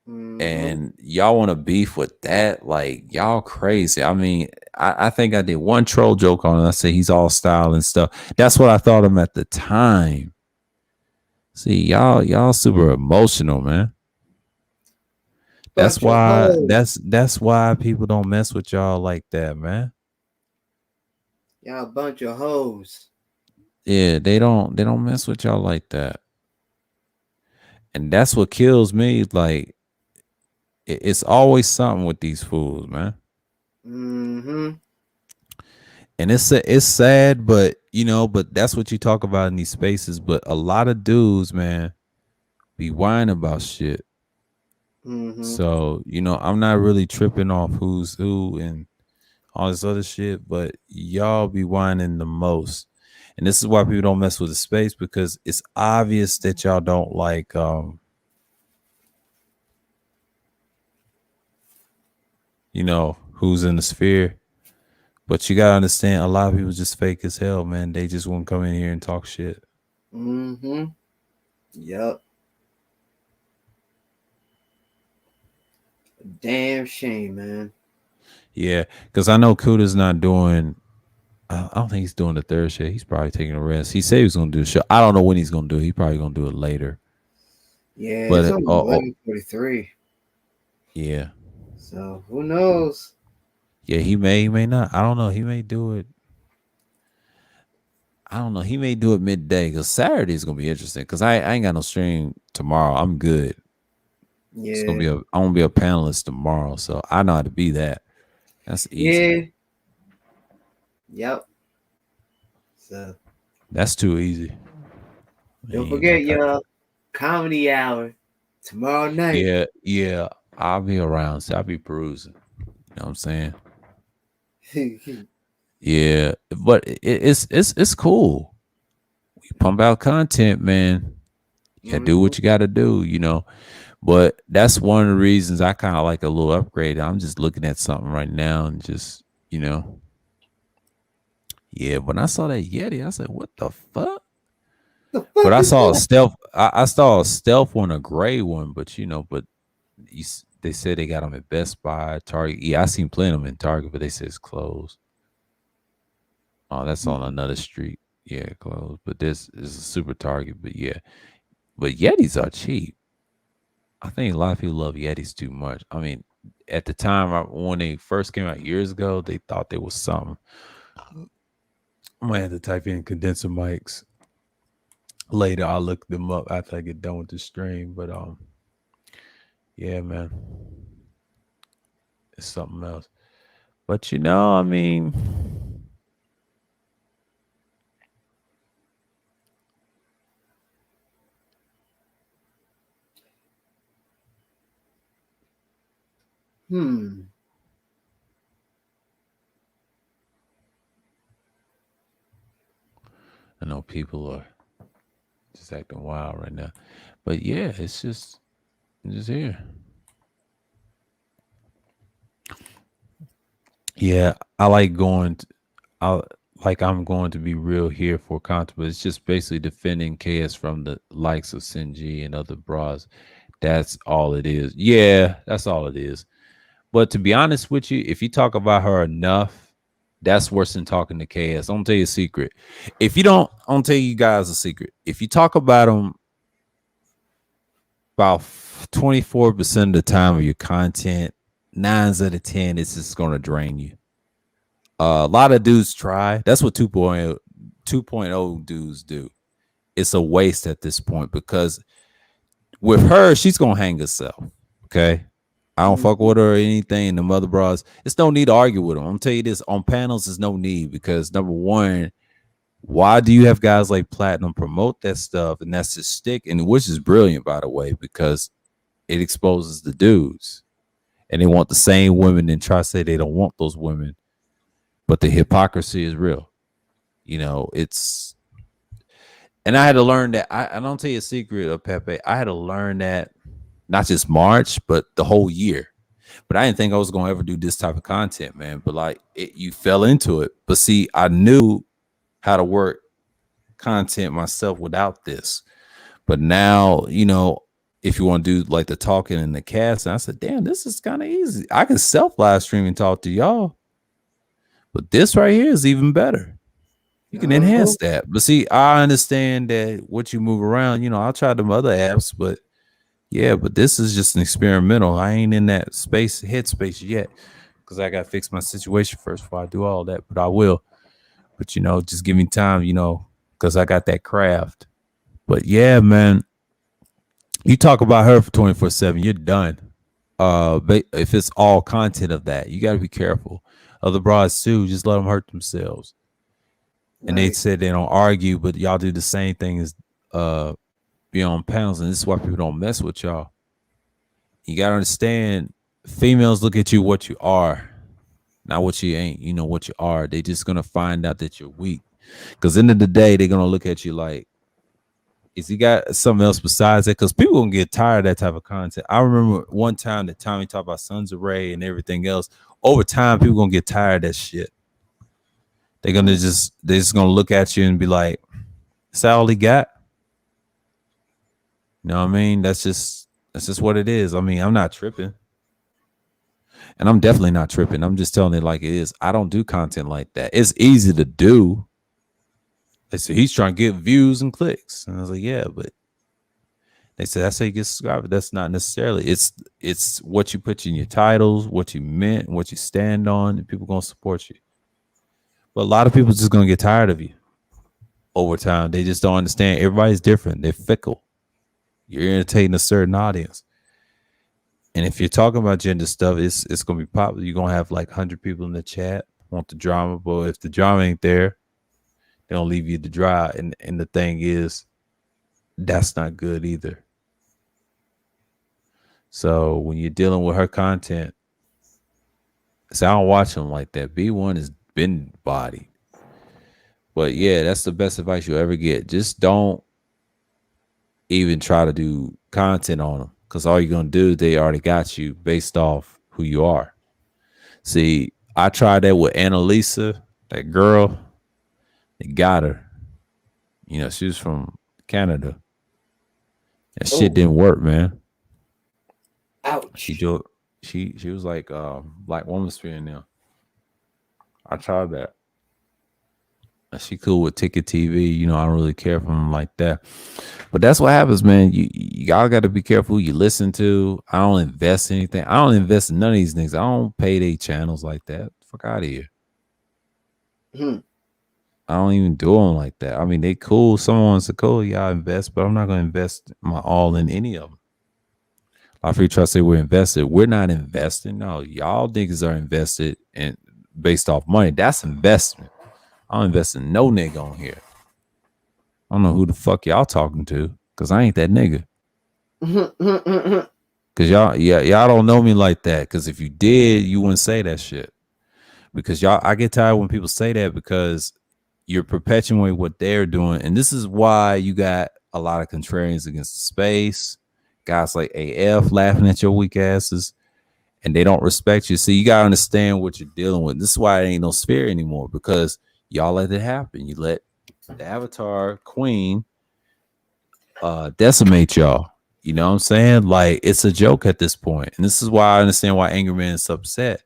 And y'all want to beef with that? Like, y'all crazy. I mean, I think I did one troll joke on it. I said he's all style and stuff. That's what I thought of him at the time. See, y'all super emotional, man. That's why that's why people don't mess with y'all like that, man. Y'all a bunch of hoes. Yeah, they don't mess with y'all like that. And that's what kills me. Like, it's always something with these fools, man. And it's sad, but but that's what you talk about in these spaces. But a lot of dudes, man, be whining about shit. So, I'm not really tripping off who's who and all this other shit, but y'all be whining the most. And this is why people don't mess with the space, because it's obvious that y'all don't like who's in the sphere. But you gotta understand, a lot of people just fake as hell, man. They just won't come in here and talk shit. Yep. Damn shame, man. Yeah, because I know Kuda's not doing. I don't think he's doing the third shit. He's probably taking a rest. He said he was gonna do the show. I don't know when he's gonna do it. He's probably gonna do it later. Yeah, but it's only 11:43. Yeah. So who knows? Yeah, he may not. I don't know. He may do it. I don't know. He may do it midday, because Saturday is gonna be interesting. Because I ain't got no stream tomorrow. I'm good. Yeah, it's gonna be I'm gonna be a panelist tomorrow, so I know how to be that. That's easy. Yeah. Yep. So that's too easy. Don't forget, y'all, comedy hour tomorrow night. Yeah. I'll be around. So I'll be perusing. You know what I'm saying? Yeah, but it's cool. We pump out content, man. You gotta do what you gotta do, But that's one of the reasons I kind of like a little upgrade. I'm just looking at something right now and just, Yeah, when I saw that Yeti, I said, what the fuck? But I saw a stealth. I saw a stealth one, a gray one, but they said they got them at Best Buy, Target. Yeah, I seen plenty of them in Target, but they said it's closed. Oh, that's on another street. Yeah, closed. But this is a super Target. But yeah, but Yetis are cheap. I think a lot of people love Yetis too much. I mean, at the time when they first came out years ago, they thought they was something. I might have to type in condenser mics later. I'll look them up after I get done with the stream. But yeah, man, it's something else. But I mean, I know people are just acting wild right now, but yeah, it's just here. Yeah, I like going. I'm going to be real here for content, but it's just basically defending KS from the likes of Sinji and other bras. That's all it is. Yeah, that's all it is. But to be honest with you, if you talk about her enough, that's worse than talking to KS. I'm gonna tell you a secret. If you don't, I'm gonna tell you guys a secret. If you talk about them about 24% of the time of your content, 9 out of 10, it's just gonna drain you. A lot of dudes try. That's what 2.0 dudes do. It's a waste at this point because with her, she's gonna hang herself. Okay. I don't fuck with her or anything. And the mother bras, it's no need to argue with them. I'm gonna tell you this on panels, there's no need because number one, why do you have guys like Platinum promote that stuff? And that's his stick, and which is brilliant, by the way, because it exposes the dudes and they want the same women and try to say they don't want those women, but the hypocrisy is real. You know, it's, and I had to learn that. I don't tell you a secret of Pepe. I had to learn that not just March, but the whole year. But I didn't think I was going to ever do this type of content, man. But like, you fell into it. But see, I knew how to work content myself without this. But now, you know, if you want to do like the talking and the cast, and I said, damn, this is kind of easy. I can self live stream and talk to y'all. But this right here is even better. You can enhance that. But see, I understand that what you move around, you know, I'll try them other apps, but yeah, but this is just an experimental. I ain't in that headspace yet because I got to fix my situation first before I do all that, but I will. But, you know, just give me time, you know, because I got that craft. But yeah, man, you talk about her for 24/7, you're done. But if it's all content of that, you got to be careful. Other bras too, just let them hurt themselves. And they said they don't argue, but y'all do the same thing as be on panels, and this is why people don't mess with y'all. You gotta understand, females look at you what you are, not what you ain't. You know what you are. They just gonna find out that you're weak. Because end of the day, they're gonna look at you like, is he got something else besides that? Because people gonna get tired of that type of content. I remember one time that Tommy talked about Sons of Ray and everything else. Over time, people gonna get tired of that shit. They're just gonna look at you and be like, is that all he got? You know what I mean? That's just what it is. I mean, I'm not tripping. And I'm definitely not tripping. I'm just telling it like it is. I don't do content like that. It's easy to do. They said he's trying to get views and clicks. And I was like, yeah, but they said that's how you get subscribed. That's not necessarily. It's what you put in your titles, what you meant, what you stand on, and people gonna support you. But a lot of people just gonna get tired of you over time. They just don't understand. Everybody's different. They're fickle. You're entertaining a certain audience. And if you're talking about gender stuff, it's gonna be popular. You're gonna have like 100 people in the chat want the drama, but if the drama ain't there, they don't leave you to dry. And the thing is, that's not good either. So when you're dealing with her content, so I don't watch them like that. B1 has been bodied. But yeah, that's the best advice you'll ever get. Just don't even try to do content on them, because all you're gonna do, they already got you based off who you are. See, I tried that with Annalisa, that girl. They got her. You know, she was from Canada. That shit didn't work, man. Ouch. She was like Black Woman Sphere now. I tried that. She cool with Ticket TV. You know, I don't really care for them like that. But that's what happens, man. Y'all got to be careful who you listen to. I don't invest in anything. I don't invest in none of these things. I don't pay their channels like that. Fuck out of here. I don't even do them like that. I mean, they cool. Someone's cool. Yeah, I invest, but I'm not going to invest my all in any of them. I free try to say we're invested. We're not investing. No, y'all niggas are invested in based off money. That's investment. I don't invest in no nigga on here. I don't know who the fuck y'all talking to, because I ain't that nigga. Because y'all don't know me like that. Because if you did, you wouldn't say that shit. Because I get tired when people say that, because you're perpetuating what they're doing. And this is why you got a lot of contrarians against the space. Guys like AF laughing at your weak asses, and they don't respect you. See, you gotta understand what you're dealing with. This is why it ain't no sphere anymore, because Y'all let it happen. You let the Avatar Queen decimate y'all. You know what I'm saying? Like, it's a joke at this point. And this is why I understand why Angry Man is upset.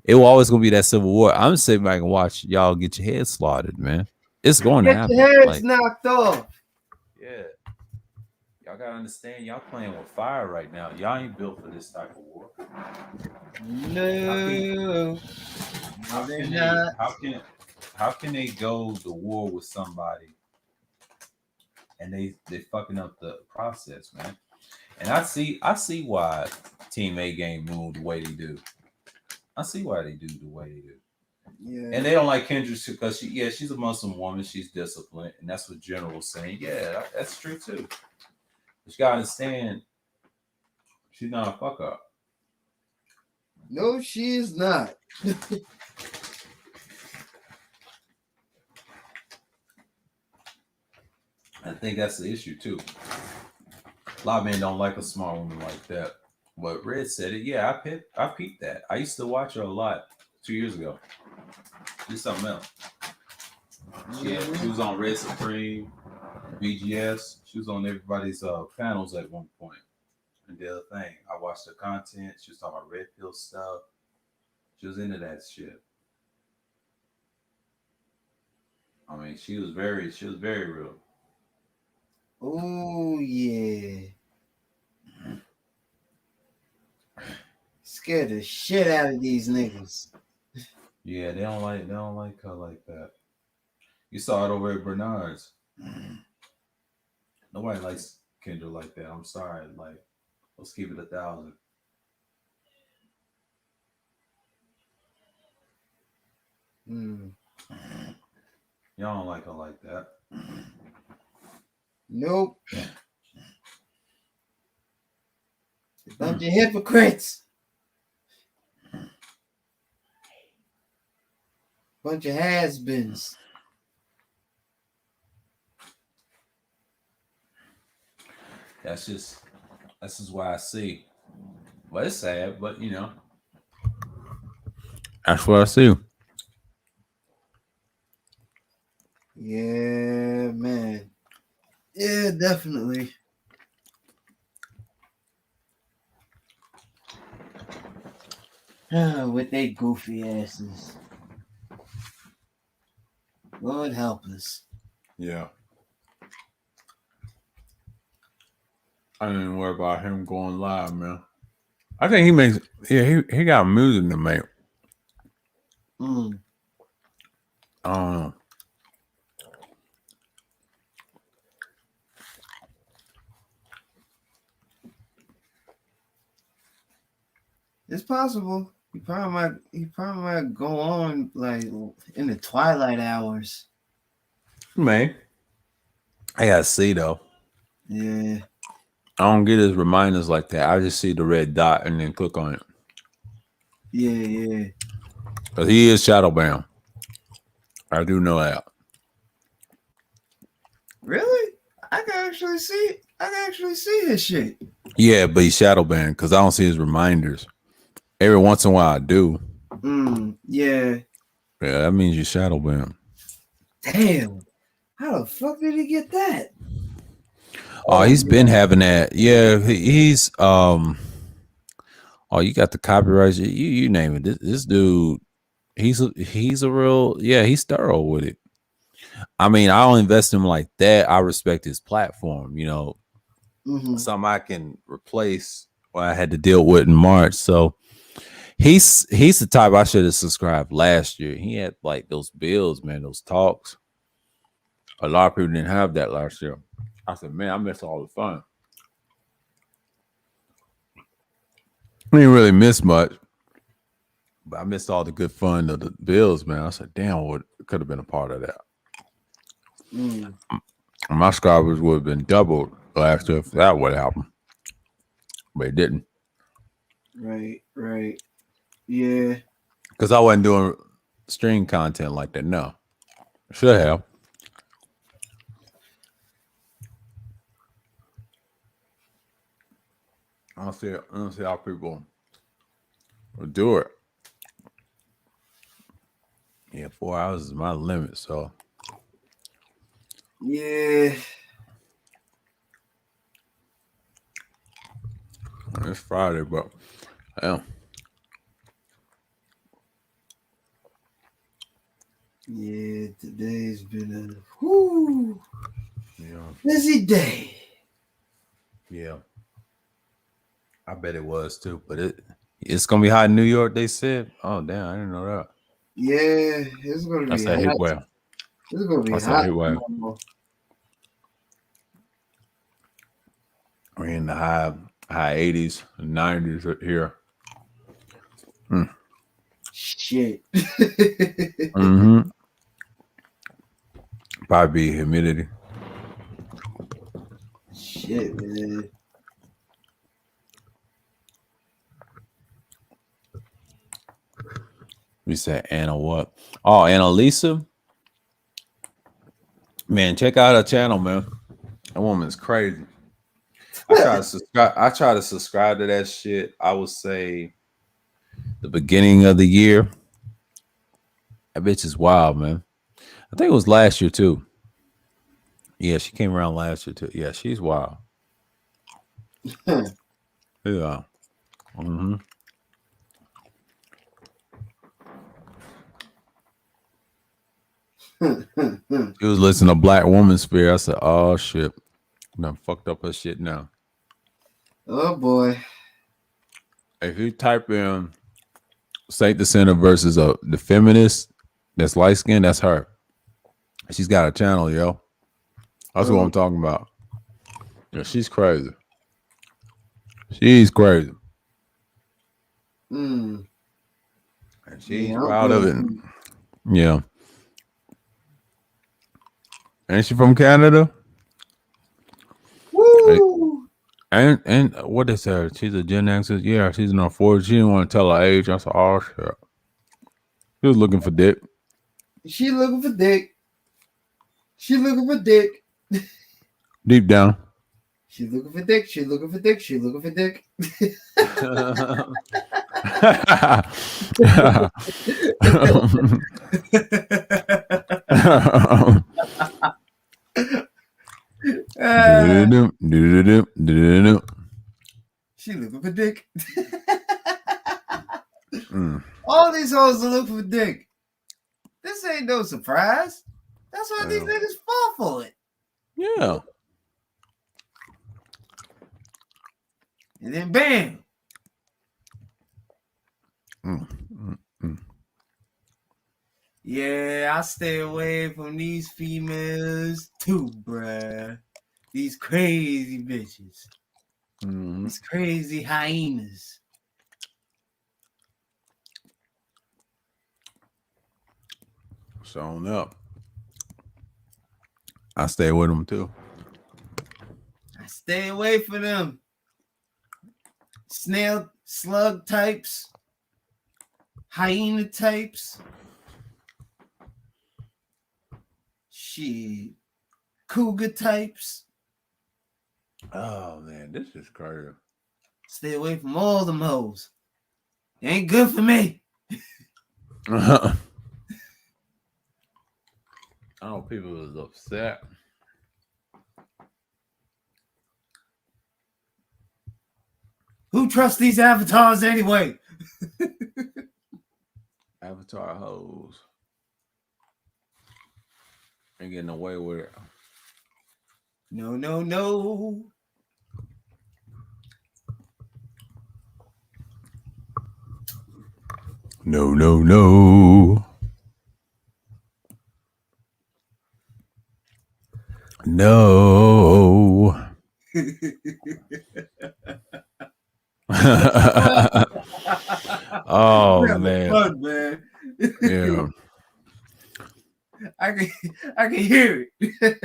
It will always gonna be that civil war. I'm sitting back and watch y'all get your head slaughtered, man. It's going to Get happen. your heads Like, knocked off. yeah. Y'all gotta understand, y'all playing with fire right now. Y'all ain't built for this type of war. No. How they're can not. how can they go to war with somebody and they fucking up the process, man? And I see why Team A Game moved the way they do. I see why they do the way they do. Yeah. And they don't like Kendra because she's a Muslim woman, she's disciplined, and that's what General was saying. Yeah, that's true too. But you gotta understand, she's not a fuck up. No, she is not. I think that's the issue too. A lot of men don't like a smart woman like that. But Red said it. Yeah, I peeped that. I used to watch her a lot 2 years ago. She's something else. She was on Red Supreme, BGS. She was on everybody's panels at one point. And the other thing, I watched her content. She was talking about red pill stuff. She was into that shit. I mean, she was very real. Oh yeah. Scared the shit out of these niggas. Yeah, they don't like her like that. You saw it over at Bernard's. Nobody likes Kendra like that. I'm sorry. Like, let's keep it 1,000. Y'all don't like her like that. Nope. A bunch of hypocrites. Bunch of has-beens. That's just why I see. But it's sad, but that's what I see. Yeah, man. Yeah, definitely. With they goofy asses. Lord help us. Yeah. I didn't worry about him going live, man. I think he makes he got music to make. I don't know. It's possible. He probably might go on like in the twilight hours. May. I gotta see though. Yeah. I don't get his reminders like that. I just see the red dot and then click on it. Yeah. Because he is shadow bound. I do know that. Really? I can actually see his shit. Yeah, but he's shadow banned because I don't see his reminders. Every once in a while I do. Yeah. Yeah, that means you're shadow banned. Damn. How the fuck did he get that? Oh, he's been having that. Yeah, he's oh, you got the copyrights. You name it. This dude, he's a real, he's thorough with it. I mean, I don't invest in him like that. I respect his platform, something I can replace what I had to deal with in March. So he's the type I should have subscribed last year. He had like those bills, man, those talks. A lot of people didn't have that last year. I said, man, I missed all the fun. I didn't really miss much, but I missed all the good fun of the bills, man. I said, damn, what could have been a part of that. My subscribers would have been doubled last year if that would happen, but it didn't. Right. Yeah. Because I wasn't doing stream content like that. No, should have. I don't see how people would do it. Yeah, 4 hours is my limit. So Yeah. it's Friday, but yeah. Yeah, today's been a Yeah. busy day. Yeah. I bet it was too, but it's gonna be hot in New York, they said. Oh damn, I didn't know that. Yeah, it's gonna That's be that heat hot. wave. It's gonna be That's that hot heat wave. tomorrow. We're in the high 80s, 90s here. Shit. Mm-hmm. Probably humidity. Shit, man. We said Anna what? Oh, Annalisa. Man, check out her channel, man. That woman's crazy. I try to subscribe to that shit. I would say the beginning of the year. That bitch is wild, man. I think it was last year too. Yeah, she came around last year too. Yeah, she's wild. Yeah. Mm-hmm. She was listening to Black Woman Spear. I said, oh shit. Done fucked up her shit now. Oh boy. If you type in Saint the Center versus the feminist that's light skinned, that's her. She's got a channel, yo. That's what I'm talking about. Yeah, she's crazy. She's crazy. Mm. And she's Yeah, proud of it. Yeah. Ain't she from Canada? Woo! And what is her? She's a Gen X. Yeah, she's in her 40s. She didn't want to tell her age. I said, oh shit. She was looking for dick. She looking for dick. She looking for dick. Deep down. She looking for dick. She looking for dick. She looking for dick. She looking for dick. All these hoes are looking for dick. This ain't no surprise. That's why these niggas fall for it. Yeah. And then bam. Yeah, I stay away from these females too, bruh. These crazy bitches. These crazy hyenas. Showing up. I stay with them too. I stay away from them. Snail, slug types. Hyena types. Shit. Cougar types. Oh man, this is crazy. Stay away from all them hoes. They ain't good for me. I know people was upset. Who trusts these avatars anyway? Avatar hoes. Ain't getting away with it. No, no, no. No, no, no. No. Oh man. Fun, man. Yeah. I can hear it.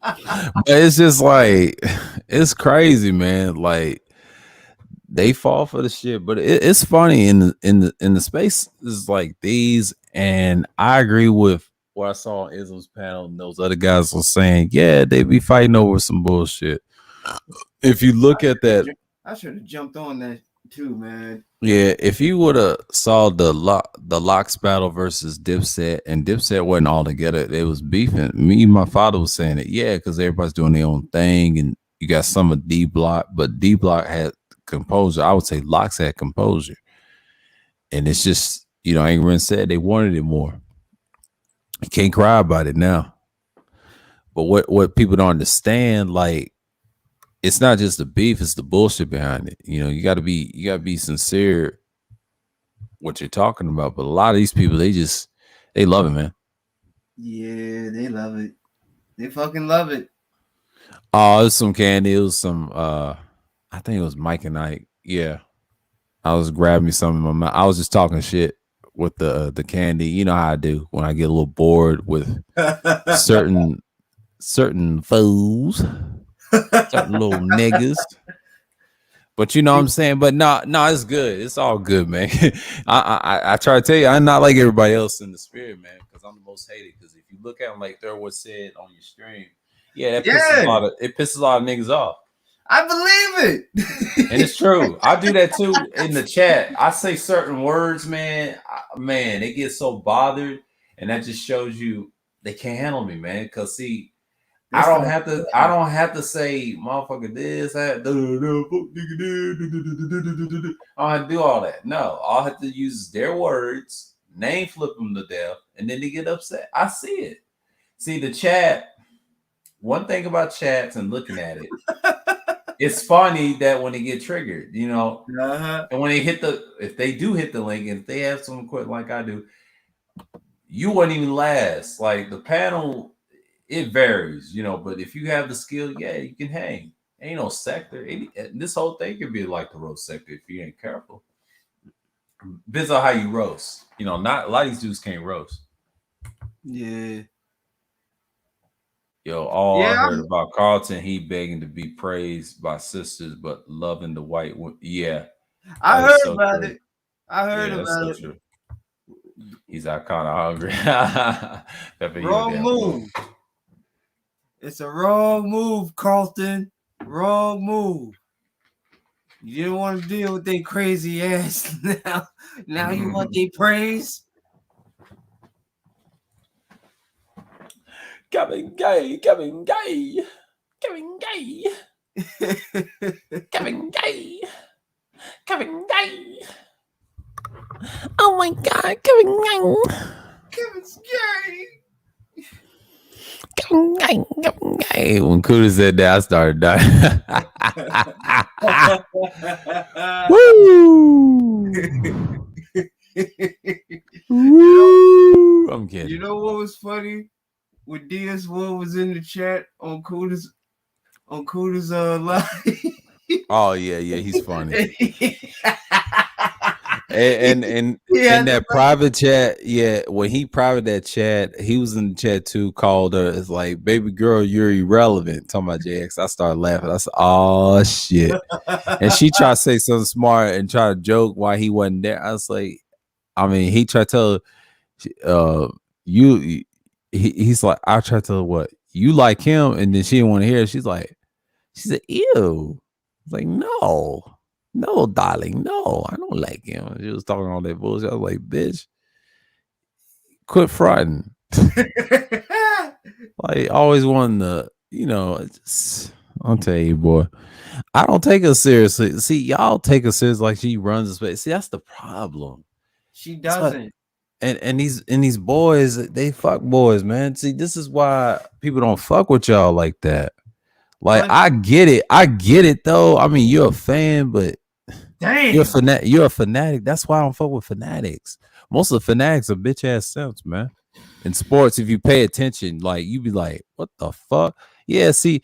But it's just like it's crazy, man. Like they fall for the shit, but it's funny in the spaces like these, and I agree with what I saw on Islam's panel, and those other guys were saying, yeah, they be fighting over some bullshit. If you look at that, I should have jumped on that too, man. Yeah, if you would have saw the Locks battle versus Dipset, and Dipset wasn't all together, they was beefing. Me and my father was saying it, yeah, because everybody's doing their own thing, and you got some of D Block, but D Block had composure. I would say Locks had composure, and it's just Anchorman said they wanted it more. You can't cry about it now. But what people don't understand, like, it's not just the beef, it's the bullshit behind it. You gotta be sincere what you're talking about. But a lot of these people, they love it, man. Yeah, they love it. They fucking love it. Oh, it was some candy. It was some I think it was Mike and Ike. Yeah. I was grabbing something in my mouth. I was just talking shit with the candy. You know how I do when I get a little bored with certain fools, certain little niggas. But you know what I'm saying? But no, it's good. It's all good, man. I try to tell you, I'm not like everybody else in the spirit, man, because I'm the most hated. Because if you look at them like Thurwood said on your stream, yeah, pisses a lot of niggas off. I believe it. And it's true. I do that too in the chat. I say certain words, man. They get so bothered, and that just shows you they can't handle me, man. Because see, I don't have to say motherfucker this, that, I don't have to do all that. No, all I have to use is their words, name flip them to death, and then they get upset. I see it. See the chat. One thing about chats and looking at it, it's funny that when they get triggered, and when they if they do hit the link, and if they have some quit like I do, you wouldn't even last. Like the panel. It varies, but if you have the skill, yeah, you can hang. Ain't no sector. This whole thing could be like the roast sector if you ain't careful. Depends on how you roast. Not a lot of these dudes can't roast. Yeah. Yo, I heard about Carlton, he begging to be praised by sisters, but loving the white one. Yeah. I heard about it. I heard about it. True. He's kind of hungry. Wrong move. It's a wrong move, Carlton. Wrong move. You didn't want to deal with their crazy ass now. Now you want their praise? Kevin Gay. Kevin Gay. Kevin Gay. Kevin Gay. Kevin Gay. Oh my God, Kevin Gay. Kevin's gay. When Kuda said that, I started dying. Woo! I'm kidding. You know what was funny? When DS1 was in the chat on Kuda's live. Oh yeah, he's funny. And in that private chat, yeah, when he private that chat, he was in the chat too, called her. It's like, baby girl, you're irrelevant. Talking about JX. I started laughing. I said, oh shit. And she tried to say something smart and try to joke why he wasn't there. I was like, he tried to tell he's like, I tried to tell her what you like him, and then she didn't want to hear it. She said, ew. I was like, no, darling, no, I don't like him. She was talking all that bullshit. I was like, bitch, quit fronting. Like, always wanting to, I'll tell you, boy, I don't take her seriously. See, y'all take her seriously like she runs the space. See, that's the problem. She doesn't. And these boys, they fuck boys, man. See, this is why people don't fuck with y'all like that. Like, I get it though. You're a fan, but damn, you're a fanatic. That's why I don't fuck with fanatics. Most of the fanatics are bitch ass simps, man. In sports, if you pay attention, like, you be like, what the fuck? Yeah, see,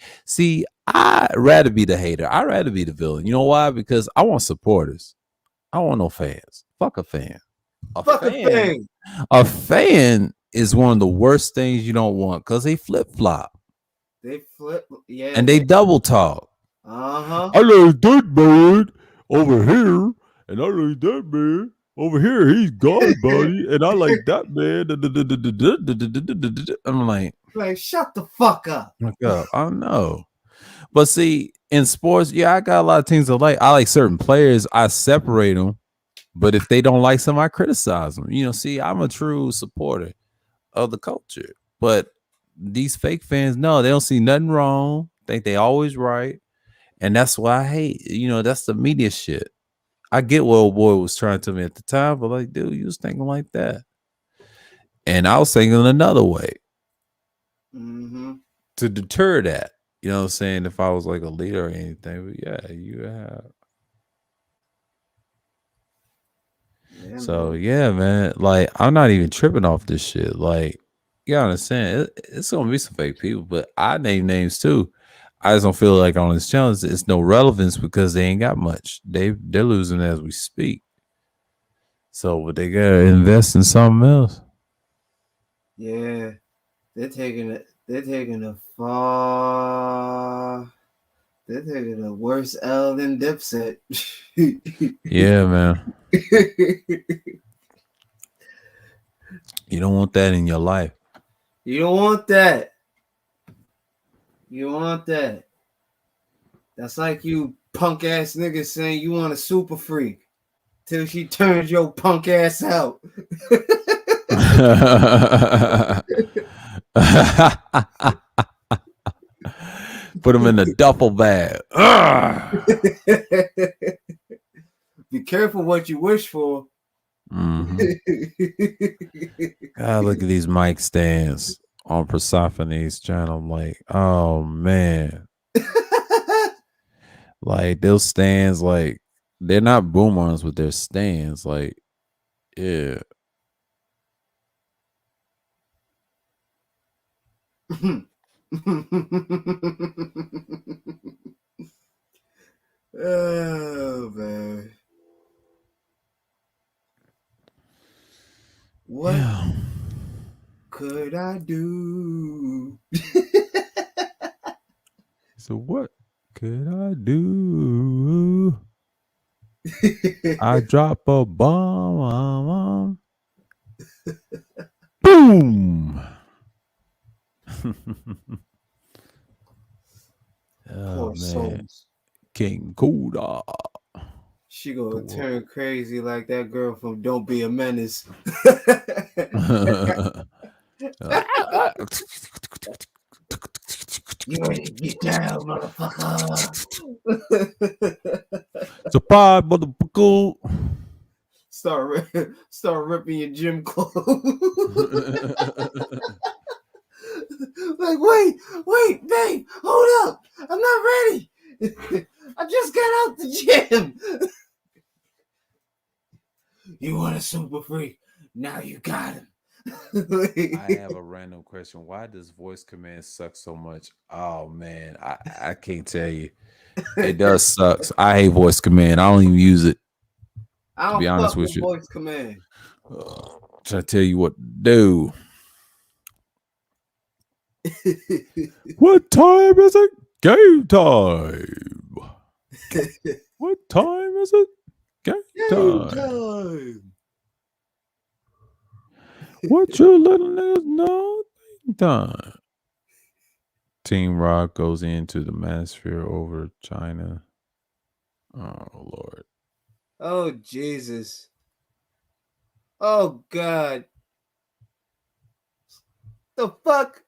I'd rather be the hater. I'd rather be the villain. You know why? Because I want supporters. I don't want no fans. Fuck a fan. A fan is one of the worst things you don't want because they flip-flop. They flip, yeah. And they double talk. Uh-huh. I like that man over here, and I like that man over here. He's God buddy, and I like that man. I'm like, shut the fuck up. I don't know. But see, in sports, yeah, I got a lot of teams I like. I like certain players. I separate them. But if they don't like some, I criticize them. You know, see, I'm a true supporter of the culture. But these fake fans, no, they don't see nothing wrong. Think they always right. And that's why I hate, you know, that's the media shit. I get what old boy was trying to tell me at the time, but like, dude, you was thinking like that. And I was thinking another way Mm-hmm. to deter that. You know what I'm saying? If I was like a leader or anything, but yeah, you have. Yeah, So man. yeah, man. Like I'm not even tripping off this shit. Like you gotta understand, it's gonna be some fake people, but I name names too. I just don't feel like on this channel it's no relevance because they ain't got much. They're losing as we speak. So but they gotta invest in something else. Yeah, they're taking it. They're taking a far. They're taking a worse L than Dipset. Yeah, man. You don't want that in your life. You don't want that. You don't want that. That's like you punk ass niggas saying you want a super freak till she turns your punk ass out. Put them in the duffel bag. Be careful what you wish for. Mhm. God, look at these mic stands on Persophone's channel. I'm like, oh man. Like those stands, like they're not boom arms, but they're stands. Like, yeah. Oh man. What Yeah. could I do? So what could I do? I drop a bomb. Boom. Oh Poor man. souls. King Kuda. She gonna Poor. turn crazy like that girl from Don't Be a Menace. You ready to get down, motherfucker? Surprise, motherfucker. Start ripping your gym clothes. Like, wait, babe, hold up. I'm not ready. I just got out the gym. You want a super freak? Now you got him. I have a random question. Why does voice command suck so much? Oh man, I can't tell you. It does sucks. I hate voice command. I don't even use it. I To be don't honest fuck with with you. voice command. Try to tell you what to do. What time is it? Game time. What time is it? Game Game time. time. What you little niggas know? Game time. Team Rock goes into the Manosphere over China. Oh Lord. Oh Jesus. Oh God. The fuck?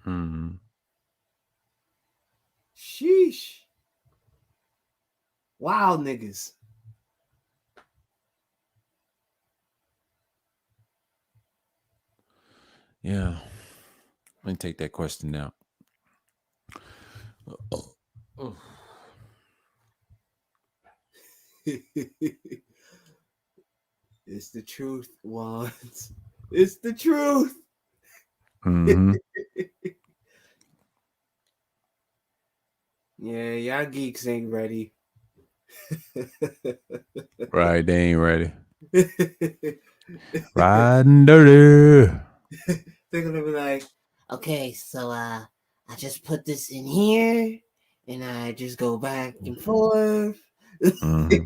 Hmm. Sheesh. Wow, niggas. Yeah. Let me take that question now. It's the truth, Wands. It's the truth. Mhm. Yeah, y'all geeks ain't ready. Right, they ain't ready. Riding dirty. They're gonna be like, okay, so I just put this in here and I just go back and forth. Mhm.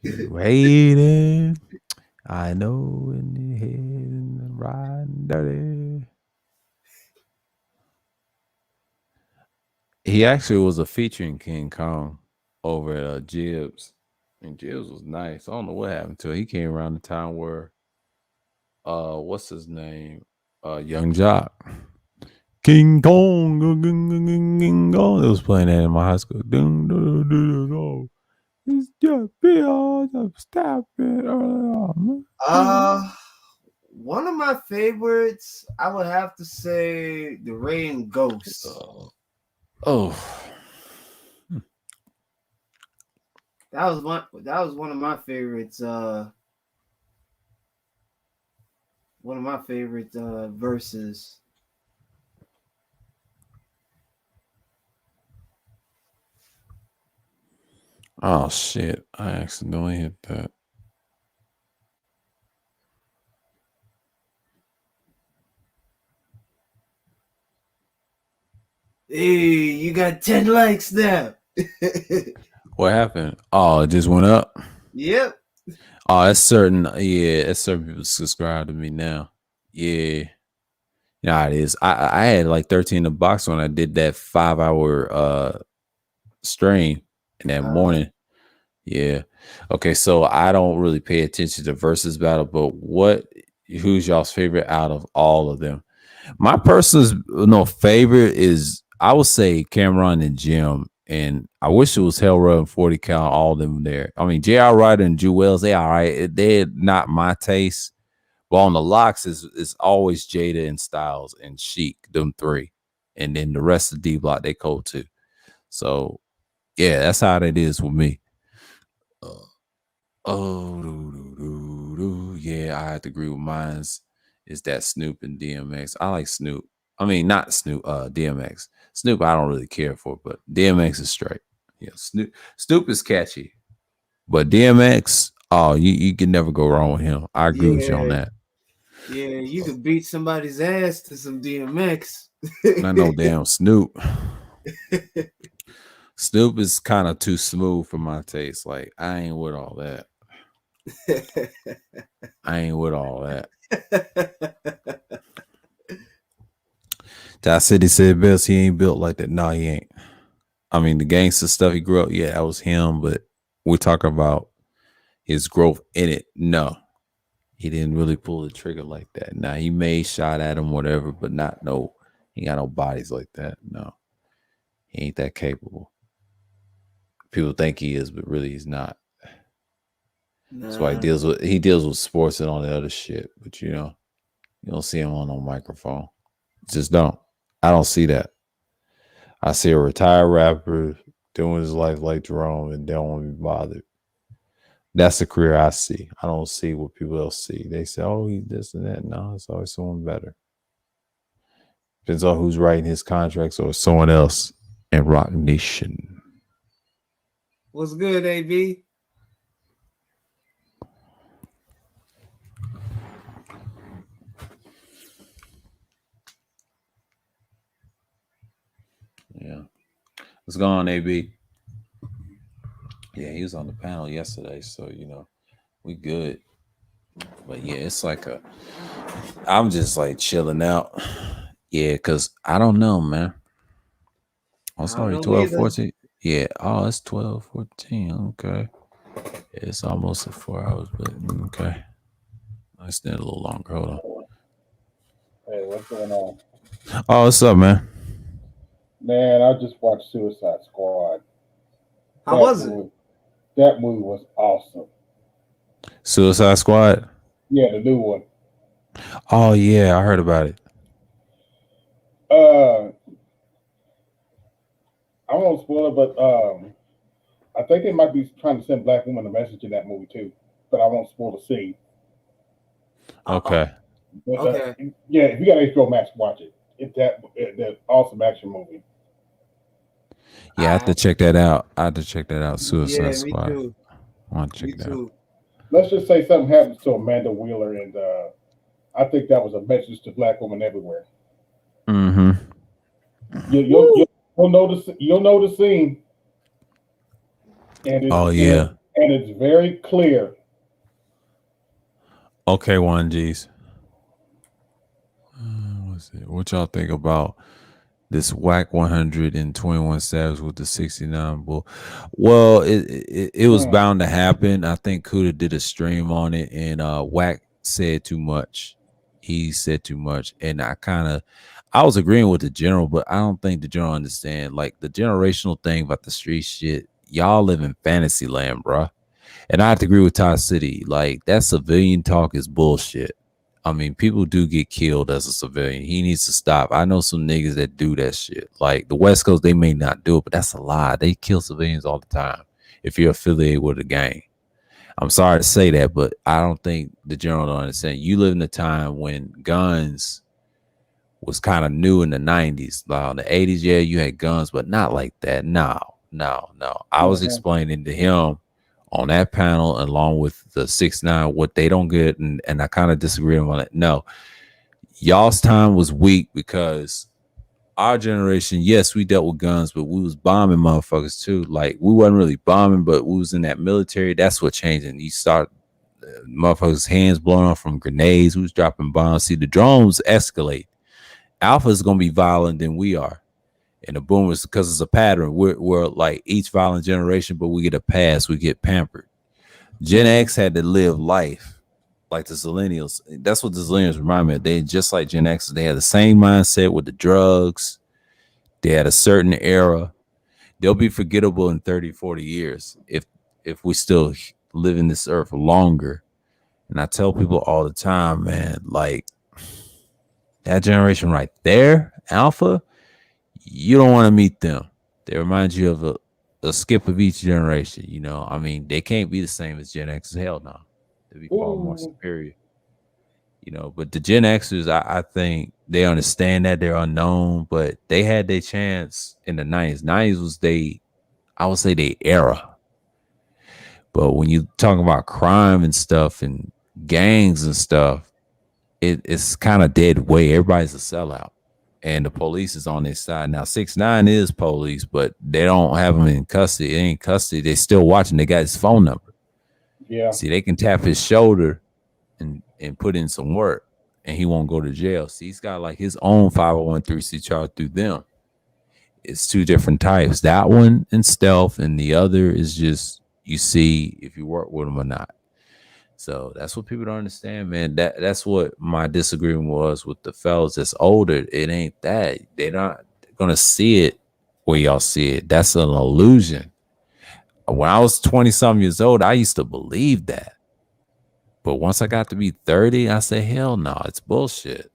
You waiting. I know in the head and riding dirty. He actually was a featuring King Kong over at Jibs. And Jibs was nice. I don't know what happened to him. He came around the time where what's his name? Young Jock. King Kong. King Kong. They was playing that in my high school. It's just stop it. One of my favorites, I would have to say The Rain Ghost. That was one of my favorites. One of my favorite verses. Oh shit! I accidentally hit that. Hey, you got 10 likes now. What happened? Oh, it just went up. Yep. Oh, that's certain. Yeah, that's certain people subscribe to me now. Yeah. Yeah, it is. I had like 13 in the box when I did that 5-hour stream in that morning. Yeah. Okay, so I don't really pay attention to versus battle, but who's y'all's favorite out of all of them? My personal favorite is, I would say, Cameron and Jim, and I wish it was Hellrun and 40 count, all of them there. I mean, J.R. Ryder and Jewels, they all right. They're not my taste. But on the locks is always Jada and Styles and Sheik, them three. And then the rest of D Block, they cold too. So yeah, that's how it is with me. Yeah, I have to agree with mine's is that Snoop and DMX. I like Snoop. I mean, not Snoop, DMX. Snoop, I don't really care for, but DMX is straight. Yeah, Snoop is catchy. But DMX, oh, you can never go wrong with him. I agree with you on that. Yeah, you could beat somebody's ass to some DMX. Not no damn Snoop. Snoop is kind of too smooth for my taste. Like, I ain't with all that. I ain't with all that. That City said best, he ain't built like that. No, he ain't. I mean, the gangster stuff he grew up, yeah, that was him, but we're talking about his growth in it. No, he didn't really pull the trigger like that. Now, he may shot at him, whatever, but he got no bodies like that. No, he ain't that capable. People think he is, but really he's not. Nah. That's why he deals with sports and all the other shit. But you don't see him on no microphone. Just don't. I don't see that. I see a retired rapper doing his life like Jerome and don't want to be bothered. That's the career I see. I don't see what people else see. They say, oh, he's this and that. No, it's always someone better. Depends on who's writing his contracts or someone else in Rock Nation. What's good, AB? Yeah. What's going on, AB? Yeah, he was on the panel yesterday, so we good. But yeah, it's like I'm just like chilling out. Yeah, because I don't know, man. It's already 12:14. Yeah, oh, it's 12:14. Okay. It's almost at 4 hours, but okay. I stand a little longer. Hold on. Hey, what's going on? Oh, what's up, man? Man, I just watched Suicide Squad. How was it? That movie was awesome. Suicide Squad? Yeah, the new one. Oh, yeah, I heard about it. I won't spoil it, but I think they might be trying to send black women a message in that movie too. But I won't spoil the scene. Okay. But, okay. Yeah, if you got HBO Max, watch it. It's that awesome action movie. Yeah, I have to check that out. Suicide Squad. Me too. I want to check it out. Let's just say something happens to Amanda Wheeler, and I think that was a message to black women everywhere. Mm-hmm. You'll know the scene. And it's very clear. Okay, 1Gs. What y'all think about This whack 121 Savage with the 69 bull. Well, it was bound to happen. I think Kuda did a stream on it, and Whack said too much. He said too much, and I was agreeing with the general, but I don't think the general understand like the generational thing about the street shit. Y'all live in fantasy land, bruh. And I have to agree with Todd City. Like that civilian talk is bullshit. I mean, people do get killed as a civilian. He needs to stop. I know some niggas that do that shit. Like the West Coast, they may not do it, but that's a lie. They kill civilians all the time if you're affiliated with a gang. I'm sorry to say that, but I don't think the general don't understand. You live in a time when guns was kind of new in the 90s. In the 80s, yeah, you had guns, but not like that. No. I was explaining to him on that panel along with the 6ix9ine what they don't get, and I kind of disagree on it. No, y'all's time was weak because our generation, yes, we dealt with guns, but we was bombing motherfuckers too. Like we wasn't really bombing, but we was in that military. That's what changed. And you start motherfuckers' hands blowing off from grenades. We was dropping bombs. See, the drones escalate. Alpha is gonna be violent than we are. And the boomers, because it's a pattern, we're like each violent generation, but we get a pass, we get pampered. Gen X had to live life like the Zillennials. That's what the Zillennials remind me of. They just like Gen X, they had the same mindset with the drugs. They had a certain era. They'll be forgettable in 30, 40 years if we still live in this earth longer. And I tell people all the time, man, like that generation right there, Alpha, you don't want to meet them. They remind you of a skip of each generation. You know, I mean, they can't be the same as Gen X. Hell no. They'll be far more superior. You know, but the Gen Xers, I think they understand that they're unknown, but they had their chance in the 90s. 90s was I would say their era. But when you talk about crime and stuff and gangs and stuff, it's kind of dead weight. Everybody's a sellout. And the police is on their side. Now, 6ix9ine is police, but they don't have him in custody. They ain't custody. They're still watching. They got his phone number. Yeah. See, they can tap his shoulder and put in some work, and he won't go to jail. See, he's got like his own 501(c)(3) charge through them. It's two different types. That one in stealth, and the other is just you see if you work with him or not. So that's what people don't understand, man. That's what my disagreement was with the fellas that's older. It ain't that. They're not gonna see it where y'all see it. That's an illusion. When I was 20-something years old, I used to believe that. But once I got to be 30, I said, hell no, it's bullshit.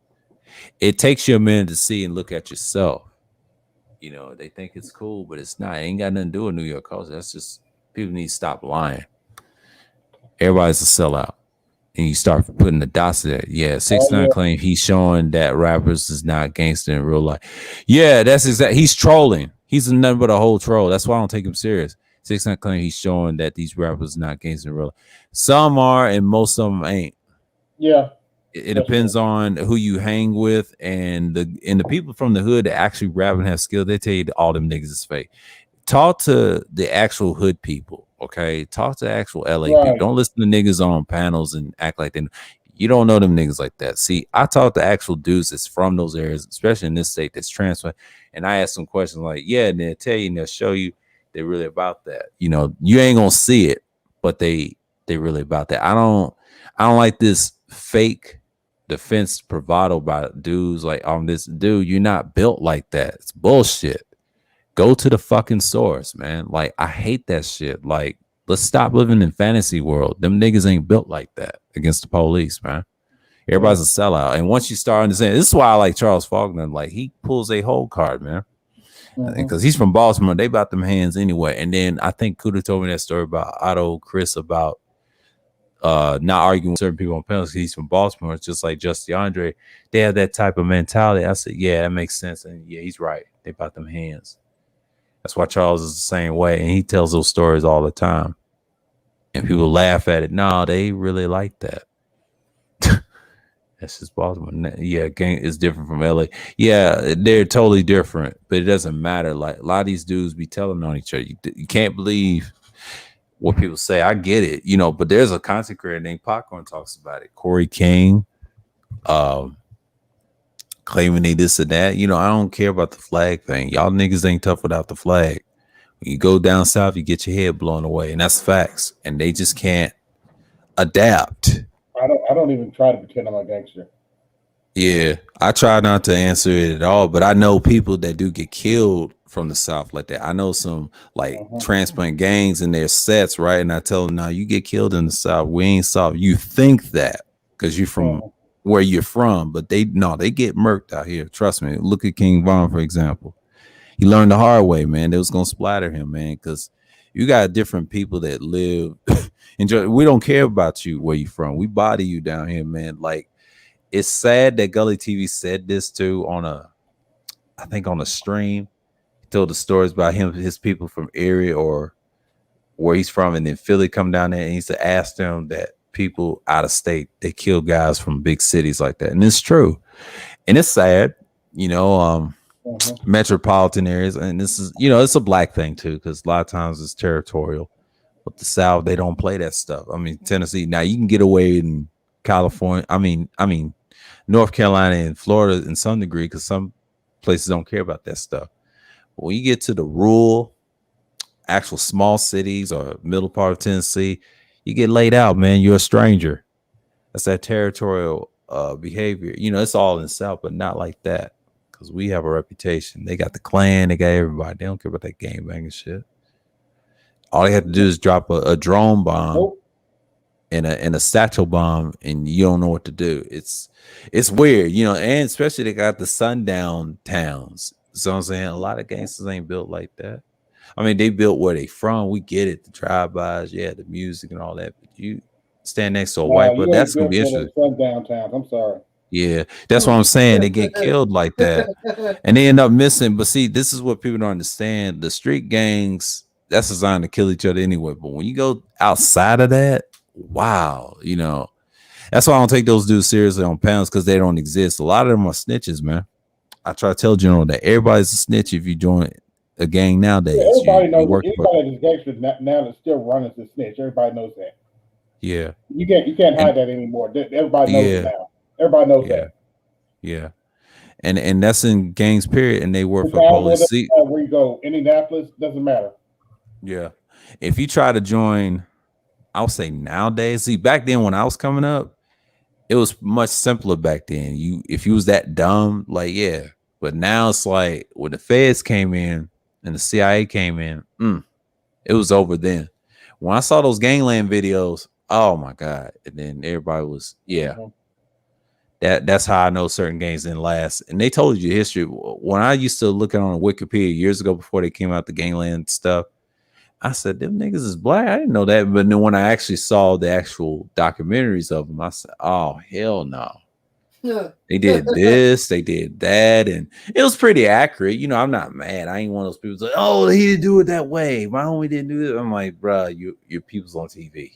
It takes you a minute to see and look at yourself. You know, they think it's cool, but it's not. It ain't got nothing to do with New York culture. That's just people need to stop lying. Everybody's a sellout. And you start putting the dots there. Yeah, 6ix9ine claim he's showing that rappers is not gangster in real life. Yeah, that's exactly. He's trolling. He's nothing but a whole troll. That's why I don't take him serious. 6ix9ine claim he's showing that these rappers not gangster in real life. Some are, and most of them ain't. Yeah. It depends on who you hang with, and the people from the hood that actually rap and have skill. They tell you all them niggas is fake. Talk to the actual hood people. Okay, talk to actual LA people. Don't listen to niggas on panels and act like they. You don't know them niggas like that. See, I talk to actual dudes that's from those areas, especially in this state that's transferred, and I ask them questions like, "Yeah," and they'll tell you and they'll show you they're really about that. You know, you ain't gonna see it, but they really about that. I don't like this fake defense bravado by dudes like, this dude, you're not built like that. It's bullshit. Go to the fucking source, man. Like, I hate that shit. Like, let's stop living in fantasy world. Them niggas ain't built like that against the police, man. Everybody's a sellout. And once you start understanding, this is why I like Charles Faulkner. Like, he pulls a whole card, man. Because he's from Baltimore. They about them hands anyway. And then I think Kuda told me that story about Otto Chris about not arguing with certain people on panels. He's from Baltimore. It's just like Justin Andre. They have that type of mentality. I said, yeah, that makes sense. And yeah, he's right. They about them hands. That's why Charles is the same way. And he tells those stories all the time. And people laugh at it. No, they really like that. That's just Baltimore. Yeah, gang is different from LA. Yeah, they're totally different. But it doesn't matter. Like, a lot of these dudes be telling on each other. You can't believe what people say. I get it. You know, but there's a content creator named Popcorn talks about it. Corey King. claiming they this and that. You know, I don't care about the flag thing. Y'all niggas ain't tough without the flag. When you go down south, you get your head blown away, and that's facts. And they just can't adapt. I don't even try to pretend I'm a gangster. Yeah, I try not to answer it at all, but I know people that do get killed from the south like that. I know some like transplant gangs in their sets, right? And I tell them, "Now you get killed in the south. We ain't south. You think that because you're from where you're from, but they get murked out here. Trust me. Look at King Von, for example. He learned the hard way, man. They was gonna splatter him, man, because you got different people that live. Enjoy. We don't care about you where you from. We body you down here, man. Like." It's sad that Gully TV said this too on a stream. He told the stories about his people from area or where he's from, and then Philly come down there and he used to ask them that people out of state, they kill guys from big cities like that. And it's true. And it's sad, you know, metropolitan areas. And this is, you know, it's a black thing too, because a lot of times it's territorial. But the South, they don't play that stuff. I mean, Tennessee, now you can get away in California. I mean, North Carolina and Florida in some degree, because some places don't care about that stuff. But when you get to the rural, actual small cities or middle part of Tennessee, you get laid out, man. You're a stranger. That's that territorial behavior. You know, it's all in the South, but not like that, because we have a reputation. They got the Klan, they got everybody. They don't care about that gangbanging shit. All they have to do is drop a drone bomb and a satchel bomb, and you don't know what to do. It's weird, you know, and especially they got the sundown towns. So I'm saying a lot of gangsters ain't built like that. I mean, they built where they from. We get it, the drive-bys, yeah, the music and all that. But you stand next to a white, but that's gonna be interesting. Sundown towns. I'm sorry. Yeah, that's what I'm saying. They get killed like that, and they end up missing. But see, this is what people don't understand. The street gangs, that's designed to kill each other anyway. But when you go outside of that, wow, you know, that's why I don't take those dudes seriously on panels, because they don't exist. A lot of them are snitches, man. I try to tell General that everybody's a snitch if you join a gang nowadays. Yeah, everybody knows. Anybody that's gangster now that's still running as a snitch. Everybody knows that. Yeah, you can't hide that anymore. Everybody knows it now. Everybody knows that. Yeah, and that's in gangs, period. And they work for police. Where you go, Indianapolis, doesn't matter. Yeah, if you try to join, I'll say nowadays. See, back then when I was coming up, it was much simpler back then. If you was that dumb, like, yeah. But now it's like when the feds came in and the CIA came in, it was over then. When I saw those gangland videos, oh my God. And then everybody was, that's how I know certain gangs didn't last. And they told you history. When I used to look on Wikipedia years ago before they came out the gangland stuff, I said, them niggas is black. I didn't know that. But then when I actually saw the actual documentaries of them, I said, oh, hell no. They did this, they did that, and it was pretty accurate. You know, I'm not mad. I ain't one of those people like, oh, he didn't do it that way. My homie didn't do it. I'm like, bro, your people's on TV.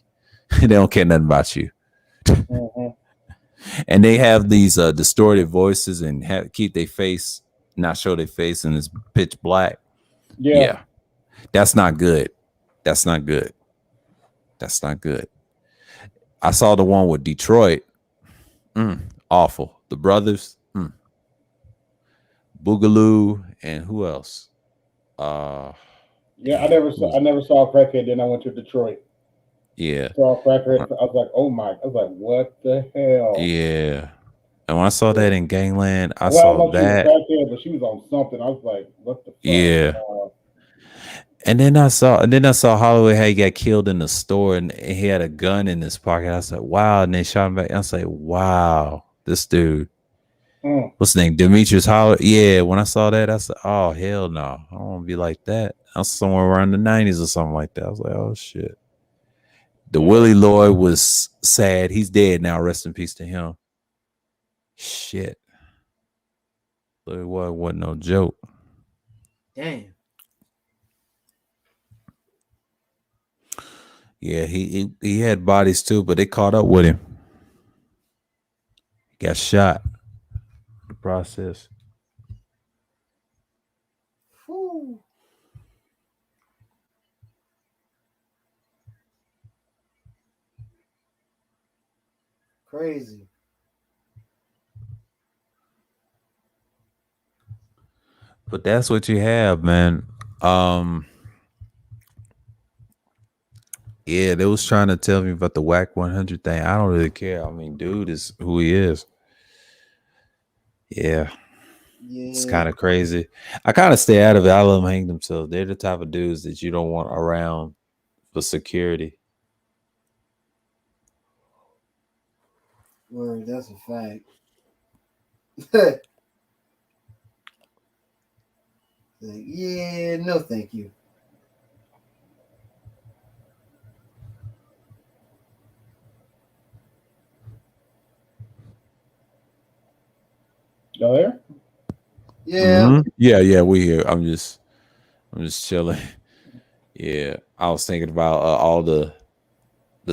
They don't care nothing about you. And they have these distorted voices and keep their face, not show their face, and it's pitch black. Yeah. That's not good. That's not good. That's not good. I saw the one with Detroit. Awful. The brothers. Boogaloo and who else? I never saw a crackhead. Then I went to Detroit. Yeah. Saw a crackhead. I was like, oh my! I was like, what the hell? Yeah. And when I saw that in Gangland, I saw that. She was crackhead, but she was on something. I was like, what the fuck? Yeah. And then I saw Holloway how he got killed in the store and he had a gun in his pocket. I said, wow. And they shot him back. I was like, wow, this dude. What's his name? Demetrius Holloway. Yeah, when I saw that, I said, oh, hell no. I don't want to be like that. I was somewhere around the 90s or something like that. I was like, oh, shit. The Willie Lloyd was sad. He's dead now. Rest in peace to him. Shit. It wasn't no joke. Damn. Yeah, he had bodies too, but they caught up with him. He got shot. The process. Whew. Crazy. But that's what you have, man. Yeah, they was trying to tell me about the WAC 100 thing. I don't really care. I mean, dude is who he is. Yeah, it's Yeah. kind of crazy. I kind of stay out of it. I let them hang themselves. They're the type of dudes that you don't want around for security. Word, that's a fact. Like, yeah, no, thank you. Y'all there? Yeah. Yeah, we here. I'm just chilling. Yeah, I was thinking about all the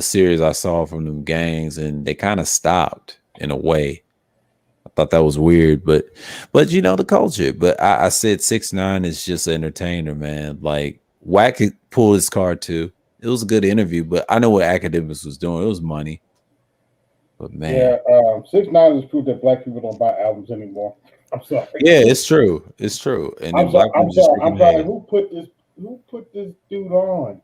series I saw from them gangs, and they kind of stopped in a way. I thought that was weird, but you know the culture. But I said 6ix9ine is just an entertainer, man. Like Wack could pull his card too. It was a good interview, but I know what Academics was doing. It was money. But man, Yeah, 6ix9ine has proved that black people don't buy albums anymore. I'm sorry. yeah, it's true. It's true. And then I'm sorry. black people just I'm freaking sorry. hate. Who put this dude on?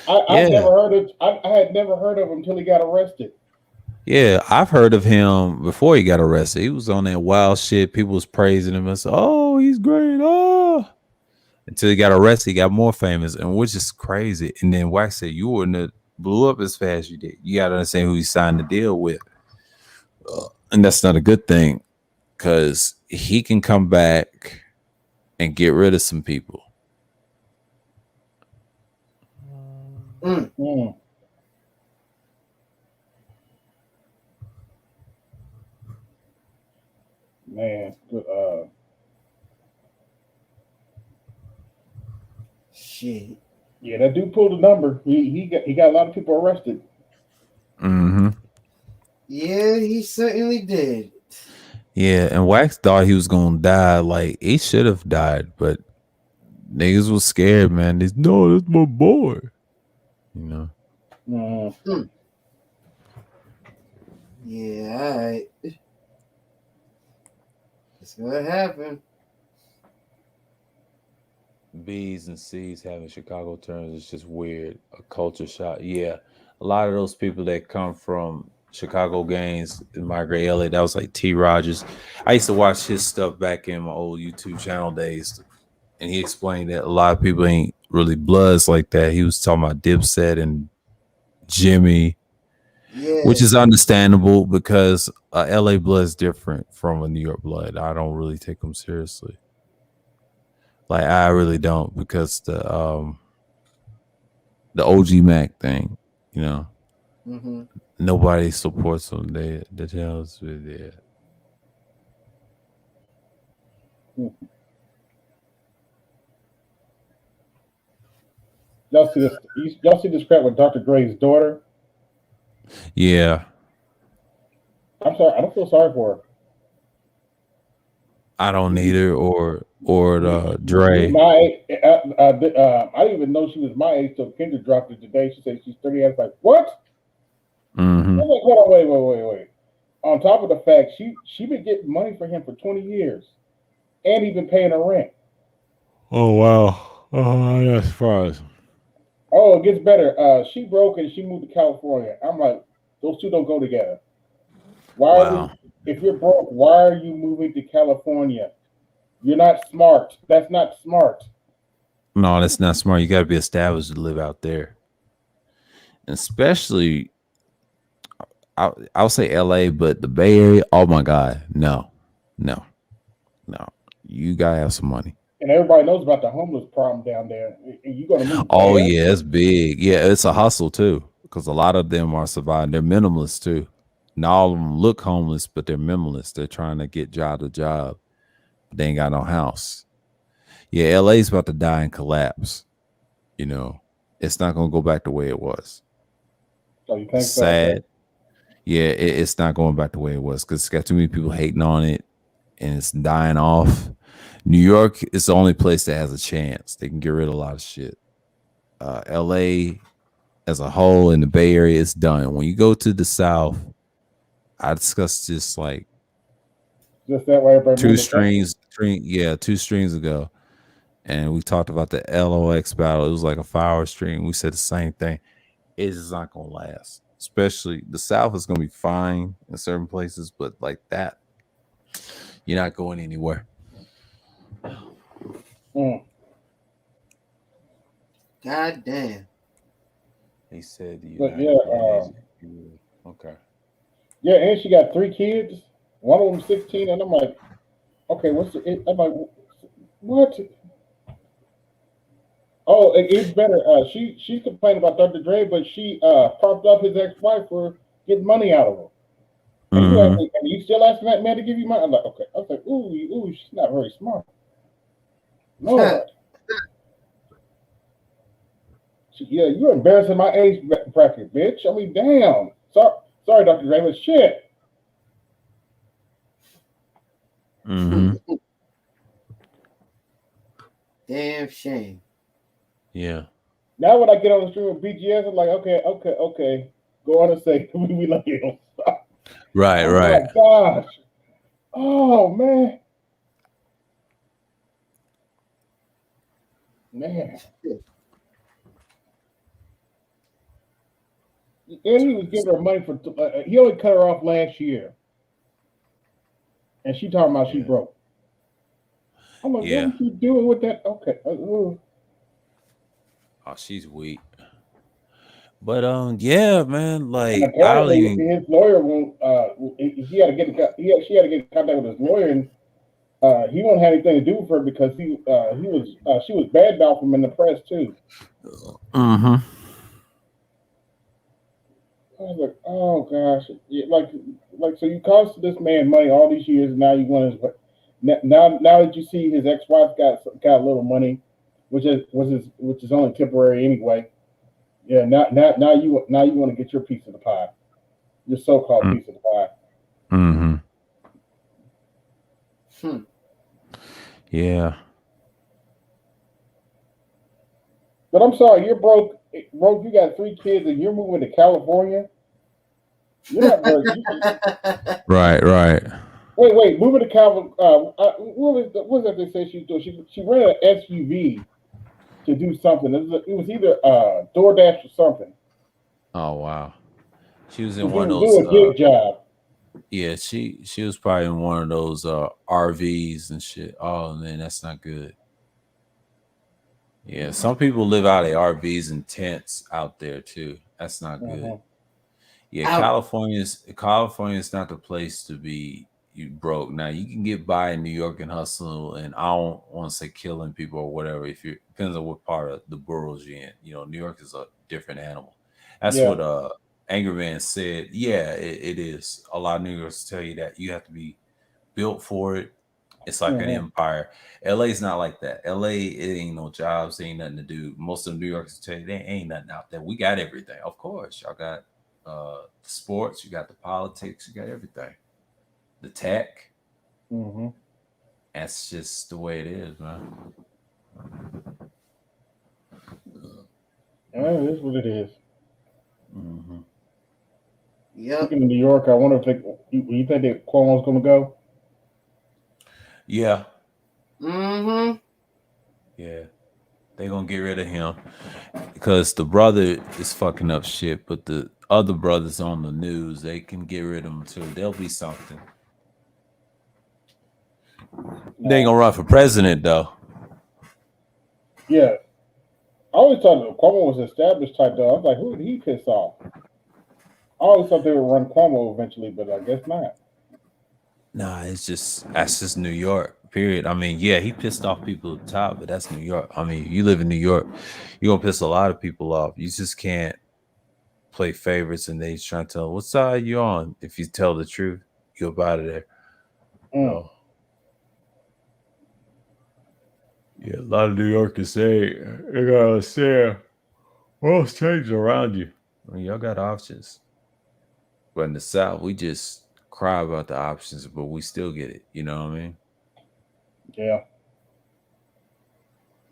I've Yeah. never heard of. I had never heard of him until he got arrested. Yeah, I've heard of him before he got arrested. He was on that wild shit. People was praising him and said, "Oh, he's great." Oh, until he got arrested, he got more famous, and which is crazy. And then Wax said, "You wouldn't have blew up as fast as you did. You got to understand who he signed the deal with, and that's not a good thing because he can come back and get rid of some people." Mm. Man, Shit. yeah, that dude pulled a number. He got a lot of people arrested. Mm-hmm. Yeah, he certainly did. Yeah, and Wax thought he was gonna die. Like he should have died, but niggas was scared, man. No, that's my boy. You know. Mm. Yeah, all right. That's what happened. B's and C's having Chicago terms is just weird. A culture shock. Yeah. A lot of those people that come from Chicago gangs and migrate LA, that was like T. Rogers. I used to watch his stuff back in my old YouTube channel days. And he explained that a lot of people ain't really bloods like that. He was talking about Dipset and Jimmy, Yeah. which is understandable because LA blood is different from a New York blood. I don't really take them seriously. Like I really don't, because the OG Mac thing, you know, nobody supports them. They tell us yeah. Y'all see this? Y'all see this crap with Dr. Dre's daughter? Yeah. I'm sorry. I don't feel sorry for her. I don't either, or Dre. I didn't even know she was my age till Kendra dropped it today. She said she's 30. I was like, what? Mm-hmm. I was like, hold on, wait. On top of the fact, she been getting money for him for 20 years, and he been paying her rent. Oh wow! Oh, that's fast. Oh, it gets better. She broke and she moved to California. I'm like, those two don't go together. If you're broke, why are you moving to California? You're not smart. That's not smart. No, that's not smart. You got to be established to live out there. And especially, I'll say LA, but the Bay Area, oh my God. No. You got to have some money. And everybody knows about the homeless problem down there. And you going to move. Oh, yeah, it's big. Yeah, it's a hustle too, because a lot of them are surviving. They're minimalists too. Not all of them look homeless, but they're minimalists. They're trying to get job to job. But they ain't got no house. Yeah, LA's about to die and collapse. You know, it's not going to go back the way it was. Oh, you think sad. So? Yeah, it's not going back the way it was because it's got too many people hating on it and it's dying off. New York is the only place that has a chance. They can get rid of a lot of shit. LA as a whole in the Bay Area is done. When you go to the South, I discussed this like Just that way, everybody two moved to strings, yeah, 2 strings ago. And we talked about the LOX battle. It was like a 5-hour stream. We said the same thing. It's not gonna last. Especially the South is gonna be fine in certain places, but like that, you're not going anywhere. God damn. He said the But United States. Okay. Yeah, and she got 3 kids. One of them 16, and I'm like, okay, I'm like, what? Oh, it's better. She's complaining about Dr. Dre, but she propped up his ex-wife for getting money out of him. And you still asking that man to give you money? I'm like, okay. I was like, ooh, she's not very smart. Lord. Yeah, you're embarrassing my age bracket, bitch. I mean, damn. Sorry, Dr. Dre, but shit. Damn shame. Yeah. Now when I get on the stream with BGS, I'm like, okay. Go on and say we love you. Right. Oh my gosh. Oh man. Man. And he was giving her money for. He only cut her off last year, and she talking about she broke. I'm like, what was you doing with that? Okay. Oh, she's weak. But yeah, man. Like apparently his lawyer won't. She had to get in contact with his lawyer, and he won't have anything to do with her because she was bad mouth him in the press too. I was like, oh gosh, like so you cost this man money all these years, and now you want his now that you see his ex-wife got a little money, which is only temporary anyway. Yeah, now you want to get your piece of the pie, your so-called piece of the pie. Yeah. But I'm sorry, you're broke. You got 3 kids, and you're moving to California. You're not very. Right. Wait. Moving to California. What was that they said she was doing? She rented an SUV to do something. It was either DoorDash or something. Oh wow. She was in one of those. Do a gig job. Yeah, she was probably in one of those RVs and shit. Oh man, that's not good. Yeah, some people live out of RVs and tents out there too. That's not good. Yeah, California's not the place to be. You broke. Now you can get by in New York and hustle, and I don't want to say killing people or whatever. If you depends on what part of the boroughs you're in. You know, New York is a different animal. That's what Angry Man said. Yeah, it is. A lot of New Yorkers tell you that you have to be built for it. It's like an empire. LA's not like that. LA, it ain't no jobs, ain't nothing to do. Most of New Yorkers tell you there ain't nothing out there. We got everything. Of course, y'all got the sports, you got the politics, you got everything. The tech. That's just the way it is, man. It is what it is. Yep. Speaking of New York, I wonder if you think that Cuomo's going to go? Yeah. Yeah. They're going to get rid of him because the brother is fucking up shit, but the other brothers on the news, they can get rid of him too. There'll be something. They ain't going to run for president, though. Yeah. I always thought that Cuomo was established type, though. I was like, who did he piss off? I always thought they would run Cuomo eventually, but I guess not. Nah, that's just New York, period. I mean, yeah, he pissed off people at the top, but that's New York. I mean, you live in New York, you're going to piss a lot of people off. You just can't play favorites and they trying to tell what side you on. If you tell the truth, you're up out of there. No. Yeah, a lot of New Yorkers say you gotta say what's changing around you. I mean, y'all got options. But in the South, we just cry about the options, but we still get it. You know what I mean? Yeah.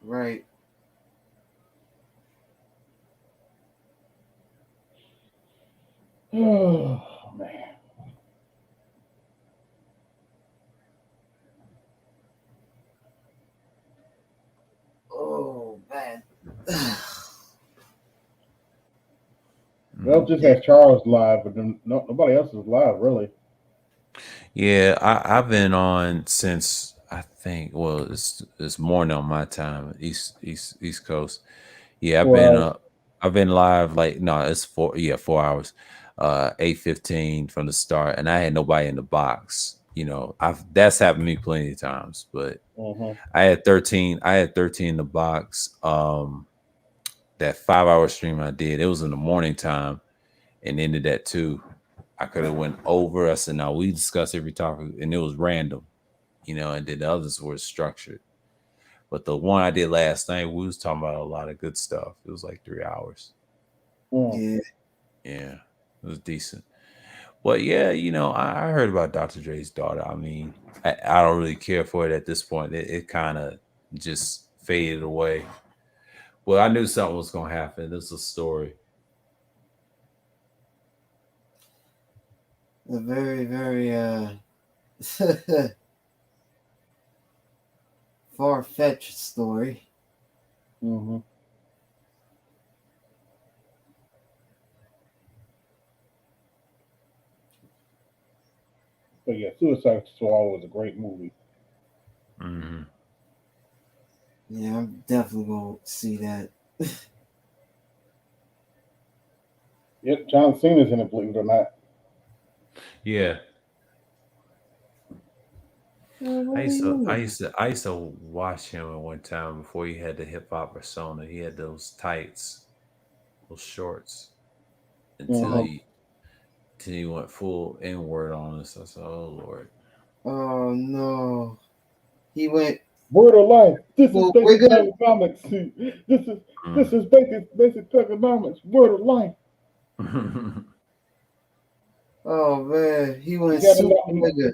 Right. Oh man. Belt just has Charles live, but nobody else is live really. Yeah, I've been on since I think. Well, it's morning on my time, East Coast. Yeah, I've been live like no, it's 4 hours, 8:15 from the start, and I had nobody in the box. That's happened to me plenty of times, but I had 13 in the box. That 5 hour stream I did, it was in the morning time and ended at 2. I could have went over. I said, no, we discuss every topic, and it was random, and then the others were structured. But the one I did last night, we was talking about a lot of good stuff. It was like 3 hours. Yeah. Yeah, it was decent. But yeah, I heard about Dr. Dre's daughter. I mean, I don't really care for it at this point. It kind of just faded away. Well, I knew something was going to happen. This is a story. A very, very far-fetched story. But yeah, Suicide Squad was a great movie. Yeah, I'm definitely gonna see that. Yep, John Cena's in it, believe it or not. Yeah. I used to watch him at one time before he had the hip hop persona. He had those tights, those shorts, until he went full N-word on us. I said, "Oh Lord." Oh no, he went. Word of life. This is basic economics. This is basic economics. Word of life. Oh man, he went super nigga.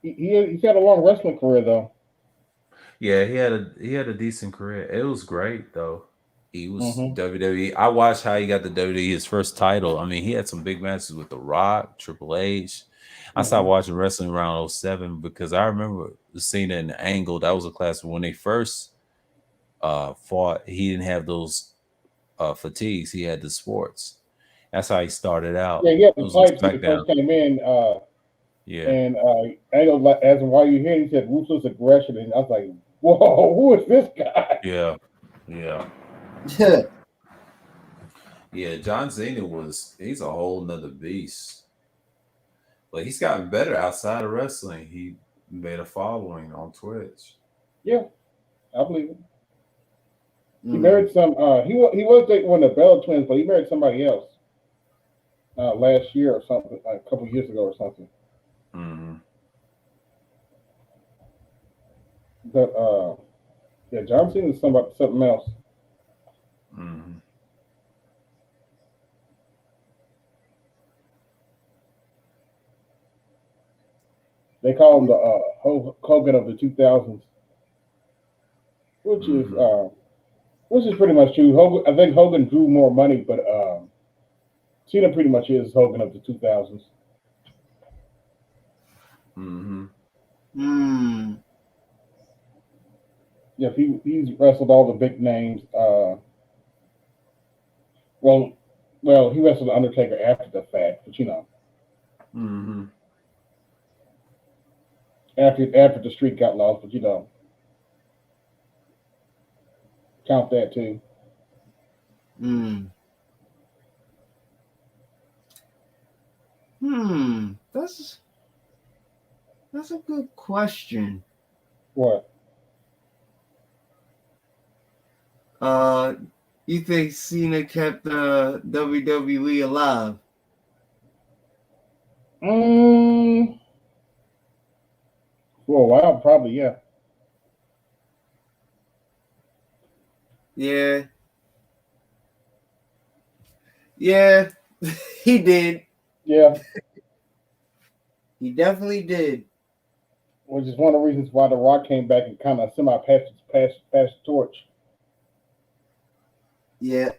He's had a long wrestling career though. Yeah, he had a decent career. It was great though. He was WWE. I watched how he got the WWE his first title. I mean, he had some big matches with The Rock, Triple H. I stopped watching wrestling around 07 because I remember seeing it in the Angle. That was a classic when they first fought. He didn't have those fatigues. He had the sports. That's how he started out. Yeah, he had the fights when he first came in. And Angle asked him why you here. He said ruthless aggression, and I was like, "Whoa, who is this guy?" Yeah. Yeah, John Cena he's a whole nother beast. But he's gotten better outside of wrestling. He made a following on Twitch. Yeah, I believe it. He married some. He was dating one of the Bella twins, but he married somebody else last year or something, like a couple years ago or something. But yeah, John Cena is something else. They call him the Hogan of the 2000s, which is pretty much true. I think Hogan drew more money, but Cena pretty much is Hogan of the 2000s. Yeah, he's wrestled all the big names. Well, he wrestled the Undertaker after the fact, but after the streak got lost, but count that too. That's a good question. What? You think Cena kept WWE alive? For a while, probably, yeah. Yeah, he did. Yeah. He definitely did. Which is one of the reasons why The Rock came back and kind of passed the torch. Yeah.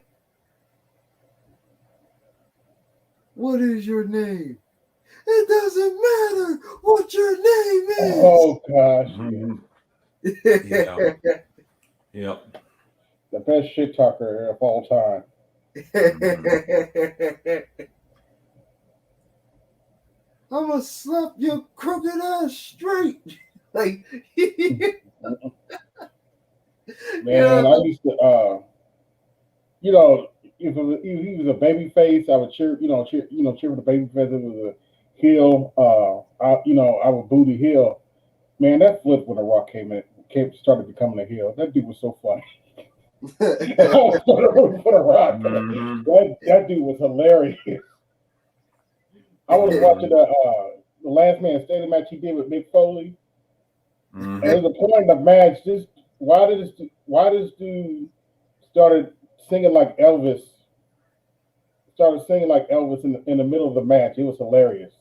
What is your name? It doesn't matter what your name is. Oh gosh. Yep. The best shit talker of all time. I'm gonna slap your crooked ass straight. Like, Man, I used to, if he was a baby face, I would cheer for the baby face. If it was a heel, I would boo the heel. Man, that flip when the Rock started becoming a heel. That dude was so funny. I was rooting for the Rock. That dude was hilarious. I was watching the Last Man Standing match he did with Mick Foley. And there's a point in the match. Why this dude started singing like Elvis? Started singing like Elvis in the middle of the match. It was hilarious.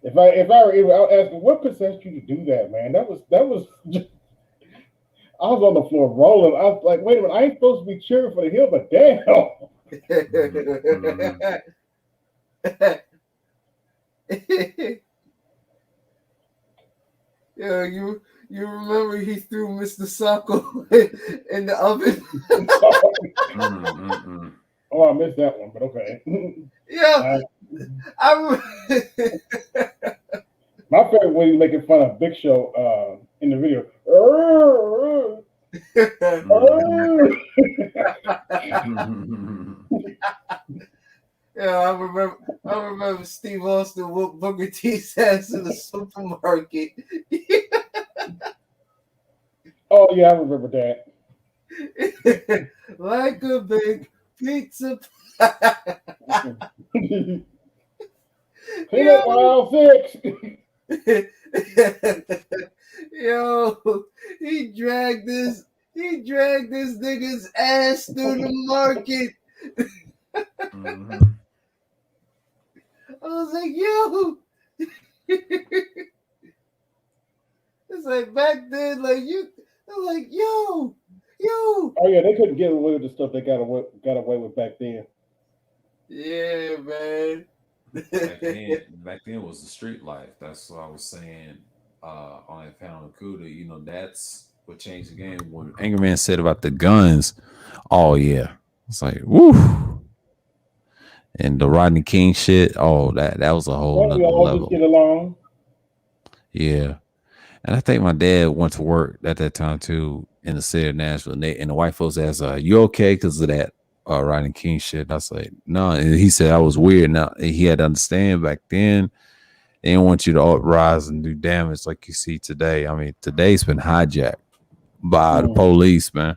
If I were asking what possessed you to do that, man, that was just, I was on the floor rolling. I was like, wait a minute, I ain't supposed to be cheering for the heel, but damn. Yeah, you remember he threw Mr. Sacco in the oven? Oh, I missed that one, but okay. Yeah, my favorite way he's making fun of Big Show in the video. Yeah, I remember Steve Austin whooped Booker T's ass in the supermarket. Oh yeah, I remember that. Like a big pizza pie. Peanut Wild 6. Yo, he dragged this nigga's ass through the market. I was like, yo. It's like back then, like I'm like, yo. Oh yeah, they couldn't get away with the stuff they got away with back then. Yeah, man. back then was the street life. That's what I was saying on that panel with Kuda. That's what changed the game. When Angry Man said about the guns, oh yeah, it's like woo. And the Rodney King shit, oh that was a whole nother level. Just get along. Yeah, and I think my dad went to work at that time too in the city of Nashville, and the white folks asked, "You okay?" Because of that Rodney King shit. I was like, no, and he said I was weird. Now he had to understand back then they didn't want you to uprise and do damage like you see today. I mean, today's been hijacked by the police, man.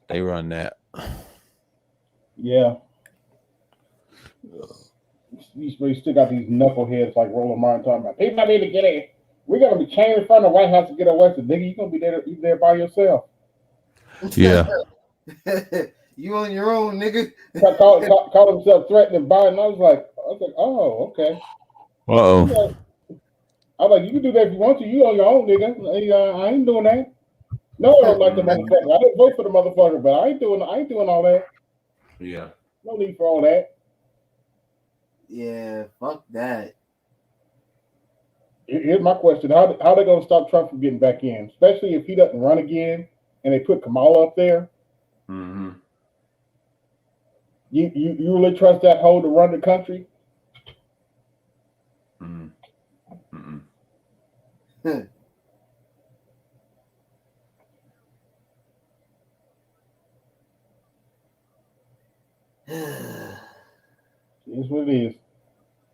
They run that. Yeah. You still got these knuckleheads like Roland Martin talking about people need to get in. We're gonna be chained in front of the White House to get arrested. Nigga, you gonna be there by yourself. Yeah. You on your own, nigga. Call himself threatening Biden. I was like, oh, okay. Uh-oh. I'm like, you can do that if you want to. You on your own, nigga. I ain't doing that. No, I don't like the motherfucker. I didn't vote for the motherfucker, but I ain't doing all that. Yeah. No need for all that. Yeah, fuck that. Here's my question: How they gonna stop Trump from getting back in, especially if he doesn't run again and they put Kamala up there? Mm-hmm. You really trust that hoe to run the country? Mm-hmm. Mm-hmm. It's what it is.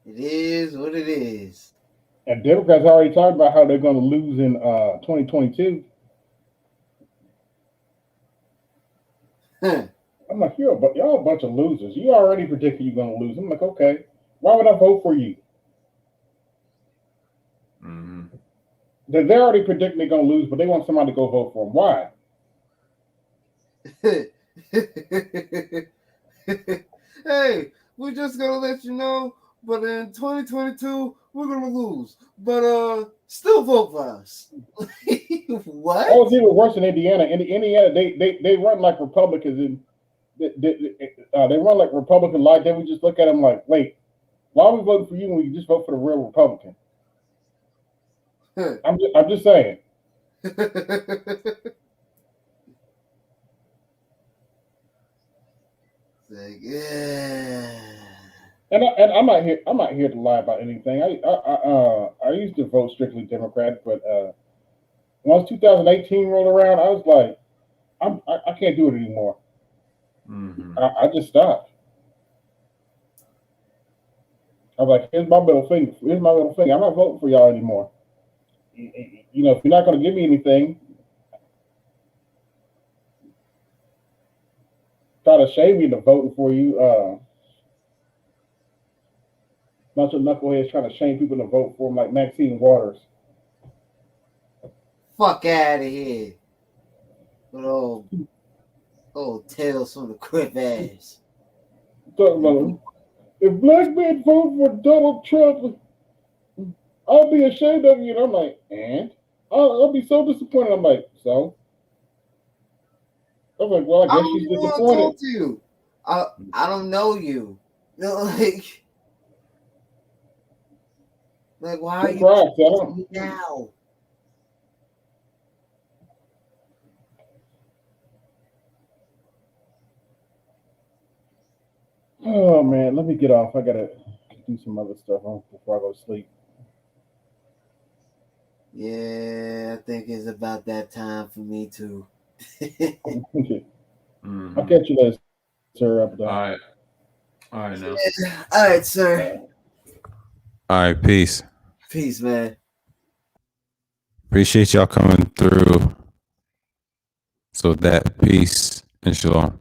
It is what it is. And Democrats already talked about how they're going to lose in 2022. I'm like, y'all a bunch of losers. You already predicted you're going to lose. I'm like, okay, why would I vote for you? Mm-hmm. They're already predicting they're going to lose, but they want somebody to go vote for them. Why? Hey, we're just going to let you know, but in 2022, we're going to lose. But still vote for us. What? That was even worse in Indiana. In Indiana, they run like Republicans. They run like Republican like. They would just look at them like, wait, why are we voting for you when we can just vote for the real Republican? I'm just saying. Like, yeah. And I'm not here. I'm not here to lie about anything. I used to vote strictly Democrat, but once 2018 rolled around, I was like, I can't do it anymore. Mhm. I just stopped. I was like, here's my middle finger. Here's my middle finger. I'm not voting for y'all anymore. You know, if you're not going to give me anything, try to shame me into voting for you. Bunch of knuckleheads trying to shame people to vote for them, like Maxine Waters. Fuck out of here. But old Tales from the Crypt ass. Talking about, if black men vote for Donald Trump, I'll be ashamed of you. And I'm like, and? I'll be so disappointed. I'm like, so? I was like, well, I guess she's want to disappointed. talk to you. I don't know you. You know, like why are you talking to me now? Oh man, let me get off. I gotta do some other stuff before I go to sleep. Yeah, I think it's about that time for me too. I'll catch you later, sir. All right. All right now. All right, sir. All right, peace. Peace, man. Appreciate y'all coming through. So that peace and shalom.